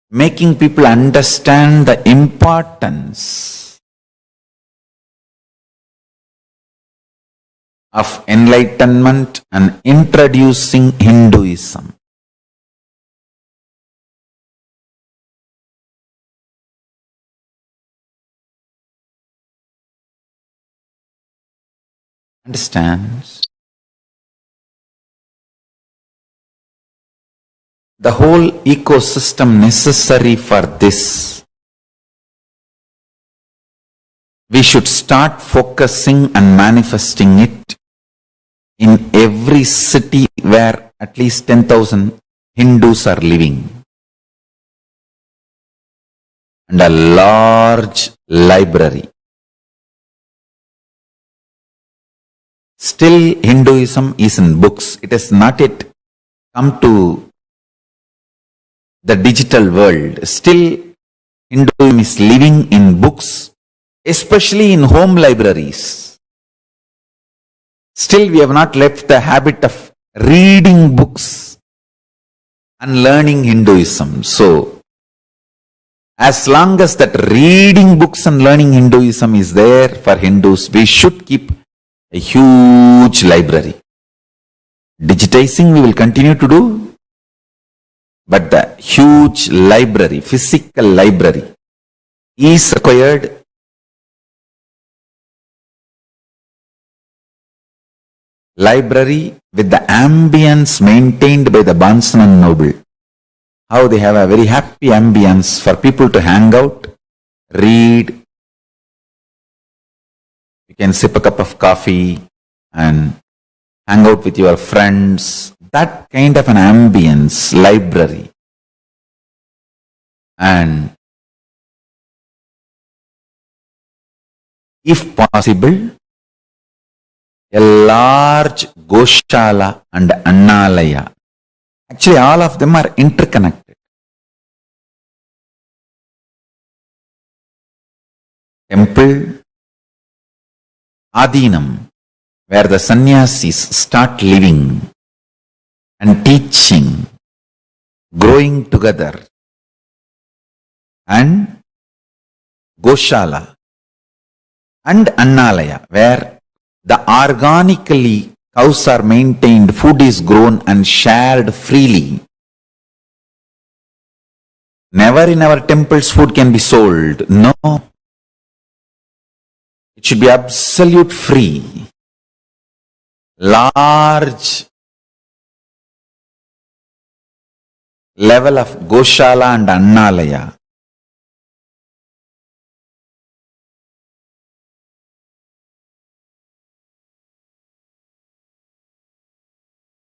making people understand the importance of enlightenment and introducing Hinduism. Understands? The whole ecosystem necessary for this. We should start focusing and manifesting it in every city where at least 10,000 Hindus are living. And a large library. Still Hinduism is in books. It has not yet come to the digital world. Still Hinduism is living in books, especially in home libraries. Still we have not left the habit of reading books and learning Hinduism. So, as long as that reading books and learning Hinduism is there for Hindus, we should keep a huge library. Digitizing we will continue to do, but the huge library, physical library is required. Library with the ambience maintained by the Bansan and Noble. How they have a very happy ambience for people to hang out, read. You can sip a cup of coffee and hang out with your friends. That kind of an ambience, library. And if possible, a large Goshala and Annalaya. Actually, all of them are interconnected. Temple, Adinam, where the sannyasis start living and teaching, growing together. And Goshala and Annalaya, where the organically cows are maintained, food is grown and shared freely. Never in our temples food can be sold. No. It should be absolute free. Large level of Goshala and Annalaya.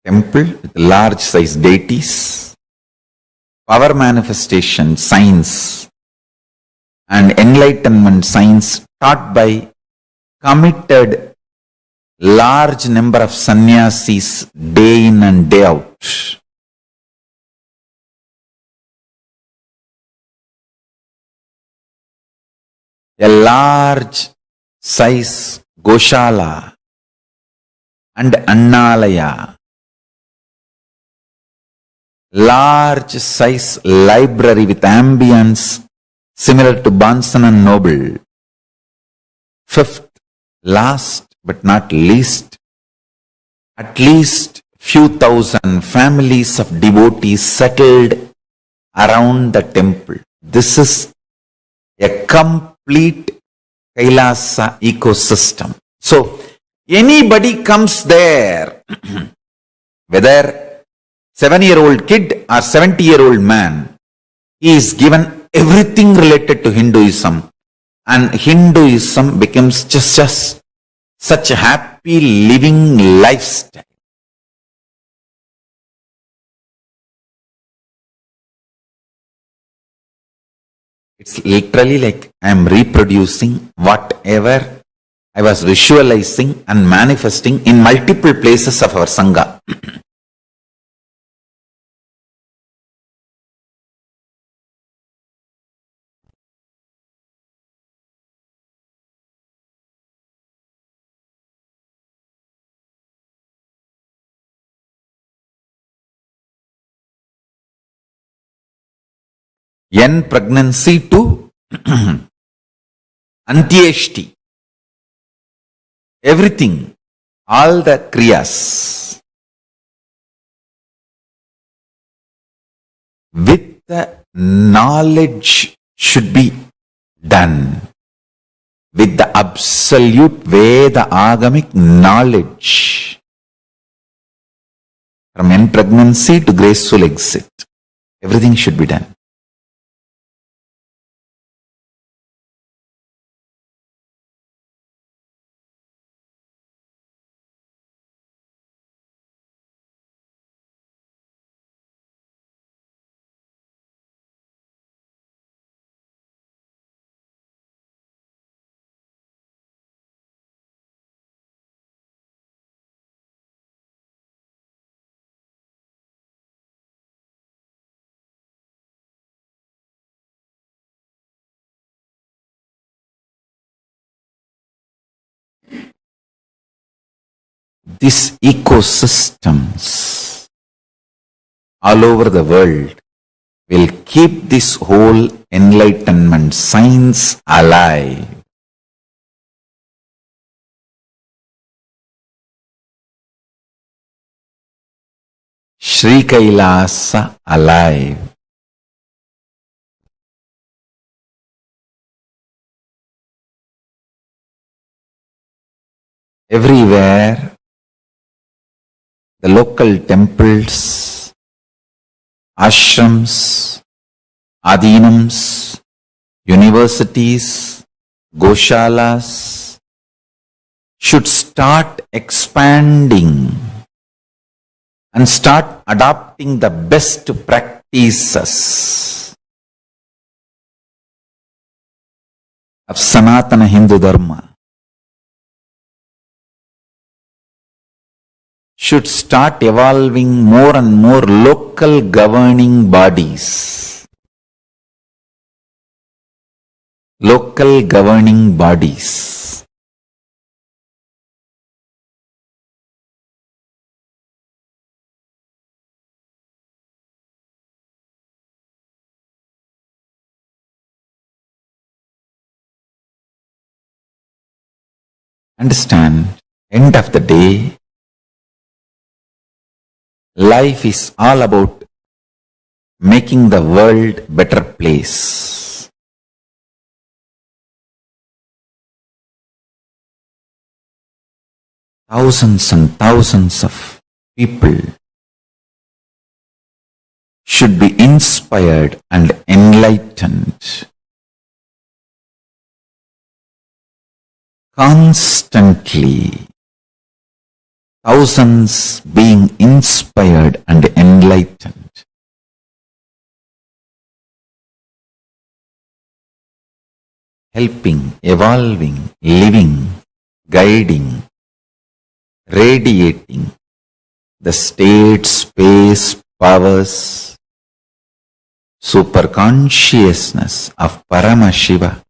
Temple with large size deities, power manifestation, science, and enlightenment science taught by committed large number of sannyasis day in and day out. A large size Goshala and Annalaya. Large size library with ambience similar to Bansan and Noble. Fifth, last but not least, at least few thousand families of devotees settled around the temple. This is a complete Kailasa ecosystem. So, anybody comes there, whether 7-year-old kid or 70-year-old man, he is given everything related to Hinduism, and Hinduism becomes just such a happy living lifestyle. It's literally like I am reproducing whatever I was visualizing and manifesting in multiple places of our Sangha. N pregnancy to Antyeshti. Everything, all the kriyas. With the knowledge should be done. With the absolute Veda agamic knowledge. From N pregnancy to graceful exit. Everything should be done. These ecosystems all over the world will keep this whole enlightenment science alive. Sri Kailasa alive. Everywhere, the local temples, ashrams, adhinams, universities, goshalas should start expanding and start adopting the best practices of Sanatana Hindu Dharma. Should start evolving more and more local governing bodies. Local governing bodies. Understand, end of the day, life is all about making the world a better place. Thousands and thousands of people should be inspired and enlightened. Constantly, thousands being inspired and enlightened. Helping, evolving, living, guiding, radiating the state, space, powers, superconsciousness of Paramashiva.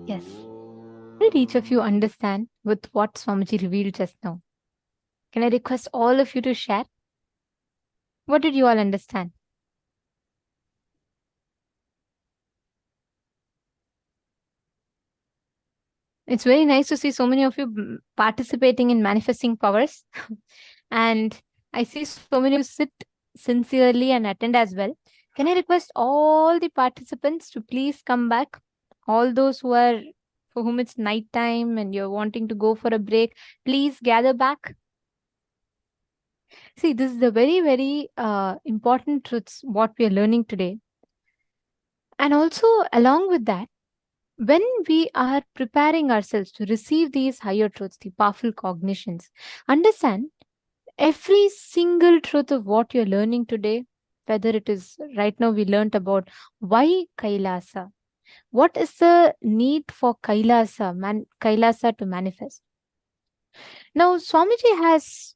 Yes. Did each of you understand with what Swamiji revealed just now? Can I request all of you to share? What did you all understand? It's very nice to see so many of you participating in manifesting powers. And I see so many of you sit sincerely and attend as well. Can I request all the participants to please come back? All those for whom it's night time and you're wanting to go for a break, please gather back. See, this is the very, very important truths what we are learning today. And also along with that, when we are preparing ourselves to receive these higher truths, the powerful cognitions, understand every single truth of what you're learning today, whether it is right now we learned about why Kailasa, what is the need for Kailasa to manifest. Now, Swamiji has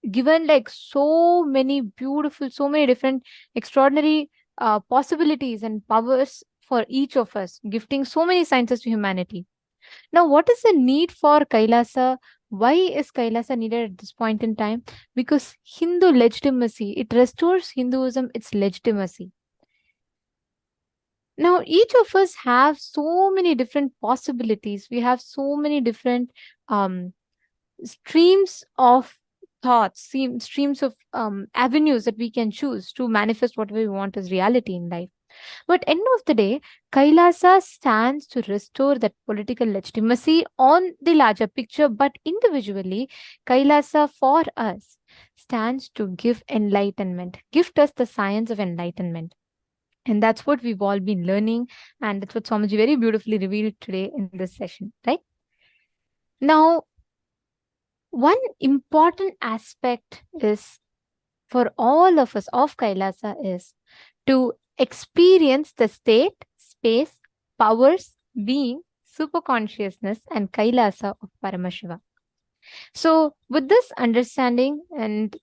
given like so many beautiful, so many different extraordinary possibilities and powers for each of us, gifting so many sciences to humanity. Now, what is the need for Kailasa? Why is Kailasa needed at this point in time? Because Hindu legitimacy, it restores Hinduism its legitimacy. Now, each of us have so many different possibilities. We have so many different um, streams of thoughts, streams of avenues that we can choose to manifest what we want as reality in life. But end of the day, Kailasa stands to restore that political legitimacy on the larger picture, but individually, Kailasa for us stands to give enlightenment, gift us the science of enlightenment. And that's what we've all been learning, and that's what Swamiji very beautifully revealed today in this session, right? Now, one important aspect is for all of us of Kailasa is to experience the state, space, powers, being, superconsciousness, and Kailasa of Paramashiva. So, with this understanding and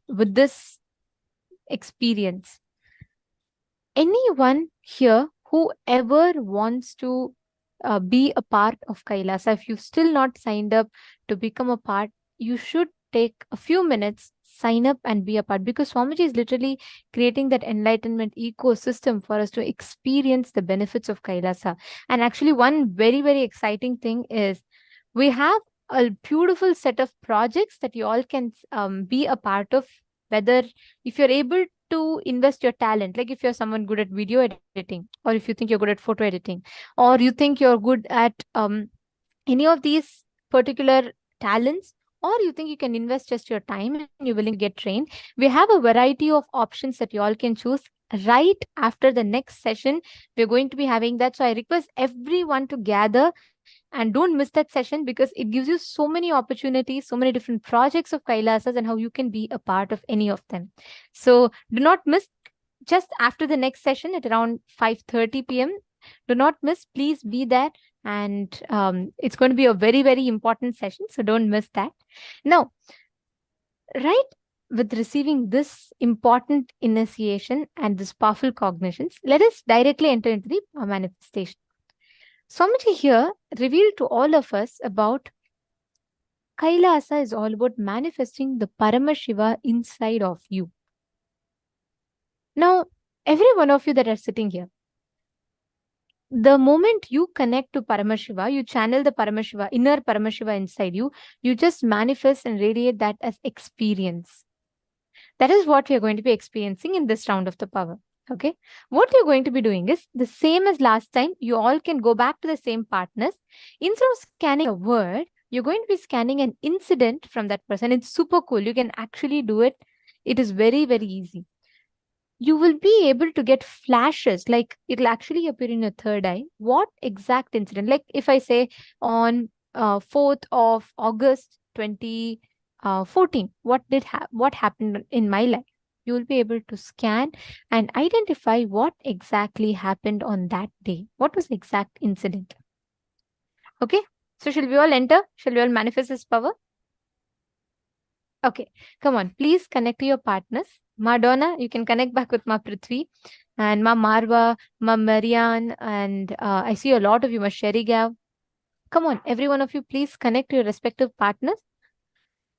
with this experience, anyone here who ever wants to be a part of Kailasa, if you've still not signed up to become a part, you should take a few minutes, sign up and be a part, because Swamiji is literally creating that enlightenment ecosystem for us to experience the benefits of Kailasa. And actually, one very, very exciting thing is we have a beautiful set of projects that you all can be a part of, whether if you're able to invest your talent, like if you're someone good at video editing, or if you think you're good at photo editing, or you think you're good at any of these particular talents, or you think you can invest just your time and you're willing to get trained, we have a variety of options that you all can choose. Right after the next session, we're going to be having that. So I request everyone to gather and don't miss that session, because it gives you so many opportunities, so many different projects of Kailasas, and how you can be a part of any of them. So do not miss. Just after the next session at around 5:30 p.m. Do not miss. Please be there. And it's going to be a very, very important session. So don't miss that. Now, right with receiving this important initiation and this powerful cognitions, let us directly enter into the manifestation. Swamiji here revealed to all of us about Kailasa is all about manifesting the Paramashiva inside of you. Now, every one of you that are sitting here, the moment you connect to Paramashiva, you channel the Paramashiva, inner Paramashiva inside you, you just manifest and radiate that as experience. That is what we are going to be experiencing in this round of the power. Okay. What you're going to be doing is the same as last time. You all can go back to the same partners. Instead of scanning a word, you're going to be scanning an incident from that person. It's super cool. You can actually do it. It is very, very easy. You will be able to get flashes, like it'll actually appear in your third eye. What exact incident? Like if I say on 4th of August 2014, what happened in my life? You will be able to scan and identify what exactly happened on that day. What was the exact incident? Okay, so shall we all enter? Shall we all manifest this power? Okay, come on, please connect to your partners. Madonna, you can connect back with Ma Prithvi and Ma Marwa, Ma Marianne, and I see a lot of you, Ma Sherigav. Come on, every one of you, please connect to your respective partners.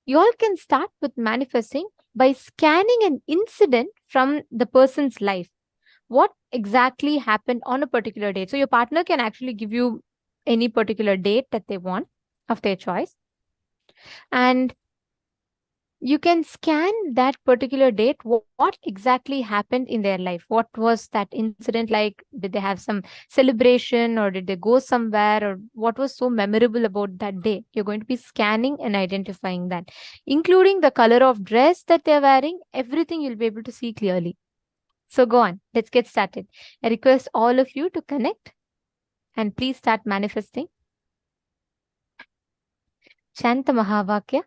You all can start with manifesting by scanning an incident from the person's life. What exactly happened on a particular date? So your partner can actually give you any particular date that they want of their choice. And you can scan that particular date. What exactly happened in their life? What was that incident like? Did they have some celebration, or did they go somewhere, or what was so memorable about that day? You're going to be scanning and identifying that, including the color of dress that they're wearing. Everything you'll be able to see clearly. So go on, let's get started. I request all of you to connect and please start manifesting. Chant the Mahavakya.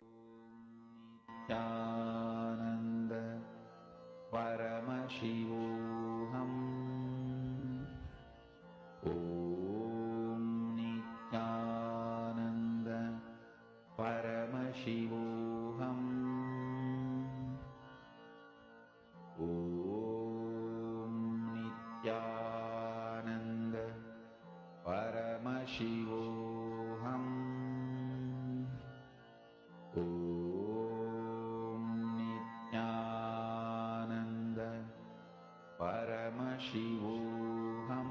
Nithyananda Paramashivoham Om Nithyananda Paramashivoham Om Nithyananda Paramashivoham Om Nithyananda Paramashivoham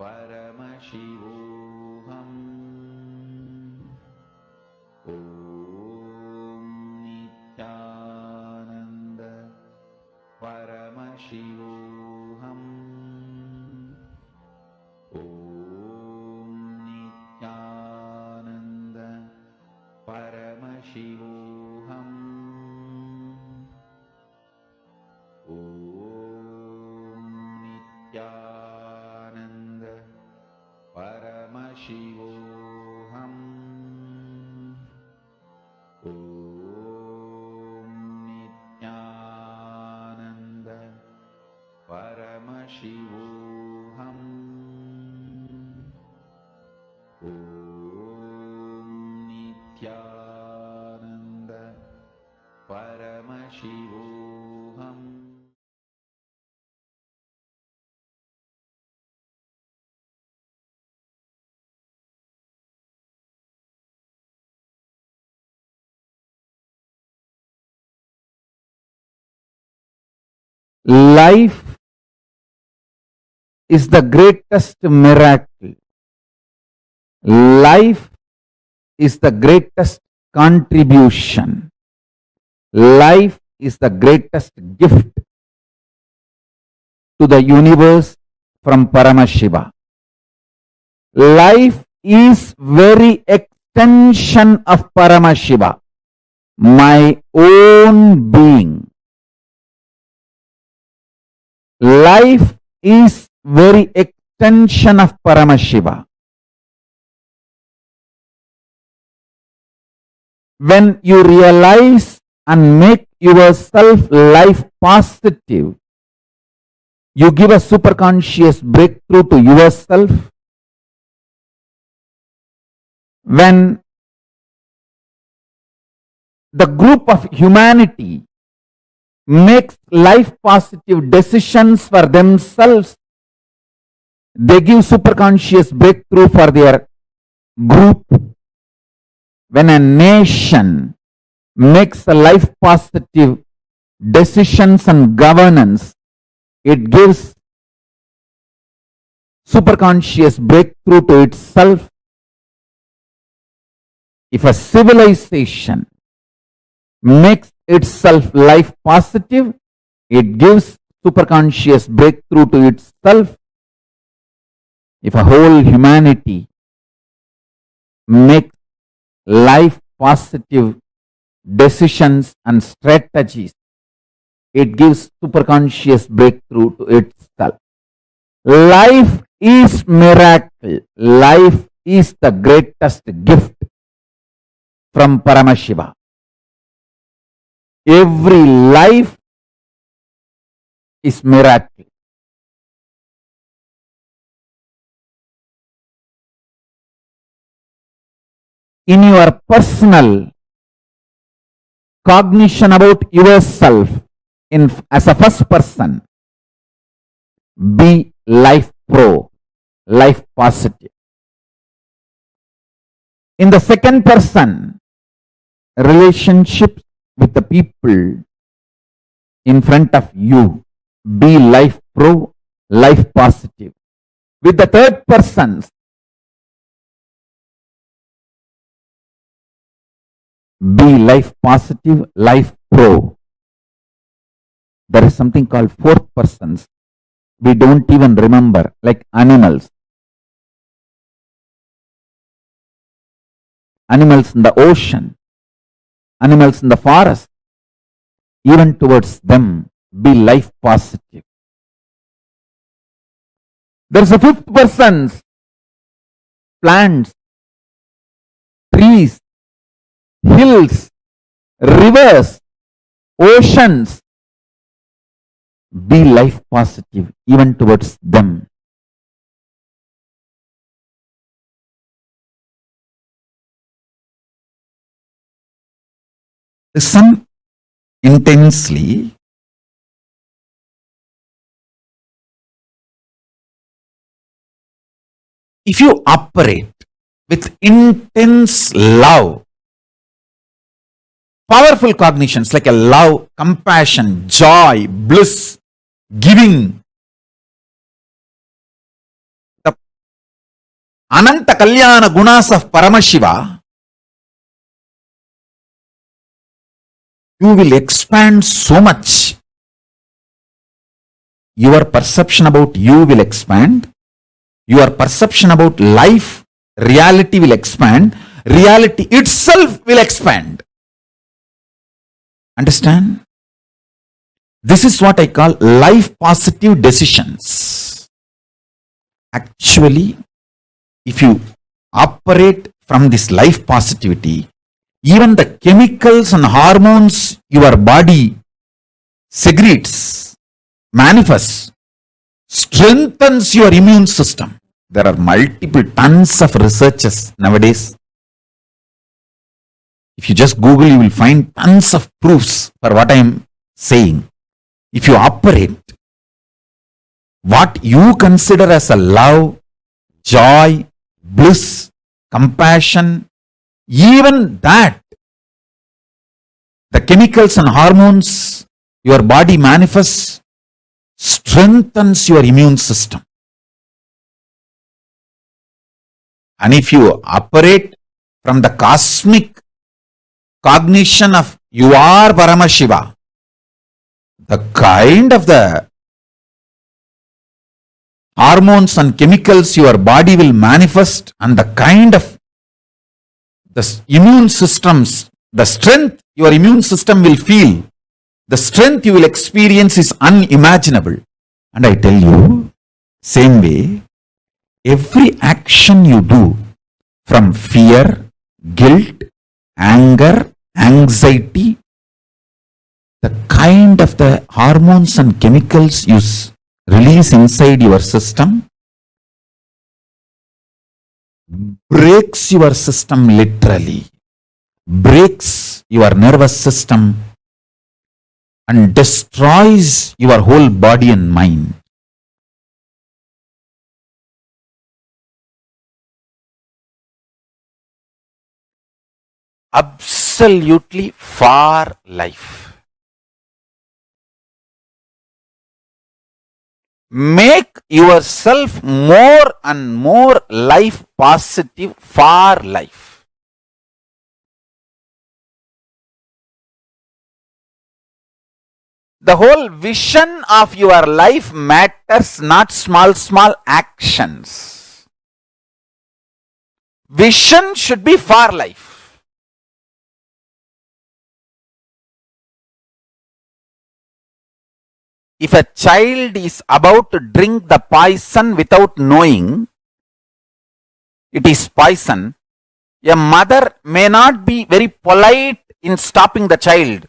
Paramashivoham. Om Nithyananda Paramashivoham. Om Nithyananda Paramashivoham. Om Nithyananda Paramashivoham. Om Nithyananda Paramashivoham. Om Nithyananda Paramashivoham. Life is the greatest miracle. Life is the greatest contribution. Life is the greatest gift to the universe from Paramashiva. Life is very extension of Paramashiva, my own being. Life is very extension of Paramashiva. When you realize and make yourself life positive, you give a superconscious breakthrough to yourself. When the group of humanity makes life positive decisions for themselves, they give superconscious breakthrough for their group. When a nation makes a life positive decisions and governance, it gives superconscious breakthrough to itself. If a civilization makes itself life positive, it gives superconscious breakthrough to itself. If a whole humanity makes life positive decisions and strategies, it gives superconscious breakthrough to itself. Life is miracle. Life is the greatest gift from Paramashiva. Every life is miracle. In your personal cognition about yourself, as a first person, be life pro, life positive. In the second person, relationships with the people in front of you, be life pro, life positive. With the third persons, be life positive, life pro. There is something called fourth persons. We don't even remember, like animals. Animals in the ocean, animals in the forest, even towards them, be life positive. There is a fifth persons, plants, trees, hills, rivers, oceans, be life positive even towards them. Listen intensely. If you operate with intense love, powerful cognitions like a love, compassion, joy, bliss, giving, the Ananta Kalyana Gunas of Paramashiva, you will expand so much. Your perception about you will expand. Your perception about life, reality will expand. Reality itself will expand. Understand? This is what I call life positive decisions. Actually, if you operate from this life positivity, even the chemicals and hormones your body secretes, manifests, strengthens your immune system. There are multiple tons of researches nowadays. If you just Google, you will find tons of proofs for what I am saying. If you operate what you consider as a love, joy, bliss, compassion, even that, the chemicals and hormones your body manifests, strengthens your immune system. And if you operate from the cosmic cognition of you are Paramashiva, the kind of the hormones and chemicals your body will manifest and the kind of the immune systems, the strength your immune system will feel, the strength you will experience is unimaginable. And I tell you, same way, every action you do from fear, guilt, anger, anxiety, the kind of the hormones and chemicals you release inside your system breaks your system literally, breaks your nervous system and destroys your whole body and mind. Absolutely for life. Make yourself more and more life positive for life. The whole vision of your life matters, not small actions. Vision should be for life. If a child is about to drink the poison without knowing it is poison, a mother may not be very polite in stopping the child.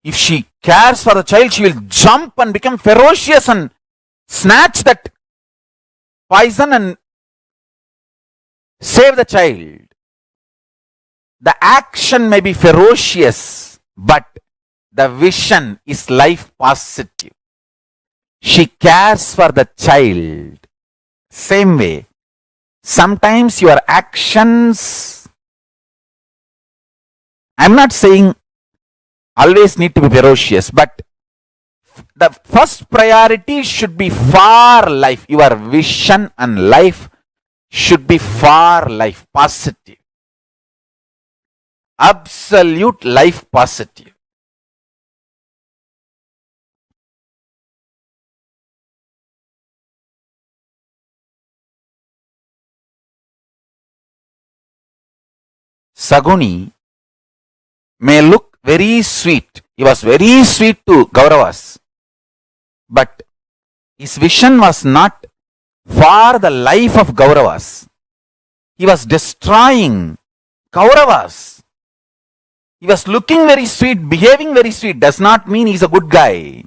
If she cares for the child, she will jump and become ferocious and snatch that poison and save the child. The action may be ferocious, but the vision is life positive. She cares for the child. Same way, sometimes your actions, I'm not saying always need to be ferocious, but the first priority should be for life. Your vision and life should be for life, positive. Absolute life positive. Saguni may look very sweet. He was very sweet to Kauravas. But his vision was not for the life of Kauravas. He was destroying Kauravas. He was looking very sweet, behaving very sweet. Does not mean he's a good guy.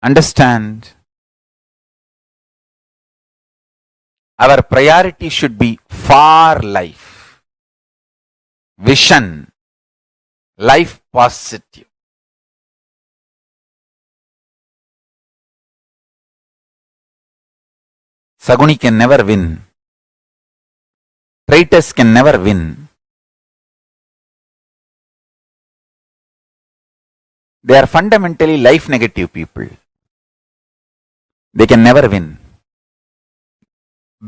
Understand? Our priority should be for life. Vision. Life positive. Saguni can never win. Traitors can never win. They are fundamentally life negative people. They can never win.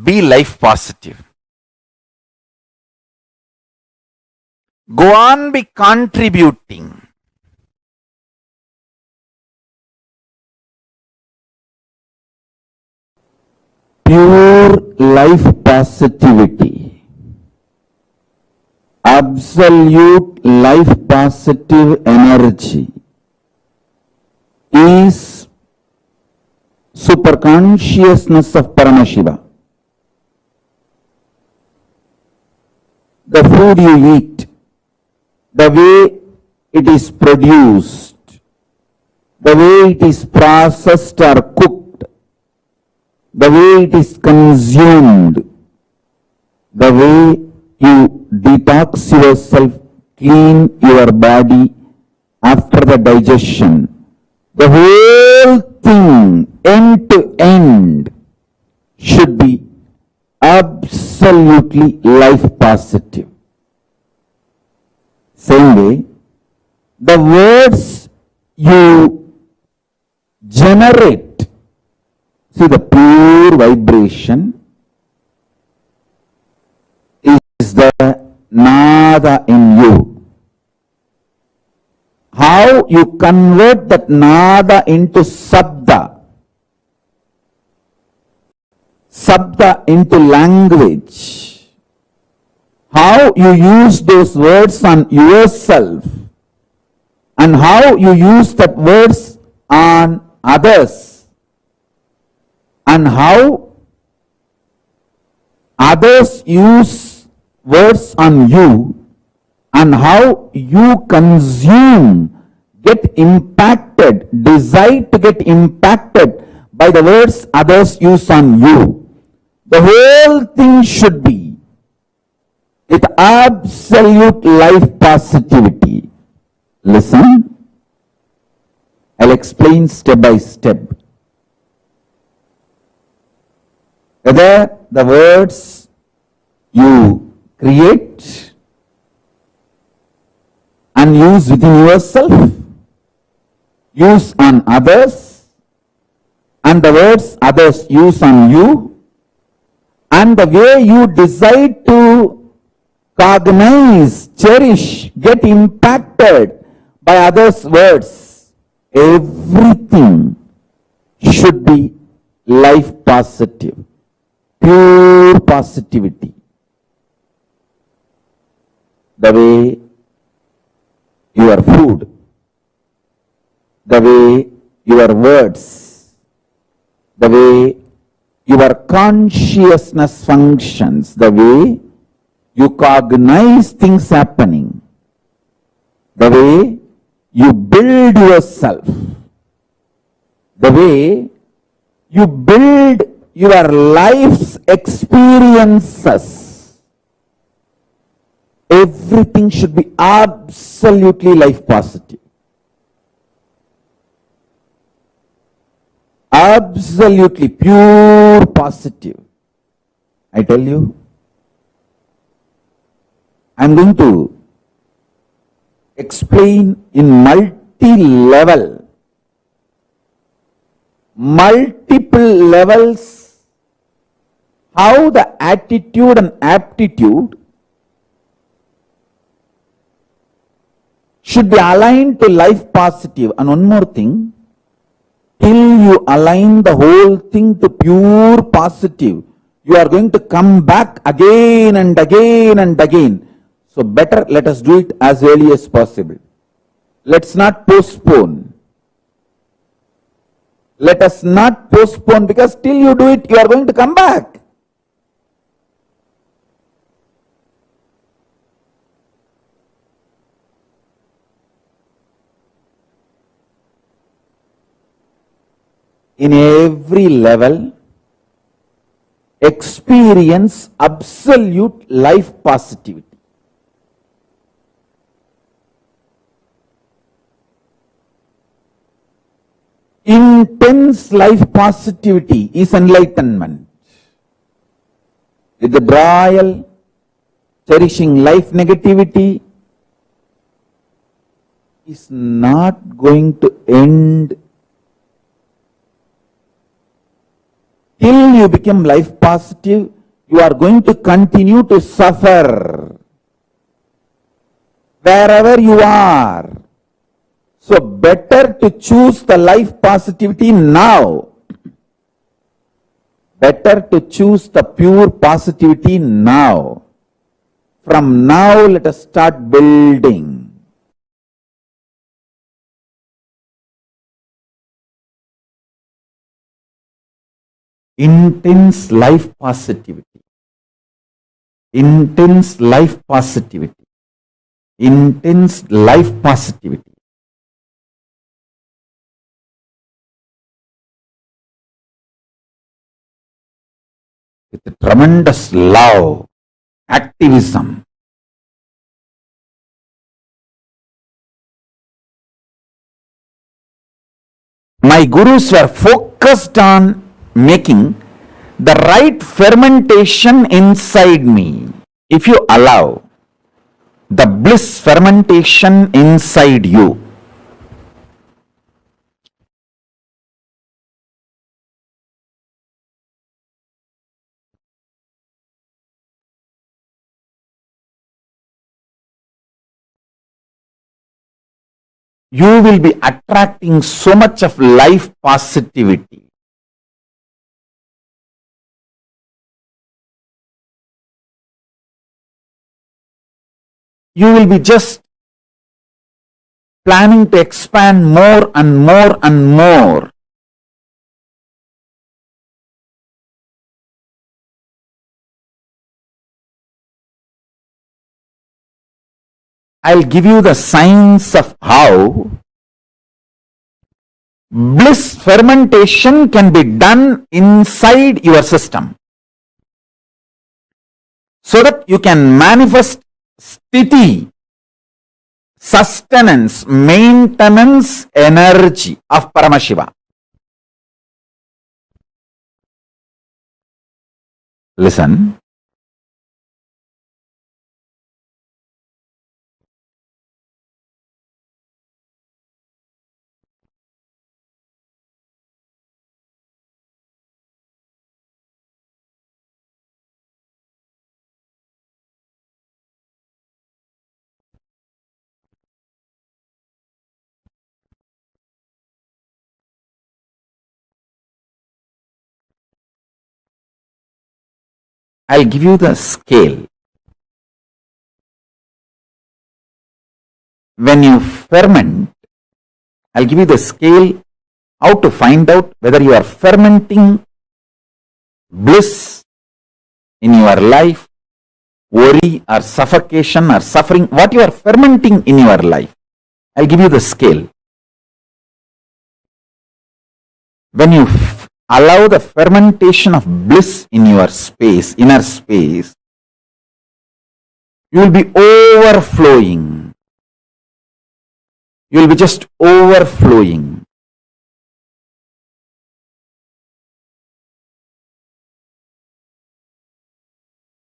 Be life positive. Go on, be contributing. Pure life positivity, absolute life positive energy is superconsciousness of Paramashiva. The food you eat, the way it is produced, the way it is processed or cooked, the way it is consumed, the way you detox yourself, clean your body after the digestion, the whole thing, end to end, should be absolutely life positive. Same way, the words you generate, see, the pure vibration is the nada in you. How you convert that nada into sabda, sabda into language, how you use those words on yourself and how you use that words on others, and how others use words on you, and how you consume, get impacted, decide to get impacted by the words others use on you. The whole thing should be with absolute life positivity. Listen, I'll explain step by step. Whether the words you create and use within yourself, use on others, and the words others use on you, and the way you decide to cognize, cherish, get impacted by others' words, everything should be life positive, pure positivity. The way your food, the way your words, the way your consciousness functions, the way you cognize things happening, the way you build yourself, the way you build your life's experiences, everything should be absolutely life positive. Absolutely pure positive. I tell you, I'm going to explain in multi-level, multiple levels, how the attitude and aptitude should be aligned to life positive. And one more thing, till you align the whole thing to pure positive, you are going to come back again and again and again. So better let us do it as early as possible. Let's not postpone. Let us not postpone, because till you do it, you are going to come back. In every level, experience absolute life positivity. Intense life positivity is enlightenment. Withdrawal, cherishing life negativity, is not going to end till you become life positive. You are going to continue to suffer wherever you are. So better to choose the life positivity now. Better to choose the pure positivity now. From now, let us start building. Intense life positivity. Intense life positivity. Intense life positivity. With a tremendous love, activism. My gurus were focused on making the right fermentation inside me. If you allow the bliss fermentation inside you, you will be attracting so much of life positivity. You will be just planning to expand more and more and more. I'll give you the signs of how bliss fermentation can be done inside your system, so that you can manifest sthiti, sustenance, maintenance energy of Paramashiva. Listen. I'll give you the scale. When you ferment, I'll give you the scale how to find out whether you are fermenting bliss in your life, worry or suffocation or suffering, what you are fermenting in your life. I'll give you the scale. When you allow the fermentation of bliss in your space, inner space, you will be overflowing. You will be just overflowing.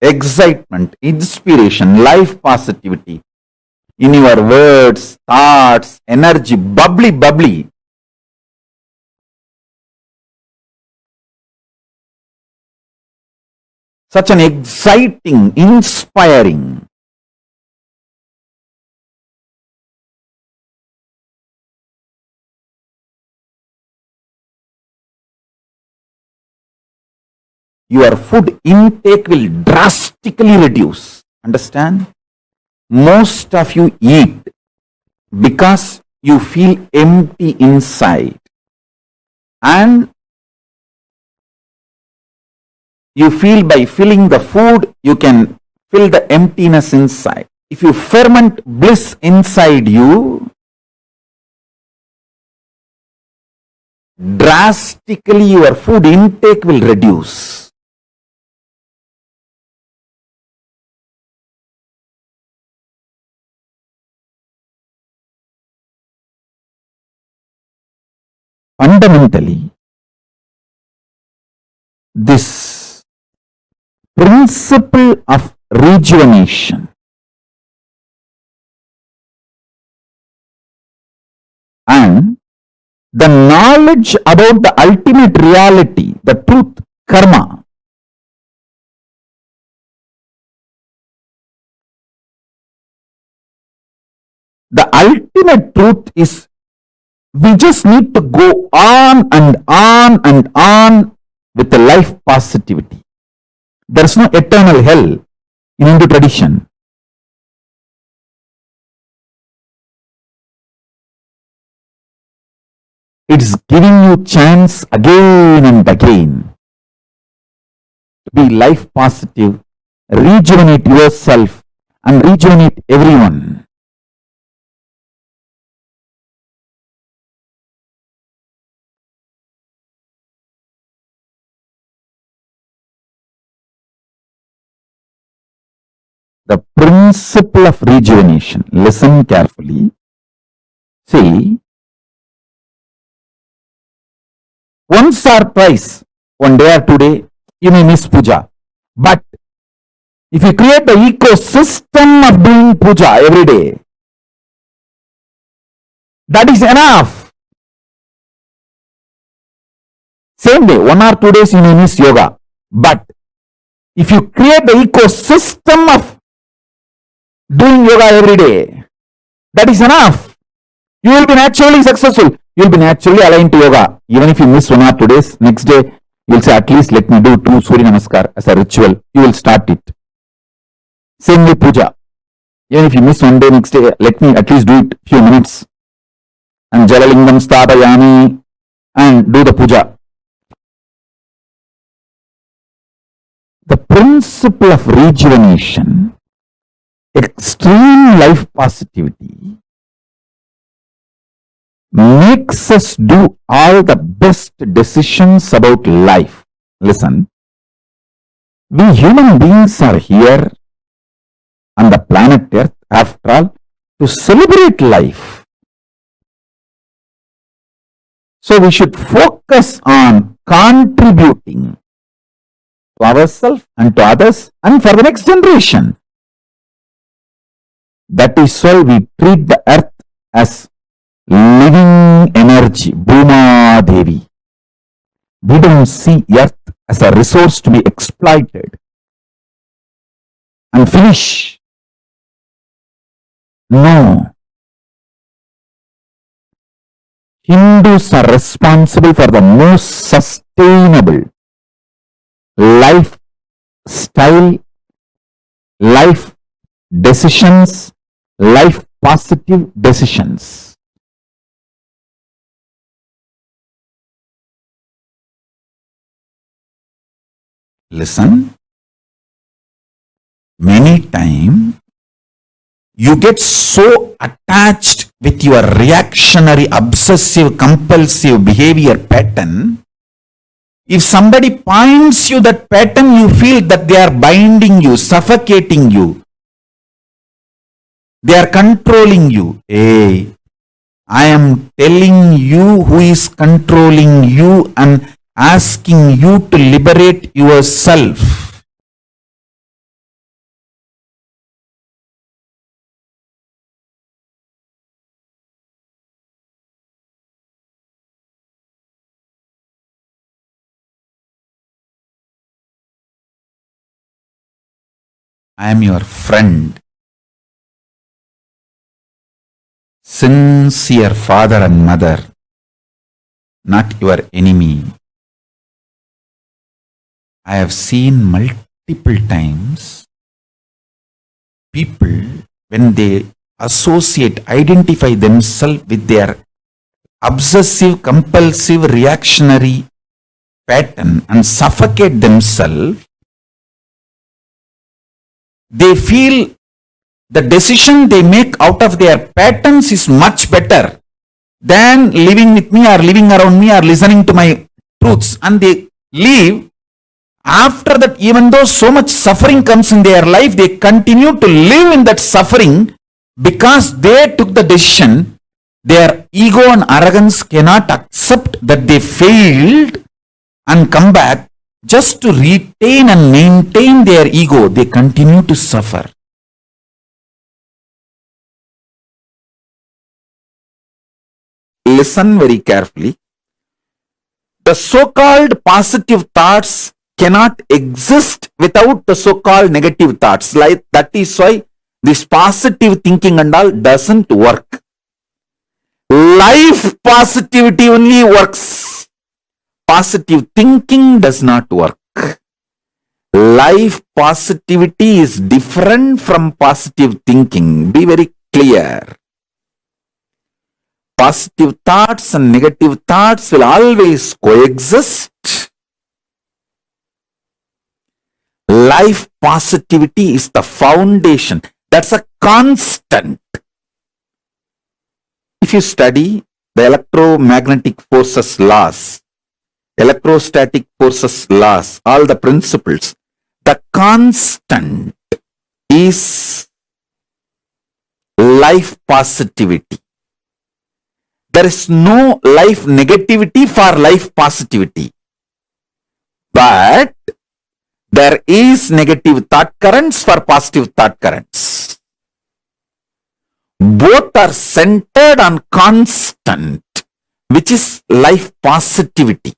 Excitement, inspiration, life positivity in your words, thoughts, energy, bubbly, bubbly. Such an exciting, inspiring. Your food intake will drastically reduce. Understand? Most of you eat because you feel empty inside. And you feel by filling the food, you can fill the emptiness inside. If you ferment bliss inside you, drastically your food intake will reduce. Fundamentally, this principle of rejuvenation And the knowledge about the ultimate reality, the truth, karma, the ultimate truth is we just need to go on and on and on with the life positivity. There is no eternal hell in Hindu tradition. It's giving you chance again and again to be life positive, rejuvenate yourself and rejuvenate everyone. The principle of rejuvenation. Listen carefully. See, once or twice, one day or 2 days, you may miss puja. But if you create the ecosystem of doing puja every day, that is enough. Same day, 1 or 2 days you may miss yoga. But if you create the ecosystem of doing yoga every day, that is enough. You will be naturally successful. You will be naturally aligned to yoga. Even if you miss 1 or 2 days, next day you will say, at least let me do 2 Surya Namaskar as a ritual. You will start it. Same way puja. Even if you miss 1 day, next day, let me at least do it few minutes. And Jalalingam Stapayami and do the puja. The principle of rejuvenation, extreme life positivity, makes us do all the best decisions about life. Listen, we human beings are here on the planet Earth, after all, to celebrate life. So we should focus on contributing to ourselves and to others and for the next generation. That is why we treat the earth as living energy, Bhuma Devi. We don't see earth as a resource to be exploited and finish. No. Hindus are responsible for the most sustainable lifestyle, life decisions, life positive decisions. Listen, many times you get so attached with your reactionary, obsessive, compulsive behavior pattern. If somebody points you that pattern, you feel that they are binding you, suffocating you. They are controlling you. Hey, I am telling you who is controlling you and asking you to liberate yourself. I am your friend, sincere father and mother, not your enemy. I have seen multiple times people, when they associate, identify themselves with their obsessive, compulsive, reactionary pattern and suffocate themselves, they feel the decision they make out of their patterns is much better than living with me or living around me or listening to my truths, and they leave. After that, even though so much suffering comes in their life, they continue to live in that suffering because they took the decision. Their ego and arrogance cannot accept that they failed and come back. Just to retain and maintain their ego, they continue to suffer. listen very carefully. The so-called positive thoughts cannot exist without the so-called negative thoughts. Like that is why this positive thinking and all doesn't work. Life positivity only works. Positive thinking does not work. Life positivity is different from positive thinking. Be very clear. Positive thoughts and negative thoughts will always coexist. Life positivity is the foundation. That's a constant. If you study the electromagnetic forces laws, electrostatic forces laws, all the principles, the constant is life positivity. There is no life negativity for life positivity. But there is negative thought currents for positive thought currents. Both are centered on constant, which is life positivity.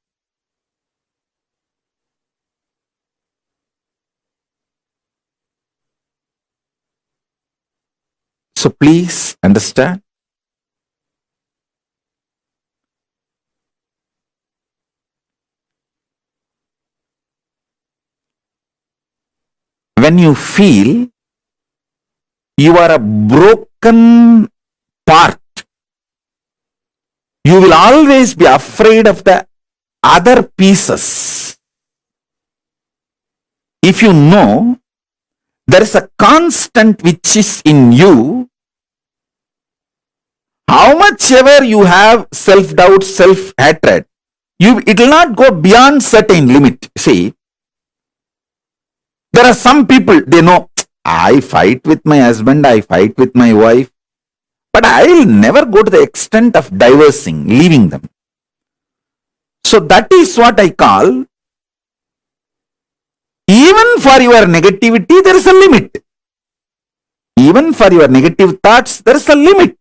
So please understand. When you feel you are a broken part, you will always be afraid of the other pieces. If you know there is a constant which is in you, how much ever you have self-doubt, self-hatred, it will not go beyond certain limit. See, there are some people, they know, I fight with my husband, I fight with my wife, but I will never go to the extent of divorcing, leaving them. So that is what I call, even for your negativity, there is a limit. Even for your negative thoughts, there is a limit.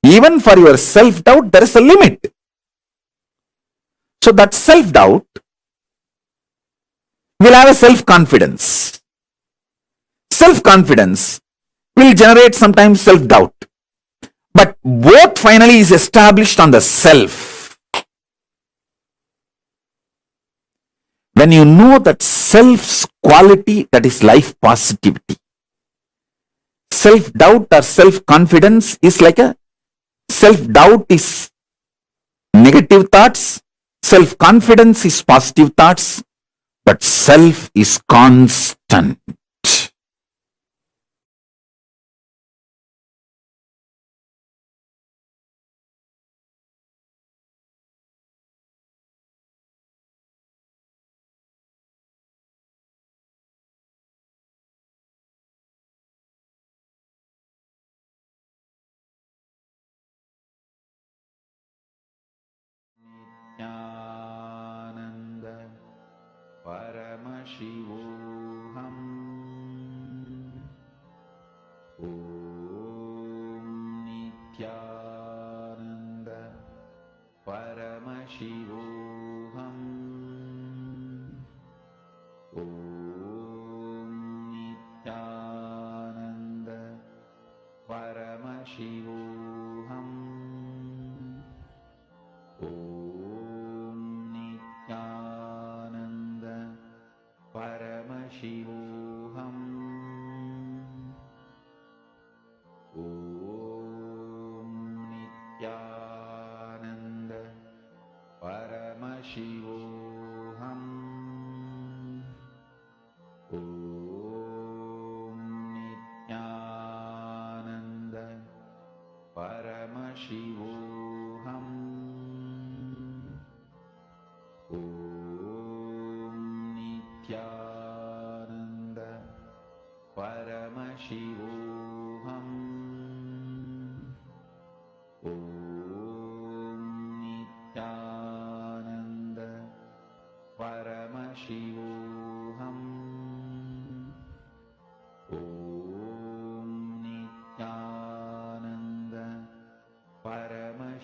Even for your self-doubt, there is a limit. So that self-doubt will have a self-confidence. Self-confidence will generate sometimes self-doubt. But both finally is established on the self. When you know that self's quality, that is life positivity. Self-doubt or self-confidence is like a self-doubt is negative thoughts, self-confidence is positive thoughts, but self is constant. Nithyananda Paramashivoham Om Nithyananda Paramashivoham Om Nithyananda Paramashivoham Om Nithyananda Paramashivoham Om Nithyananda Paramashivoham Om Nithyananda Paramashivoham Om Nithyananda Paramashivoham Om Nithyananda Paramashivoham Om Nithyananda Paramashivoham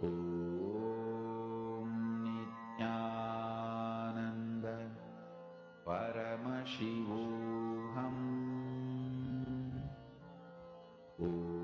Om Nithyananda Paramashivoham. Om.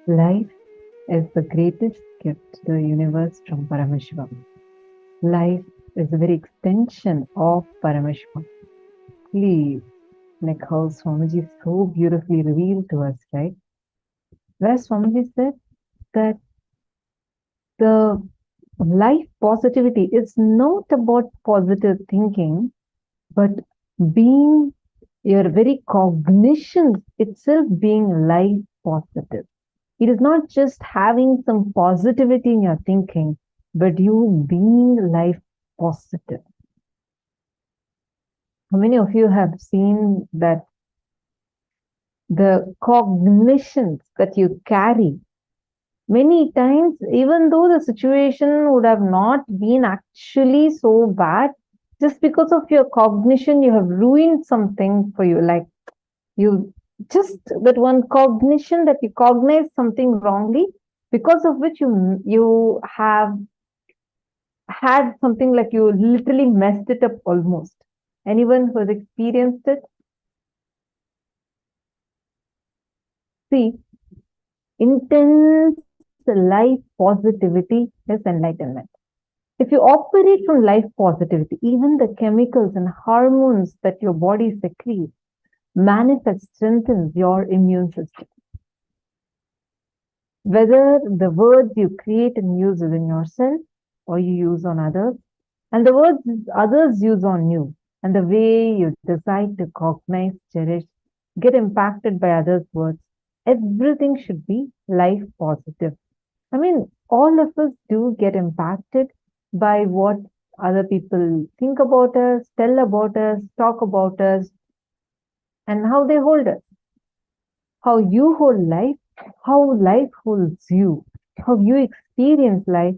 Life is the greatest gift to the universe from Paramashiva. Life is the very extension of Paramashiva. Please, like how Swamiji so beautifully revealed to us, right? Where Swamiji said that the life positivity is not about positive thinking, but being your very cognition itself being life positive. It is not just having some positivity in your thinking, but you being life positive. How many of you have seen that the cognitions that you carry, many times, even though the situation would have not been actually so bad, just because of your cognition, you have ruined something for you. Like you just that one cognition that you cognize something wrongly, because of which you have had something like you literally messed it up almost. Anyone who has experienced it? See, intense life positivity is enlightenment. If you operate from life positivity, even the chemicals and hormones that your body secretes manifest, strengthens your immune system. Whether the words you create and use within yourself or you use on others, and the words others use on you, and the way you decide to cognize, cherish, get impacted by others' words, everything should be life positive. I mean, all of us do get impacted by what other people think about us, tell about us, talk about us, and how they hold us. How you hold life, how life holds you, how you experience life.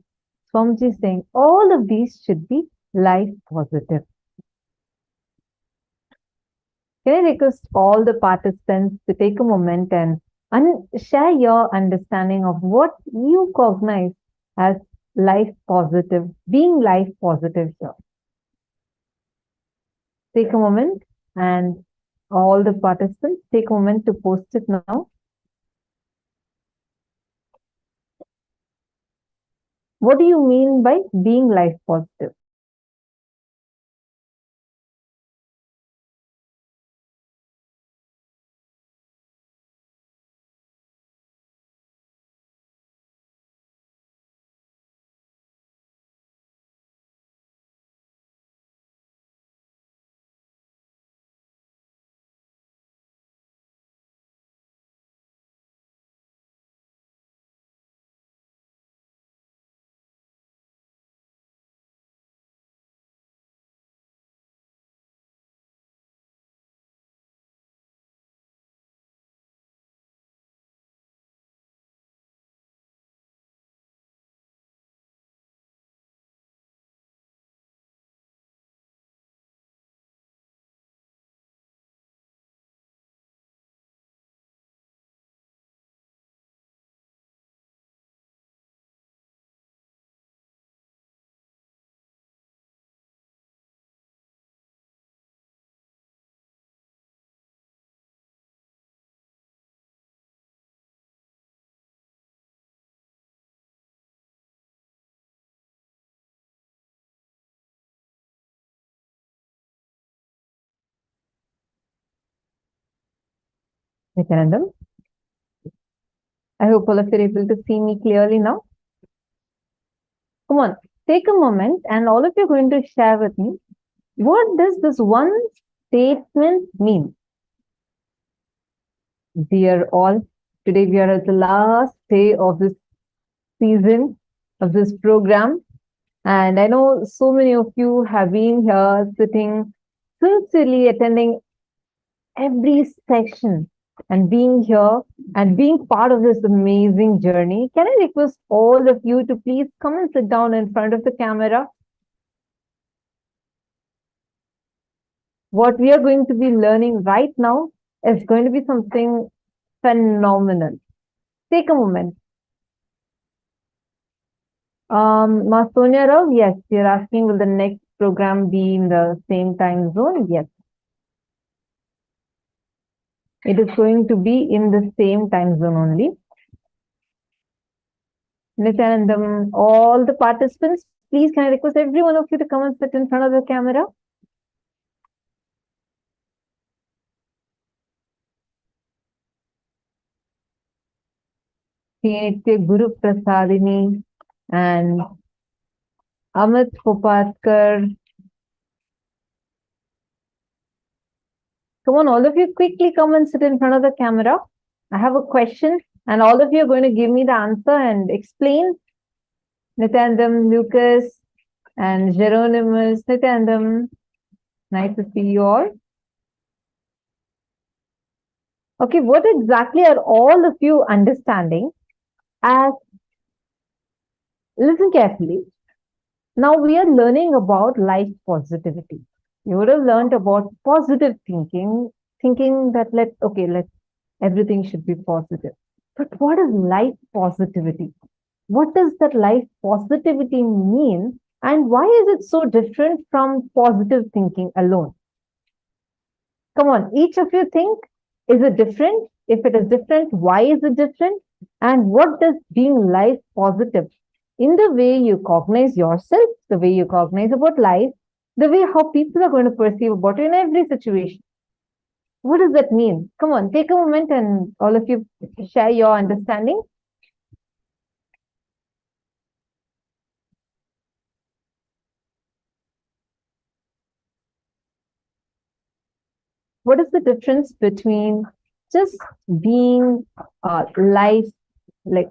Swamiji is saying all of these should be life positive. Can I request all the participants to take a moment and share your understanding of what you cognize as life positive, being life positive here. Take a moment, and all the participants take a moment to post it now. What do you mean by being life positive? Nithyananda. I hope all of you are able to see me clearly now. Come on, take a moment and all of you are going to share with me, what does this one statement mean? Dear all, today we are at the last day of this season, of this program. And I know so many of you have been here sitting, sincerely attending every session and being here and being part of this amazing journey. Can I request all of you to please come and sit down in front of the camera? What we are going to be learning right now is going to be something phenomenal. Take a moment. Sonia Rao, yes, you're asking, will the next program be in the same time zone? Yes. It is going to be in the same time zone only. Nithyananda, all the participants, please can I request every one of you to come and sit in front of the camera? Guru Prasadini and Amit Kopatkar. Come on, all of you quickly come and sit in front of the camera. I have a question and all of you are going to give me the answer and explain. Nithyanandam, Lucas and Geronimus. Nithyanandam, nice to see you all. Okay, what exactly are all of you understanding as, listen carefully. Now we are learning about life positivity. You would have learned about positive thinking, thinking that let everything should be positive. But what is life positivity? What does that life positivity mean? And why is it so different from positive thinking alone? Come on, each of you think, is it different? If it is different, why is it different? And what does being life positive in the way you cognize yourself, the way you cognize about life, the way how people are going to perceive about you in every situation. What does that mean? Come on, take a moment and all of you share your understanding. What is the difference between just being life, like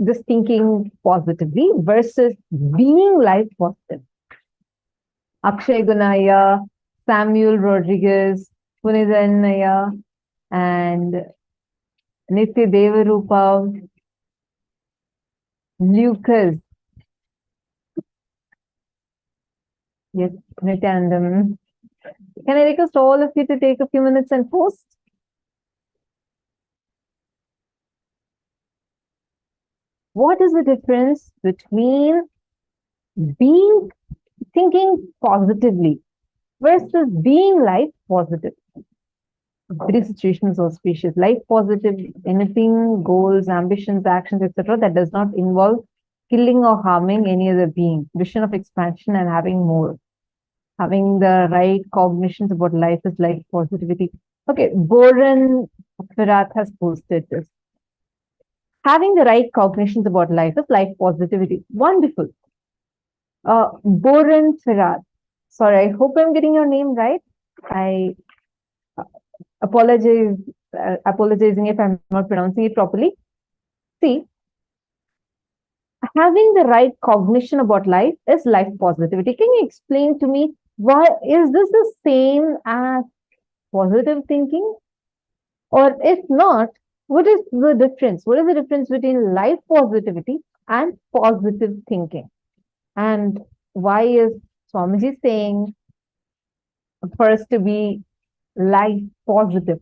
just thinking positively versus being life positive? Akshay Gunaya, Samuel Rodriguez, Punizanaya, and Nitya Devarupa, Lucas. Yes, Nithyananda. Can I request all of you to take a few minutes and post? What is the difference between thinking positively versus being life positive? Very situations auspicious. Life positive, anything, goals, ambitions, actions, etc. that does not involve killing or harming any other being. Vision of expansion and having more. Having the right cognitions about life is life positivity. Okay, Boran Firat has posted this. Having the right cognitions about life is life positivity. Wonderful. Boran Firat. Sorry, I hope I'm getting your name right. I apologizing if I'm not pronouncing it properly. See, having the right cognition about life is life positivity. Can you explain to me why is this the same as positive thinking? Or if not, what is the difference? What is the difference between life positivity and positive thinking? And why is Swamiji saying for us to be life positive?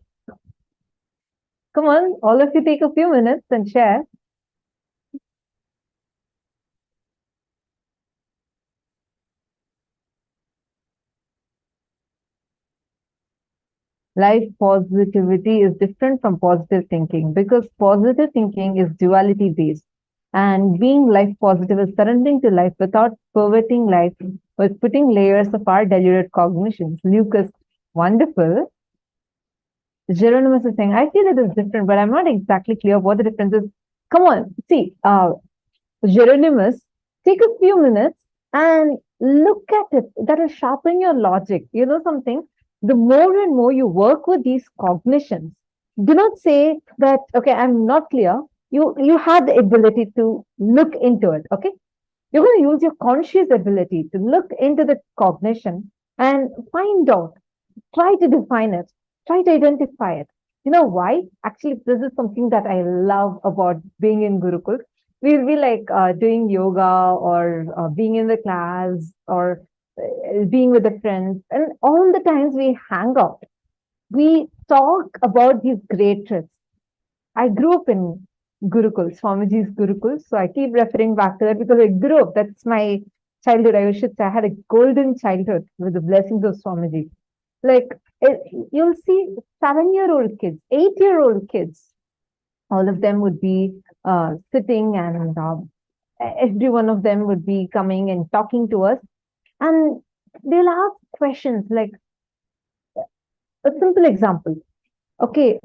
Come on, all of you take a few minutes and share. Life positivity is different from positive thinking because positive thinking is duality based. And being life positive is surrendering to life without perverting life, with putting layers of our deluded cognitions. Lucas, wonderful. Hieronymus is saying, I feel it is different, but I'm not exactly clear what the difference is. Come on, see, Hieronymus, take a few minutes and look at it. That will sharpen your logic. You know something? The more and more you work with these cognitions, do not say that, okay, I'm not clear. You have the ability to look into it, okay? You're going to use your conscious ability to look into the cognition and find out, try to define it, try to identify it. You know why? Actually, this is something that I love about being in Gurukul. We'll be like doing yoga or being in the class or being with the friends. And all the times we hang out, we talk about these great trips. I grew up in Gurukul, Swamiji's Gurukul. So I keep referring back to that because I grew up. That's my childhood. I should say I had a golden childhood with the blessings of Swamiji. Like you'll see 7-year-old kids, 8-year-old kids, all of them would be sitting and every one of them would be coming and talking to us. And they'll ask questions like, a simple example. Okay,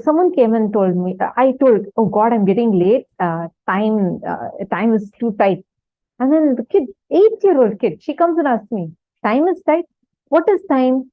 someone came and told me, I told, oh God, I'm getting late. Time is too tight. And then the kid, 8-year-old kid, she comes and asks me, time is tight? What is time?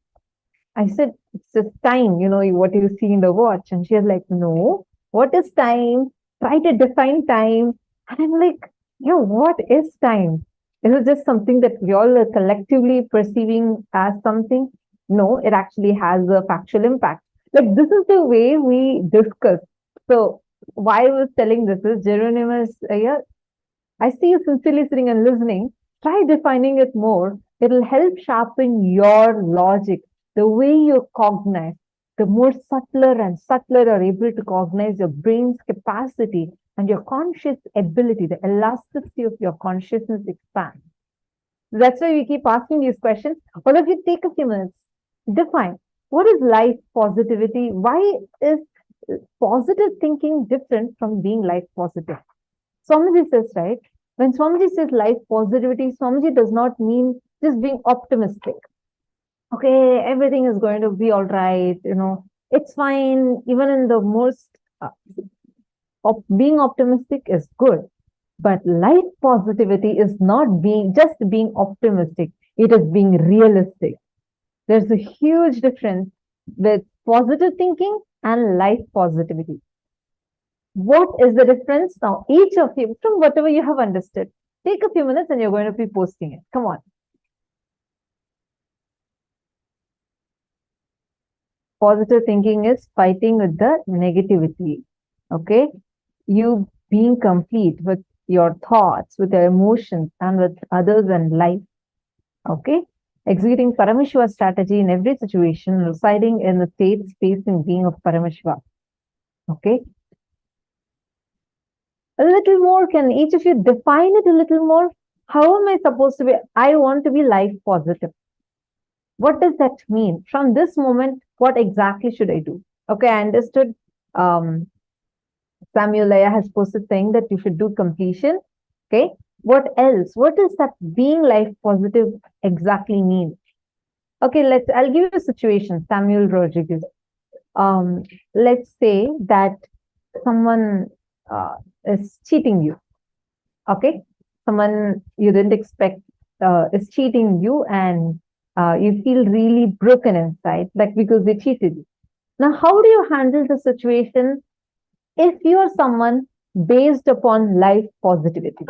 I said, it's just time, you know, what you see in the watch. And she was like, no, what is time? Try to define time. And I'm like, yo, what is time? Is it just something that we all are collectively perceiving as something? No, it actually has a factual impact. Like this is the way we discuss. So why I was telling this is Hieronymus, yeah, I see you sincerely sitting and listening. Try defining it more. It'll help sharpen your logic, the way you cognize. The more subtler and subtler you're able to cognize, your brain's capacity and your conscious ability, the elasticity of your consciousness expands. That's why we keep asking these questions. All of you take a few minutes. Define, what is life positivity? Why is positive thinking different from being life positive? Swamiji says, right? When Swamiji says life positivity, Swamiji does not mean just being optimistic. Okay, everything is going to be all right, you know, it's fine. Even in the most being optimistic is good. But life positivity is not just being optimistic. It is being realistic. There's a huge difference with positive thinking and life positivity. What is the difference? Now, each of you, from whatever you have understood, take a few minutes and you're going to be posting it. Come on. Positive thinking is fighting with the negativity. Okay? You being complete with your thoughts, with your emotions, and with others and life. Okay? Executing Paramashiva strategy in every situation, residing in the state, space, and being of Paramashiva. Okay? A little more, can each of you define it a little more? How am I supposed to be? I want to be life positive. What does that mean? From this moment, what exactly should I do? Okay, I understood. Samuel Laya has posted saying that you should do completion. Okay, what else? What does that being life positive exactly mean? Okay, I'll give you a situation, Samuel Rodriguez. Let's say that someone is cheating you. Okay, someone you didn't expect is cheating you, and you feel really broken inside, like because they cheated you. Now, how do you handle the situation if you are someone based upon life positivity?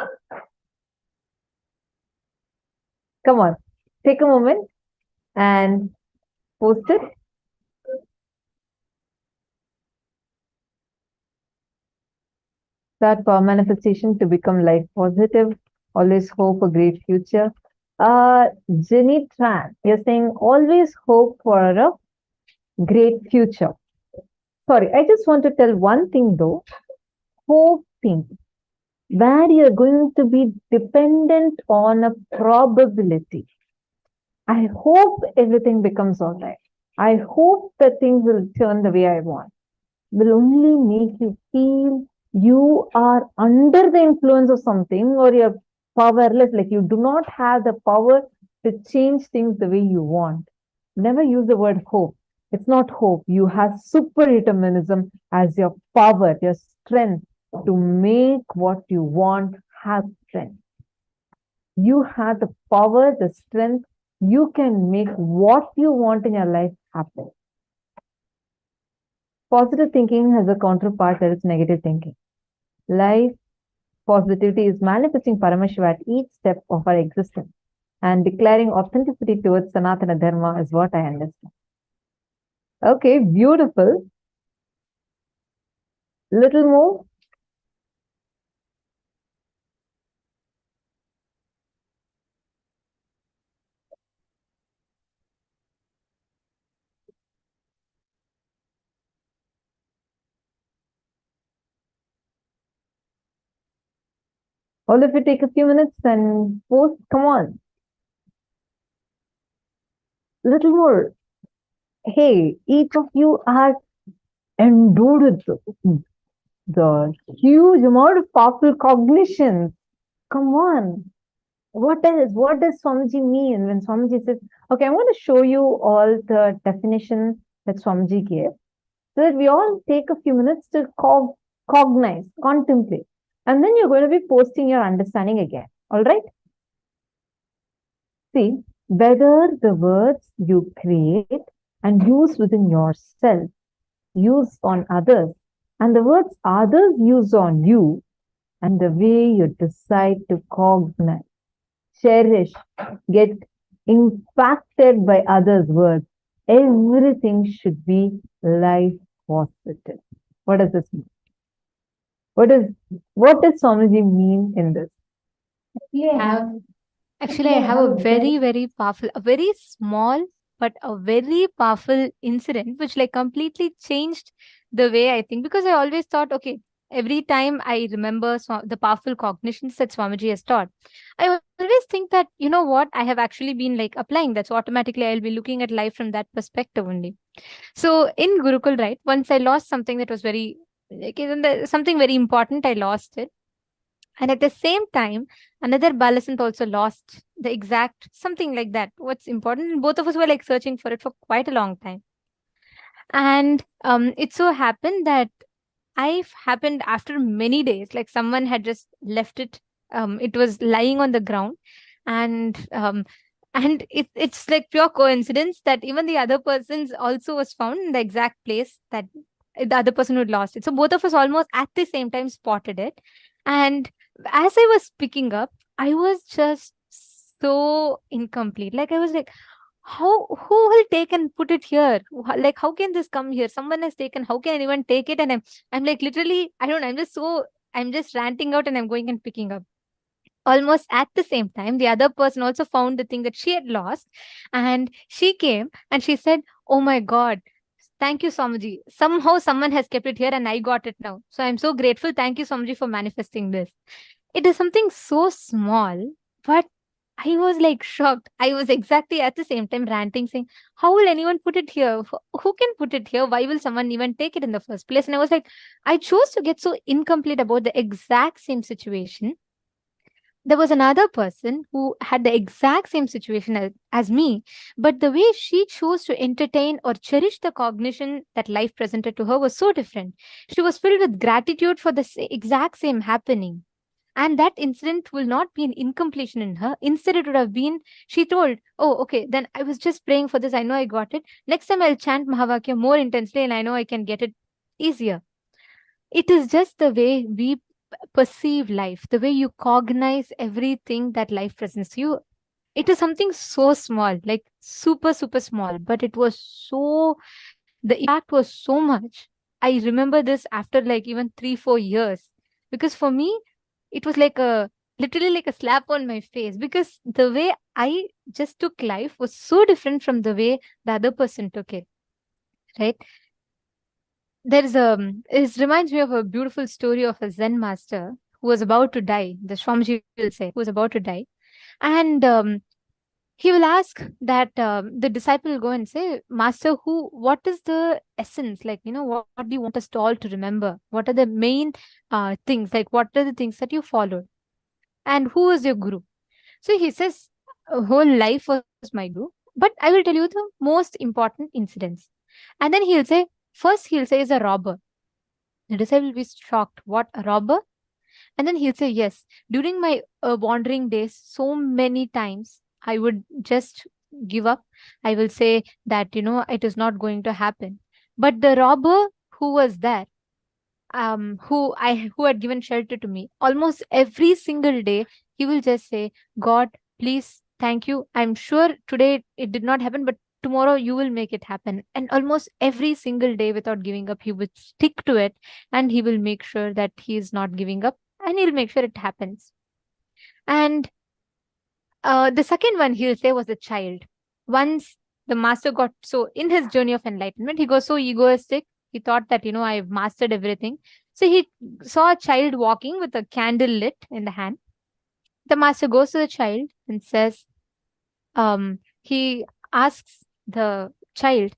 Come on, take a moment and post it. That for manifestation to become life positive, always hope a great future. Jenny Tran, you're saying always hope for a great future. Sorry, I just want to tell one thing though. Hoping, where you're going to be dependent on a probability. I hope everything becomes all right. I hope that things will turn the way I want. Will only make you feel you are under the influence of something, or you're powerless, like you do not have the power to change things the way you want. Never use the word hope. It's not hope. You have super determinism as your power, your strength to make what you want happen. You have the power, the strength. You can make what you want in your life happen. Positive thinking has a counterpart, that is negative thinking. Life positivity is manifesting Paramashiva at each step of our existence and declaring authenticity towards Sanatana Dharma is what I understand. Okay, beautiful. Little more. All of you take a few minutes and post. Come on. Little more. Hey, each of you are endowed with the huge amount of powerful cognition. Come on. What does Swamiji mean when Swamiji says, okay, I'm going to show you all the definitions that Swamiji gave so that we all take a few minutes to cognize, contemplate. And then you're going to be posting your understanding again. All right? See, whether the words you create and use within yourself, use on others, and the words others use on you, and the way you decide to cognize, cherish, get impacted by others' words, everything should be life positive. What does this mean? What does Swamiji mean in this? Actually, I have a very, very powerful, a very small, but a very powerful incident, which like completely changed the way I think. Because I always thought, okay, every time I remember the powerful cognitions that Swamiji has taught, I always think that, you know what, I have actually been like applying that. So automatically I'll be looking at life from that perspective only. So in Gurukul, right, once I lost something that was very, like, something very important, I lost it. And at the same time, another Balasant also lost the exact something like that. What's important? And both of us were like searching for it for quite a long time. And it so happened that happened after many days, like someone had just left it. It was lying on the ground, and it's like pure coincidence that even the other person's also was found in the exact place that the other person who lost it. So both of us almost at the same time spotted it. And as I was picking up, I was just so incomplete. Like I was like, who will take and put it here? Like, how can this come here? Someone has taken, how can anyone take it? And I'm like, literally, I don't know. I'm just ranting out and I'm going and picking up. Almost at the same time, the other person also found the thing that she had lost. And she came and she said, oh my God, thank you, Swamiji. Somehow someone has kept it here and I got it now. So I'm so grateful. Thank you, Swamiji, for manifesting this. It is something so small, but I was like shocked. I was exactly at the same time ranting, saying, how will anyone put it here? Who can put it here? Why will someone even take it in the first place? And I was like, I chose to get so incomplete about the exact same situation. There was another person who had the exact same situation as me, but the way she chose to entertain or cherish the cognition that life presented to her was so different. She was filled with gratitude for the exact same happening. And that incident will not be an incompletion in her. Instead, it would have been, she told, oh, okay, then I was just praying for this. I know I got it. Next time I'll chant Mahavakya more intensely and I know I can get it easier. It is just the way we perceive life, the way you cognize everything that life presents to you. It is something so small, like super, super small, but it was so, the impact was so much. I remember this after like even 3-4 years, because for me, it was like literally like a slap on my face, because the way I just took life was so different from the way the other person took it, right? It reminds me of a beautiful story of a Zen master who was about to die. The Swamiji will say, who was about to die. And he will ask that the disciple will go and say, Master, what is the essence? Like, what do you want us to all to remember? What are the main things? Like, what are the things that you followed? And who is your guru? So he says, whole life was my guru. But I will tell you the most important incidents. And then he'll say, first he'll say is a robber. The disciple will be shocked. What, a robber? And then he'll say, yes, during my wandering days, so many times I would just give up. I will say that, it is not going to happen. But the robber who was there, who had given shelter to me, almost every single day, he will just say, God, please, thank you. I'm sure today it did not happen, but tomorrow you will make it happen. And almost every single day, without giving up, he would stick to it, and he will make sure that he is not giving up, and he'll make sure it happens. And the second one he'll say was the child. Once the master got so, in his journey of enlightenment, he got so egoistic. He thought that, I've mastered everything. So he saw a child walking with a candle lit in the hand. The master goes to the child and says, he asks the child,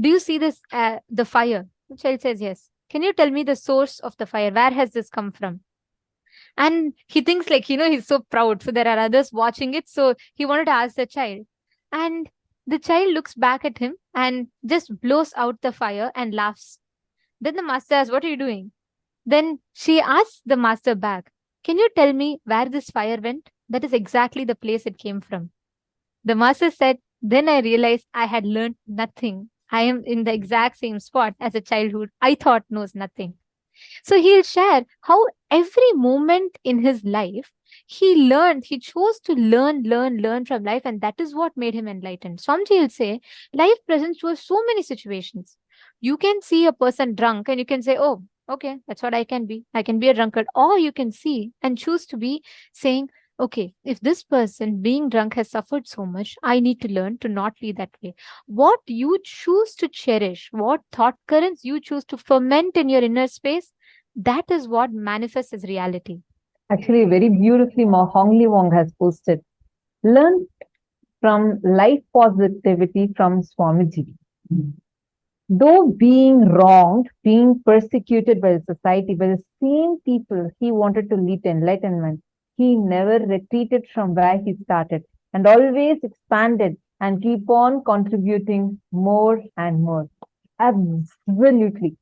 do you see this, the fire? The child says, yes. Can you tell me the source of the fire? Where has this come from? And he thinks like, he's so proud. So there are others watching it. So he wanted to ask the child. And the child looks back at him and just blows out the fire and laughs. Then the master asks, what are you doing? Then she asks the master back, can you tell me where this fire went? That is exactly the place it came from. The master said, then I realized I had learned nothing. I am in the exact same spot as a child who I thought knows nothing. So he'll share how every moment in his life, he chose to learn from life. And that is what made him enlightened. Swamiji will say, life presents to us so many situations. You can see a person drunk and you can say, oh, okay, that's what I can be. I can be a drunkard. Or you can see and choose to be saying, okay, if this person being drunk has suffered so much, I need to learn to not be that way. What you choose to cherish, what thought currents you choose to ferment in your inner space, that is what manifests as reality. Actually, very beautifully, Mahā Wong has posted, learn from life positivity from Swamiji. Though being wronged, being persecuted by the society, by the same people he wanted to lead to enlightenment, he never retreated from where he started and always expanded and keep on contributing more and more. Absolutely.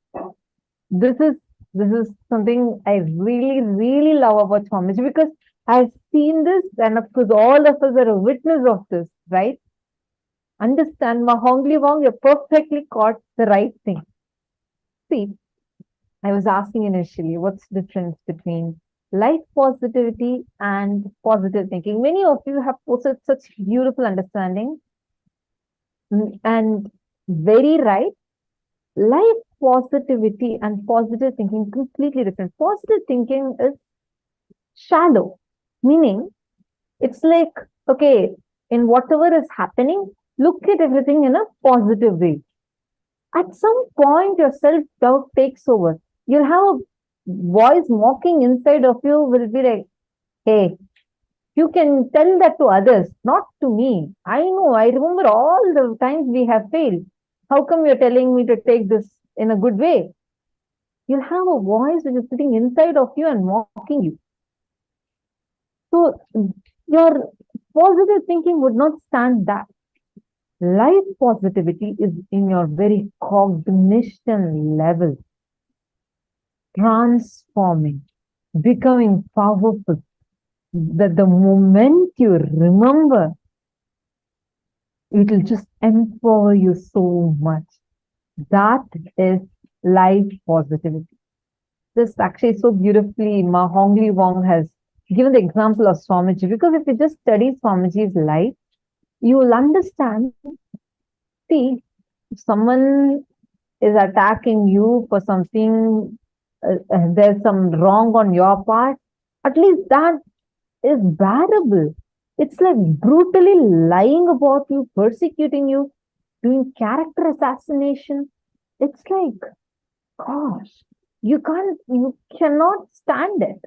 This is something I really, really love about Swamiji, because I've seen this, and of course all of us are a witness of this, right? Understand, Mahā Wong, you perfectly caught the right thing. See, I was asking initially, what's the difference between life positivity and positive thinking? Many of you have posted such beautiful understanding, and very right. Life positivity and positive thinking completely different. Positive thinking is shallow, meaning it's like, okay, in whatever is happening, look at everything in a positive way. At some point, your self-doubt takes over. You'll have a voice mocking inside of you, will be like, hey, you can tell that to others, not to me. I know, I remember all the times we have failed. How come you're telling me to take this in a good way? You'll have a voice which is sitting inside of you and mocking you. So your positive thinking would not stand that. Life positivity is in your very cognition level, transforming, becoming powerful. That the moment you remember, it will just empower you so much. That is life positivity. This actually so beautifully, Mahā Wong has given the example of Swamiji, because if you just study Swamiji's life, you will understand. See, if someone is attacking you for something, there's some wrong on your part, at least that is bearable. It's like brutally lying about you, persecuting you, doing character assassination. It's like, gosh, you cannot stand it.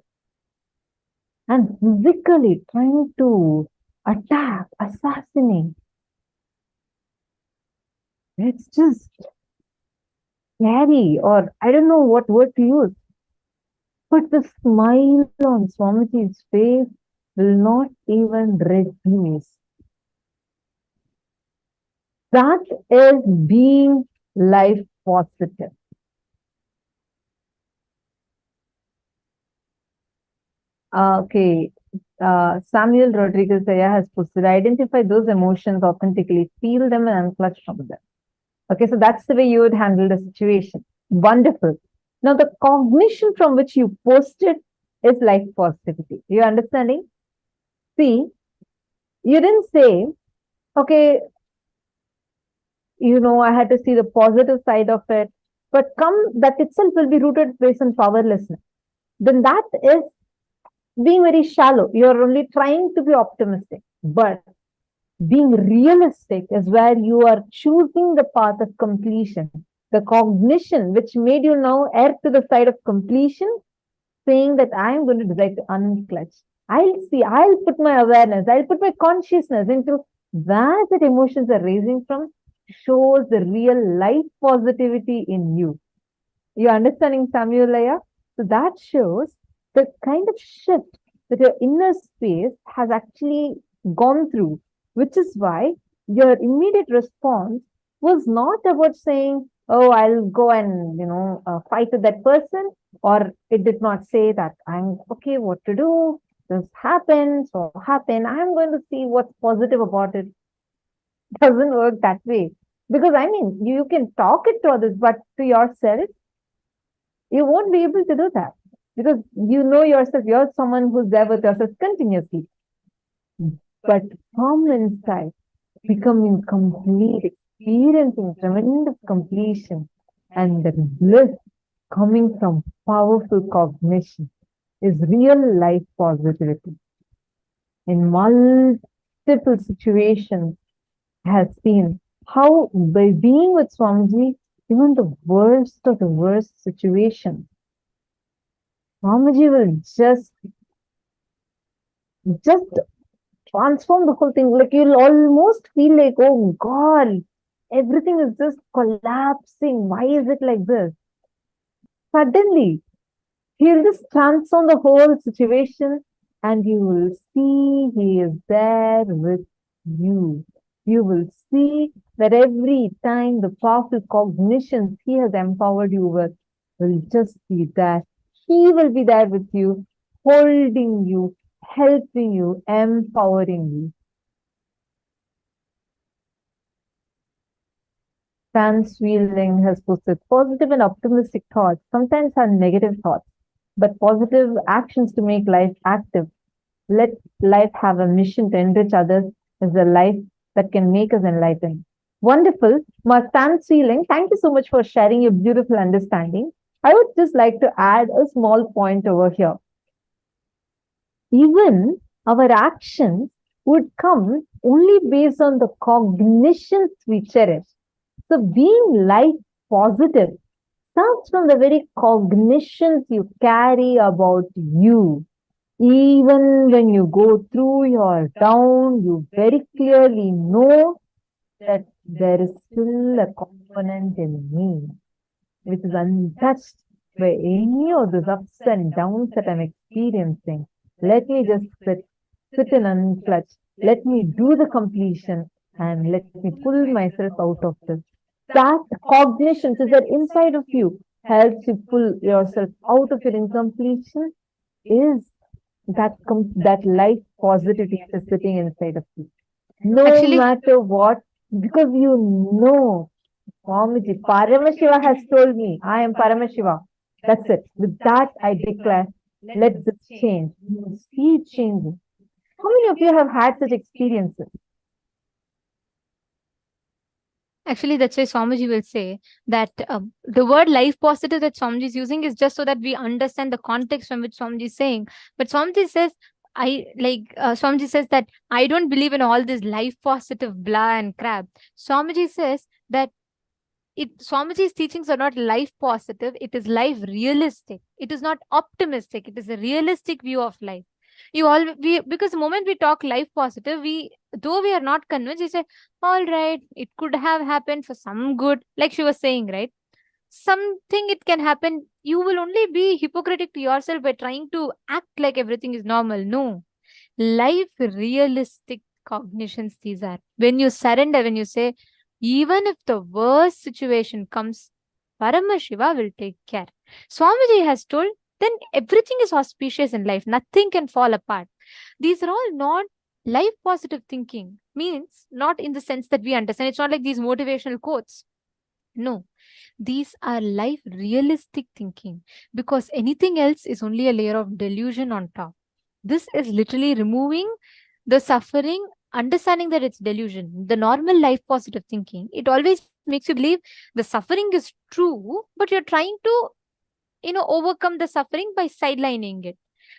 And physically trying to attack, assassinate. It's just scary, or I don't know what word to use. But the smile on Swamiji's face will not even reduce. That is being life positive. Okay. Samuel Rodriguez has posted, identify those emotions authentically, feel them and unclutch from them. Okay, so that's the way you would handle the situation. Wonderful. Now, the cognition from which you posted is life positivity. You understanding? See, you didn't say, okay, I had to see the positive side of it, but that itself will be rooted based on powerlessness. Then that is being very shallow. You're only trying to be optimistic, but being realistic is where you are choosing the path of completion. The cognition which made you now err to the side of completion, saying that I am going to decide to unclutch. I'll put my awareness, I'll put my consciousness into where that emotions are raising from, shows the real life positivity in you. You understanding, Samuel? So that shows the kind of shift that your inner space has actually gone through, which is why your immediate response was not about saying, oh, I'll go and, fight with that person, or it did not say that I'm okay, what to do, this happened, so happened, I'm going to see what's positive about it. Doesn't work that way. Because you can talk it to others, but to yourself, you won't be able to do that. Because you know yourself, you're someone who's there with yourself continuously. But from inside, becoming complete, experiencing tremendous completion, and the bliss coming from powerful cognition is real life positivity. In multiple situations, I have seen how by being with Swamiji, even the worst of the worst situations, Swamiji will just transform the whole thing. Like you'll almost feel like, oh God, everything is just collapsing. Why is it like this? Suddenly, he'll just transform the whole situation and you will see he is there with you. You will see that every time the powerful cognitions he has empowered you with will just be there. He will be there with you, holding you, helping you, empowering you. Transwheeling has posted positive and optimistic thoughts, sometimes are negative thoughts, but positive actions to make life active. Let life have a mission to enrich others is a life that can make us enlightened. Wonderful. Transwheeling, thank you so much for sharing your beautiful understanding. I would just like to add a small point over here. Even our actions would come only based on the cognitions we cherish. So being life positive starts from the very cognitions you carry about you. Even when you go through your down, you very clearly know that there is still a component in me which is untouched by any of those ups and downs that I'm experiencing. Let me just sit and unclutch. Let me do the completion and let me pull myself out of this. That cognition is that inside of you helps you pull yourself out of your incompletion is that life positivity is sitting inside of you. No matter what, because you know, Swamiji, Paramashiva has told me, I am Paramashiva. That's it. With that, I declare, let this change. You will see it changing. How many of you have had such experiences? Actually, that's why Swamiji will say that the word life positive that Swamiji is using is just so that we understand the context from which Swamiji is saying. But Swamiji says, Swamiji says that I don't believe in all this life positive blah and crap. Swamiji says that Swamiji's teachings are not life positive, it is life realistic. It is not optimistic, it is a realistic view of life. Because the moment we talk life positive, though we are not convinced, we say, all right, it could have happened for some good, like she was saying, right? Something it can happen. You will only be hypocritic to yourself by trying to act like everything is normal. No. Life realistic cognitions these are. When you surrender, when you say, Even if the worst situation comes, Paramashiva will take care. Swamiji has told, then everything is auspicious in life. Nothing can fall apart. These are all not life positive thinking. Means not in the sense that we understand. It's not like these motivational quotes. No, these are life realistic thinking, because anything else is only a layer of delusion on top. This is literally removing the suffering, understanding that it's delusion. The normal life positive thinking, it always makes you believe the suffering is true, but you're trying to, overcome the suffering by sidelining it.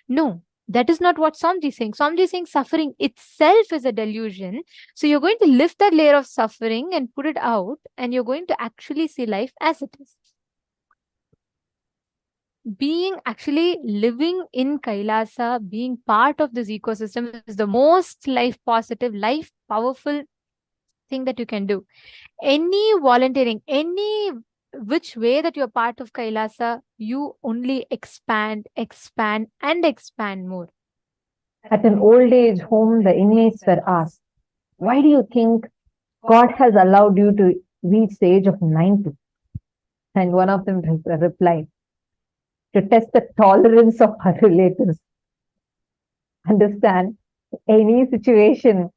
No, that is not what Swamiji is saying. Swamiji is saying suffering itself is a delusion. So you're going to lift that layer of suffering and put it out, and you're going to actually see life as it is. Being actually living in Kailasa, being part of this ecosystem is the most life positive, life powerful thing that you can do. Any volunteering, any which way that you're part of Kailasa, you only expand, and expand more. At an old age home, the inmates were asked, why do you think God has allowed you to reach the age of 90? And one of them replied, to test the tolerance of our relatives. Understand, any situation,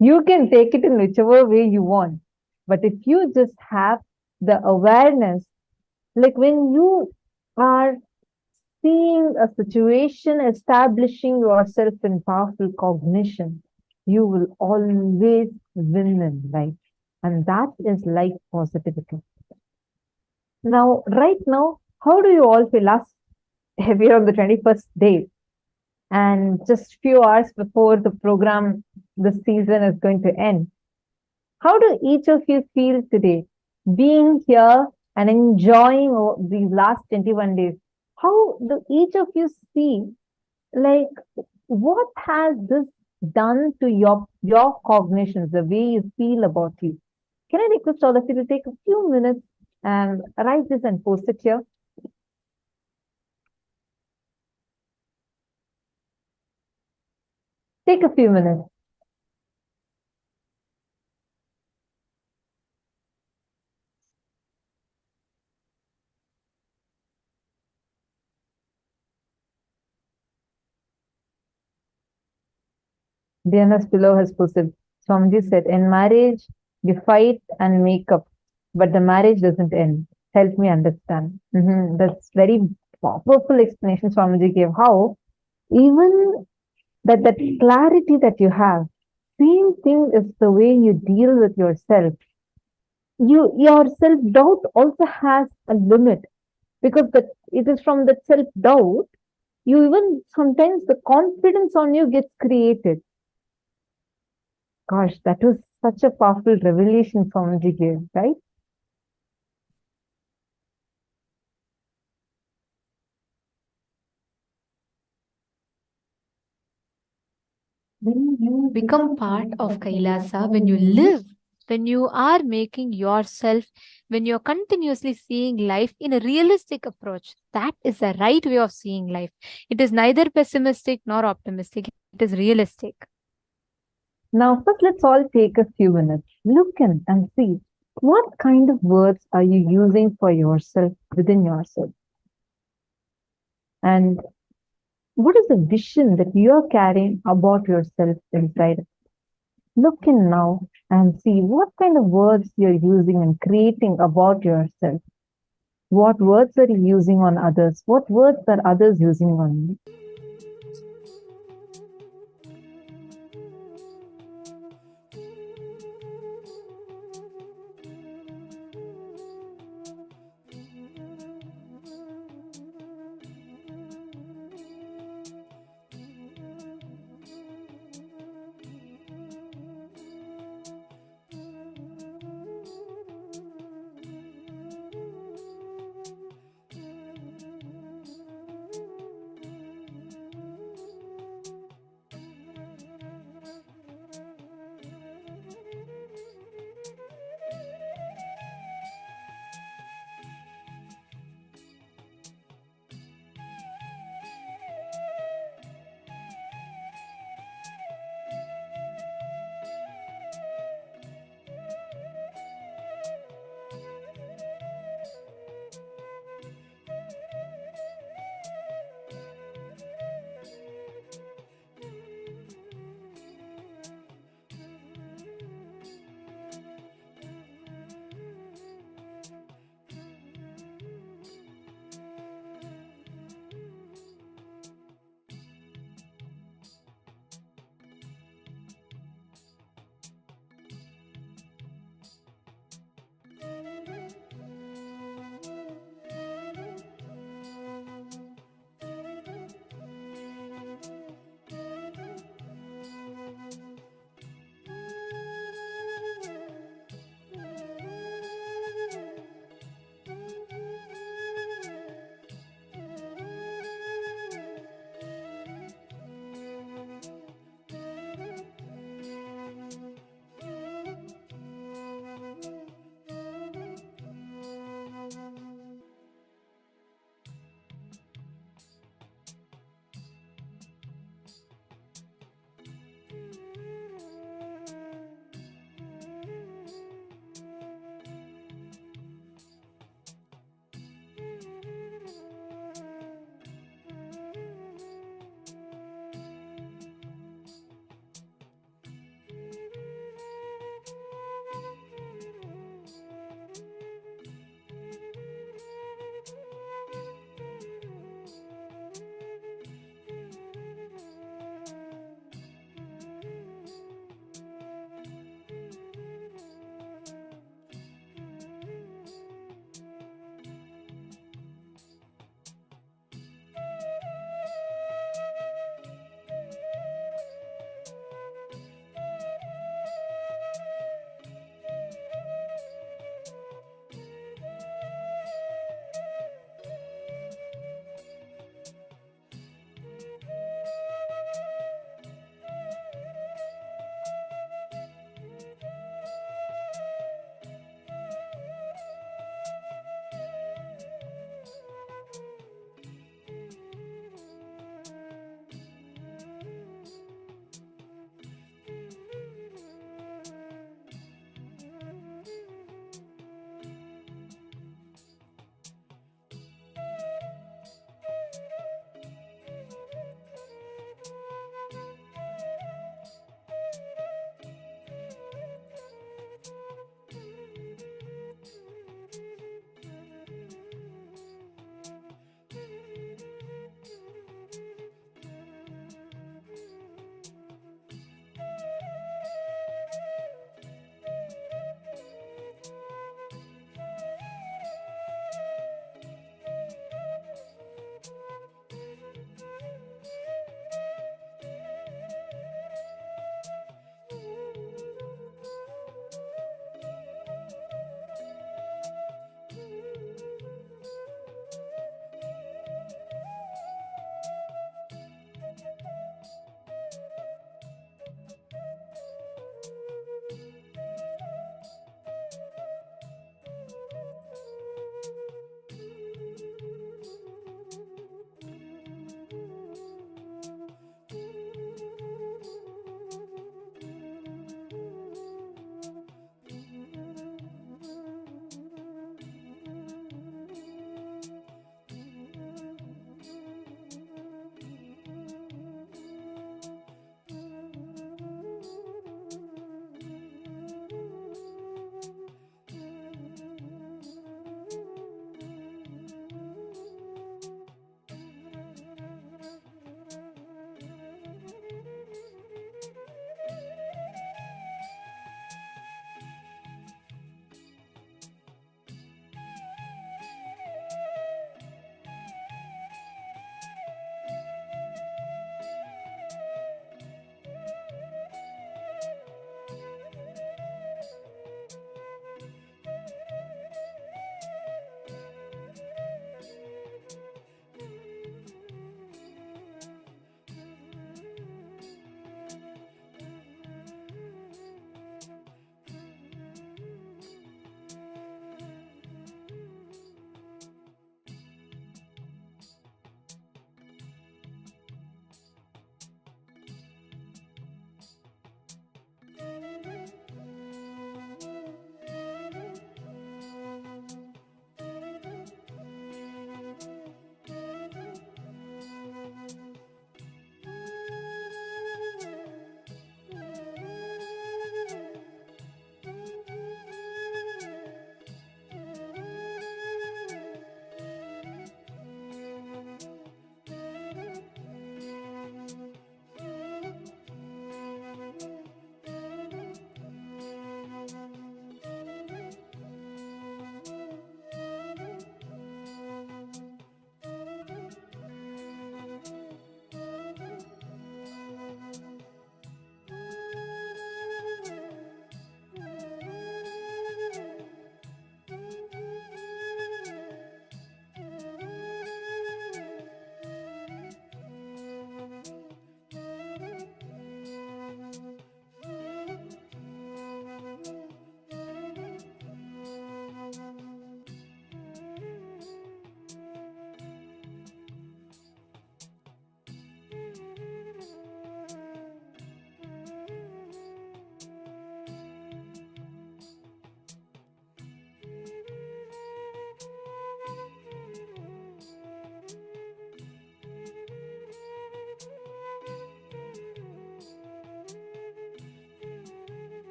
you can take it in whichever way you want. But if you just have the awareness, like when you are seeing a situation, establishing yourself in powerful cognition, you will always win in life. And that is life positivity. Now, right now, how do you all feel? We're on the 21st day, and just few hours before the program, the season is going to end. How do each of you feel today, being here and enjoying these last 21 days? How do each of you see, like, what has this done to your cognitions, the way you feel about you? Can I request all of you to take a few minutes and write this and post it here? Take a few minutes. DNS below has posted, Swamiji said, in marriage, you fight and make up, but the marriage doesn't end. Help me understand. That's very powerful explanation Swamiji gave. How even that clarity that you have, same thing is the way you deal with yourself. Your self-doubt also has a limit, because it is from that self-doubt, you even sometimes the confidence on you gets created. Gosh, that was such a powerful revelation Swamiji gave, right? When you become part of Kailasa, when you live, when you are making yourself, when you're continuously seeing life in a realistic approach, that is the right way of seeing life. It is neither pessimistic nor optimistic. It is realistic. Now, first, let's all take a few minutes. Look in and see what kind of words are you using for yourself, within yourself. And what is the vision that you are carrying about yourself inside? Look in now and see what kind of words you're using and creating about yourself. What words are you using on others? What words are others using on you?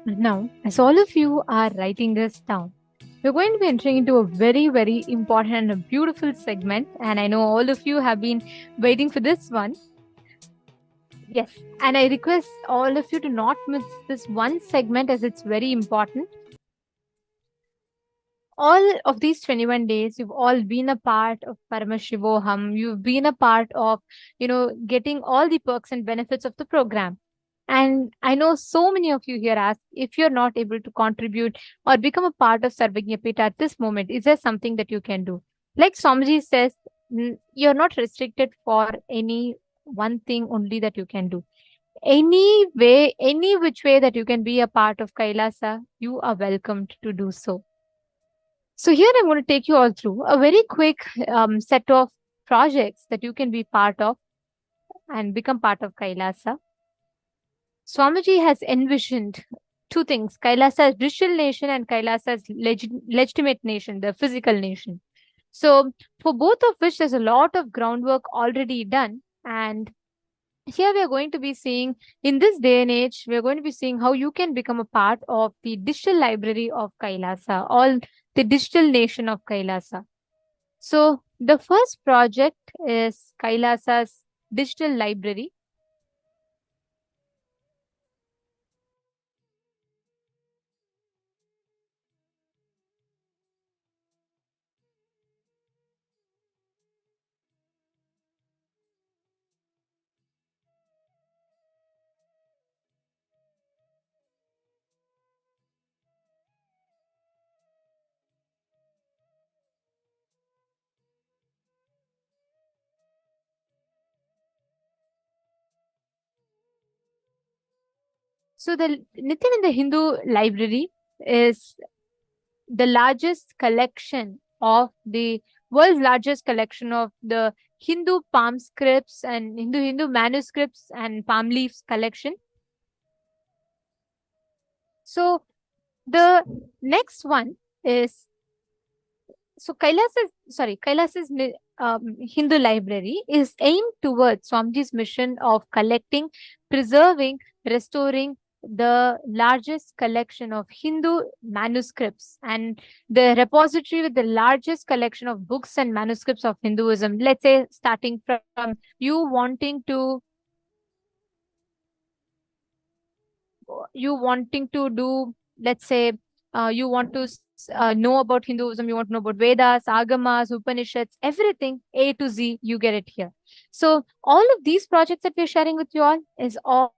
Now, as all of you are writing this down, we're going to be entering into a very, very important and a beautiful segment. And I know all of you have been waiting for this one. Yes, and I request all of you to not miss this one segment as it's very important. All of these 21 days, you've all been a part of Paramashivoham. You've been a part of, getting all the perks and benefits of the program. And I know so many of you here ask if you're not able to contribute or become a part of Sarvajñapita at this moment, is there something that you can do? Like Swamiji says, you're not restricted for any one thing only that you can do. Any way, any which way that you can be a part of Kailasa, you are welcomed to do so. So here I'm going to take you all through a very quick set of projects that you can be part of and become part of Kailasa. Swamiji has envisioned two things, Kailasa's digital nation and Kailasa's legitimate nation, the physical nation. So for both of which, there's a lot of groundwork already done. And here we are going to be seeing, in this day and age, we are going to be seeing how you can become a part of the digital library of Kailasa, all the digital nation of Kailasa. So the first project is Kailasa's digital library. So the Nithyananda Hindu Library is the largest collection of the world's largest collection of the Hindu palm scripts and Hindu manuscripts and palm leaves collection. So the next one is Kailasa's Hindu library is aimed towards Swamiji's mission of collecting, preserving, restoring the largest collection of Hindu manuscripts and the repository with the largest collection of books and manuscripts of Hinduism. Let's say starting from you wanting to do, let's say, you want to know about Hinduism, you want to know about Vedas, Agamas, Upanishads, everything A to Z, you get it here. So all of these projects that we're sharing with you all is all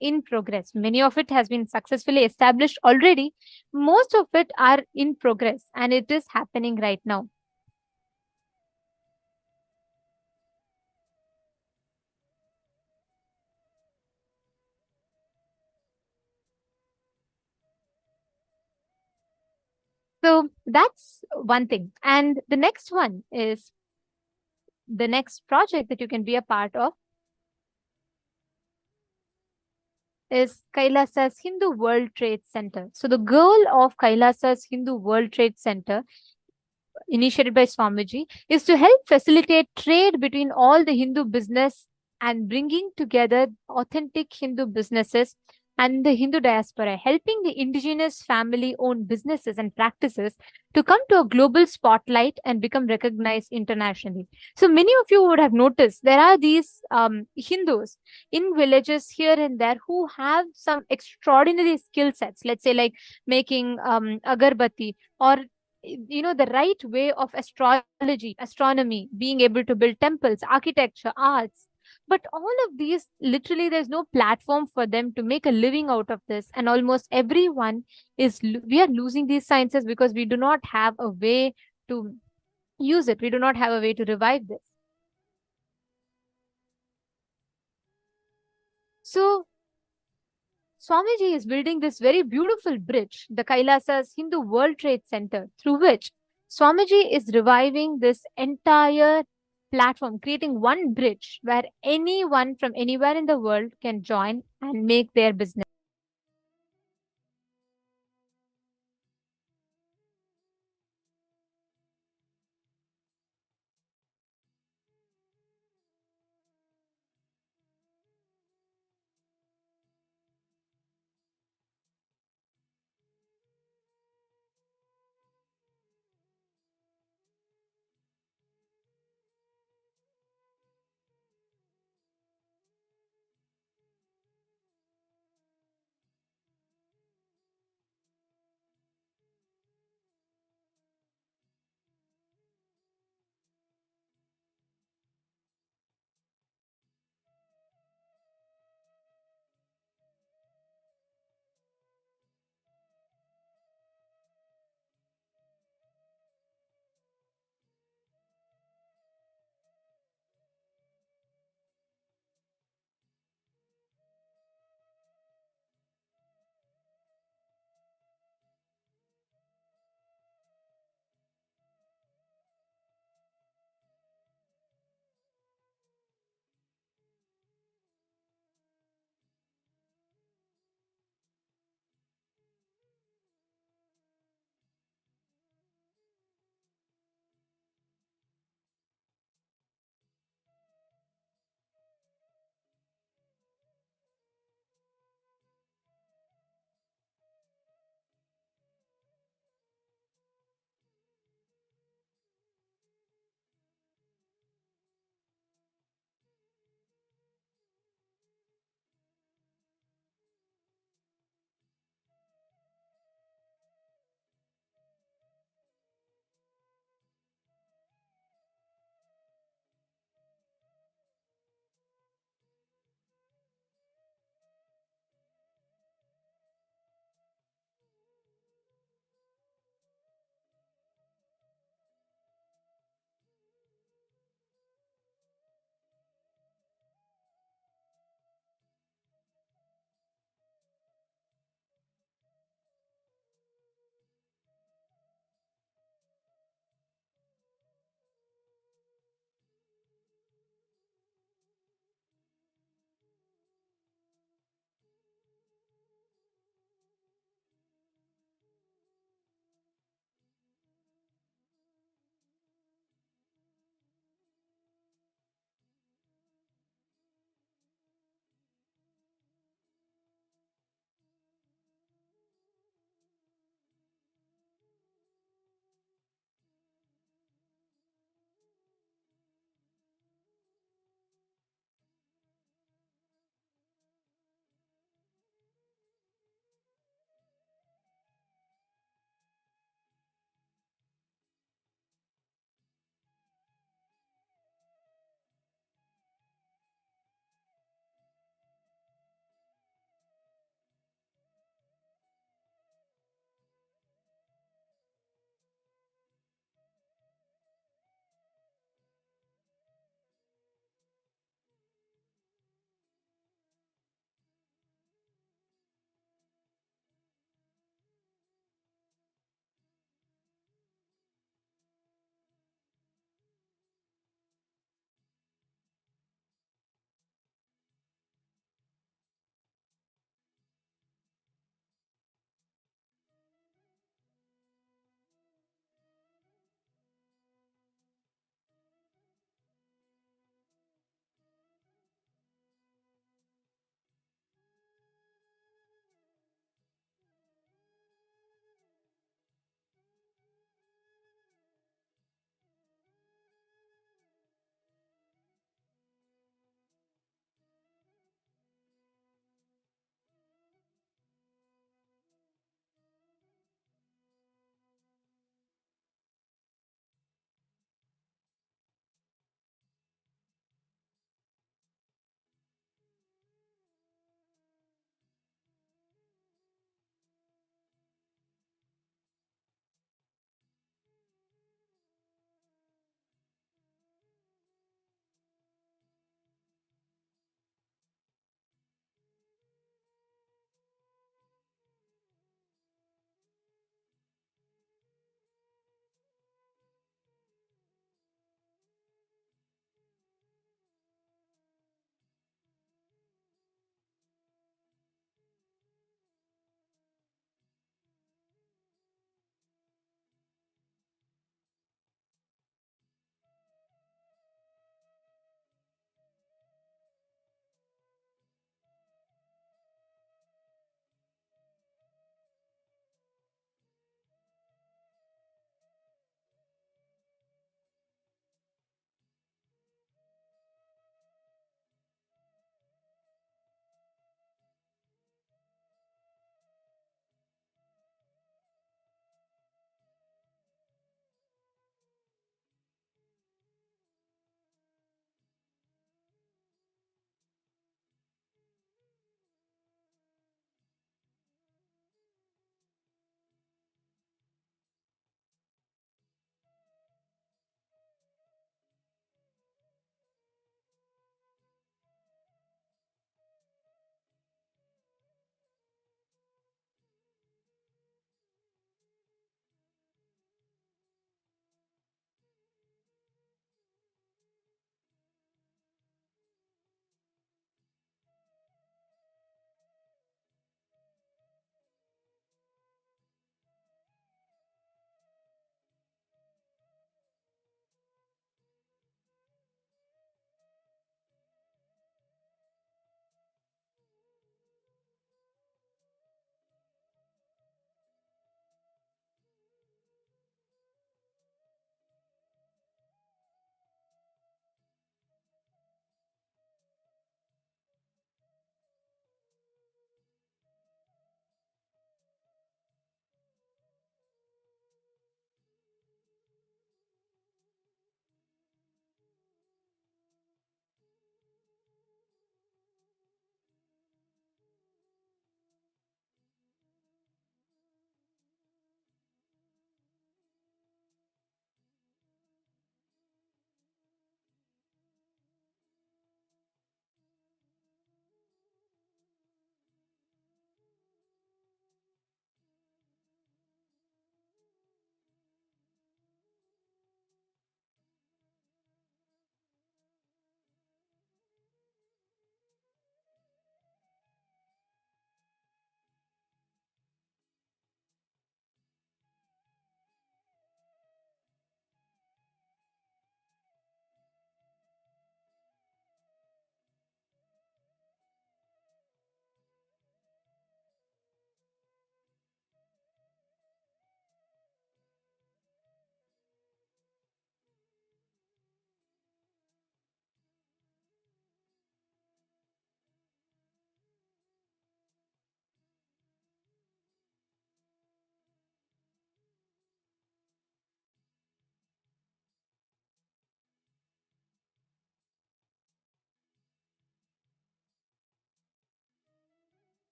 in progress. Many of it has been successfully established already. Most of it are in progress and it is happening right now. So that's one thing. And the next one is the next project that you can be a part of is Kailasa's Hindu World Trade Center. So the goal of Kailasa's Hindu World Trade Center, initiated by Swamiji, is to help facilitate trade between all the Hindu business and bringing together authentic Hindu businesses and the Hindu diaspora, helping the indigenous family-owned businesses and practices to come to a global spotlight and become recognized internationally. So many of you would have noticed there are these Hindus in villages here and there who have some extraordinary skill sets, let's say like making agarbatti or the right way of astrology, astronomy, being able to build temples, architecture, arts. But all of these, literally, there's no platform for them to make a living out of this. And almost everyone we are losing these sciences because we do not have a way to use it. We do not have a way to revive this. So Swamiji is building this very beautiful bridge, the Kailasa's Hindu World Trade Center, through which Swamiji is reviving this entire platform, creating one bridge where anyone from anywhere in the world can join and make their business.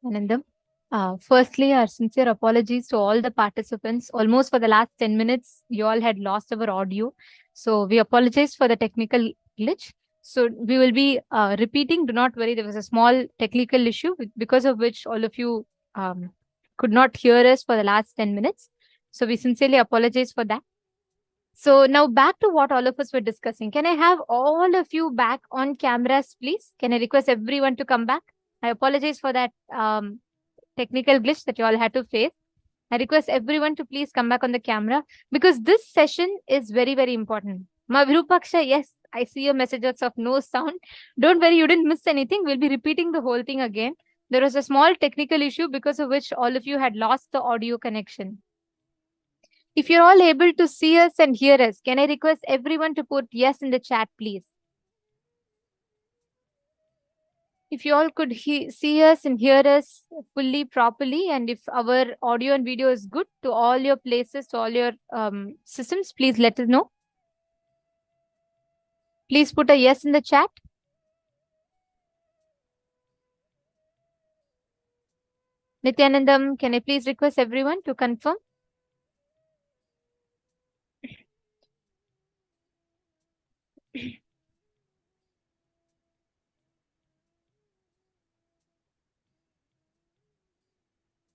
Anandam. Firstly, our sincere apologies to all the participants. Almost for the last 10 minutes, you all had lost our audio. So we apologize for the technical glitch. So we will be repeating. Do not worry. There was a small technical issue because of which all of you could not hear us for the last 10 minutes. So we sincerely apologize for that. So now back to what all of us were discussing. Can I have all of you back on cameras, please? Can I request everyone to come back? I apologize for that technical glitch that you all had to face. I request everyone to please come back on the camera because this session is very, very important. Ma Virupaksha, yes, I see your messages of no sound. Don't worry, you didn't miss anything. We'll be repeating the whole thing again. There was a small technical issue because of which all of you had lost the audio connection. If you're all able to see us and hear us, can I request everyone to put yes in the chat, please? If you all could see us and hear us fully, properly, and if our audio and video is good to all your places, to all your systems, please let us know. Please put a yes in the chat. Nithyanandam, can I please request everyone to confirm?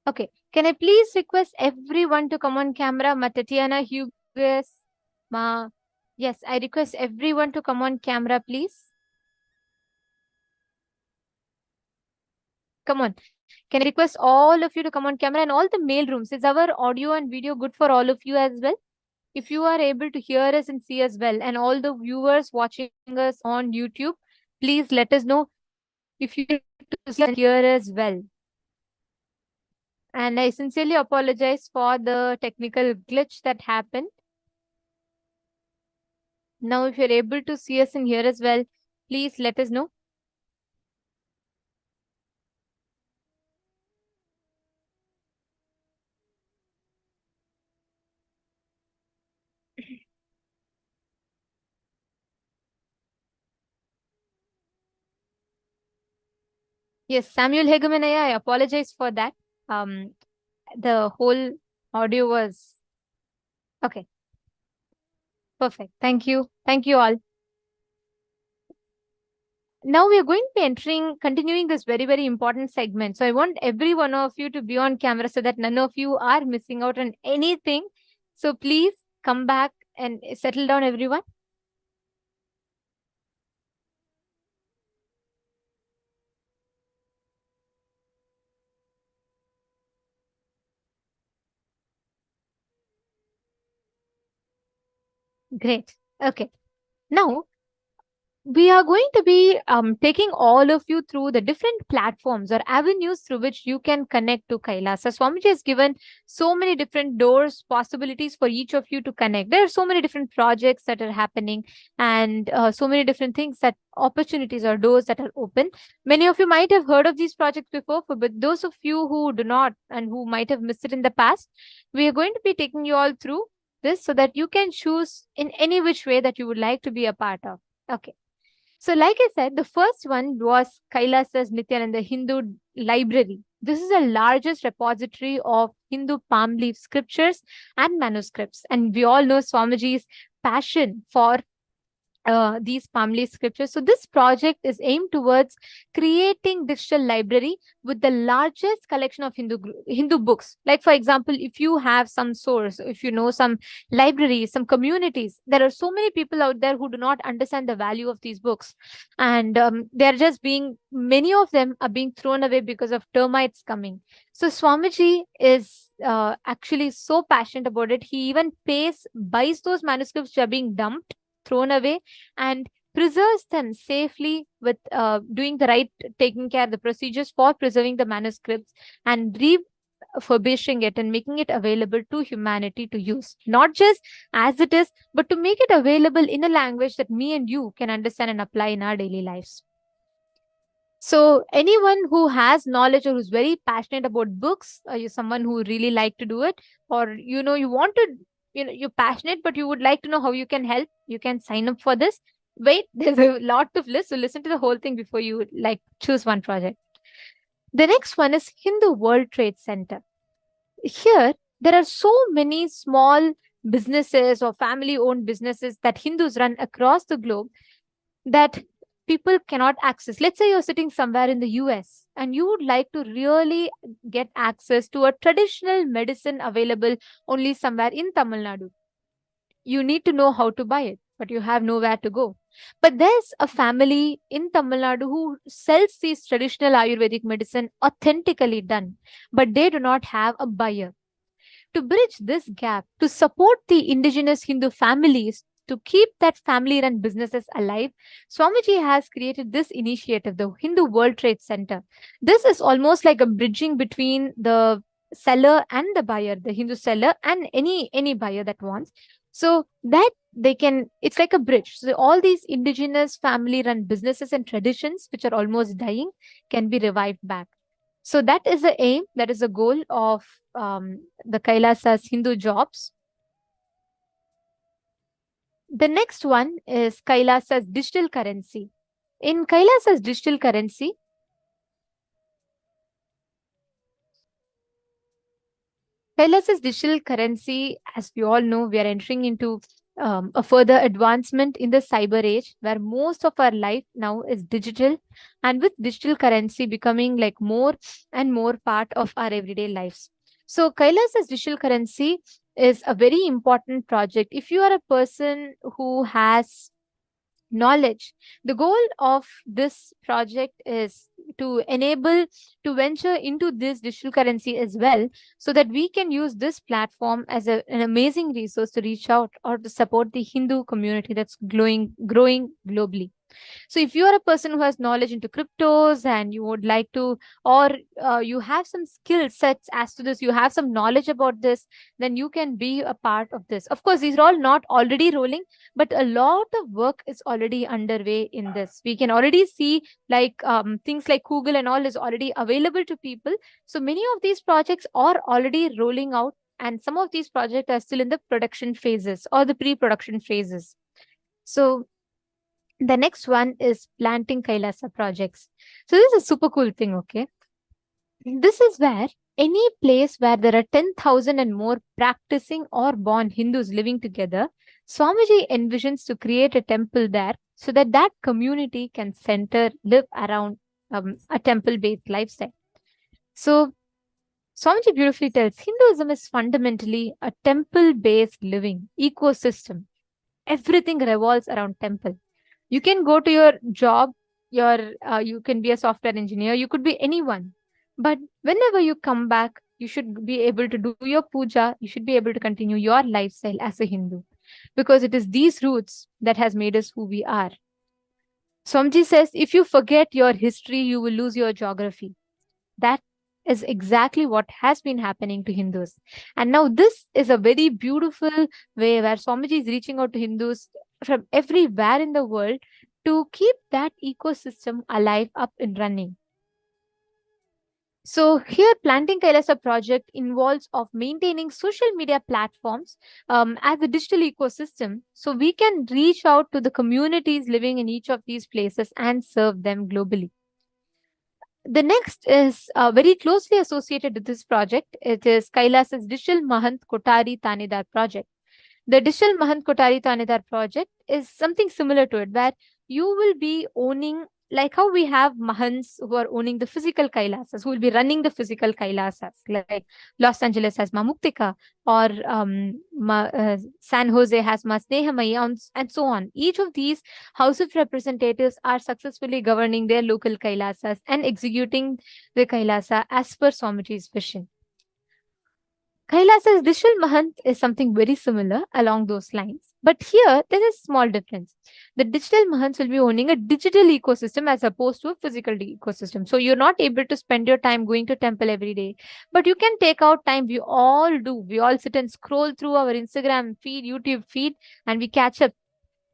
Okay, can I please request everyone to come on camera? Tatiana, Hughes, Ma. Yes, I request everyone to come on camera, please. Come on. Can I request all of you to come on camera and all the mail rooms? Is our audio and video good for all of you as well? If you are able to hear us and see us well, and all the viewers watching us on YouTube, please let us know if you can hear us well. And I sincerely apologize for the technical glitch that happened. Now, if you're able to see us and hear us well, please let us know. Yes, Samuel Hegemanaya, I apologize for that. The whole audio was okay. Perfect. Thank you. Thank you all. Now we are going to be continuing this very, very important segment. So I want every one of you to be on camera so that none of you are missing out on anything. So please come back and settle down, everyone. Great. Okay. Now, we are going to be taking all of you through the different platforms or avenues through which you can connect to Kailasa. Swamiji has given so many different doors, possibilities for each of you to connect. There are so many different projects that are happening and so many different things, that opportunities or doors that are open. Many of you might have heard of these projects before, but those of you who do not and who might have missed it in the past, we are going to be taking you all through this so that you can choose in any which way that you would like to be a part of. Okay. So like I said, the first one was Kailasa's Nithyananda Hindu Library. This is the largest repository of Hindu palm leaf scriptures and manuscripts. And we all know Swamiji's passion for these palm leaf scriptures. So this project is aimed towards creating digital library with the largest collection of Hindu books. Like, for example, if you have some source, if you know some libraries, some communities, there are so many people out there who do not understand the value of these books. And they're just many of them are being thrown away because of termites coming. So Swamiji is actually so passionate about it. He even buys those manuscripts which are being dumped, thrown away, and preserves them safely with taking care of the procedures for preserving the manuscripts and refurbishing it and making it available to humanity to use, not just as it is, but to make it available in a language that me and you can understand and apply in our daily lives. So anyone who has knowledge or who's very passionate about books, or you're someone who really like to do it, or you want to, you're passionate, but you would like to know how you can help, you can sign up for this. Wait, there's a lot of list. So listen to the whole thing before you choose one project. The next one is Hindu World Trade Center. Here, there are so many small businesses or family-owned businesses that Hindus run across the globe that people cannot access. Let's say you're sitting somewhere in the US and you would like to really get access to a traditional medicine available only somewhere in Tamil Nadu. You need to know how to buy it, but you have nowhere to go. But there's a family in Tamil Nadu who sells these traditional Ayurvedic medicine authentically done, but they do not have a buyer. To bridge this gap, to support the indigenous Hindu families, to keep that family-run businesses alive, Swamiji has created this initiative, the Hindu World Trade Center. This is almost like a bridging between the seller and the buyer, the Hindu seller and any buyer that wants. So that they can, it's like a bridge. So all these indigenous family-run businesses and traditions, which are almost dying, can be revived back. So that is the aim, that is the goal of the Kailasa's Hindu jobs. The next one is Kailasa's digital currency. In Kailasa's digital currency, as we all know, we are entering into a further advancement in the cyber age, where most of our life now is digital, and with digital currency becoming like more and more part of our everyday lives. So Kailasa's digital currency is a very important project. If you are a person who has knowledge, the goal of this project is to enable to venture into this digital currency as well, so that we can use this platform as an amazing resource to reach out or to support the Hindu community that's growing globally. So if you are a person who has knowledge into cryptos and you would like to, or you have some skill sets as to this, you have some knowledge about this, then you can be a part of this. Of course, these are all not already rolling, but a lot of work is already underway in this. We can already see like things like Google and all is already available to people. So many of these projects are already rolling out, and some of these projects are still in the production phases or the pre-production phases. So the next one is planting Kailasa projects. So this is a super cool thing, okay? This is where any place where there are 10,000 and more practicing or born Hindus living together, Swamiji envisions to create a temple there so that that community can live around a temple-based lifestyle. So Swamiji beautifully tells, Hinduism is fundamentally a temple-based living ecosystem. Everything revolves around temple. You can go to your job, you can be a software engineer, you could be anyone. But whenever you come back, you should be able to do your puja, you should be able to continue your lifestyle as a Hindu. Because it is these roots that has made us who we are. Swamiji says, if you forget your history, you will lose your geography. That is exactly what has been happening to Hindus. And now this is a very beautiful way where Swamiji is reaching out to Hindus from everywhere in the world to keep that ecosystem alive, up and running. So here, Planting Kailasa project involves of maintaining social media platforms as a digital ecosystem, so we can reach out to the communities living in each of these places and serve them globally. The next is very closely associated with this project. It is Kailasa's Digital Mahant Kotari Tanedar project. The Digital Mahant Kotari Tanedar project is something similar to it, where you will be owning, like how we have Mahants who are owning the physical Kailasas, who will be running the physical Kailasas, like Los Angeles has Ma Muktika, or San Jose has Ma Snehamai, and so on. Each of these House of Representatives are successfully governing their local Kailasas and executing the Kailasa as per Swamiji's vision. Kailasa's digital Mahant is something very similar along those lines. But here, there is a small difference. The digital Mahants will be owning a digital ecosystem as opposed to a physical ecosystem. So you're not able to spend your time going to temple every day. But you can take out time. We all do. We all sit and scroll through our Instagram feed, YouTube feed, and we catch up.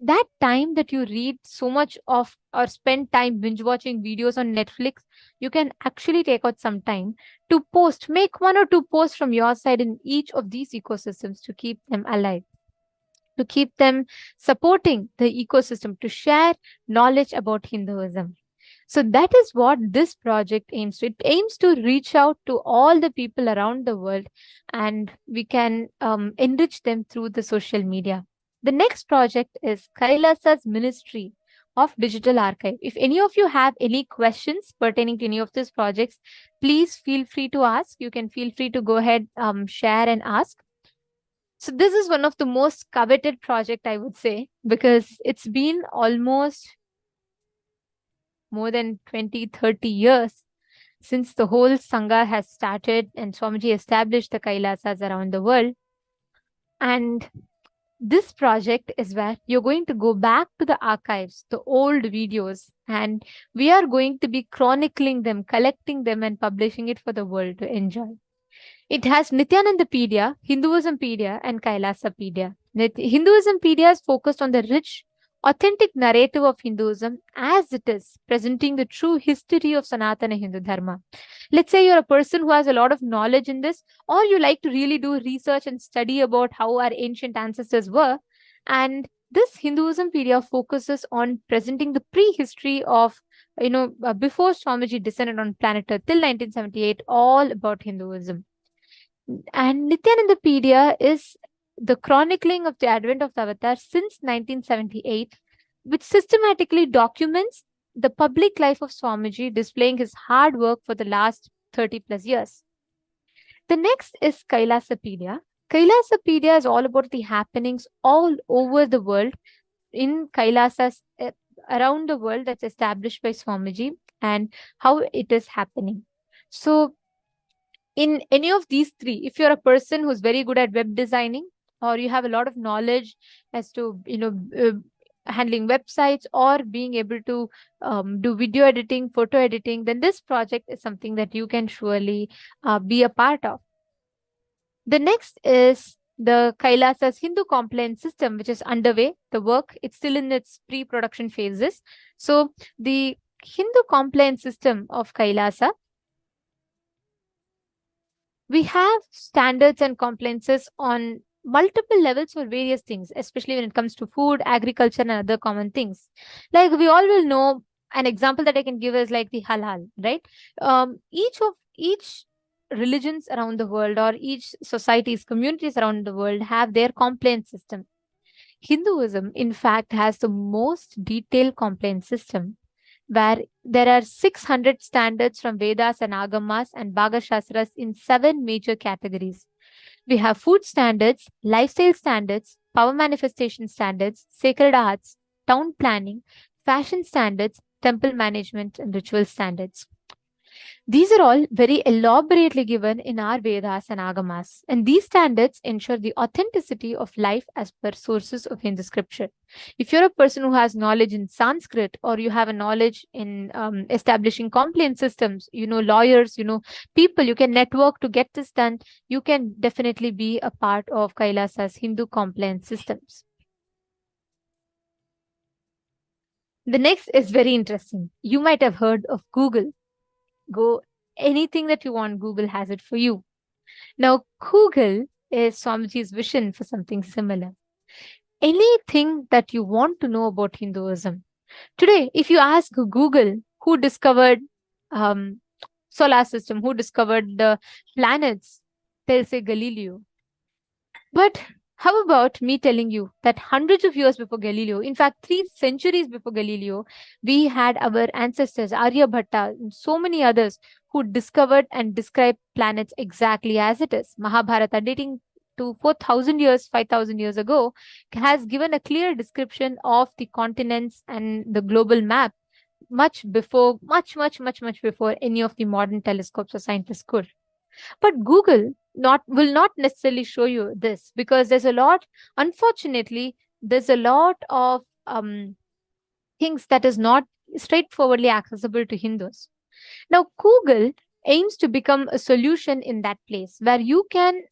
That time that you read so much of or spend time binge watching videos on Netflix, you can actually take out some time to post, make 1 or 2 posts from your side in each of these ecosystems to keep them alive, to keep them supporting the ecosystem, to share knowledge about Hinduism. So that is what this project aims to. It aims to reach out to all the people around the world, and we can enrich them through the social media. The next project is KAILASA's Ministry of Digital Archive. If any of you have any questions pertaining to any of these projects, please feel free to ask. You can feel free to go ahead, share and ask. So this is one of the most coveted project, I would say, because it's been almost more than 20-30 years since the whole Sangha has started and Swamiji established the Kailasas around the world. And this project is where you're going to go back to the archives, the old videos, and we are going to be chronicling them, collecting them, and publishing it for the world to enjoy. It has Nithyanandapedia, Hinduismpedia, and Kailasapedia. Hinduismpedia is focused on the rich, authentic narrative of Hinduism as it is, presenting the true history of Sanatana Hindu Dharma. Let's say you're a person who has a lot of knowledge in this, or you like to really do research and study about how our ancient ancestors were. And this Hinduismpedia focuses on presenting the prehistory of, before Swamiji descended on planet Earth till 1978, all about Hinduism. And Nithyanandapedia is the chronicling of the advent of the avatar since 1978, which systematically documents the public life of Swamiji, displaying his hard work for the last 30 plus years. The next is Kailasapedia. Kailasapedia is all about the happenings all over the world in Kailasas around the world that's established by Swamiji and how it is happening. So in any of these three, if you're a person who's very good at web designing, or you have a lot of knowledge as to, handling websites or being able to do video editing, photo editing, then this project is something that you can surely be a part of. The next is the Kailasa's Hindu compliance system, which is underway. The work, it's still in its pre-production phases. So the Hindu compliance system of Kailasa, we have standards and compliances on multiple levels for various things, especially when it comes to food, agriculture, and other common things. Like we all will know, an example that I can give is like the halal, right? Each religions around the world, or each societies, communities around the world have their compliance system. Hinduism, in fact, has the most detailed compliance system, where there are 600 standards from Vedas and Agamas and Bhaga Shastras in 7 major categories. We have food standards, lifestyle standards, power manifestation standards, sacred arts, town planning, fashion standards, temple management, and ritual standards. These are all very elaborately given in our Vedas and Agamas, and these standards ensure the authenticity of life as per sources of Hindu scripture. If you're a person who has knowledge in Sanskrit, or you have a knowledge in establishing compliance systems, lawyers, people, you can network to get this done, you can definitely be a part of Kailasa's Hindu compliance systems. The next is very interesting. You might have heard of Google. Go anything that you want, Google has it for you. Now, Google is Swamiji's vision for something similar. Anything that you want to know about Hinduism. Today, if you ask Google who discovered solar system, who discovered the planets, they'll say Galileo. But how about me telling you that hundreds of years before Galileo, in fact, 3 centuries before Galileo, we had our ancestors, Aryabhatta, and so many others who discovered and described planets exactly as it is. Mahabharata, dating to 4,000 years, 5,000 years ago, has given a clear description of the continents and the global map much before any of the modern telescopes or scientists could. But Google will not necessarily show you this, because unfortunately, there's a lot of things that is not straightforwardly accessible to Hindus. Now, Google aims to become a solution in that place where you can,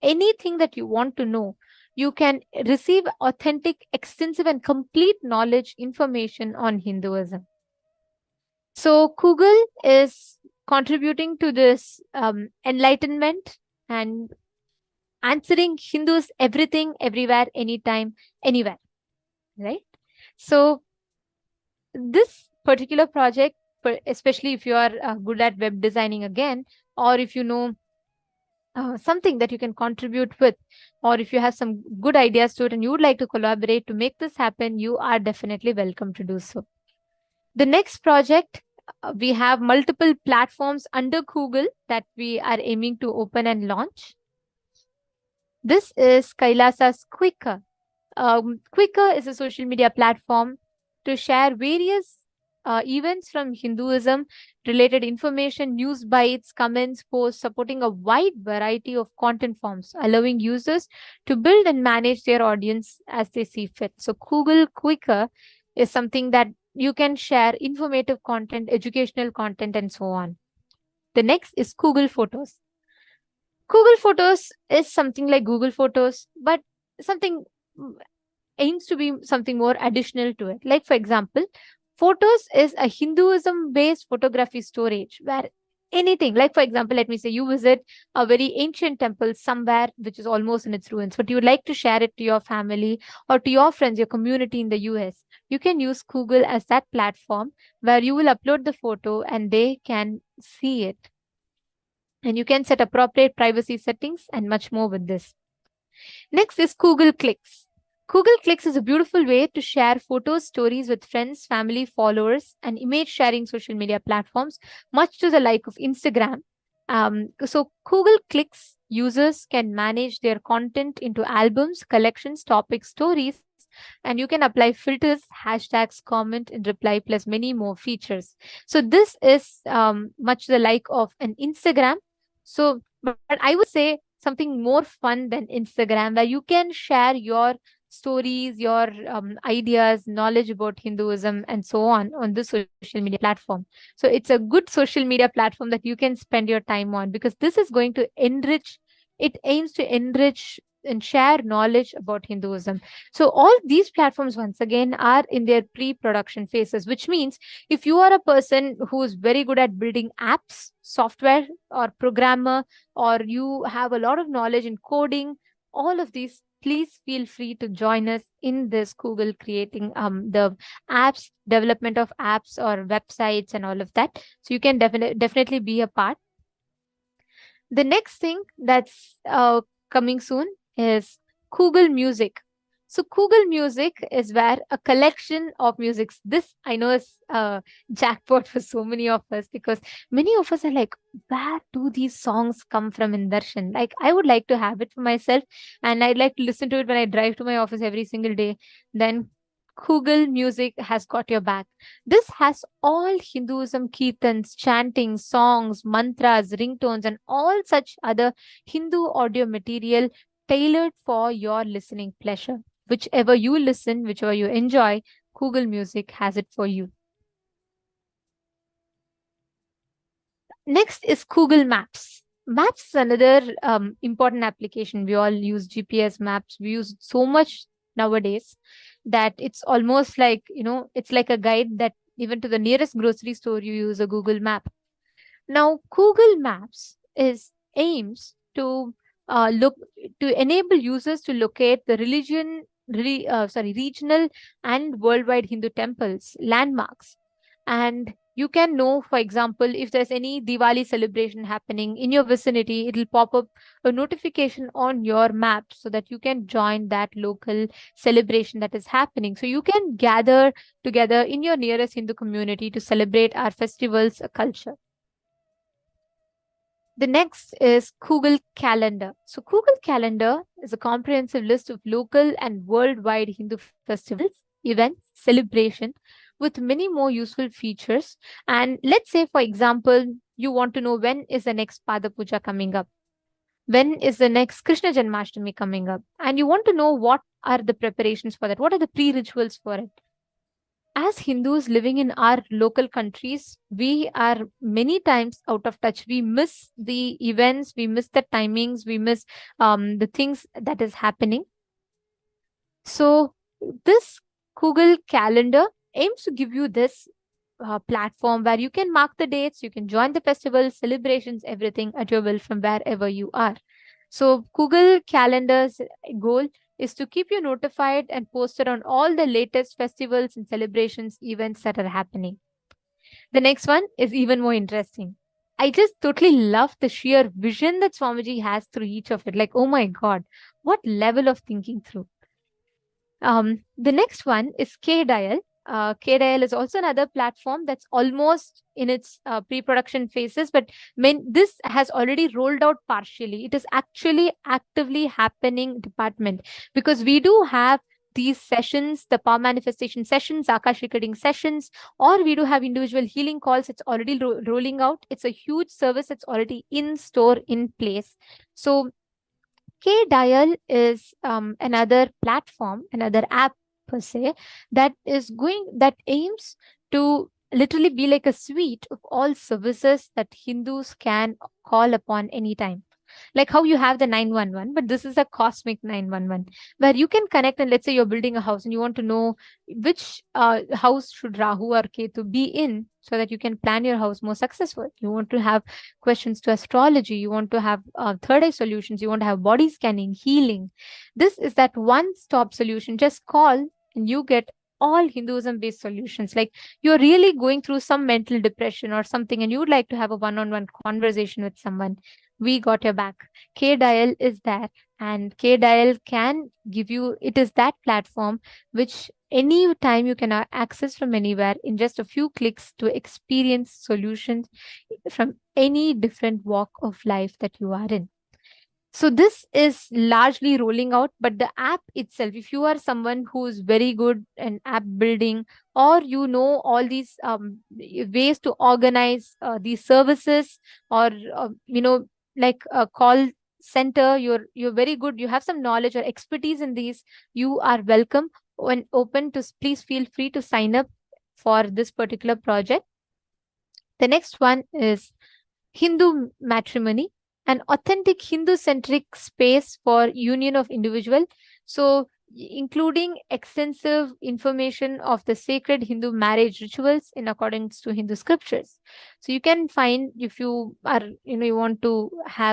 anything that you want to know, you can receive authentic, extensive, and complete knowledge, information on Hinduism. So Google is contributing to this enlightenment and answering Hindus everything, everywhere, anytime, anywhere, right? So this particular project especially if you are good at web designing again, or if you know something that you can contribute with, or if you have some good ideas to it and you would like to collaborate to make this happen, you are definitely welcome to do so. The next project, we have multiple platforms under Google that we are aiming to open and launch. This is KAILASA's Quicker. Quicker is a social media platform to share various events from Hinduism, related information, news bites, comments, posts, supporting a wide variety of content forms, allowing users to build and manage their audience as they see fit. So Google Quicker is something that you can share informative content, educational content, and so on. The next is Google Photos. Google Photos is something like Google Photos, but something aims to be something more additional to it. Like, for example, Photos is a Hinduism-based photography storage where anything, like for example, let me say you visit a very ancient temple somewhere which is almost in its ruins, but you would like to share it to your family or to your friends, your community in the US. You can use Google as that platform where you will upload the photo and they can see it. And you can set appropriate privacy settings and much more with this. Next is Google Clicks. Google Clicks is a beautiful way to share photos, stories with friends, family, followers, and image sharing social media platforms, much to the like of Instagram. So Google Clicks users can manage their content into albums, collections, topics, stories, and you can apply filters, hashtags, comment, and reply, plus many more features. So this is much the like of an Instagram. So, but I would say something more fun than Instagram, where you can share your stories, your ideas, knowledge about Hinduism, and so on this social media platform. So it's a good social media platform that you can spend your time on, because this is going to enrich, it aims to enrich and share knowledge about Hinduism. So all these platforms, once again, are in their pre-production phases, which means if you are a person who is very good at building apps, software, or programmer, or you have a lot of knowledge in coding, all of these, please feel free to join us in this Google creating the apps, development of apps or websites and all of that. So you can definitely be a part. The next thing that's coming soon is Google Music. So Google Music is where a collection of musics. This I know is jackpot for so many of us, because many of us are like, where do these songs come from in Darshan? Like, I would like to have it for myself, and I'd like to listen to it when I drive to my office every single day. Then Google Music has got your back. This has all Hinduism kirtans, chanting, songs, mantras, ringtones, and all such other Hindu audio material tailored for your listening pleasure. Whichever you listen, whichever you enjoy, Google Music has it for you. Next is Google Maps. Maps is another important application. We all use GPS maps. We use it so much nowadays that it's almost like, it's like a guide that even to the nearest grocery store, you use a Google map. Now, Google Maps aims to enable users to locate the regional and worldwide Hindu temples, landmarks. And you can know, for example, if there's any Diwali celebration happening in your vicinity, it'll pop up a notification on your map so that you can join that local celebration that is happening. So you can gather together in your nearest Hindu community to celebrate our festivals, culture. The next is Google Calendar. So Google Calendar is a comprehensive list of local and worldwide Hindu festivals, events, celebration, with many more useful features. And let's say, for example, you want to know when is the next Pada Puja coming up, when is the next Krishna Janmashtami coming up, and you want to know what are the preparations for that, what are the pre-rituals for it. As Hindus living in our local countries, we are many times out of touch. We miss the events, we miss the timings, we miss the things that is happening. So this Google Calendar aims to give you this platform where you can mark the dates, you can join the festivals, celebrations, everything at your will from wherever you are. So Google Calendar's goal is to keep you notified and posted on all the latest festivals and celebrations events that are happening. The next one is even more interesting. I just totally love the sheer vision that Swamiji has through each of it. Like, oh my God, what level of thinking through. The next one is KDial. KDial is also another platform that's almost in its pre-production phases, but this has already rolled out partially. It is actually actively happening department, because we do have these sessions, the power manifestation sessions, Akashic reading sessions, or we do have individual healing calls. It's already rolling out. It's a huge service that's already in store, in place. So KDial is another platform, another app per se, that aims to literally be like a suite of all services that Hindus can call upon anytime. Like how you have the 911, but this is a cosmic 911 where you can connect. And let's say you're building a house and you want to know which house should Rahu or Ketu be in, so that you can plan your house more successful. You want to have questions to astrology, you want to have third eye solutions, you want to have body scanning, healing. This is that one-stop solution. Just call and you get all Hinduism based solutions. Like you're really going through some mental depression or something and you would like to have a one-on-one conversation with someone, we got your back. KDial is there, and KDial can give you, it is that platform which any time you can access from anywhere in just a few clicks to experience solutions from any different walk of life that you are in. So this is largely rolling out, but the app itself, if you are someone who is very good in app building, or you know all these ways to organize these services, or like a call center, you're very good, you have some knowledge or expertise in these, you are welcome and open to, please feel free to sign up for this particular project. The next one is Hindu matrimony, an authentic Hindu-centric space for union of individual. So including extensive information of the sacred Hindu marriage rituals in accordance to Hindu scriptures. So you can find, if you are, you want to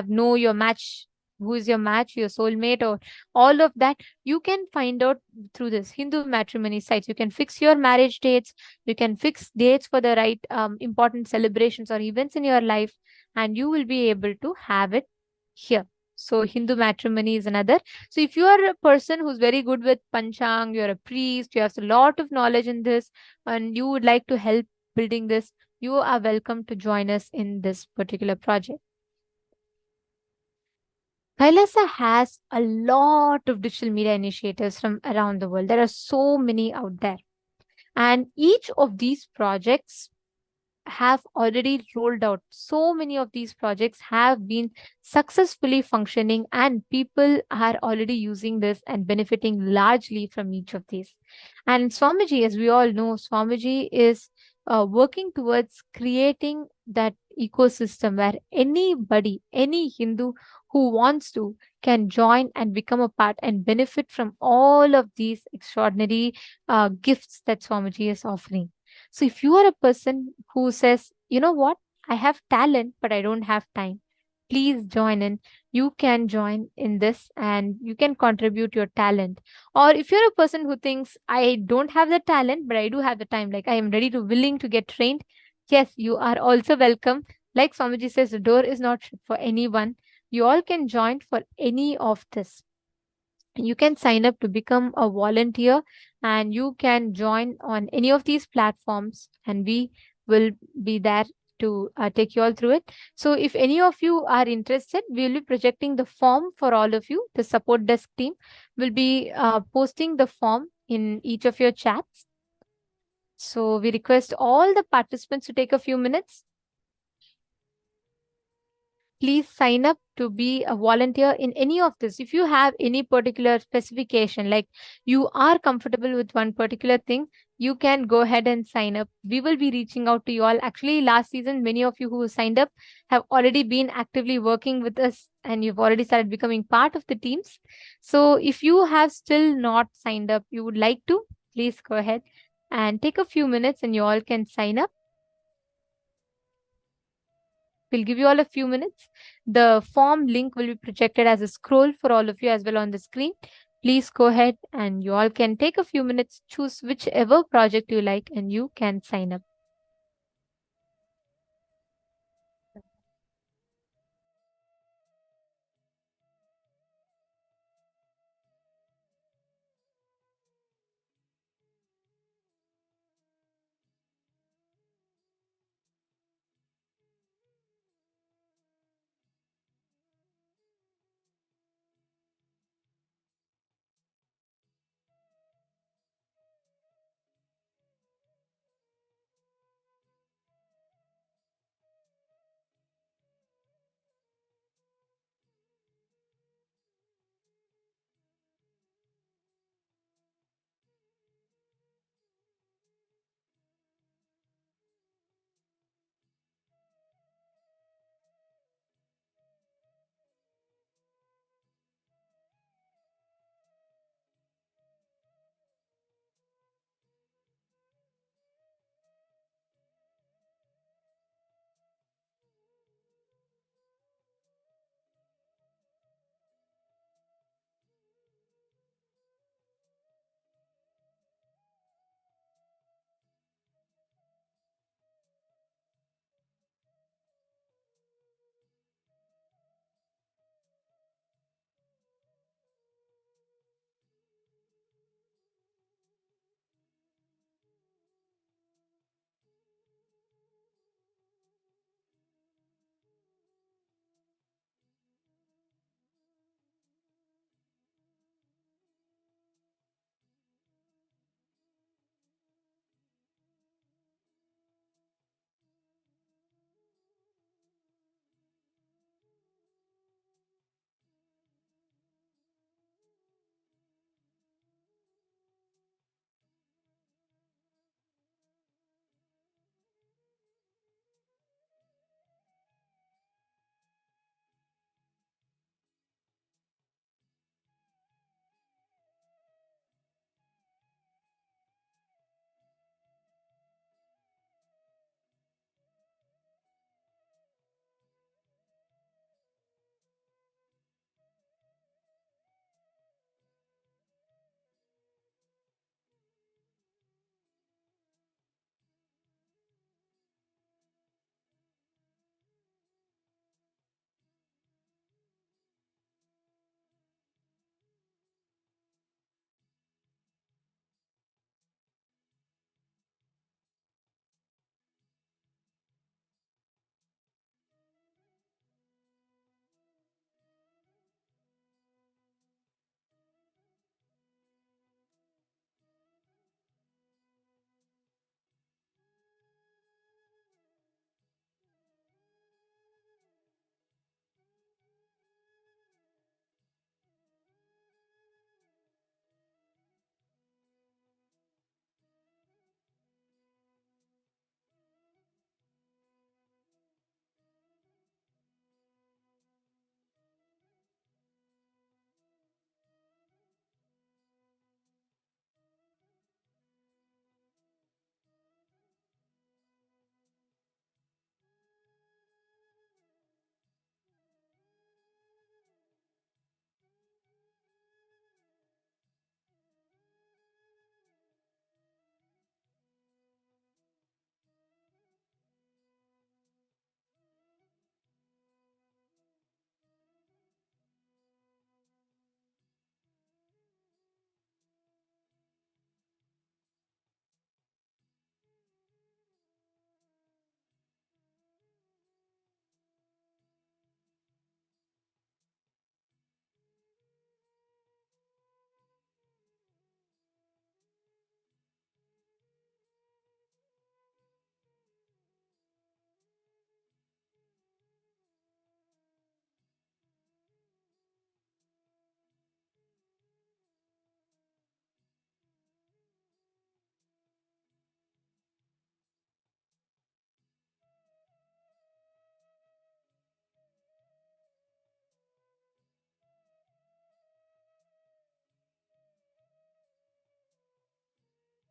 know your match, who is your match, your soulmate, or all of that, you can find out through this Hindu matrimony sites. You can fix your marriage dates, you can fix dates for the right important celebrations or events in your life, and you will be able to have it here. So Hindu matrimony is another. So if you are a person who's very good with Panchang, you're a priest, you have a lot of knowledge in this, and you would like to help building this, you are welcome to join us in this particular project. KAILASA has a lot of digital media initiatives from around the world. There are so many out there. And each of these projects have already rolled out. So many of these projects have been successfully functioning, and people are already using this and benefiting largely from each of these. And Swamiji, as we all know, Swamiji is working towards creating that ecosystem where anybody, any Hindu who wants to, can join and become a part and benefit from all of these extraordinary gifts that Swamiji is offering. So if you are a person who says, you know what, I have talent, but I don't have time, please join in. You can join in this and you can contribute your talent. Or if you're a person who thinks, I don't have the talent, but I do have the time, like I am ready to, willing to get trained, yes, you are also welcome. Like Swamiji says, the door is not shut for anyone. You all can join for any of this. You can sign up to become a volunteer, and you can join on any of these platforms, and we will be there to take you all through it. So if any of you are interested, we will be projecting the form for all of you. The support desk team will be posting the form in each of your chats. So we request all the participants to take a few minutes. Please sign up to be a volunteer in any of this. If you have any particular specification, like you are comfortable with one particular thing, you can go ahead and sign up. We will be reaching out to you all. Actually, last season, many of you who signed up have already been actively working with us, and you've already started becoming part of the teams. So if you have still not signed up, you would like to, please go ahead and take a few minutes and you all can sign up. We'll give you all a few minutes. The form link will be projected as a scroll for all of you as well on the screen. Please go ahead and you all can take a few minutes, choose whichever project you like, and you can sign up.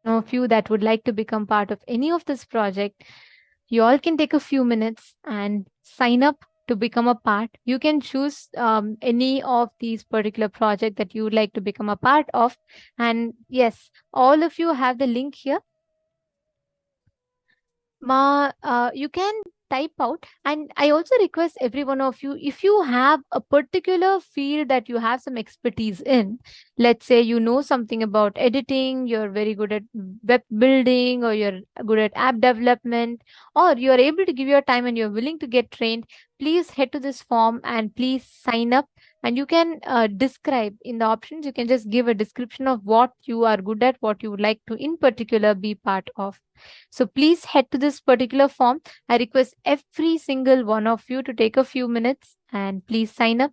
of you that would like to become part of any of this project, you all can take a few minutes and sign up to become a part. You can choose any of these particular project that you would like to become a part of. And yes, all of you have the link here. You can type out, and I also request every one of you, if you have a particular field that you have some expertise in, let's say you know something about editing, you're very good at web building, or you're good at app development, or you're able to give your time and you're willing to get trained, please head to this form and please sign up. And you can describe in the options, you can just give a description of what you are good at, what you would like to in particular be part of. So please head to this particular form. I request every single one of you to take a few minutes and please sign up.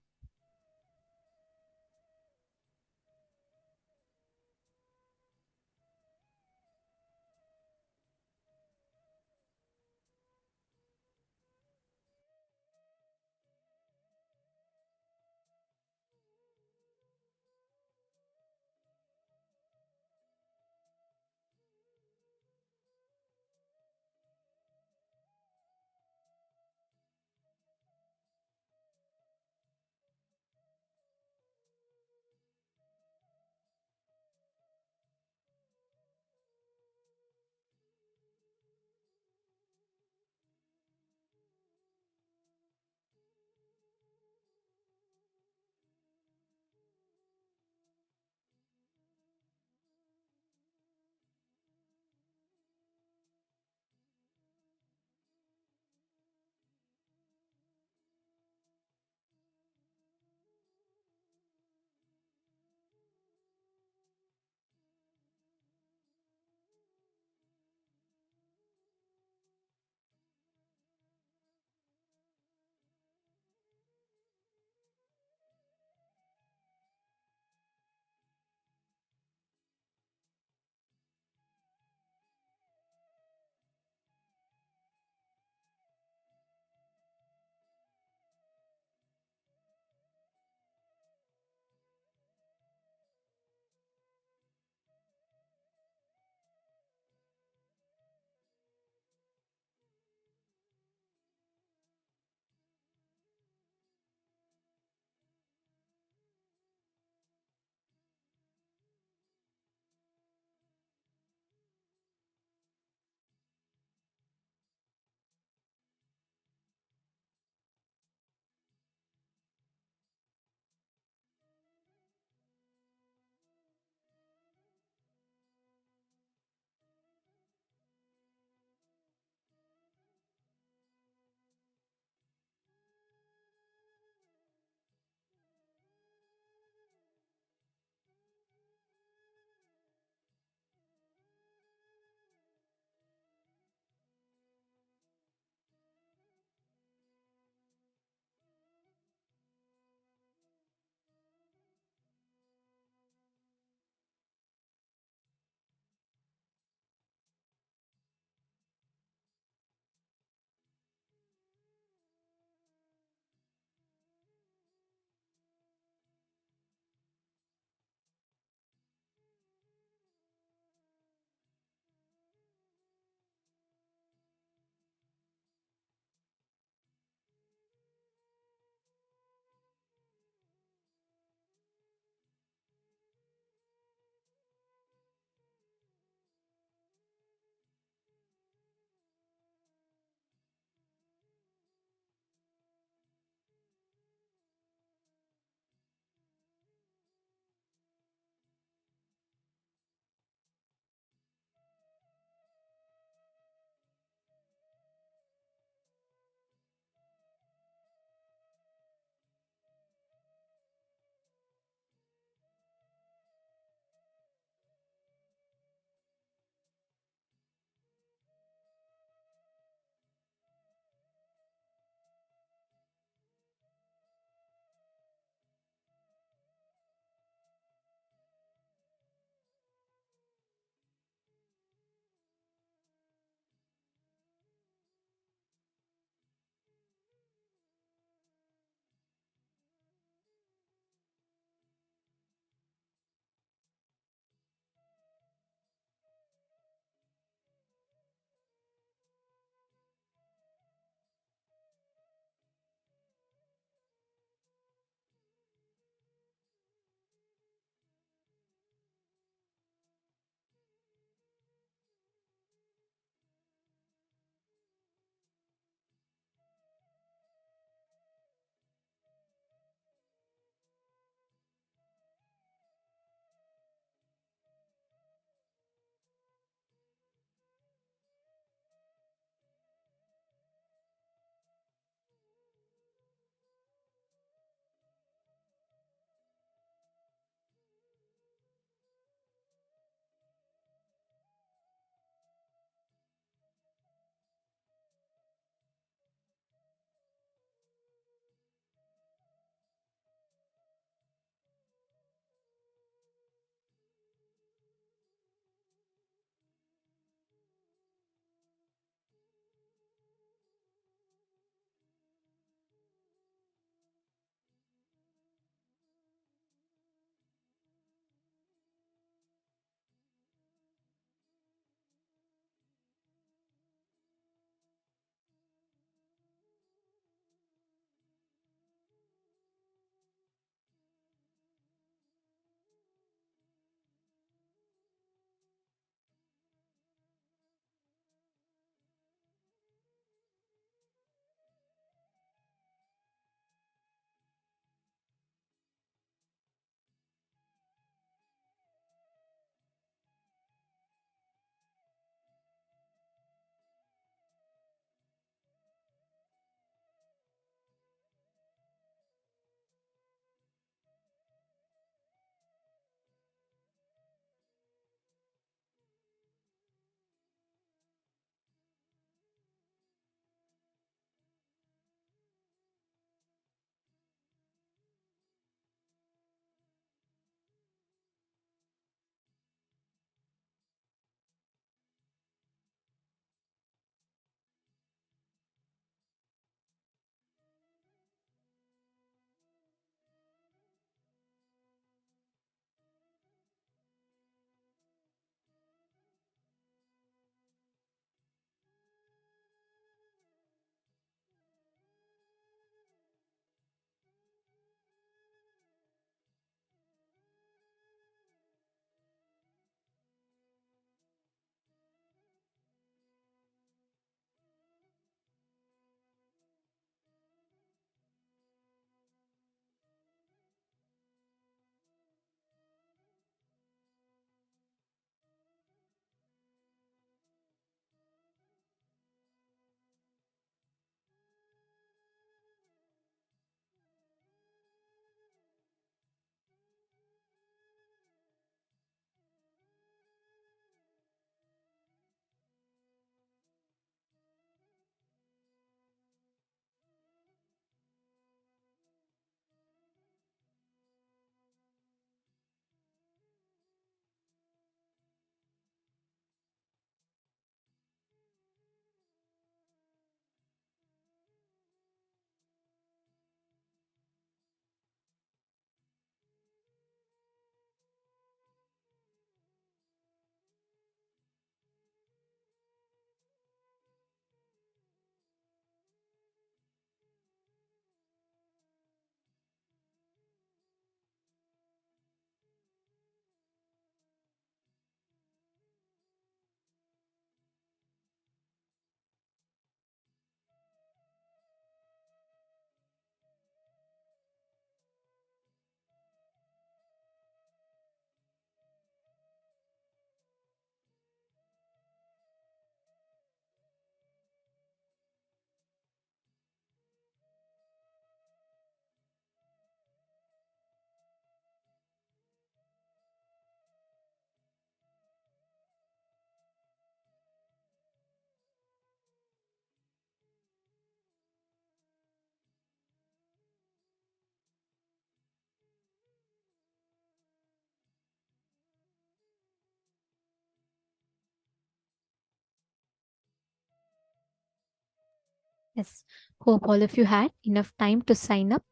Yes. Hope all of you had enough time to sign up.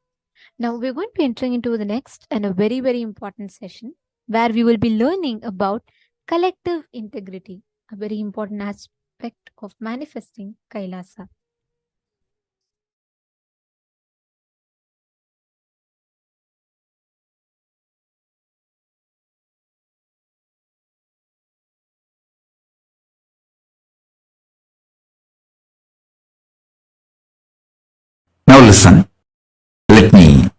Now we're going to be entering into the next and a very, very important session where we will be learning about collective integrity, a very important aspect of manifesting Kailasa. Now listen, let me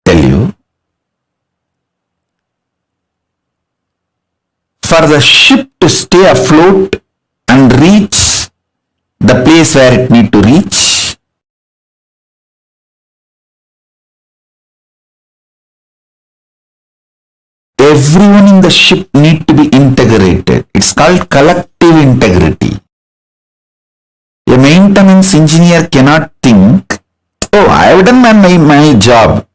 tell you. For the ship to stay afloat and reach the place where it need to reach, everyone in the ship need to be integrated. It's called collective integrity. A maintenance engineer cannot think, oh, I have done my job,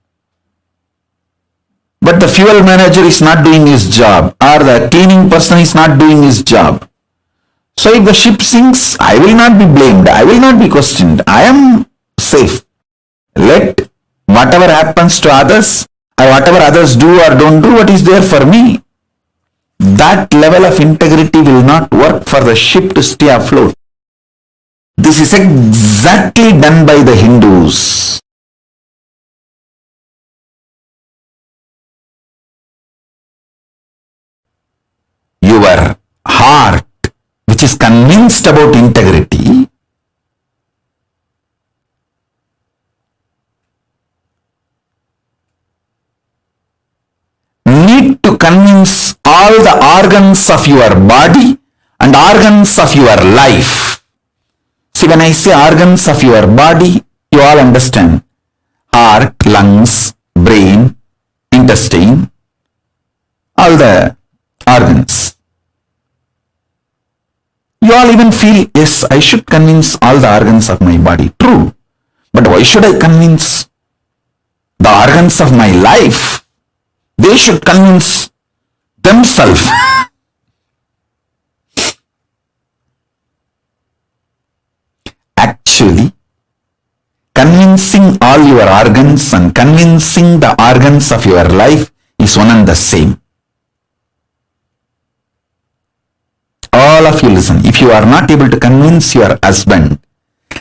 but the fuel manager is not doing his job, or the cleaning person is not doing his job. So if the ship sinks, I will not be blamed, I will not be questioned, I am safe. Let whatever happens to others, or whatever others do or don't do, what is there for me? That level of integrity will not work for the ship to stay afloat. This is exactly done by the Hindus. Your heart, which is convinced about integrity, need to convince all the organs of your body and organs of your life. See, when I say organs of your body, you all understand. Heart, lungs, brain, intestine, all the organs. You all even feel, yes, I should convince all the organs of my body. True. But why should I convince the organs of my life? They should convince themselves. Actually, convincing all your organs and convincing the organs of your life is one and the same. All of you listen, if you are not able to convince your husband,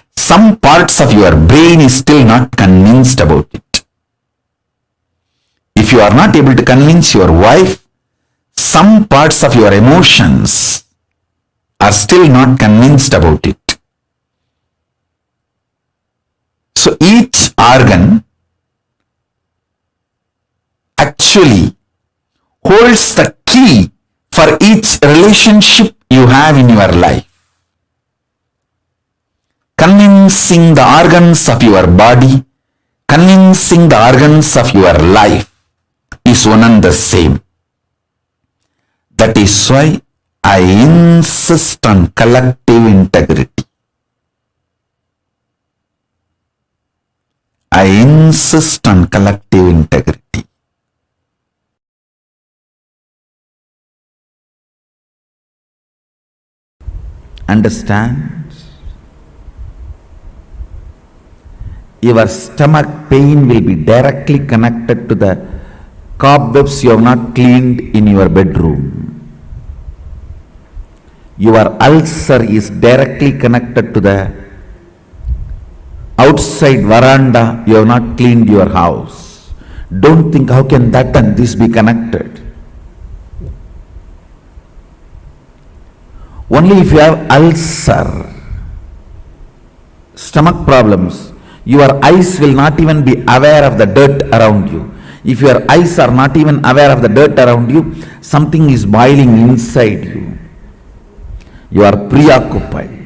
some parts of your brain is still not convinced about it. If you are not able to convince your wife, some parts of your emotions are still not convinced about it. So each organ actually holds the key for each relationship you have in your life. Convincing the organs of your body, convincing the organs of your life is one and the same. That is why I insist on collective integrity. I insist on collective integrity. Understand? Your stomach pain will be directly connected to the cobwebs you have not cleaned in your bedroom. Your ulcer is directly connected to the outside veranda you have not cleaned your house. Don't think how can that and this be connected. Only if you have ulcer, stomach problems, your eyes will not even be aware of the dirt around you. If your eyes are not even aware of the dirt around you, something is boiling inside you. You are preoccupied.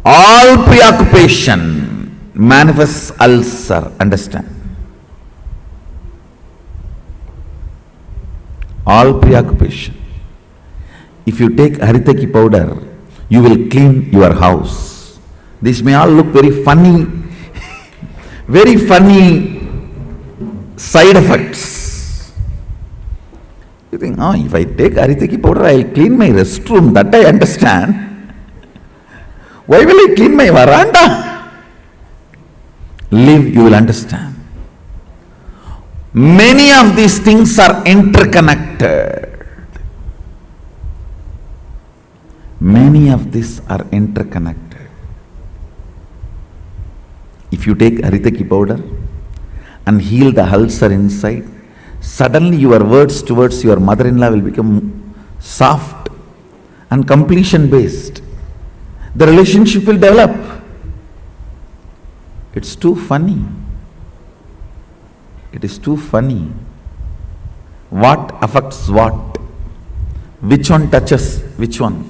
All preoccupation manifests ulcer, understand? All preoccupation. If you take haritaki powder, you will clean your house. This may all look very funny, very funny side effects. You think, oh, if I take Aritaki powder, I'll clean my restroom. That I understand. Why will I clean my veranda? Live, you will understand. Many of these things are interconnected. Many of these are interconnected. If you take Aritaki powder and heal the ulcer inside, suddenly your words towards your mother-in-law will become soft and completion based. The relationship will develop. It's too funny. It is too funny. What affects what? Which one touches which one?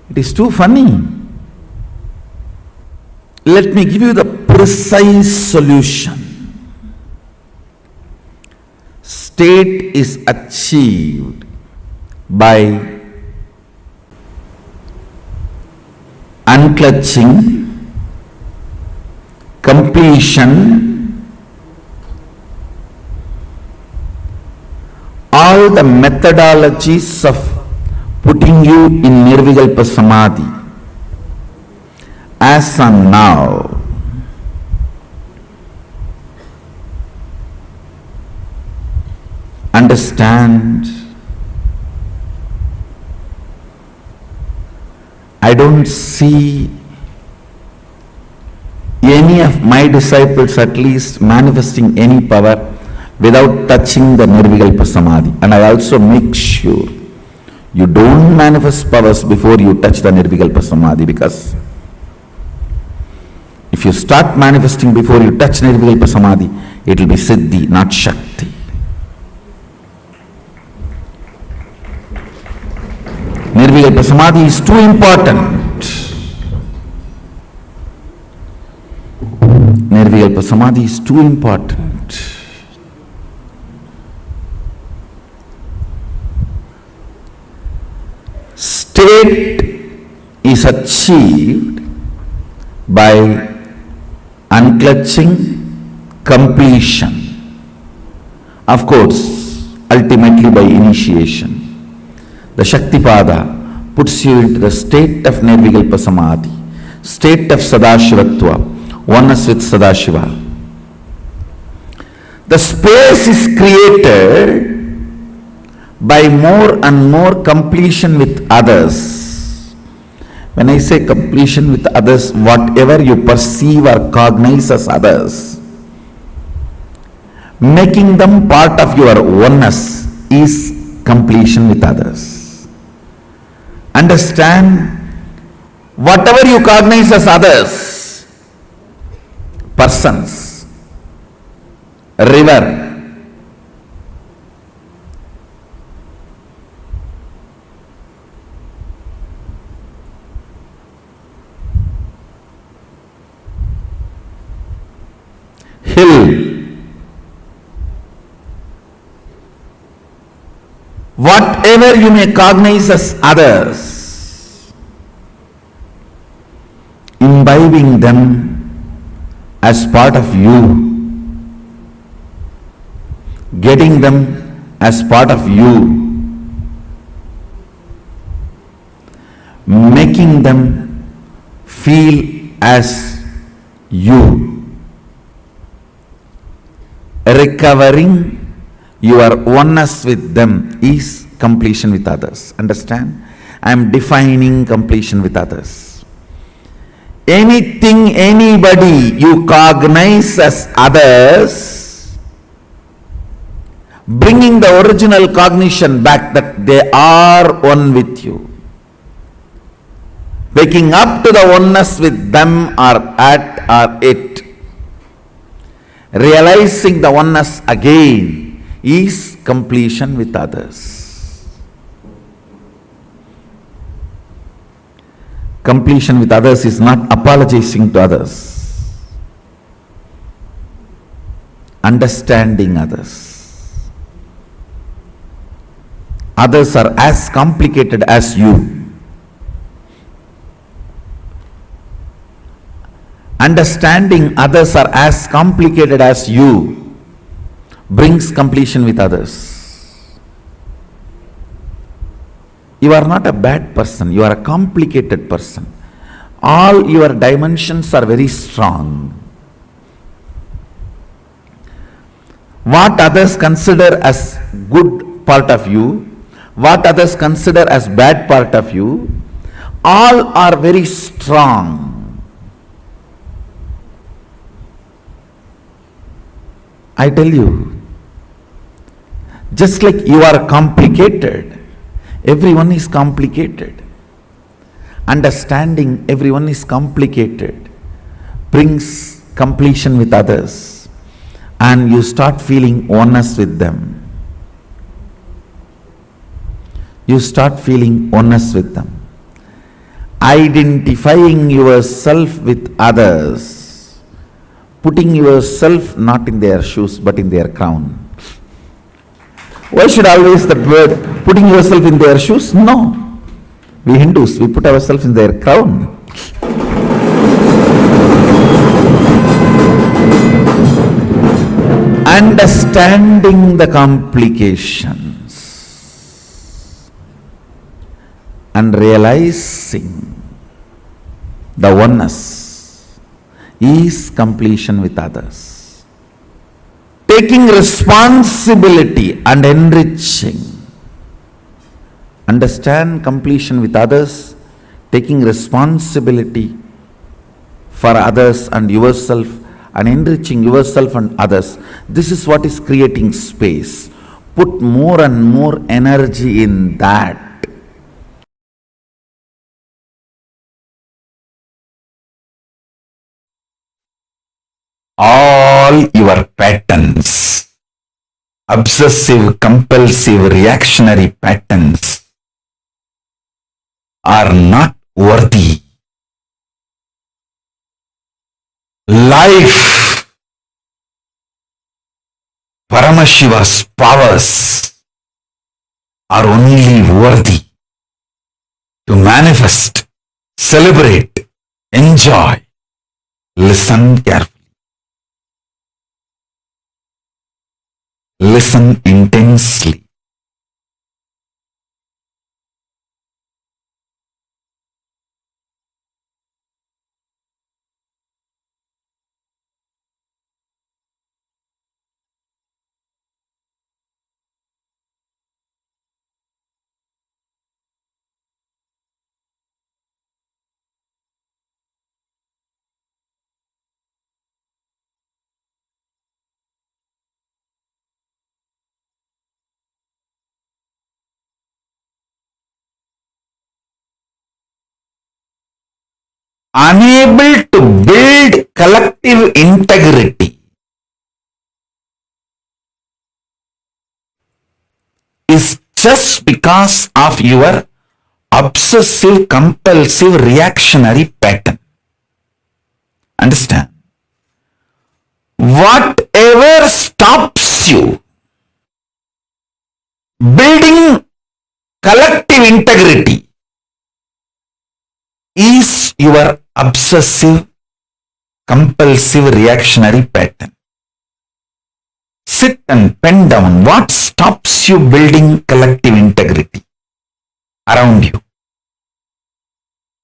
It is too funny. Let me give you the precise solution. State is achieved by unclutching, completion, all the methodologies of putting you in Nirvikalpa Samadhi as and now. Understand, I don't see any of my disciples at least manifesting any power without touching the Nirvikalpa Samadhi. And I also make sure you don't manifest powers before you touch the Nirvikalpa Samadhi, because if you start manifesting before you touch Nirvikalpa Samadhi, it will be Siddhi, not Shakti. Nirvikalpa Samadhi is too important. Nirvikalpa Samadhi is too important. State is achieved by unclutching, completion. Of course, ultimately by initiation. The Shaktipada puts you into the state of Nirvikalpa Samadhi, state of Sadashiva Tattva, oneness with Sadashiva. The space is created by more and more completion with others. When I say completion with others, whatever you perceive or cognize as others, making them part of your oneness is completion with others. Understand, whatever you cognize as others, persons, river, hill, whatever you may cognize as others, imbibing them as part of you, getting them as part of you, making them feel as you, recovering your oneness with them is completion with others. Understand? I am defining completion with others. Anything, anybody you cognize as others, bringing the original cognition back that they are one with you, waking up to the oneness with them or at or it, realizing the oneness again is completion with others. Completion with others is not apologizing to others. Understanding others. Others are as complicated as you. Understanding others are as complicated as you. brings completion with others. You are not a bad person, you are a complicated person. All your dimensions are very strong. What others consider as good part of you, what others consider as bad part of you, all are very strong. I tell you, just like you are complicated, everyone is complicated. Understanding everyone is complicated brings completion with others, and you start feeling oneness with them. You start feeling oneness with them. Identifying yourself with others, putting yourself not in their shoes but in their crown. Why should always that word, putting yourself in their shoes? No. We Hindus, we put ourselves in their crown. Understanding the complications and realizing the oneness is completion with others. Taking responsibility and enriching. Understand completion with others, taking responsibility for others and yourself, and enriching yourself and others. This is what is creating space. Put more and more energy in that. All your patterns, obsessive, compulsive, reactionary patterns, are not worthy. Life, Paramashiva's powers are only worthy to manifest, celebrate, enjoy. Listen carefully. Listen intensely. Unable to build collective integrity is just because of your obsessive, compulsive, reactionary pattern. Understand? Whatever stops you building collective integrity is your obsessive, compulsive, reactionary pattern. Sit and pen down what stops you building collective integrity around you.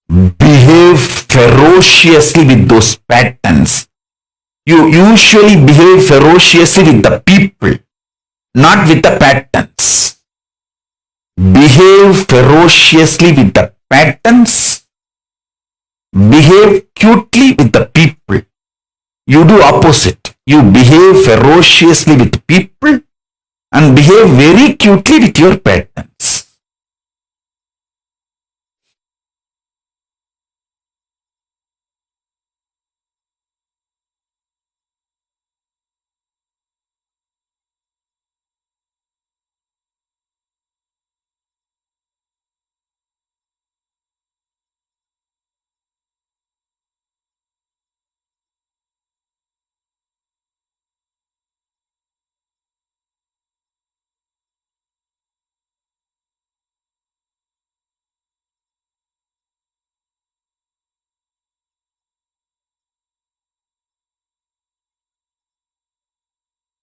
Behave ferociously with those patterns. You usually behave ferociously with the people, not with the patterns. Behave ferociously with the patterns. Behave cutely with the people. You do opposite. You behave ferociously with people and behave very cutely with your patterns.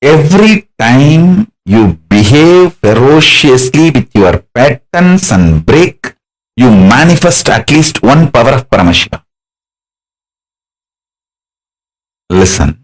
every time you behave ferociously with your patterns and break, you manifest at least one power of Paramashiva. Listen.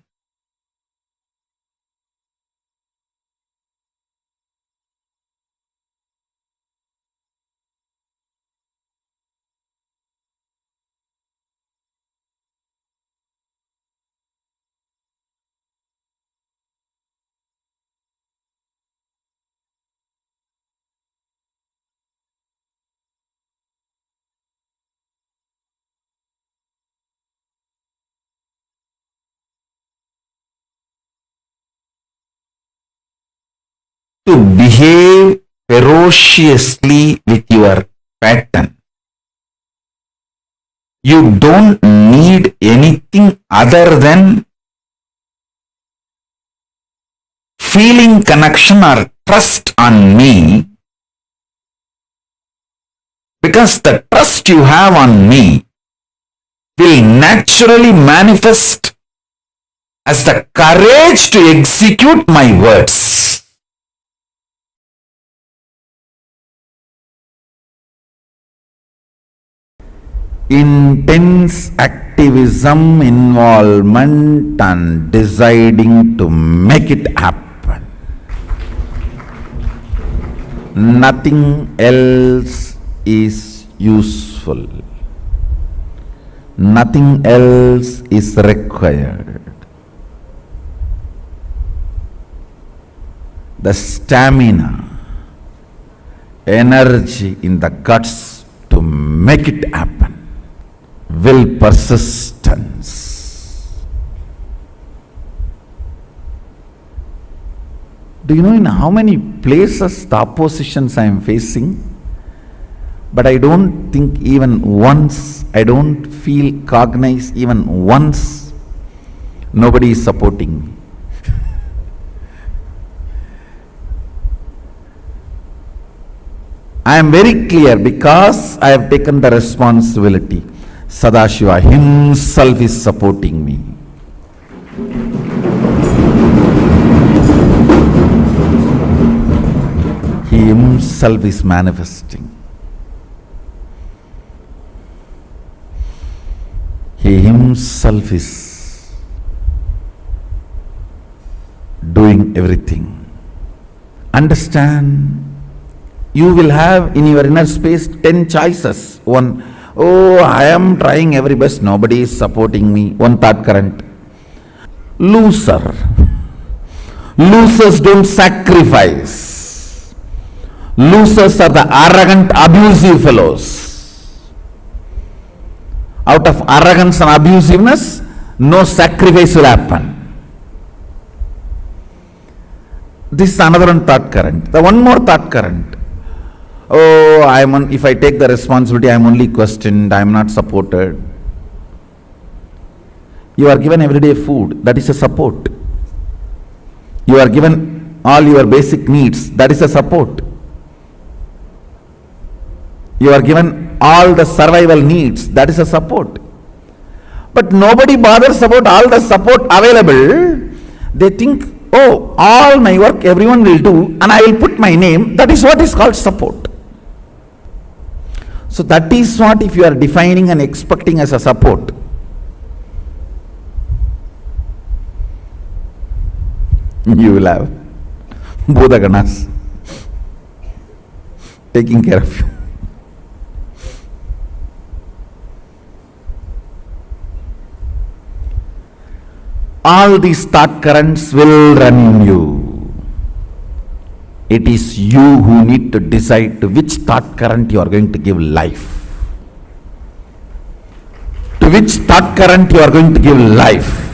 To behave ferociously with your pattern, you don't need anything other than feeling connection or trust on me, because the trust you have on me will naturally manifest as the courage to execute my words. Intense activism, involvement, and deciding to make it happen. Nothing else is useful. Nothing else is required. The stamina, energy in the guts to make it happen. Will, persistence. Do you know in how many places the oppositions I am facing? But I don't think even once, I don't feel cognized even once, nobody is supporting me. I am very clear because I have taken the responsibility. Sadashiva himself is supporting me. He himself is manifesting. He himself is doing everything. Understand, you will have in your inner space 10 choices. One, oh, I am trying every best, nobody is supporting me. One thought current. Loser. Losers don't sacrifice. Losers are the arrogant, abusive fellows. Out of arrogance and abusiveness, no sacrifice will happen. This is another one thought current. The one more thought current. Oh, if I take the responsibility, I am only questioned, I am not supported. You are given everyday food, that is a support. You are given all your basic needs, that is a support. You are given all the survival needs, that is a support. But nobody bothers about all the support available. They think, oh, all my work everyone will do and I will put my name, that is what is called support. So that is what if you are defining and expecting as a support. You will have Buddha Ganas taking care of you. All these thought currents will run in you. It is you who need to decide to which thought current you are going to give life. To which thought current you are going to give life.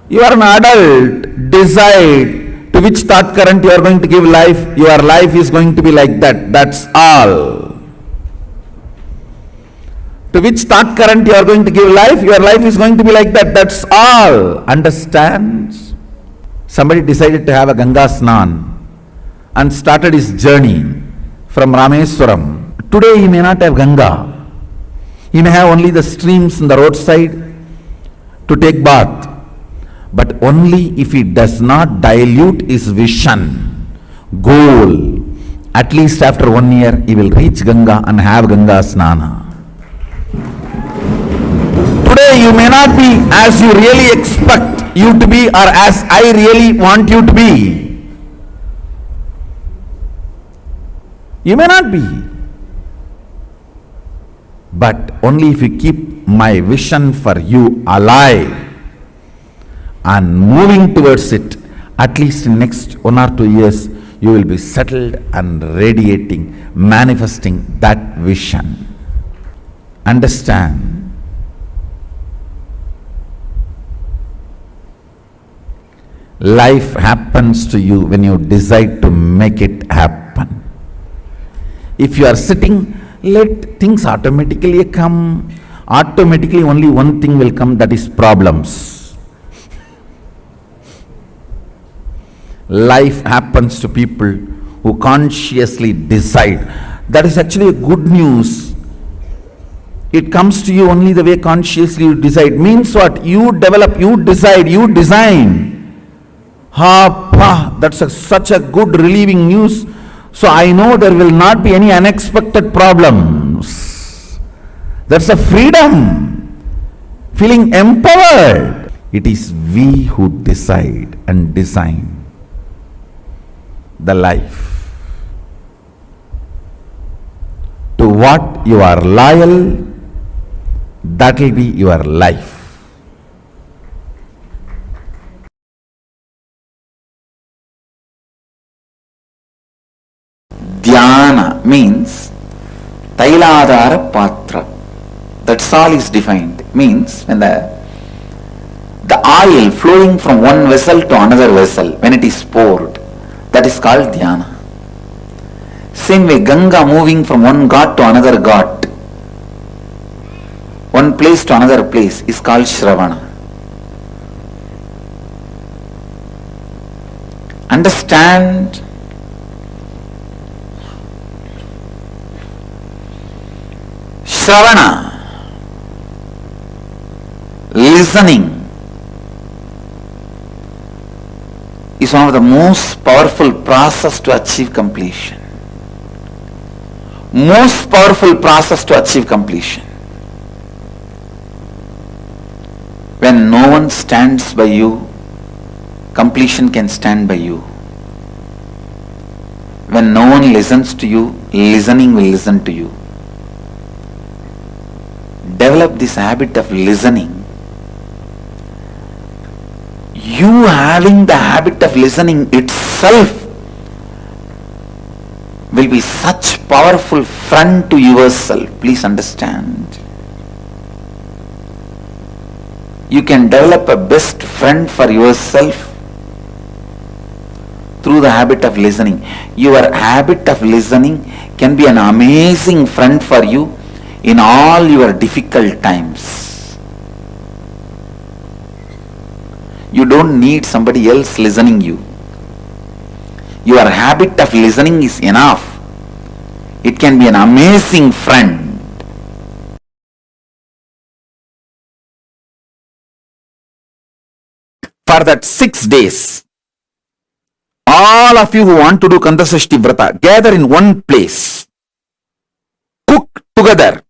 You are an adult, decide to which thought current you are going to give life. Your life is going to be like that, that's all. To which thought current you are going to give life, your life is going to be like that, that's all. Understand? Somebody decided to have a Ganga Snan and started his journey from Rameswaram. Today he may not have Ganga. He may have only the streams on the roadside to take bath. but only if he does not dilute his vision, goal. At least after 1 year, he will reach Ganga and have Ganga Snana. Today you may not be as you really expect you to be or as I really want you to be. You may not be. But only if you keep my vision for you alive and moving towards it, at least in next 1 or 2 years, you will be settled and radiating, manifesting that vision. Understand? Life happens to you when you decide to make it happen. If you are sitting, let things automatically come. Automatically only one thing will come, that is problems. Life happens to people who consciously decide. That is actually a good news. It comes to you only the way consciously you decide. Means what? You develop, you decide, you design. That's such a good relieving news. So I know there will not be any unexpected problems. That's a freedom. Feeling empowered. It is we who decide and design the life. To what you are loyal, that will be your life. Dhyana means Tailadhara Patra. That's all is defined. Means when the oil flowing from one vessel to another vessel, when it is poured, that is called Dhyana. Same way, Ganga moving from one ghat to another ghat, one place to another place, is called Shravana. Understand? Shravana, listening, is one of the most powerful process to achieve completion. Most powerful process to achieve completion. When no one stands by you, completion can stand by you. When no one listens to you, listening will listen to you. Develop this habit of listening. You having the habit of listening itself will be such powerful friend to yourself. Please understand. You can develop a best friend for yourself through the habit of listening. Your habit of listening can be an amazing friend for you in all your difficult times. You don't need somebody else listening you. Your habit of listening is enough. It can be an amazing friend. For that 6 days, all of you who want to do Kandasashti Vrata, gather in one place. Cook together.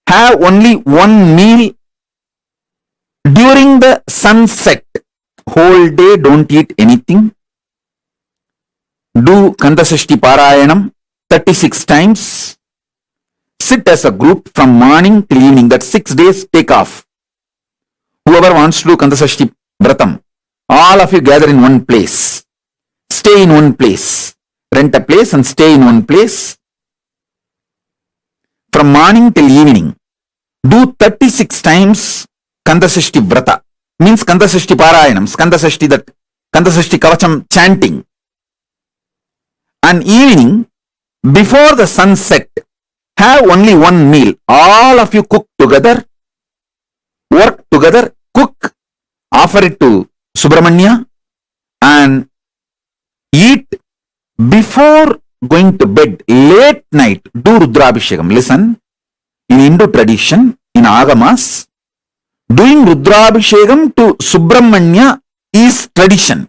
Have only one meal during the sunset. Whole day don't eat anything. Do Kandasashti Parayanam 36 times. Sit as a group from morning till evening. That 6 days take off. Whoever wants to do Kandasashti Vratam, all of you gather in one place. Stay in one place. Rent a place and stay in one place. From morning till evening, do 36 times Kandasashti Vrata. Means Kandasashti Parayanam, Kandasashti Kavacham chanting. And evening, before the sunset, have only one meal. All of you cook together, work together, cook, offer it to Subramanya, and eat before going to bed. Late night, do Rudrabhishekam. Listen, in Hindu tradition, in Agamas, Doing Rudrabhishekam to Subramanya is tradition.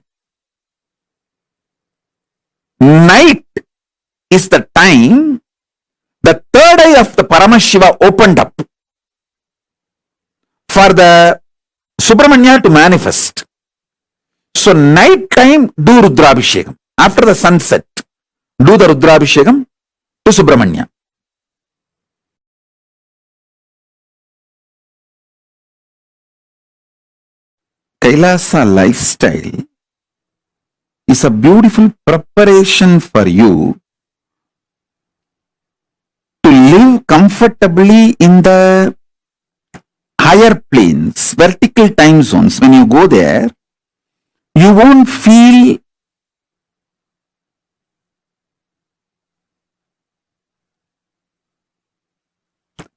Night is the time the third eye of the Paramashiva opened up for the Subramanya to manifest. So night time do Rudrabhishekam. After the sunset, do the Rudrabhishekam to Subramanya. Kailasa lifestyle is a beautiful preparation for you to live comfortably in the higher planes, vertical time zones. When you go there, you won't feel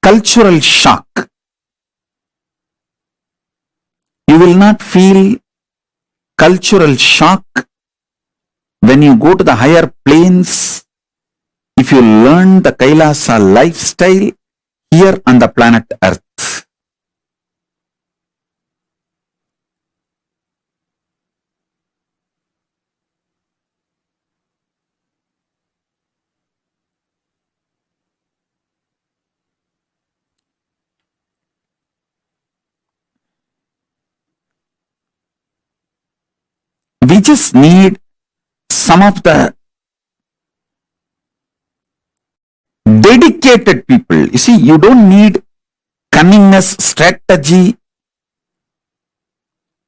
cultural shock. You will not feel cultural shock when you go to the higher planes if you learn the Kailasa lifestyle here on the planet Earth. We just need some of the dedicated people. You see, you don't need cunningness, strategy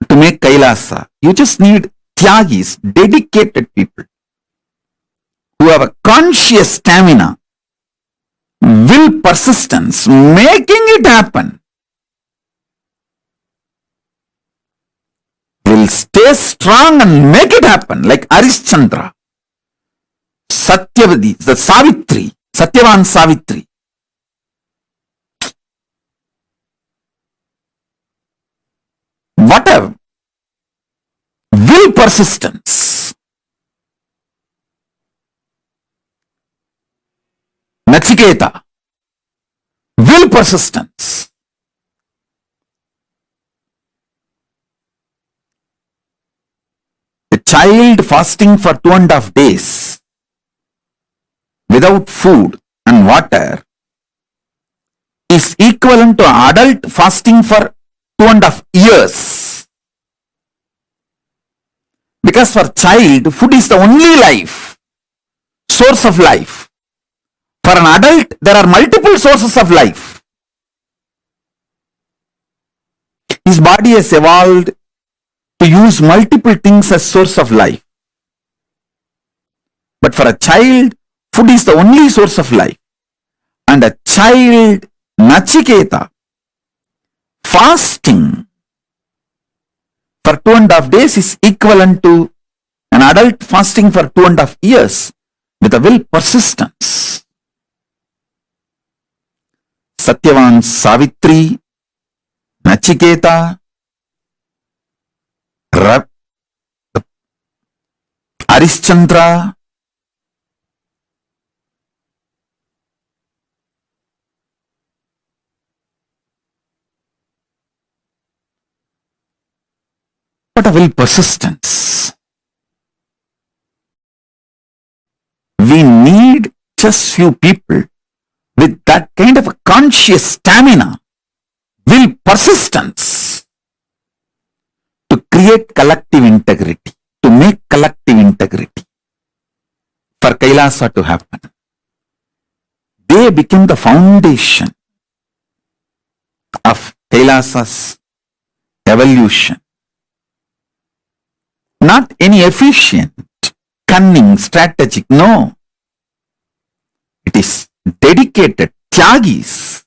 to make Kailasa. You just need Tyagis, dedicated people who have a conscious stamina, will, persistence, making it happen. Will stay strong and make it happen, like Arishchandra, Satyavadi, the Savitri, Satyavan Savitri. Whatever. Will, persistence. Nachiketa. Will, persistence. A child fasting for 2.5 days without food and water is equivalent to an adult fasting for 2.5 years. Because for child, food is the only life, source of life. For an adult, there are multiple sources of life. His body has evolved to use multiple things as source of life. But for a child, food is the only source of life. And a child, Nachiketa, fasting for 2.5 days is equivalent to an adult fasting for 2.5 years with a will, persistence. Satyavan Savitri, Nachiketa, Arishchandra, what a will, persistence. We need just few people with that kind of a conscious stamina, will, persistence to create collective integrity, to make collective integrity for Kailasa to happen. They become the foundation of Kailasa's evolution. Not any efficient, cunning, strategic, no. It is dedicated, Tyagis,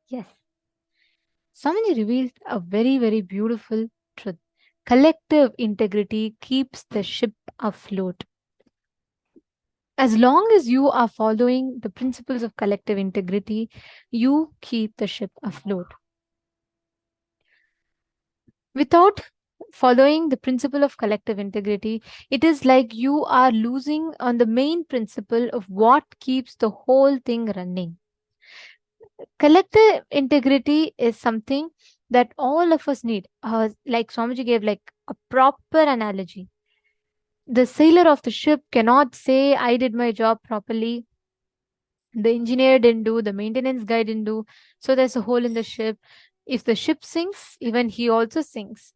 Yes. Swamiji revealed a very, very beautiful truth. Collective integrity keeps the ship afloat. As long as you are following the principles of collective integrity, you keep the ship afloat. Without following the principle of collective integrity, it is like you are losing on the main principle of what keeps the whole thing running. Collective integrity is something that all of us need. Like Swamiji gave like a proper analogy. The sailor of the ship cannot say, I did my job properly. The engineer didn't do, the maintenance guy didn't do. So there's a hole in the ship. If the ship sinks, even he also sinks.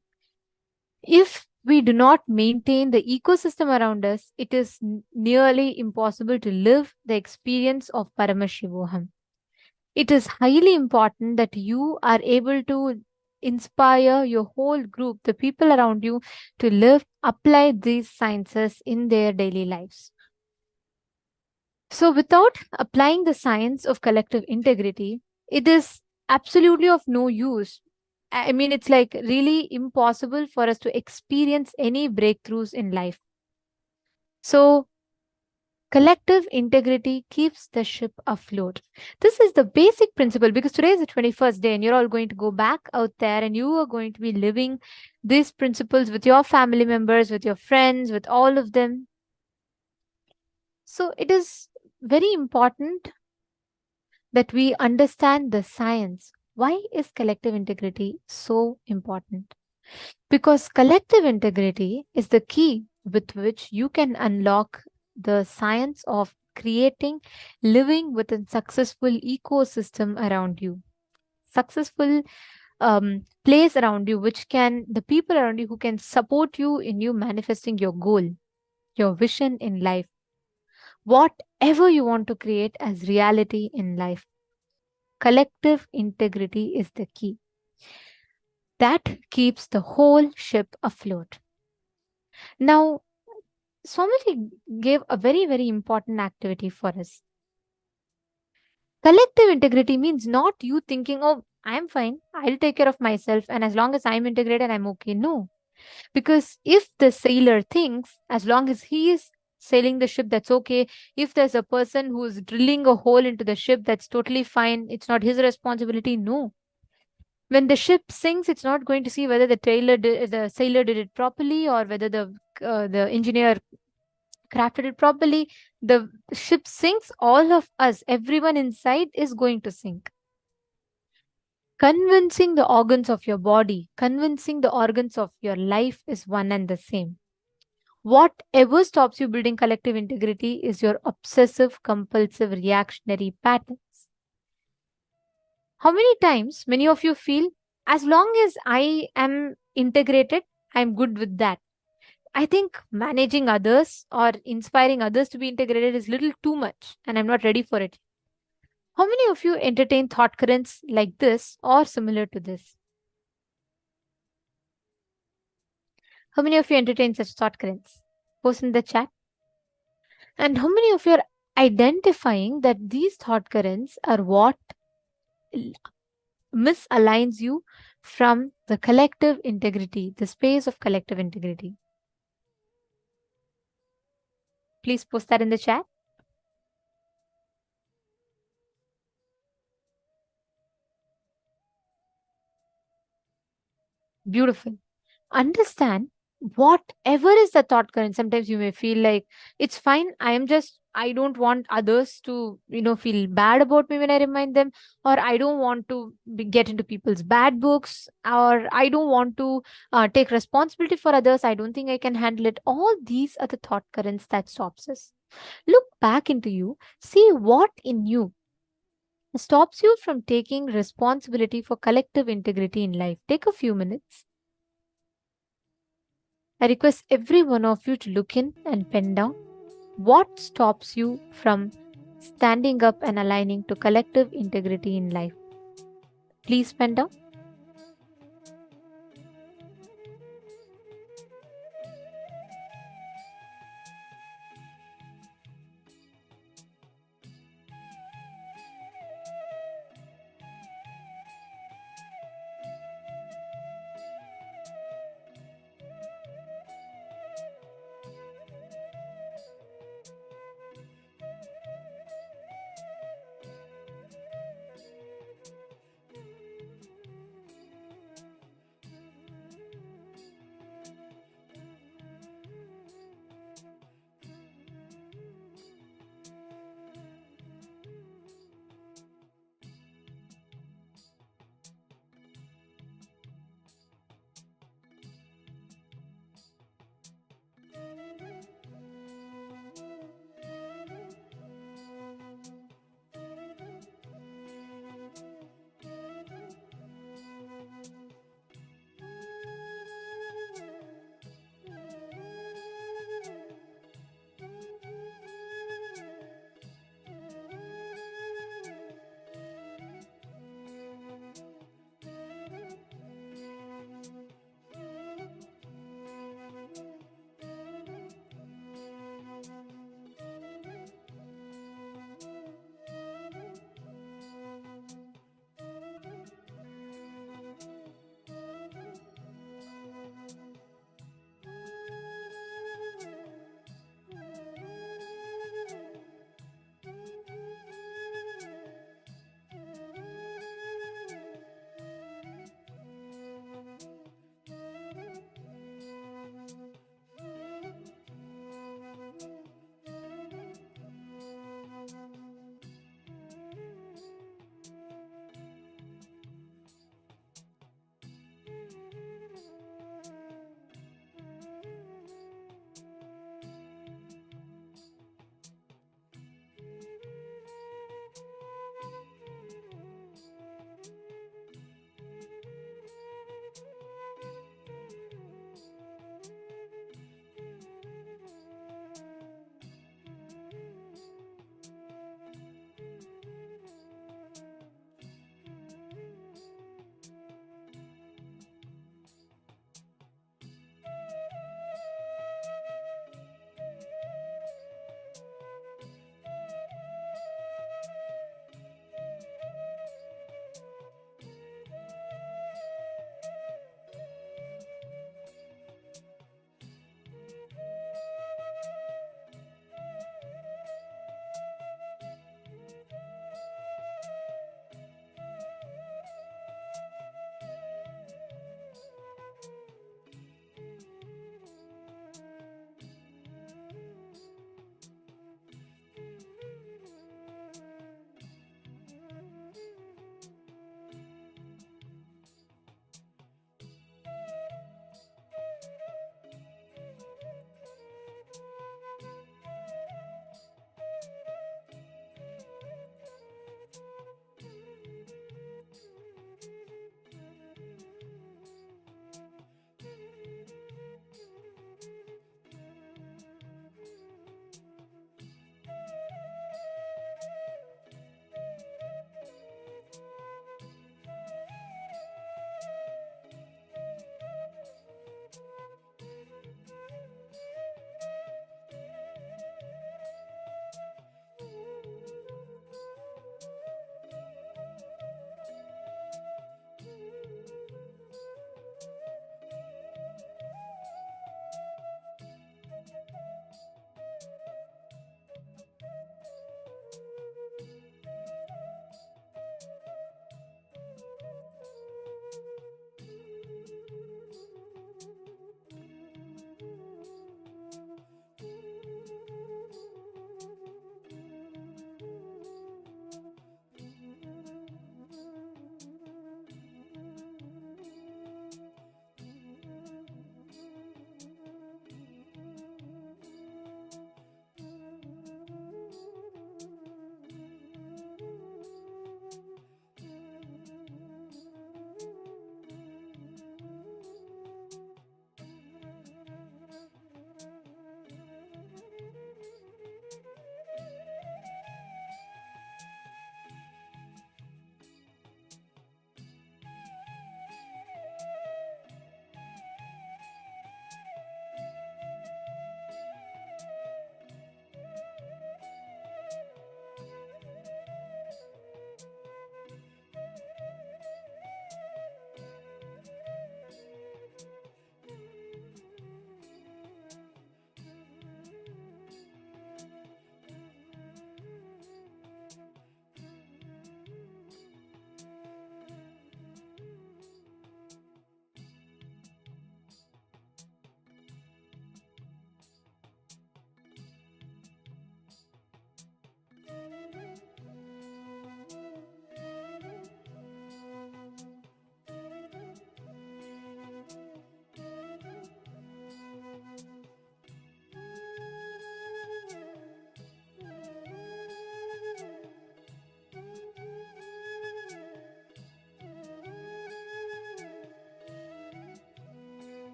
If we do not maintain the ecosystem around us, it is nearly impossible to live the experience of Paramashivoham. It is highly important that you are able to inspire your whole group, the people around you, to live, apply these sciences in their daily lives. So, without applying the science of collective integrity, it is absolutely of no use. I mean, it's like really impossible for us to experience any breakthroughs in life. So, collective integrity keeps the ship afloat. This is the basic principle because today is the 21st day and you're all going to go back out there and you are going to be living these principles with your family members, with your friends, with all of them. So, it is very important that we understand the science. Why is collective integrity so important? Because collective integrity is the key with which you can unlock the science of creating, living with a successful ecosystem around you. Successful place around you, which can, the people around you who can support you in you manifesting your goal, your vision in life, whatever you want to create as reality in life. Collective integrity is the key. That keeps the whole ship afloat. Now, Swamiji gave a very, very important activity for us. Collective integrity means not you thinking, oh, I'm fine, I'll take care of myself, and as long as I'm integrated, I'm okay. No. Because if the sailor thinks, as long as he is sailing the ship, that's okay. If there's a person who's drilling a hole into the ship, that's totally fine. It's not his responsibility. No. When the ship sinks, it's not going to see whether the sailor did it properly or whether the engineer crafted it properly. The ship sinks, all of us, everyone inside is going to sink. Convincing the organs of your body, convincing the organs of your life is one and the same. Whatever stops you building collective integrity is your obsessive, compulsive, reactionary patterns. How many times many of you feel, as long as I am integrated, I'm good with that. I think managing others or inspiring others to be integrated is little too much and I'm not ready for it. How many of you entertain thought currents like this or similar to this? How many of you entertain such thought currents? Post in the chat. And how many of you are identifying that these thought currents are what misaligns you from the collective integrity, the space of collective integrity? Please post that in the chat. Beautiful. Understand whatever is the thought current. Sometimes you may feel like it's fine. I don't want others to, feel bad about me when I remind them, or I don't want to get into people's bad books, or I don't want to take responsibility for others. I don't think I can handle it. All these are the thought currents that stops us. Look back into you, see what in you stops you from taking responsibility for collective integrity in life. Take a few minutes. I request every one of you to look in and pen down what stops you from standing up and aligning to collective integrity in life. Please pen down.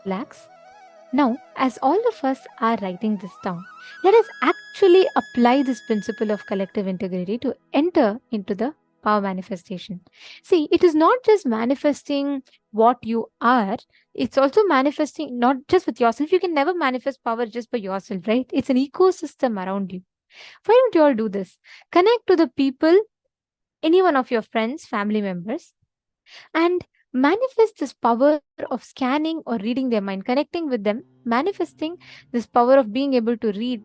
Relax. Now, as all of us are writing this down, let us actually apply this principle of collective integrity to enter into the power manifestation. See, it is not just manifesting what you are, it's also manifesting not just with yourself. You can never manifest power just by yourself, right? It's an ecosystem around you. Why don't you all do this? Connect to the people, any one of your friends, family members, and manifest this power of scanning or reading their mind, connecting with them, manifesting this power of being able to read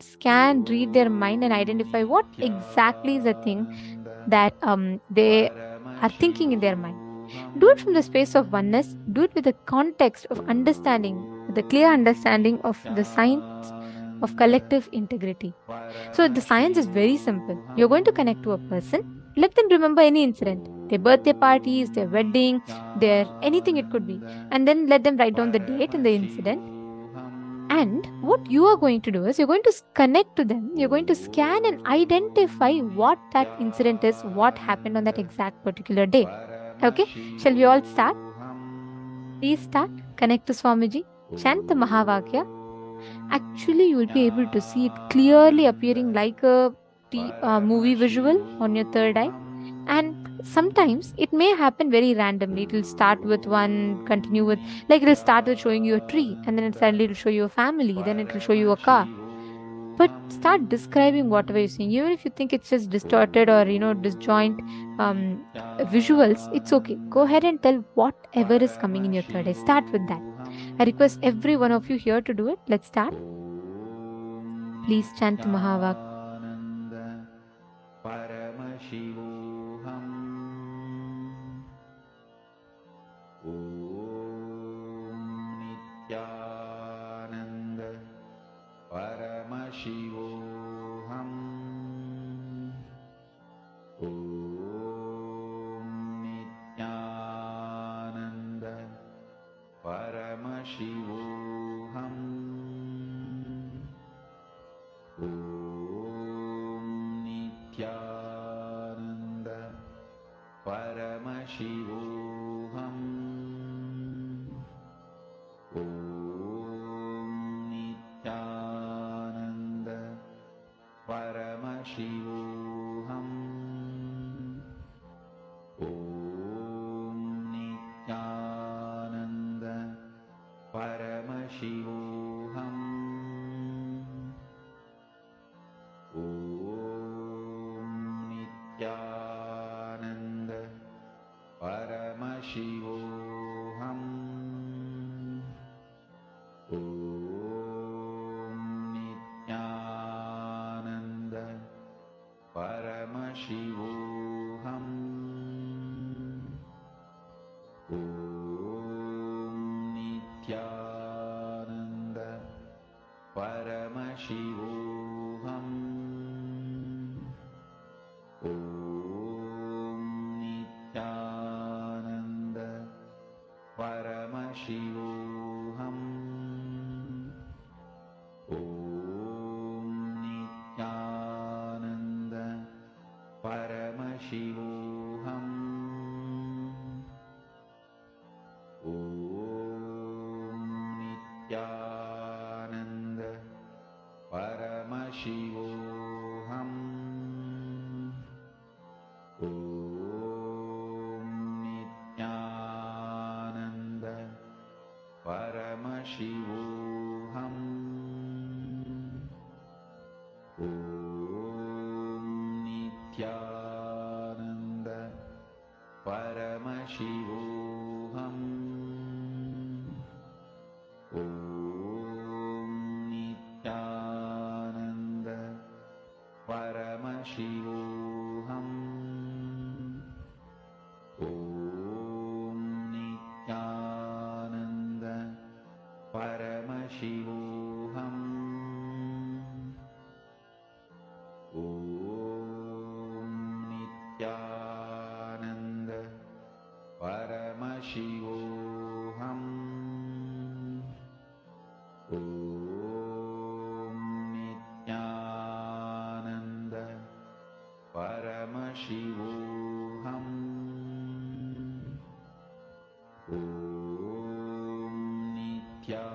their mind and identify what exactly is the thing that they are thinking in their mind. Do it from the space of oneness, do it with the context of understanding, with the clear understanding of the science of collective integrity. So the science is very simple. You're going to connect to a person, let them remember any incident, their birthday parties, their wedding, their anything it could be, and then let them write down the date and the incident. And what you are going to do is you're going to connect to them, you're going to scan and identify what that incident is, what happened on that exact particular day. Okay, shall we all start? Please start. Connect to Swamiji, chant the Mahavakya. Actually, you will be able to see it clearly appearing like a movie visual on your third eye. And sometimes it may happen very randomly. It will start with one, continue with, like it will start with showing you a tree, and then suddenly it will show you a family, then it will show you a car. But start describing whatever you're seeing. Even if you think it's just distorted or, disjoint visuals, it's okay. Go ahead and tell whatever is coming in your third eye. Start with that. I request every one of you here to do it. Let's start. Please chant the Mahavak. Paramashivoham Om Nithyananda Paramashivoham Om Nithyananda Paramashivoham Om Nithyananda Paramashivoham Om Nithyananda Paramashivoham Om Nithyananda Paramashivoham Om Nithyananda Paramashivoham Om Nithyananda Paramashivoham Om Nithyananda Paramashivoham Om Nithyananda Paramashivoham Om Nithyananda Paramashivoham Om Nithyananda Paramashivoham Om Nithyananda Paramashivoham Om Nithyananda Paramashivoham Om Nithyananda Paramashivoham Om Nithyananda Paramashivoham Om Nithyananda Paramashivoham Om Nithyananda Paramashivoham Om Nithyananda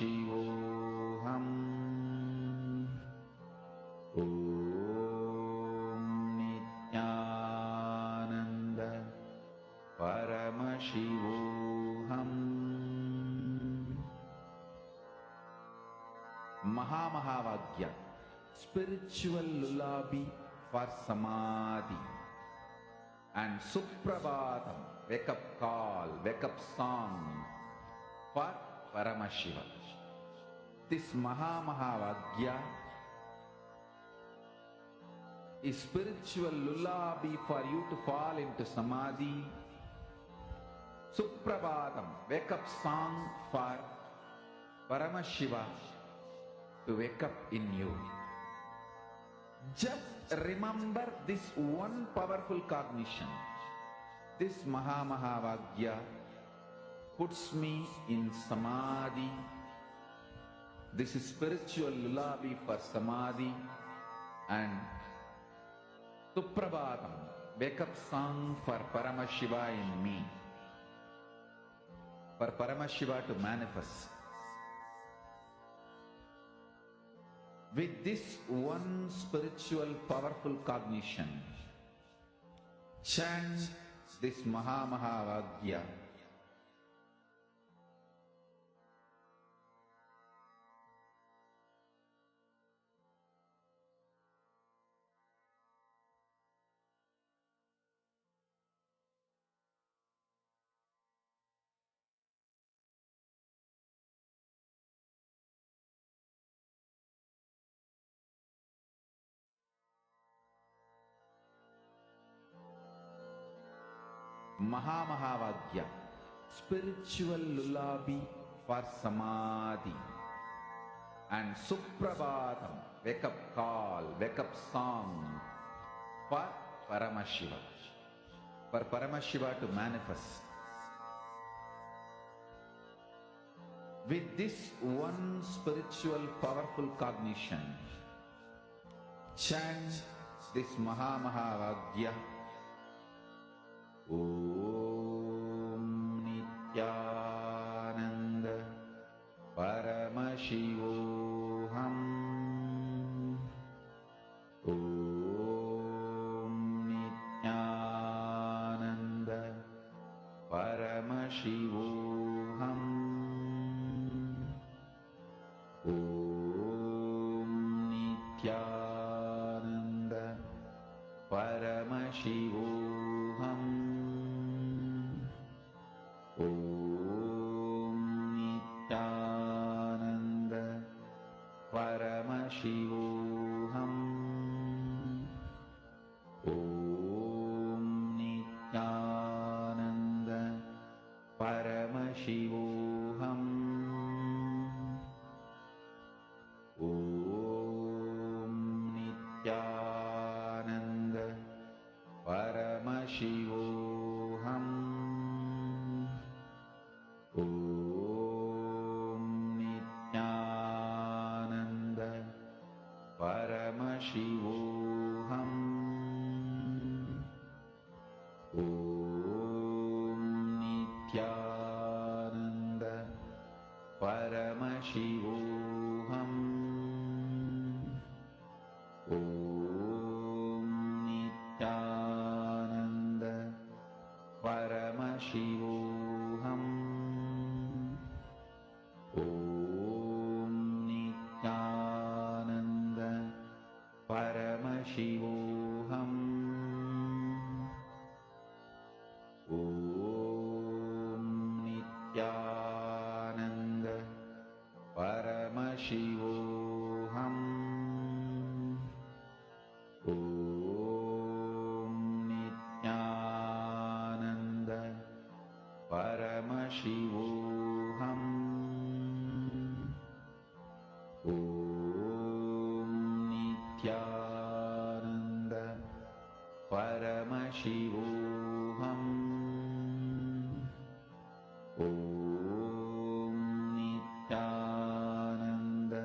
Paramashivoham. Om Nithyananda Paramashivoham. Mahā spiritual lullaby for samadhi, and Suprabhatam, wake up call, wake up song for Paramashiva. This Mahā is spiritual lullaby for you to fall into samadhi. Suprabhatam, wake up song for Paramashiva to wake up in you. Just remember this one powerful cognition. This Mahā puts me in samadhi. This is spiritual lullaby for samadhi. And Suprabhatam, wake up song for Paramashiva in me. For Paramashiva to manifest. With this one spiritual powerful cognition, chant this Mahā. Mahā spiritual lullaby for samadhi, and Suprabhatam, wake up call, wake up song for Paramashiva. For Paramashiva to manifest. With this one spiritual powerful cognition, chant this Mahā. Om Nithyananda Paramashivoham. Om Nithyananda Paramashivoham. Om Nithyananda Paramashivoham. Om Nithyananda Paramashivoham. Om Nithyananda Paramashivoham. Om Nithyananda Paramashivoham. Om Nithyananda Paramashivoham. Om Nithyananda Paramashivoham. Om Nithyananda Paramashivoham. Om Nithyananda Paramashivoham. Om Nithyananda Paramashivoham. Om Nithyananda Paramashivoham. Om Nithyananda Paramashivoham. Om Nithyananda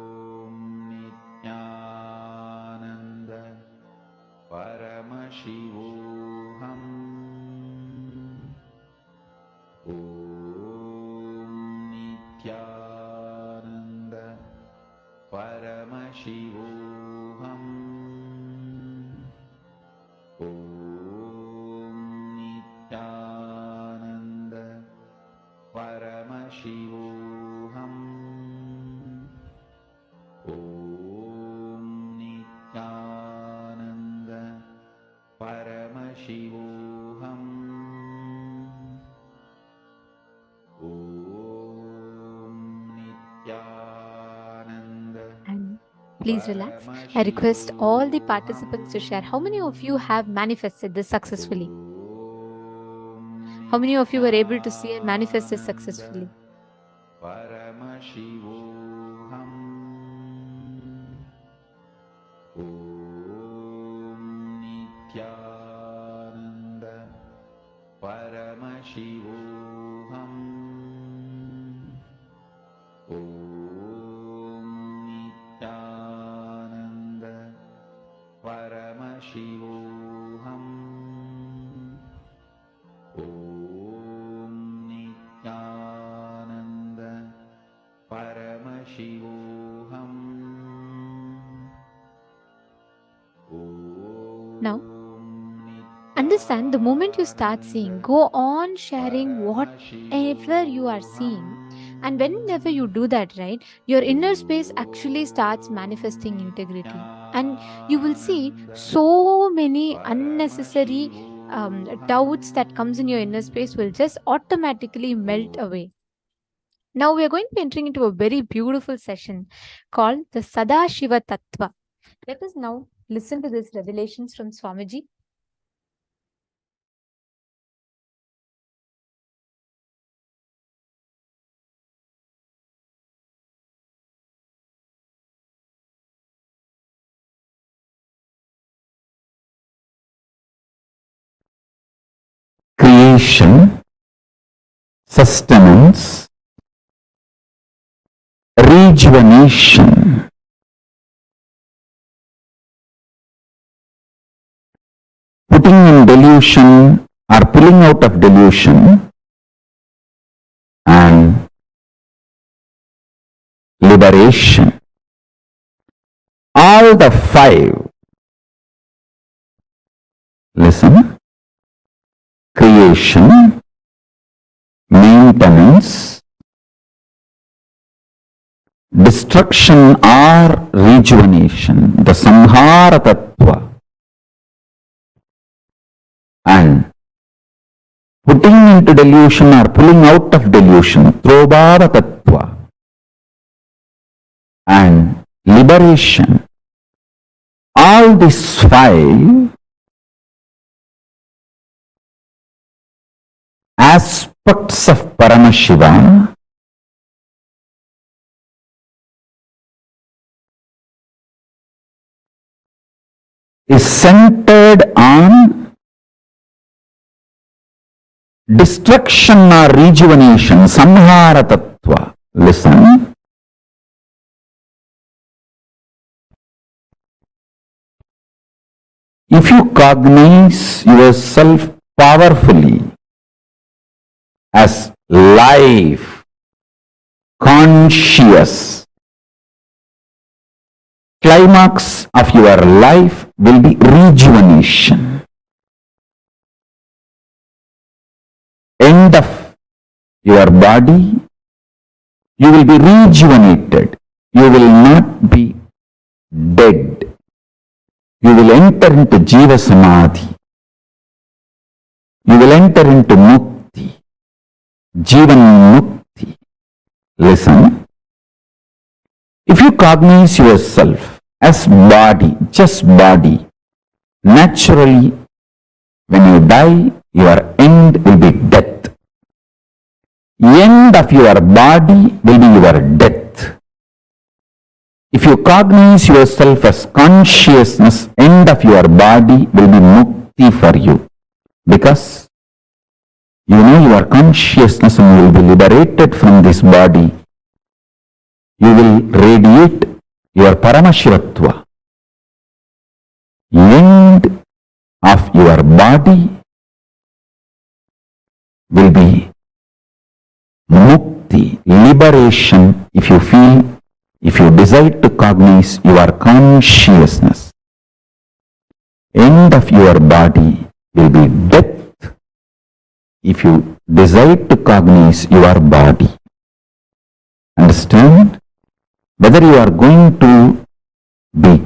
Paramashivoham. Om Nithyananda Paramashivoham. Om Nithyananda Paramashivoham. Om Nithyananda. And please relax. I request all the participants to share how many of you have manifested this successfully. How many of you were able to see and manifest this successfully? Paramashivoham. Om Nithyananda Paramashivoham. Om Nithyananda Paramashivoham. Om Nithyananda Paramashivoham. Now, understand the moment you start seeing, go on sharing whatever you are seeing. And whenever you do that, right, your inner space actually starts manifesting integrity. And you will see so many unnecessary doubts that comes in your inner space will just automatically melt away. Now we are going to be entering into a very beautiful session called the Sadashiva Tattva. Let us now listen to these revelations from Swamiji. Creation, sustenance, rejuvenation, putting in delusion or pulling out of delusion, and liberation. All the five. Listen. Creation, maintenance, destruction or rejuvenation, the Samhara Tattva, and putting into delusion or pulling out of delusion, Trobhava Tattva, and liberation. All these five aspects of Paramashiva is centered on destruction or rejuvenation, Samhara Tattva. Listen. If you cognize yourself powerfully as life, conscious, climax of your life will be rejuvenation. End of your body, you will be rejuvenated. You will not be dead. You will enter into Jiva Samadhi. You will enter into Mukti. Jivan Mukti. Listen. If you cognize yourself as body, just body, naturally, when you die, your end will be death. End of your body will be your death. If you cognize yourself as consciousness, end of your body will be mukti for you. Because you know your consciousness and you will be liberated from this body. You will radiate your Paramashivatva. End of your body will be mukti, liberation, if you feel If you decide to cognize your consciousness, end of your body will be death. If you decide to cognize your body, understand? Whether you are going to be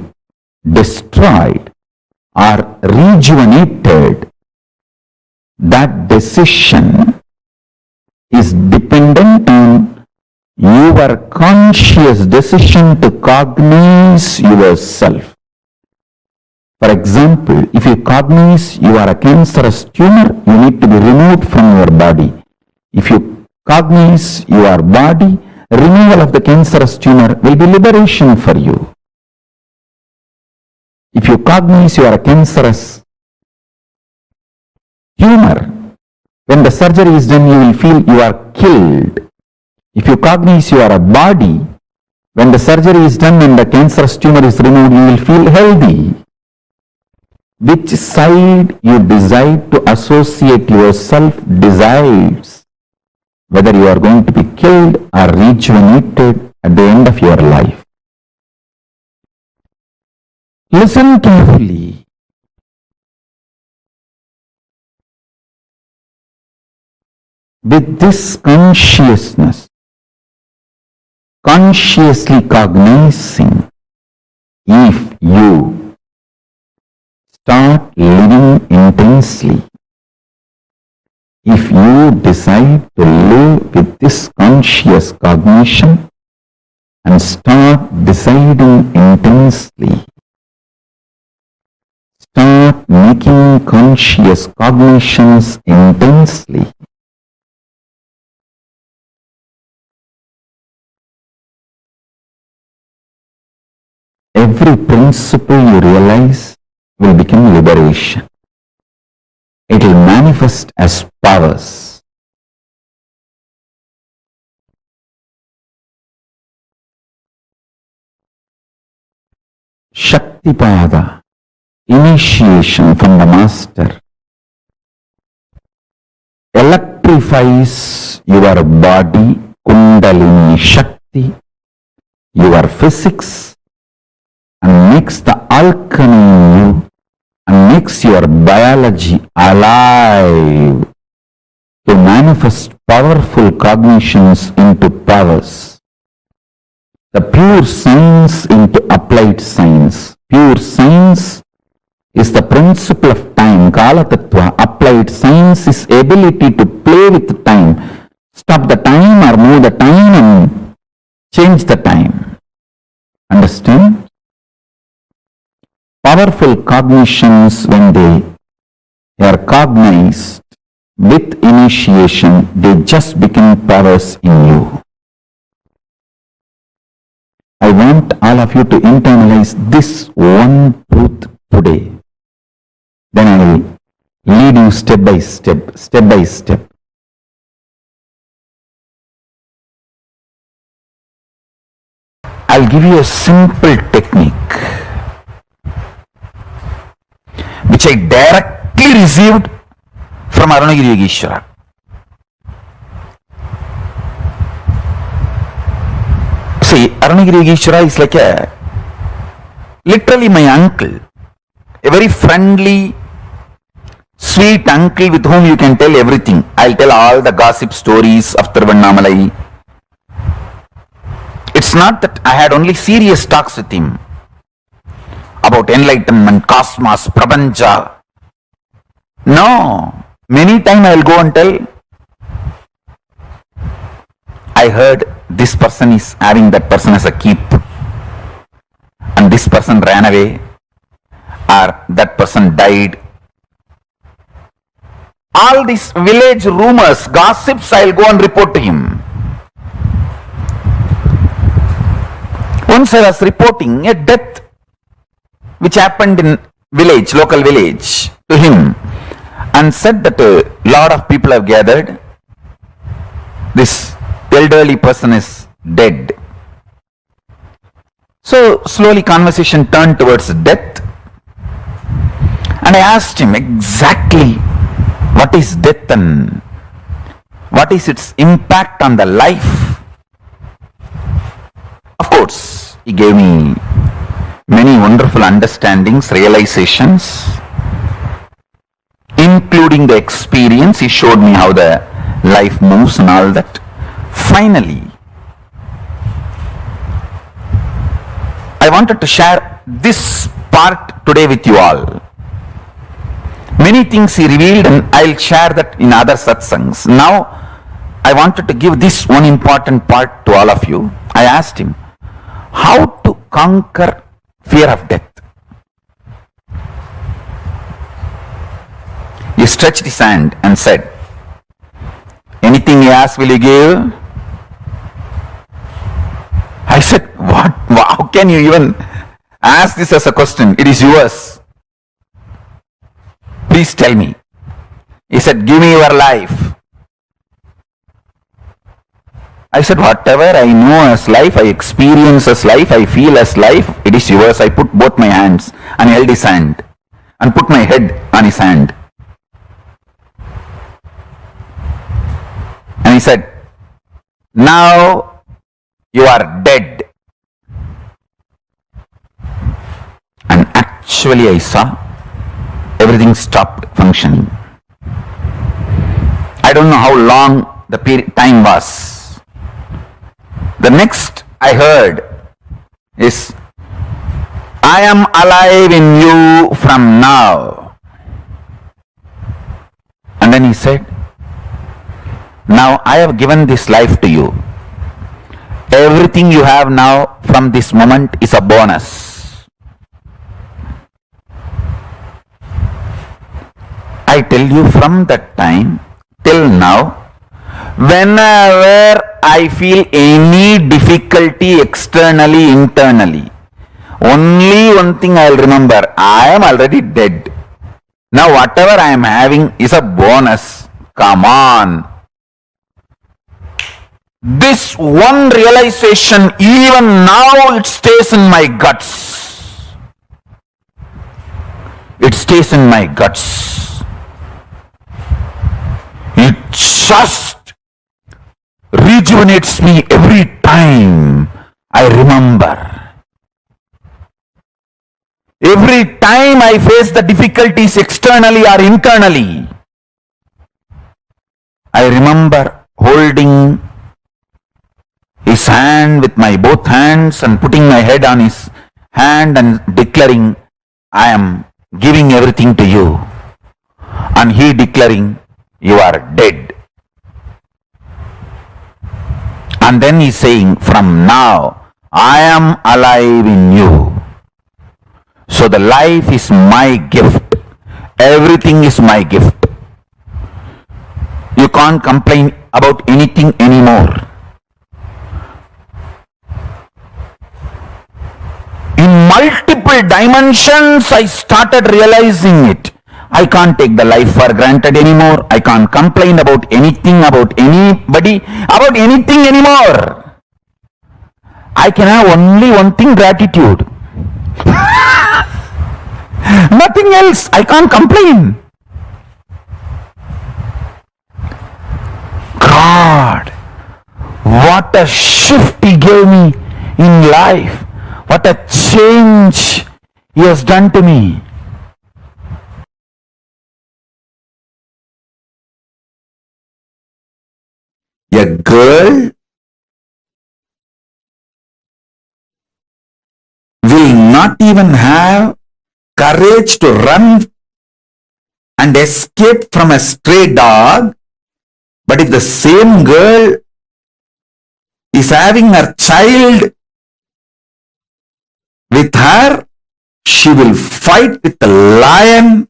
destroyed or rejuvenated, that decision is dependent on your conscious decision to cognize yourself. For example, if you cognize you are a cancerous tumor, you need to be removed from your body. If you cognize your body, removal of the cancerous tumor will be liberation for you. If you cognize you are a cancerous tumor, when the surgery is done, you will feel you are killed. If you cognize you are a body, when the surgery is done and the cancerous tumor is removed, you will feel healthy. Which side you decide to associate yourself decides whether you are going to be killed or rejuvenated at the end of your life. Listen carefully. With this consciousness, consciously cognizing, if you start living intensely, if you decide to live with this conscious cognition and start deciding intensely, start making conscious cognitions intensely, every principle you realize will become liberation. It will manifest as powers. Shaktipada, initiation from the master, electrifies your body, Kundalini Shakti, your physics, and makes the alchemy in you and makes your biology alive to manifest powerful cognitions into powers. The pure science into applied science. Pure science is the principle of time, Kala Tattva. Applied science is ability to play with time, stop the time or move the time and change the time. Understand? Powerful cognitions, when they are cognized with initiation, they just become powers in you. I want all of you to internalize this one truth today. Then I will lead you step by step, step by step. I'll give you a simple technique which I directly received from Arunagiri Yogeshwara. See, Arunagiri Yogeshwara is like literally my uncle, a very friendly, sweet uncle with whom you can tell everything. I'll tell all the gossip stories of Tiruvannamalai. It's not that I had only serious talks with him about enlightenment, cosmos, prapancha. No. Many times I will go and tell, I heard this person is having that person as a keep and this person ran away or that person died. All these village rumors, gossips, I will go and report to him. Once I was reporting a death which happened in village, local village, to him, and said that a lot of people have gathered. This elderly person is dead. So slowly conversation turned towards death, and I asked him exactly what is death and what is its impact on the life. Of course, he gave me many wonderful understandings, realizations, including the experience. He showed me how the life moves and all that. Finally, I wanted to share this part today with you all. Many things he revealed, and I'll share that in other satsangs. Now, I wanted to give this one important part to all of you. I asked him, how to conquer fear of death? He stretched his hand and said, anything you ask, will you give? I said, what? How can you even ask this as a question? It is yours. Please tell me. He said, give me your life. I said, whatever I know as life, I experience as life, I feel as life, it is yours. I put both my hands and held his hand and put my head on his hand. And he said, now you are dead. And actually I saw everything stopped functioning. I don't know how long the time was. The next I heard is, I am alive in you from now. And then he said, now I have given this life to you. Everything you have now from this moment is a bonus. I tell you, from that time till now, whenever I feel any difficulty externally, internally, only one thing I will remember, I am already dead. Now whatever I am having is a bonus. Come on. This one realization, even now it stays in my guts. It stays in my guts. It just rejuvenates me every time I remember. Every time I face the difficulties externally or internally, I remember holding his hand with my both hands and putting my head on his hand and declaring, I am giving everything to you. And he declaring, you are dead. And then he's saying, from now, I am alive in you. So the life is my gift. Everything is my gift. You can't complain about anything anymore. In multiple dimensions, I started realizing it. I can't take the life for granted anymore. I can't complain about anything, about anybody, about anything anymore. I can have only one thing, gratitude. Nothing else. I can't complain. God, what a shift He gave me in life. What a change He has done to me. A girl will not even have courage to run and escape from a stray dog, but if the same girl is having her child with her, she will fight with the lion,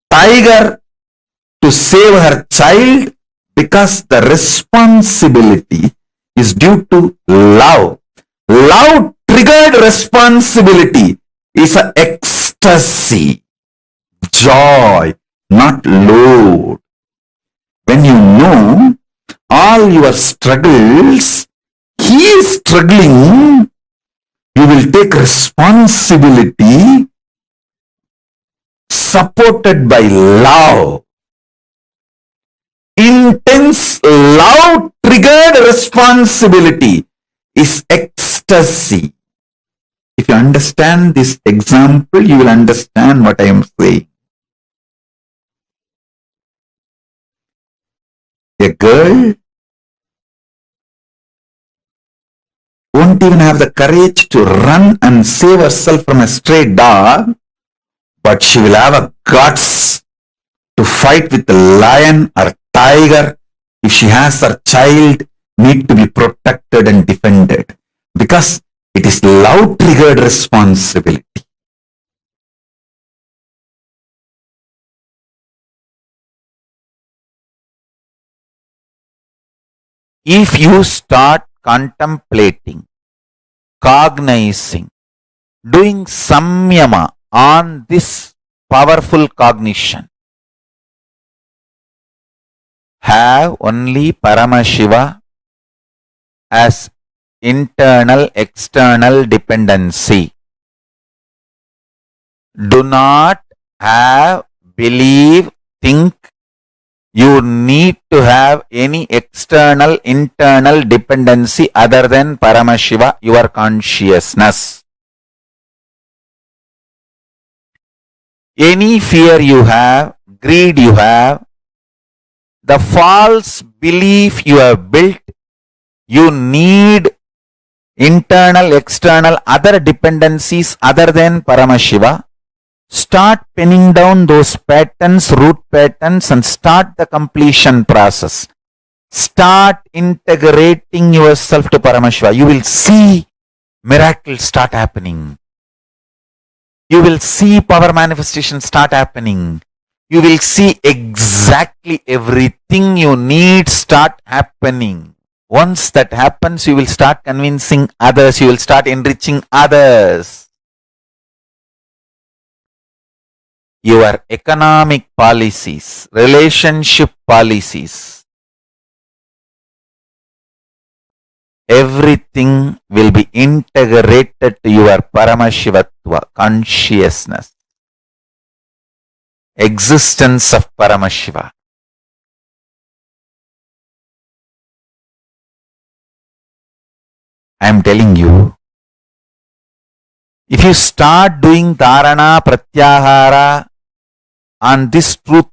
tiger to save her child, because the responsibility is due to love. Love triggered responsibility is an ecstasy, joy, not load. When you know all your struggles, he is struggling, you will take responsibility supported by love. Intense love triggered responsibility is ecstasy. ecstasy. If you understand this example, you will understand what I am saying. A girl won't even have the courage to run and save herself from a stray dog, but she will have a guts to fight with a lion or tiger if she has her child need to be protected and defended, because it is love triggered responsibility. If you start contemplating, cognizing, doing samyama on this powerful cognition, have only Paramashiva as internal, external dependency. Do not have, believe, think you need to have any external, internal dependency other than Paramashiva, your consciousness. Any fear you have, greed you have, the false belief you have built, you need internal, external, other dependencies other than Paramashiva. Start pinning down those patterns, root patterns, and start the completion process. Start integrating yourself to Paramashiva. You will see miracles start happening. You will see power manifestation start happening. You will see exactly everything you need start happening. Once that happens, you will start convincing others. You will start enriching others. Your economic policies, relationship policies, everything will be integrated to your Paramashiva Tattva, consciousness, existence of Paramashiva. I am telling you, if you start doing dharana, pratyahara on this truth,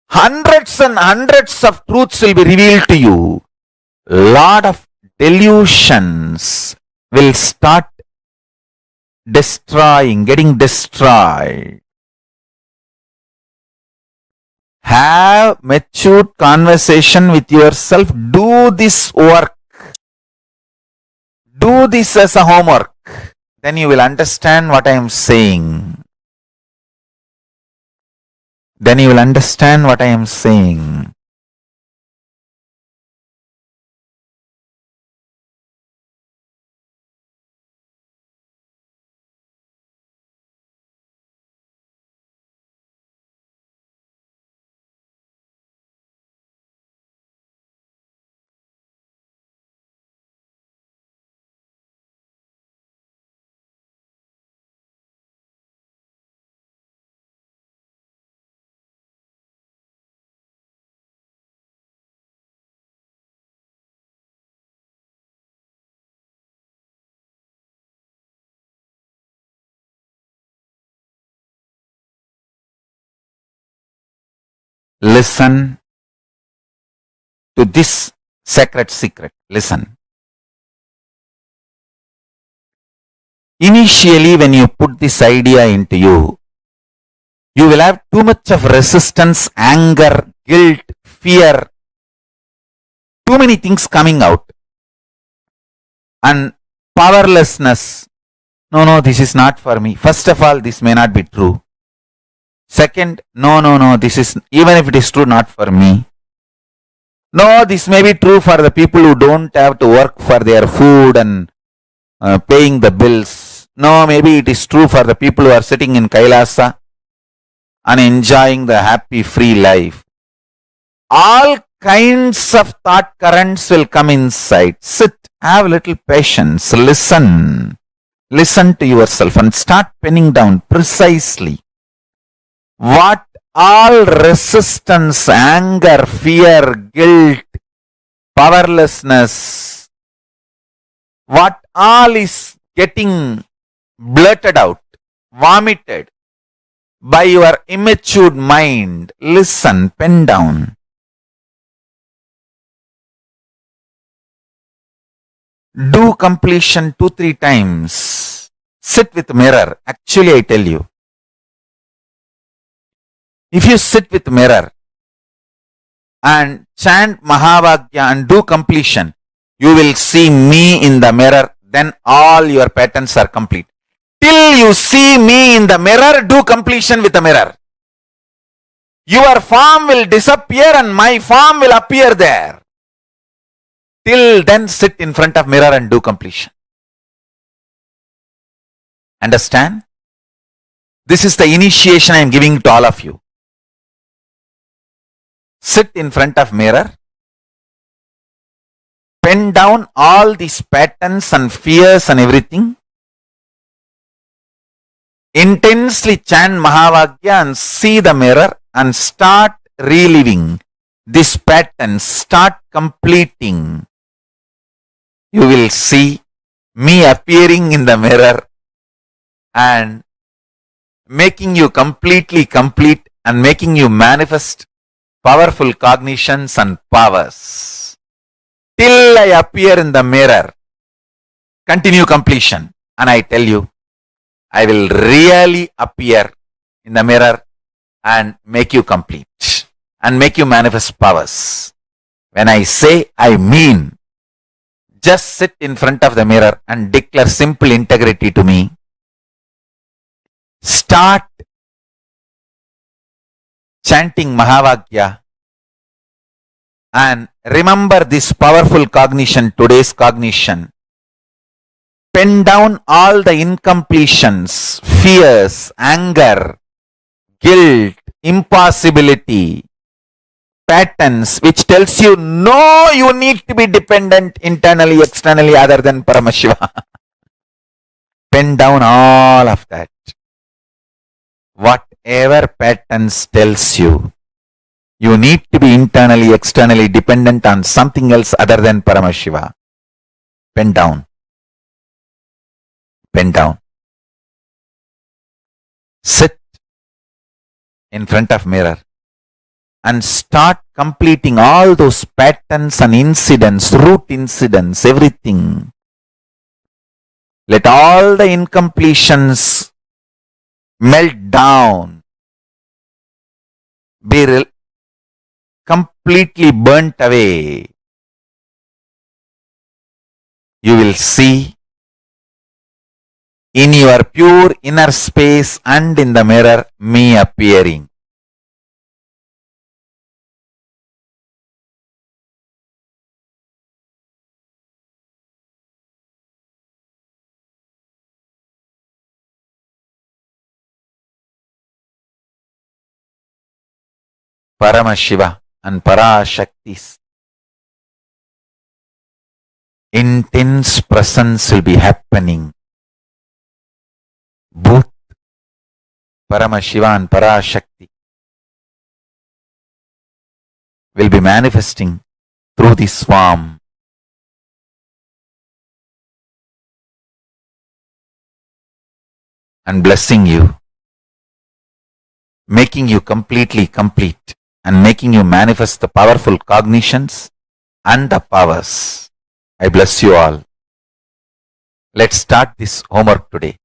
hundreds and hundreds of truths will be revealed to you. Lot of delusions will start getting destroyed. Have matured conversation with yourself. Do this work. Do this as a homework. Then you will understand what I am saying. Then you will understand what I am saying. Listen to this sacred secret. Listen. Initially, when you put this idea into you, you will have too much of resistance, anger, guilt, fear, too many things coming out. And powerlessness. No, this is not for me. First of all, this may not be true. Second, no, this is, even if it is true, not for me. No, this may be true for the people who don't have to work for their food and paying the bills. No, maybe it is true for the people who are sitting in Kailasa and enjoying the happy, free life. All kinds of thought currents will come inside. Sit, have a little patience, listen. Listen to yourself and start penning down precisely what all resistance, anger, fear, guilt, powerlessness, what all is getting blurted out, vomited by your immature mind, listen, pen down. Do completion 2-3 times. Sit with mirror. Actually, I tell you, if you sit with mirror and chant Mahavagya and do completion, you will see me in the mirror. Then all your patterns are complete. Till you see me in the mirror, do completion with the mirror. Your form will disappear and my form will appear there. Till then, sit in front of mirror and do completion. Understand? This is the initiation I am giving to all of you. Sit in front of mirror. Pen down all these patterns and fears and everything. Intensely chant Mahavagya and see the mirror and start reliving this pattern. Start completing. You will see me appearing in the mirror and making you completely complete and making you manifest powerful cognitions and powers. Till I appear in the mirror, continue completion. And I tell you, I will really appear in the mirror and make you complete and make you manifest powers. When I say, I mean. Just sit in front of the mirror and declare simple integrity to me. Start chanting Mahavagya and remember this powerful cognition, today's cognition. Pen down all the incompletions, fears, anger, guilt, impossibility, patterns which tells you no, you need to be dependent internally, externally other than Paramashiva. Pen down all of that. Whatever patterns tells you, you need to be internally, externally dependent on something else other than Paramashiva. Pen down. Pen down. Sit in front of mirror and start completing all those patterns and incidents, root incidents, everything. Let all the incompletions melt down, be completely burnt away. You will see in your pure inner space and in the mirror me appearing. Paramashiva and Parashakti's intense presence will be happening. Both Paramashiva and Parashakti will be manifesting through this form. And blessing you, making you completely complete and making you manifest the powerful cognitions and the powers. I bless you all. Let's start this homework today.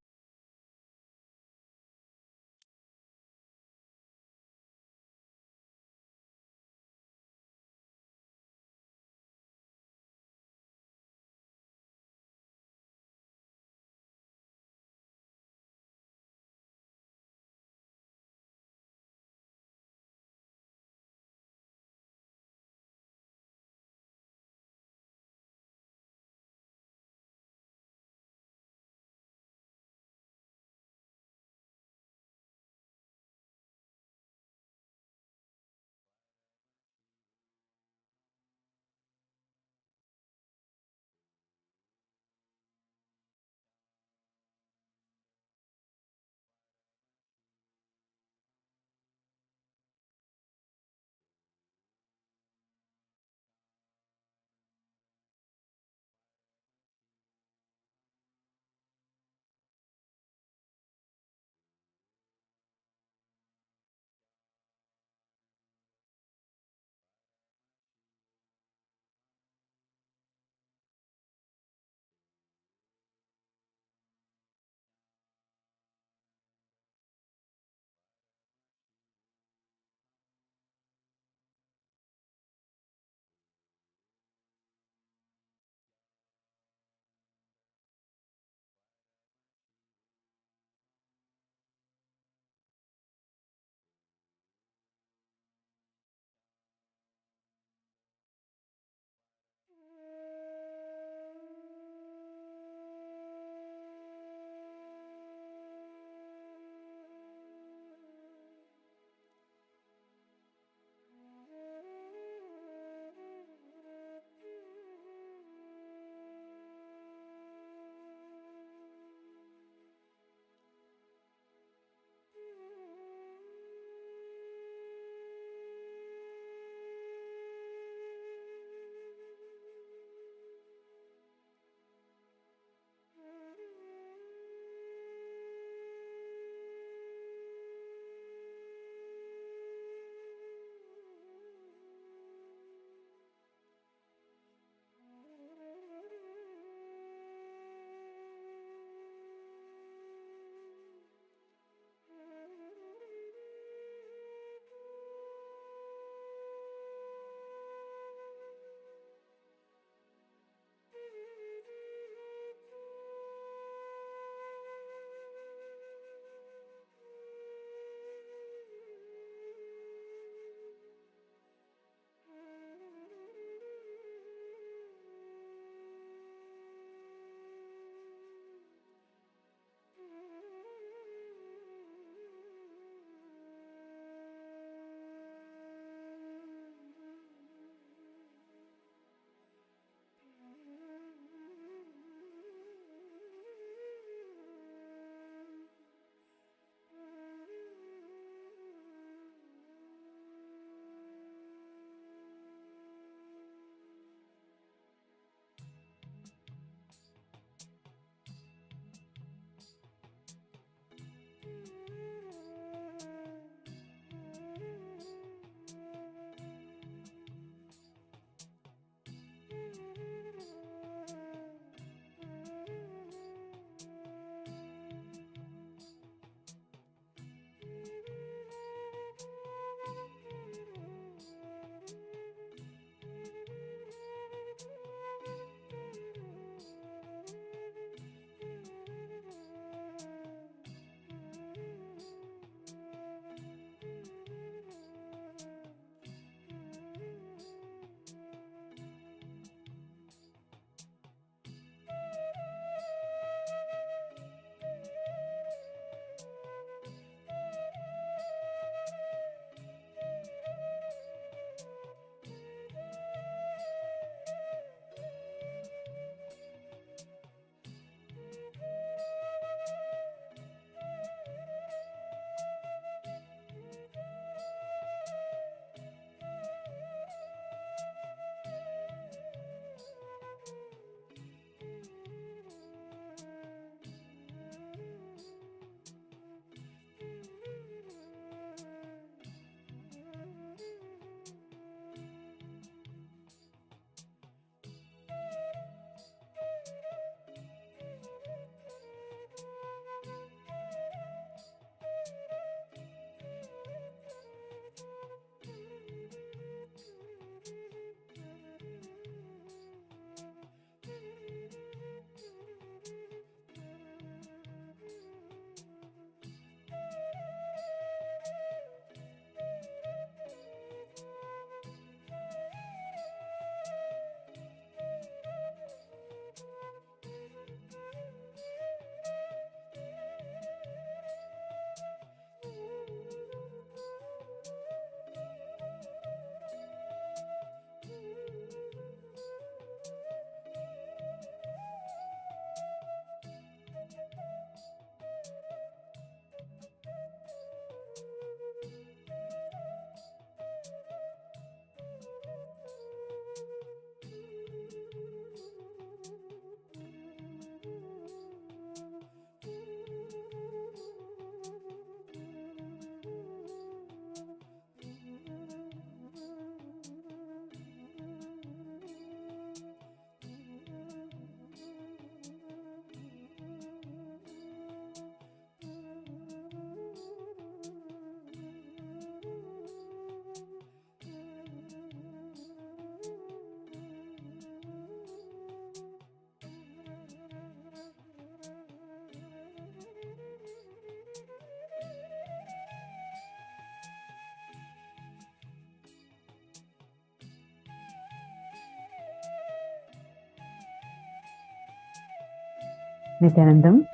Nithyanandam,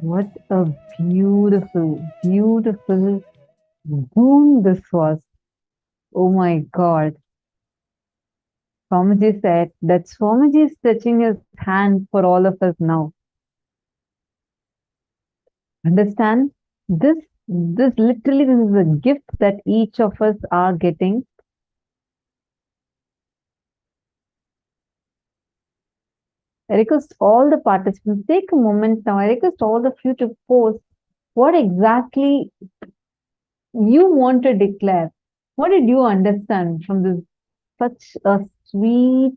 what a beautiful, beautiful boon this was. Oh my God. Swamiji said that Swamiji is stretching his hand for all of us now. Understand? This literally, this is a gift that each of us are getting. I request all the participants, take a moment now. I request all of you to post what exactly you want to declare. What did you understand from this such a sweet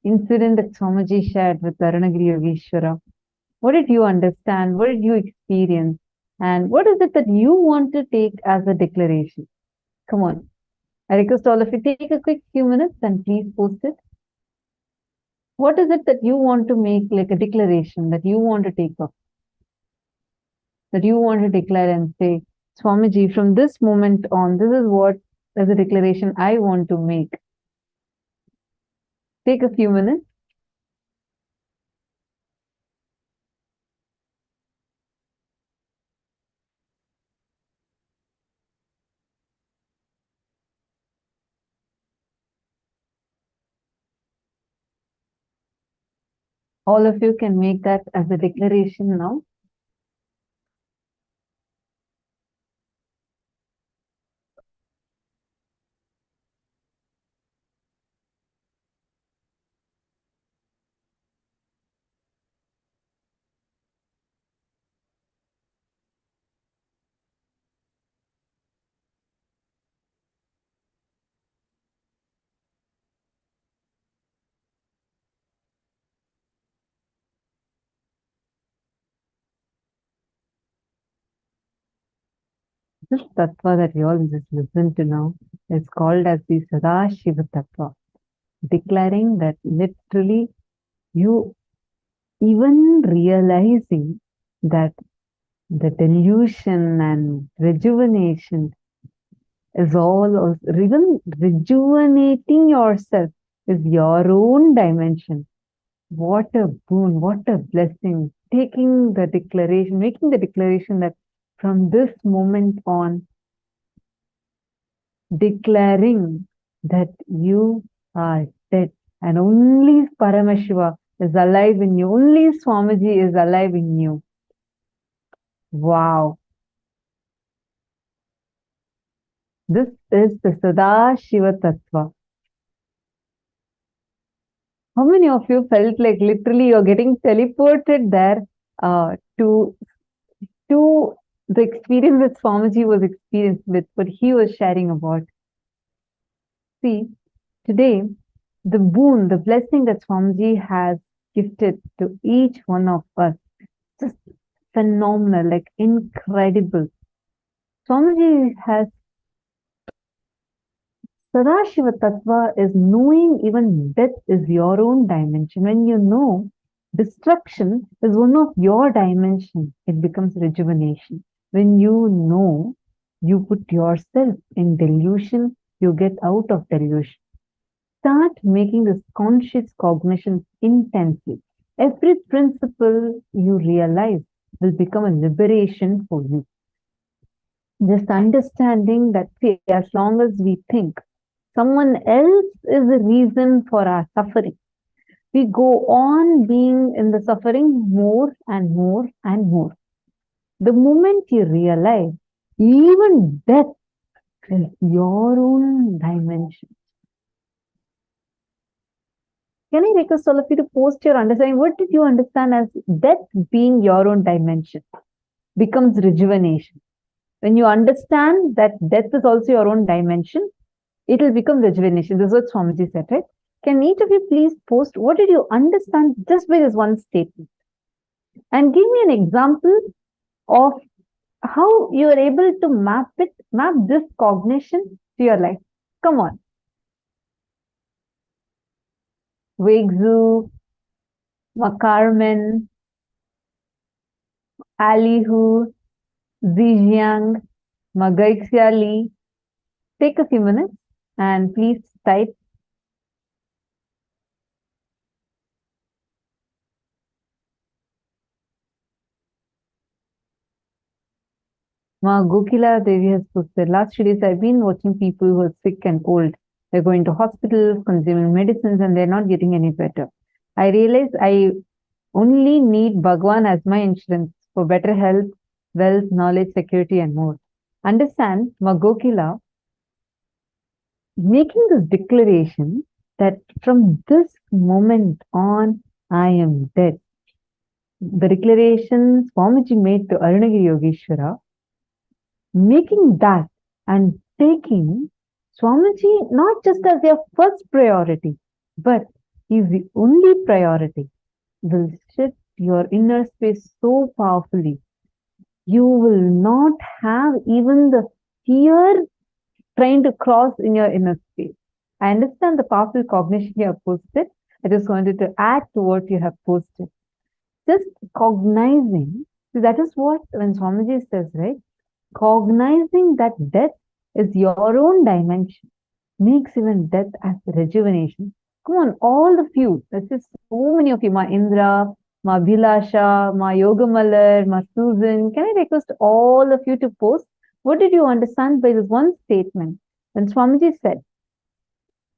incident that Swamiji shared with Arunagiri Yogeshwara? What did you understand? What did you experience? And what is it that you want to take as a declaration? Come on. I request all of you, take a quick few minutes and please post it. What is it that you want to make like a declaration that you want to take up? That you want to declare and say, Swamiji, from this moment on, this is what as a declaration I want to make. Take a few minutes. All of you can make that as a declaration now. This tattva that you all just listen to now is called as the Sadashiva Tattva, declaring that literally you even realizing that the delusion and rejuvenation is all, or even rejuvenating yourself is your own dimension. What a boon, what a blessing. Taking the declaration, making the declaration that from this moment on, declaring that you are dead and only Paramashiva is alive in you, only Swamiji is alive in you. Wow. This is the Sadashiva Tattva. How many of you felt like literally you're getting teleported there to the experience that Swamiji was experienced with, what he was sharing about? See, today, the boon, the blessing that Swamiji has gifted to each one of us, just phenomenal, like incredible. Swamiji has Sadashiva Tattva is knowing even death is your own dimension. When you know destruction is one of your dimensions, it becomes rejuvenation. When you know, you put yourself in delusion, you get out of delusion. Start making this conscious cognition intensely. Every principle you realize will become a liberation for you. Just understanding that, see, as long as we think someone else is the reason for our suffering, we go on being in the suffering more and more and more. The moment you realize even death is your own dimension. Can I request all of you to post your understanding? What did you understand as death being your own dimension? Becomes rejuvenation. When you understand that death is also your own dimension, it will become rejuvenation. This is what Swamiji said, right? Can each of you please post what did you understand just by this one statement? And give me an example of how you are able to map this cognition to your life. Come on. Wegzu, Makarmen, Alihu, Zijiang, Magaixiali. Take a few minutes and please type. Ma Gokila Devi has posted, last 2 days I've been watching people who are sick and old. They're going to hospitals, consuming medicines, and they're not getting any better. I realize I only need Bhagwan as my insurance for better health, wealth, knowledge, security, and more. Understand, Ma Gokila, making this declaration that from this moment on, I am dead. The declaration Swamiji made to Arunagiri Yogeshwara, making that and taking Swamiji not just as their first priority, but he's the only priority, will shift your inner space so powerfully. You will not have even the fear trying to cross in your inner space. I understand the powerful cognition you have posted. I just wanted to add to what you have posted. Just cognizing, that is what when Swamiji says, right? Cognizing that death is your own dimension makes even death as rejuvenation. Come on, all of you, there's just so many of you, Ma Indra, Ma Bhilasha, Ma Yogamalar, Ma Susan. Can I request all of you to post? What did you understand by this one statement? When Swamiji said,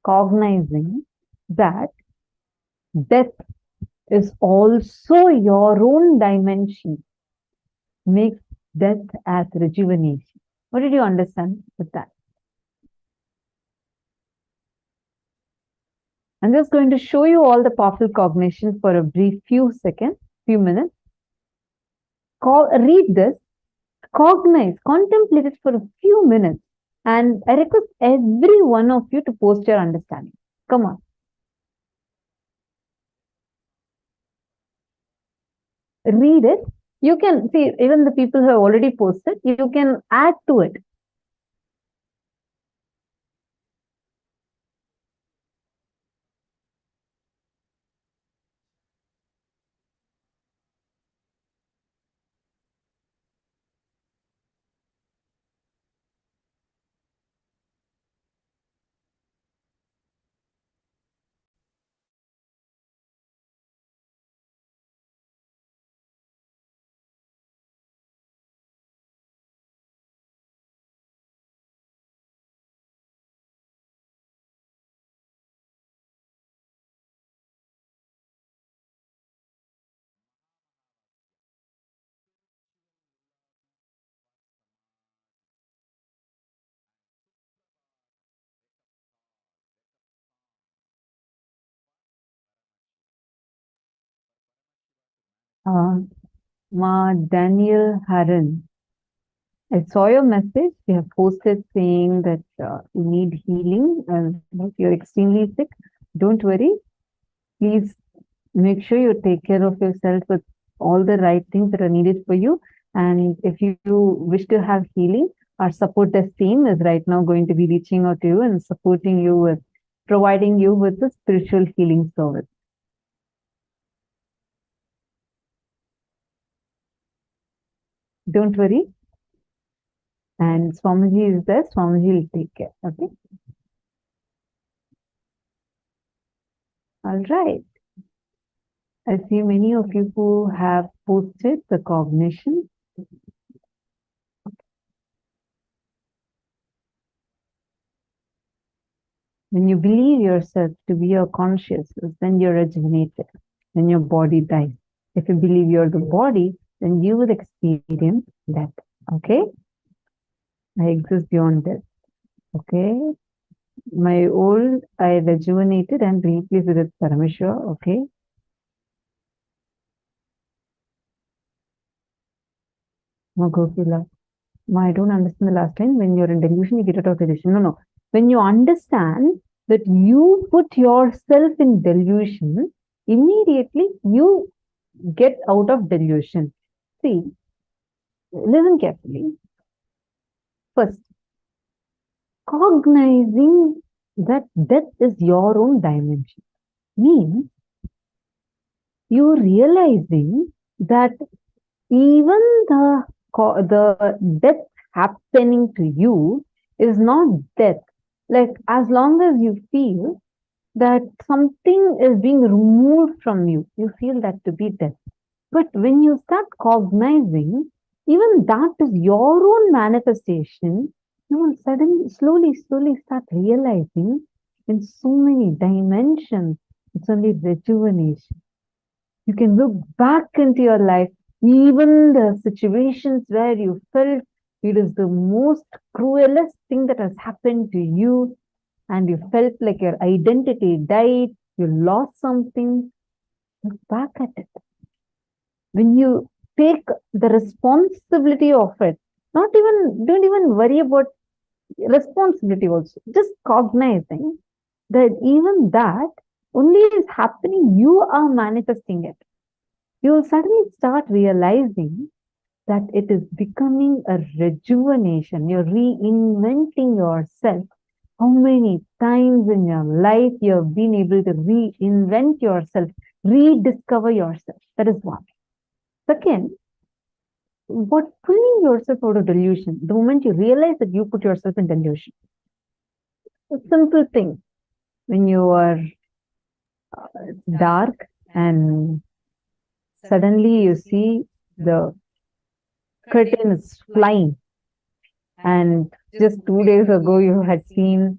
cognizing that death is also your own dimension, makes death as rejuvenation. What did you understand with that? I'm just going to show you all the powerful cognition for a brief few minutes. Read this, cognize, contemplate it for a few minutes, and I request every one of you to post your understanding. Come on. Read it. You can see, even the people who have already posted, you can add to it. Ma Daniel Haran, I saw your message. You have posted saying that you need healing and you're extremely sick. Don't worry. Please make sure you take care of yourself with all the right things that are needed for you. And if you wish to have healing, our support desk team is right now going to be reaching out to you and supporting you with providing you with the spiritual healing service. Don't worry. And Swamiji is there. Swamiji will take care. Okay. All right. I see many of you who have posted the cognition. When you believe yourself to be your consciousness, then you're rejuvenated. When your body dies. If you believe you're the body, then you will experience death. Okay? I exist beyond death. Okay? My old, I rejuvenated and replaced with Paramaśiva. Okay? Magokila. I don't understand the last line. When you're in delusion, you get out of delusion. No. When you understand that you put yourself in delusion, immediately you get out of delusion. See, listen carefully. First, cognizing that death is your own dimension means you realizing that even the death happening to you is not death. Like, as long as you feel that something is being removed from you, you feel that to be death. But when you start cognizing even that is your own manifestation, you will suddenly, slowly start realizing in so many dimensions, it's only rejuvenation. You can look back into your life, even the situations where you felt it is the most cruelest thing that has happened to you, and you felt like your identity died, you lost something. Look back at it. When you take the responsibility of it, don't even worry about responsibility also. Just cognizing that even that only is happening, you are manifesting it. You will suddenly start realizing that it is becoming a rejuvenation. You're reinventing yourself. How many times in your life you have been able to reinvent yourself, rediscover yourself? That is one. Second, what pulling yourself out of delusion? The moment you realize that you put yourself in delusion. A simple thing. When you are dark and suddenly you see the curtain is flying, and just 2 days ago you had seen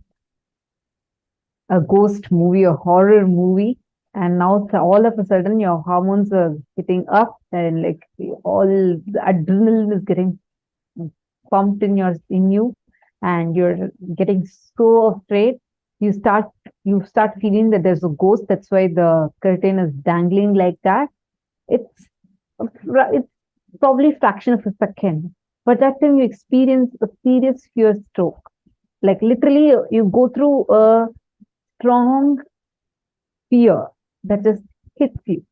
a ghost movie, a horror movie, and now all of a sudden your hormones are getting up, and like all the adrenaline is getting pumped in you, and you're getting so afraid. You start feeling that there's a ghost. That's why the curtain is dangling like that. It's probably fraction of a second, but that time you experience a serious fear stroke. Like literally, you go through a strong fear that just hits you.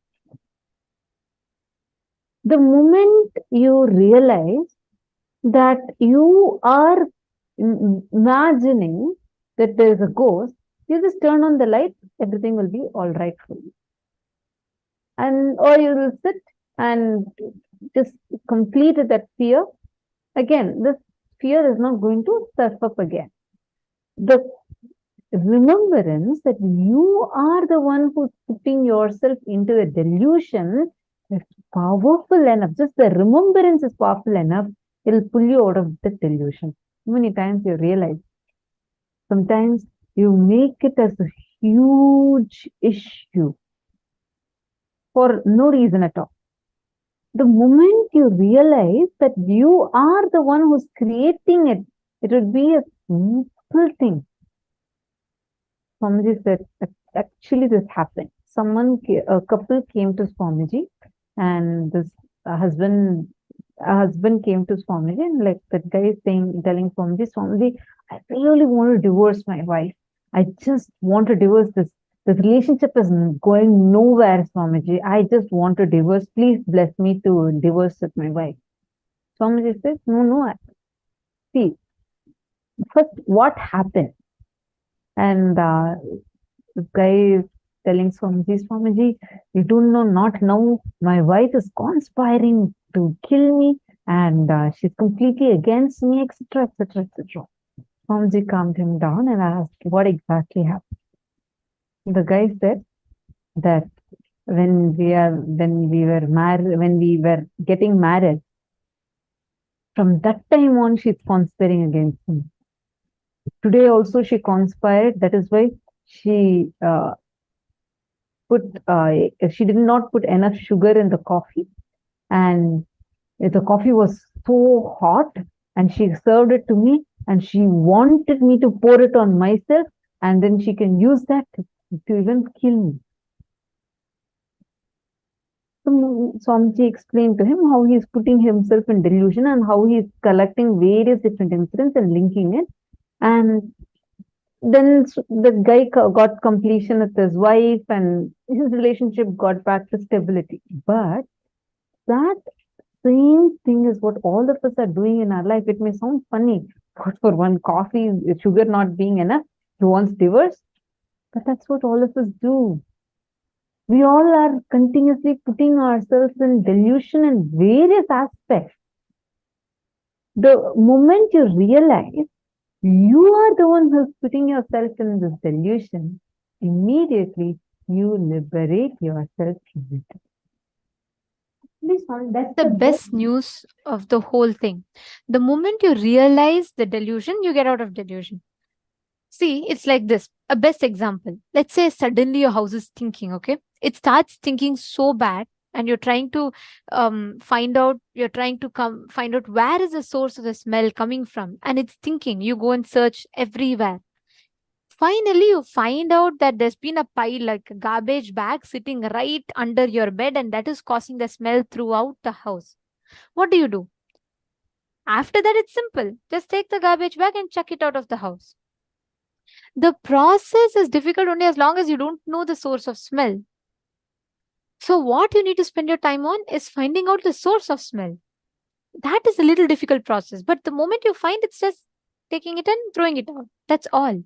The moment you realize that you are imagining that there is a ghost, you just turn on the light, everything will be all right for you. Or you will sit and just complete that fear. Again, this fear is not going to surf up again. The remembrance that you are the one who's putting yourself into the delusion is powerful enough. Just the remembrance is powerful enough. It'll pull you out of the delusion. How many times you realize? Sometimes you make it as a huge issue for no reason at all. The moment you realize that you are the one who's creating it, it would be a simple thing. Swamiji said, actually this happened. A couple came to Swamiji, and this husband came to Swamiji, and like that guy is telling Swamiji, I really want to divorce my wife. I just want to divorce this. This relationship is going nowhere, Swamiji. I just want to divorce. Please bless me to divorce with my wife. Swamiji says, no. See, first, what happened? And this guy is telling Swamiji, you do not know, my wife is conspiring to kill me, and she's completely against me, etc., etc., etc. Swamiji calmed him down and asked, what exactly happened? The guy said that when we were getting married, from that time on, she's conspiring against me. Today also she conspired. That is why she did not put enough sugar in the coffee, and the coffee was so hot, and she served it to me, and she wanted me to pour it on myself, and then she can use that to even kill me. So Swamiji explained to him how he is putting himself in delusion and how he is collecting various different incidents and linking it. And then the guy got completion with his wife, and his relationship got back to stability. But that same thing is what all of us are doing in our life. It may sound funny, but for one coffee, sugar not being enough, he wants divorce. But that's what all of us do. We all are continuously putting ourselves in delusion in various aspects. The moment you realize you are the one who's putting yourself in this delusion, immediately you liberate yourself from it. That's The best news of the whole thing. The moment you realize the delusion, you get out of delusion. See, it's like this. A best example. Let's say suddenly your house is thinking, okay? It starts thinking so bad, and you're trying to find out where is the source of the smell coming from. And it's thinking, you go and search everywhere. Finally, you find out that there's been a pile, like a garbage bag, sitting right under your bed, and that is causing the smell throughout the house. What do you do? After that, it's simple. Just take the garbage bag and chuck it out of the house. The process is difficult only as long as you don't know the source of smell. So, what you need to spend your time on is finding out the source of smell. That is a little difficult process, but the moment you find, it's just taking it and throwing it out. That's all.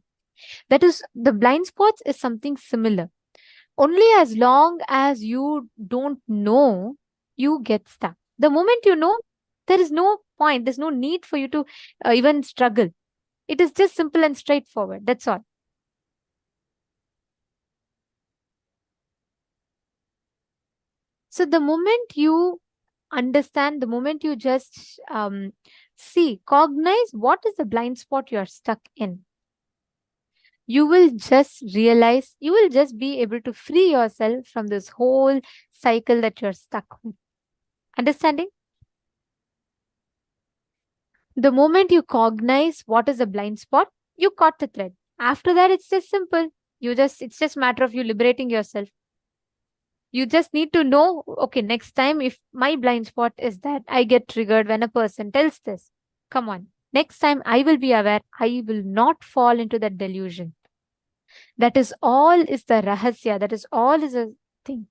That is, the blind spots is something similar. Only as long as you don't know, you get stuck. The moment you know, there is no point, there's no need for you to even struggle. It is just simple and straightforward. That's all. So the moment you understand, the moment you just cognize what is the blind spot you are stuck in, you will just realize, you will just be able to free yourself from this whole cycle that you're stuck with. Understanding? The moment you cognize what is a blind spot, you caught the thread. After that, it's just simple. It's just matter of you liberating yourself. You just need to know, okay, next time if my blind spot is that I get triggered when a person tells this, come on, next time I will be aware, I will not fall into that delusion. That is all is the rahasya. That is all is a thing.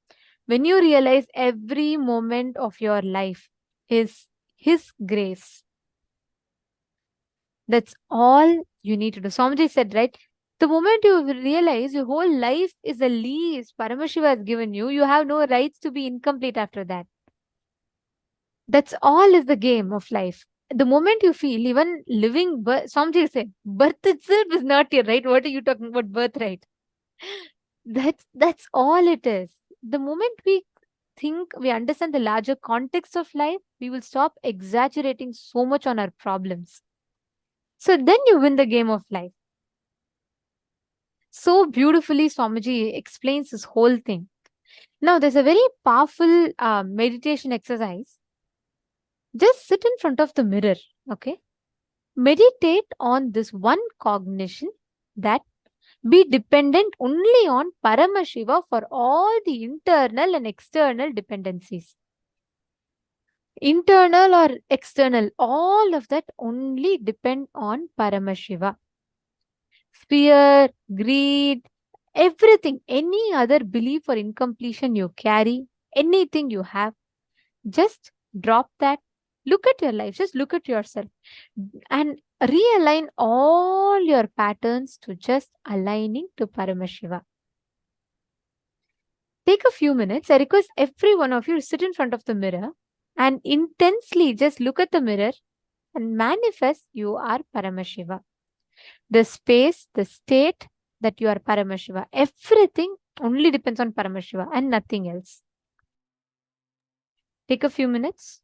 When you realize every moment of your life is His grace, that's all you need to do. Swamiji said, right? The moment you realize your whole life is a lease Paramashiva has given you, you have no rights to be incomplete after that. That's all is the game of life. The moment you feel even living birth, Swamiji said, birth itself is not here, right? What are you talking about, birth, right? That's all it is. The moment we think we understand the larger context of life, we will stop exaggerating so much on our problems. So then you win the game of life. So beautifully, Swamiji explains this whole thing. Now, there's a very powerful meditation exercise. Just sit in front of the mirror, okay? Meditate on this one cognition that be dependent only on Paramashiva for all the internal and external dependencies. Internal or external, all of that only depend on Paramashiva. Fear, greed, everything, any other belief or incompletion you carry, anything you have, just drop that. Look at your life, just look at yourself and realign all your patterns to just aligning to Paramashiva. Take a few minutes. I request every one of you to sit in front of the mirror and intensely just look at the mirror and manifest you are Paramashiva. The space, the state that you are Paramashiva. Everything only depends on Paramashiva and nothing else. Take a few minutes.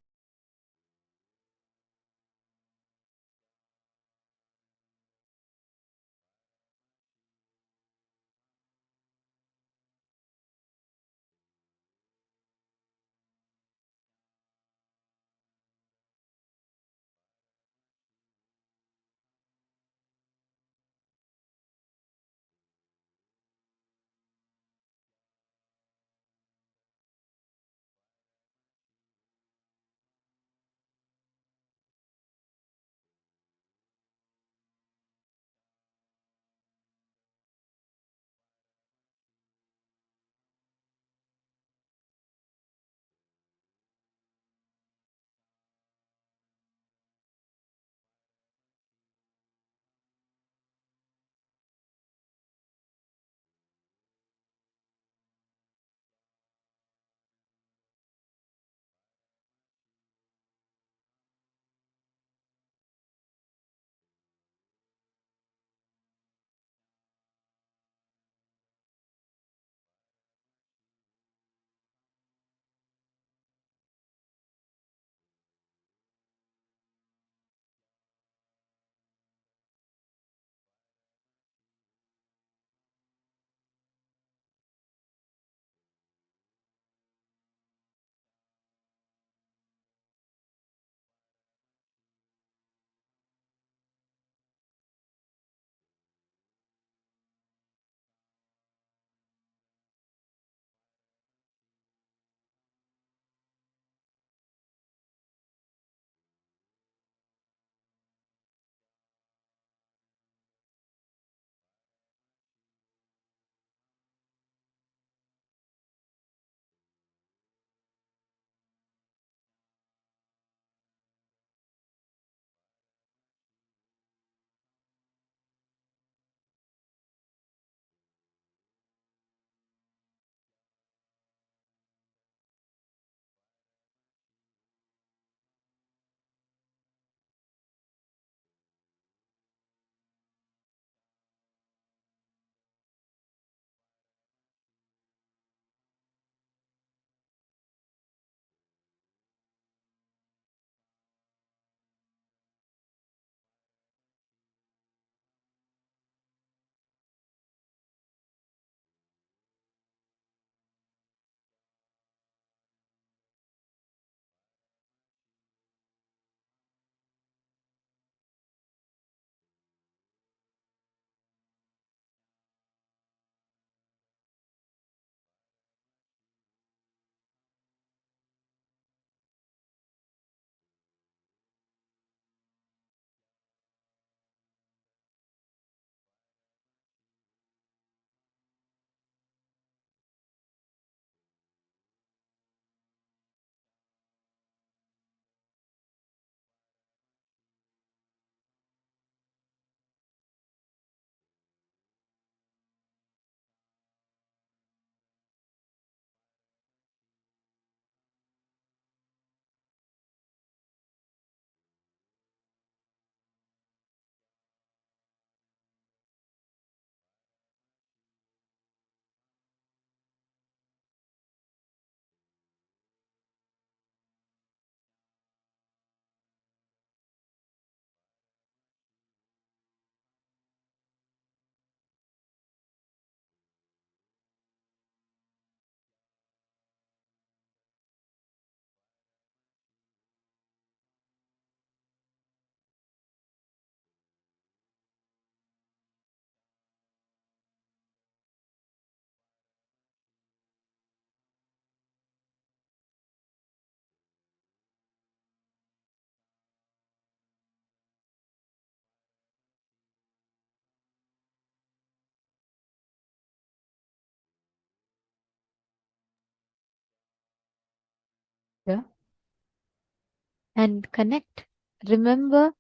and connect. Remember,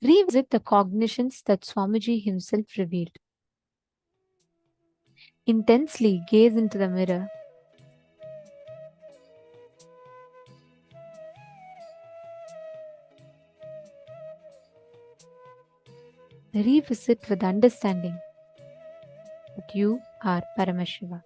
revisit the cognitions that Swamiji himself revealed. Intensely gaze into the mirror. Revisit with understanding that you are Paramashiva.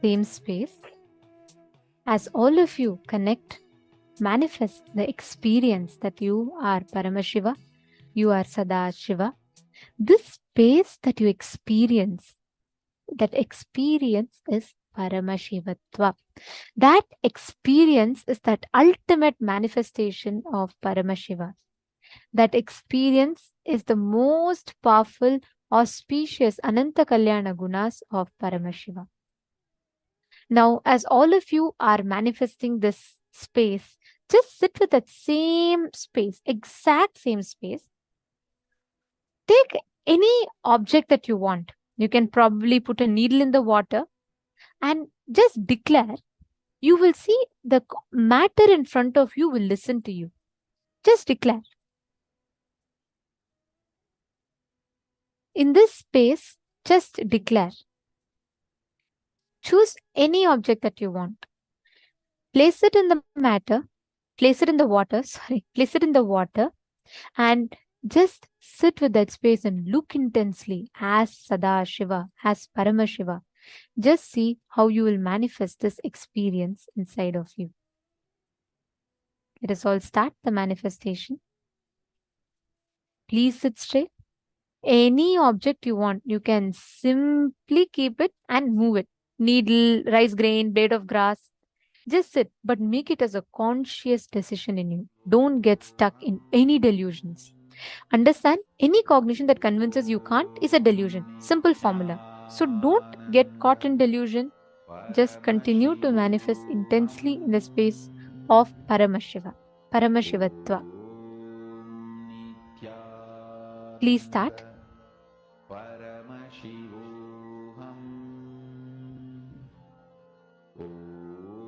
same space, as all of you connect, manifest the experience that you are Paramashiva, you are Sadashiva. This space that you experience, that experience is Paramashivatva. That experience is that ultimate manifestation of Paramashiva. That experience is the most powerful, auspicious Ananta Kalyana Gunas of Paramashiva. Now, as all of you are manifesting this space, just sit with that same space, exact same space. Take any object that you want. You can probably put a needle in the water and just declare. You will see the matter in front of you will listen to you. Just declare. In this space, just declare. Choose any object that you want. Place it in the matter, place it in the water, place it in the water, and just sit with that space and look intensely as Sadashiva, as Paramashiva. Just see how you will manifest this experience inside of you. Let us all start the manifestation. Please sit straight. Any object you want, you can simply keep it and move it. Needle, rice grain, blade of grass. Just sit, but make it as a conscious decision in you. Don't get stuck in any delusions. Understand, any cognition that convinces you can't is a delusion. Simple formula. So don't get caught in delusion. Just continue to manifest intensely in the space of Paramashiva, Paramashivatva. Please start. Paramashivoham Om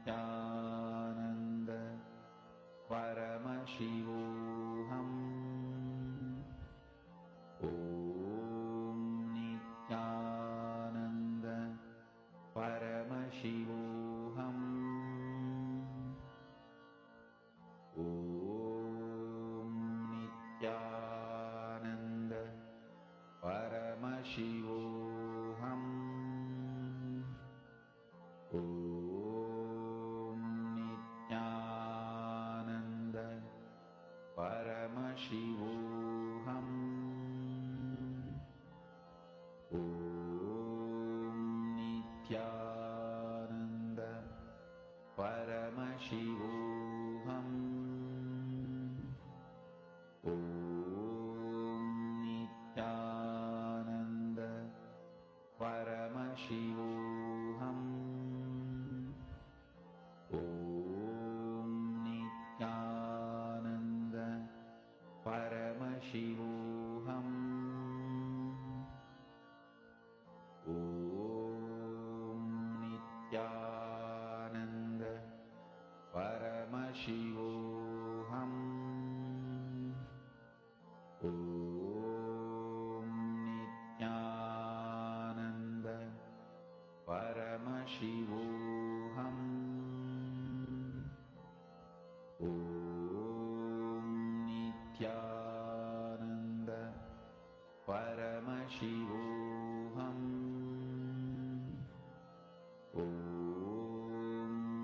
Nithyananda Paramashivoham Om Nithyananda Paramashivoham Om Nithyananda Paramashivoham Om Nithyananda Paramashivoham Om Nithyananda Paramashivoham Om Nithyananda Paramashivoham Om Nithyananda Paramashivoham Om Nithyananda Paramashivoham Om Nithyananda Paramashivoham Om Nithyananda Paramashivoham Om Nithyananda Paramashivoham Om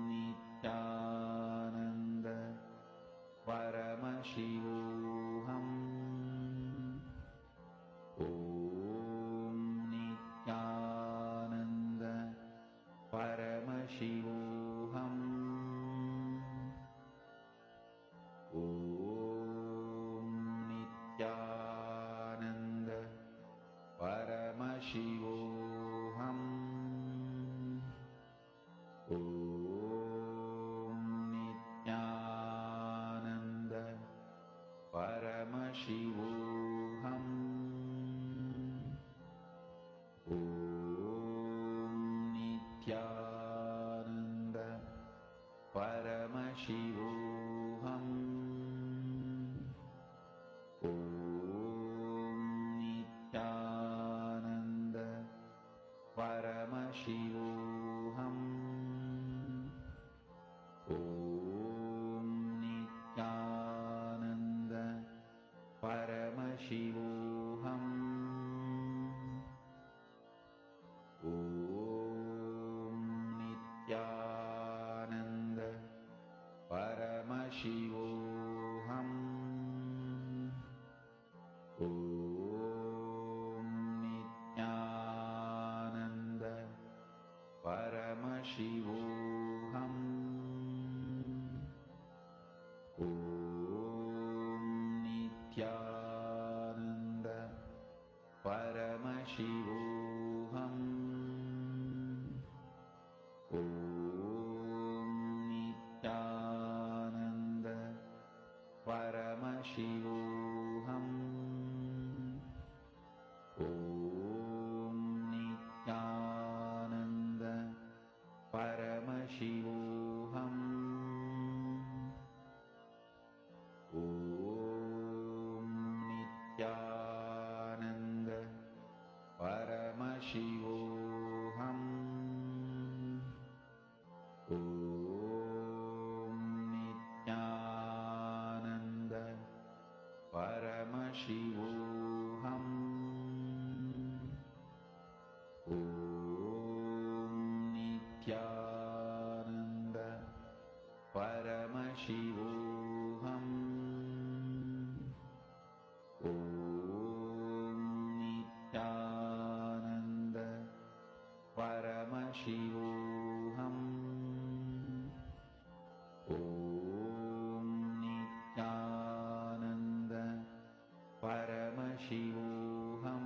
Nithyananda Paramashivoham Om Nithyananda Paramashivoham Om Nithyananda Paramashivoham Om Nithyananda Paramashivoham Om Nithyananda Paramashivoham Om Nithyananda Paramashivoham Om Om Nithyananda Paramashivoham. Om Nithyananda Paramashivoham. Om Nithyananda Paramashivoham. Om Nithyananda Paramashivoham. Om Nithyananda Paramashivoham. Om Nithyananda Paramashivoham. Om Nithyananda Paramashivoham. Om Nithyananda Paramashivoham. Om Nithyananda Paramashivoham.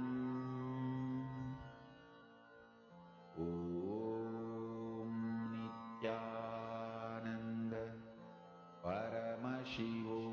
Om Nithyananda Paramashivoham.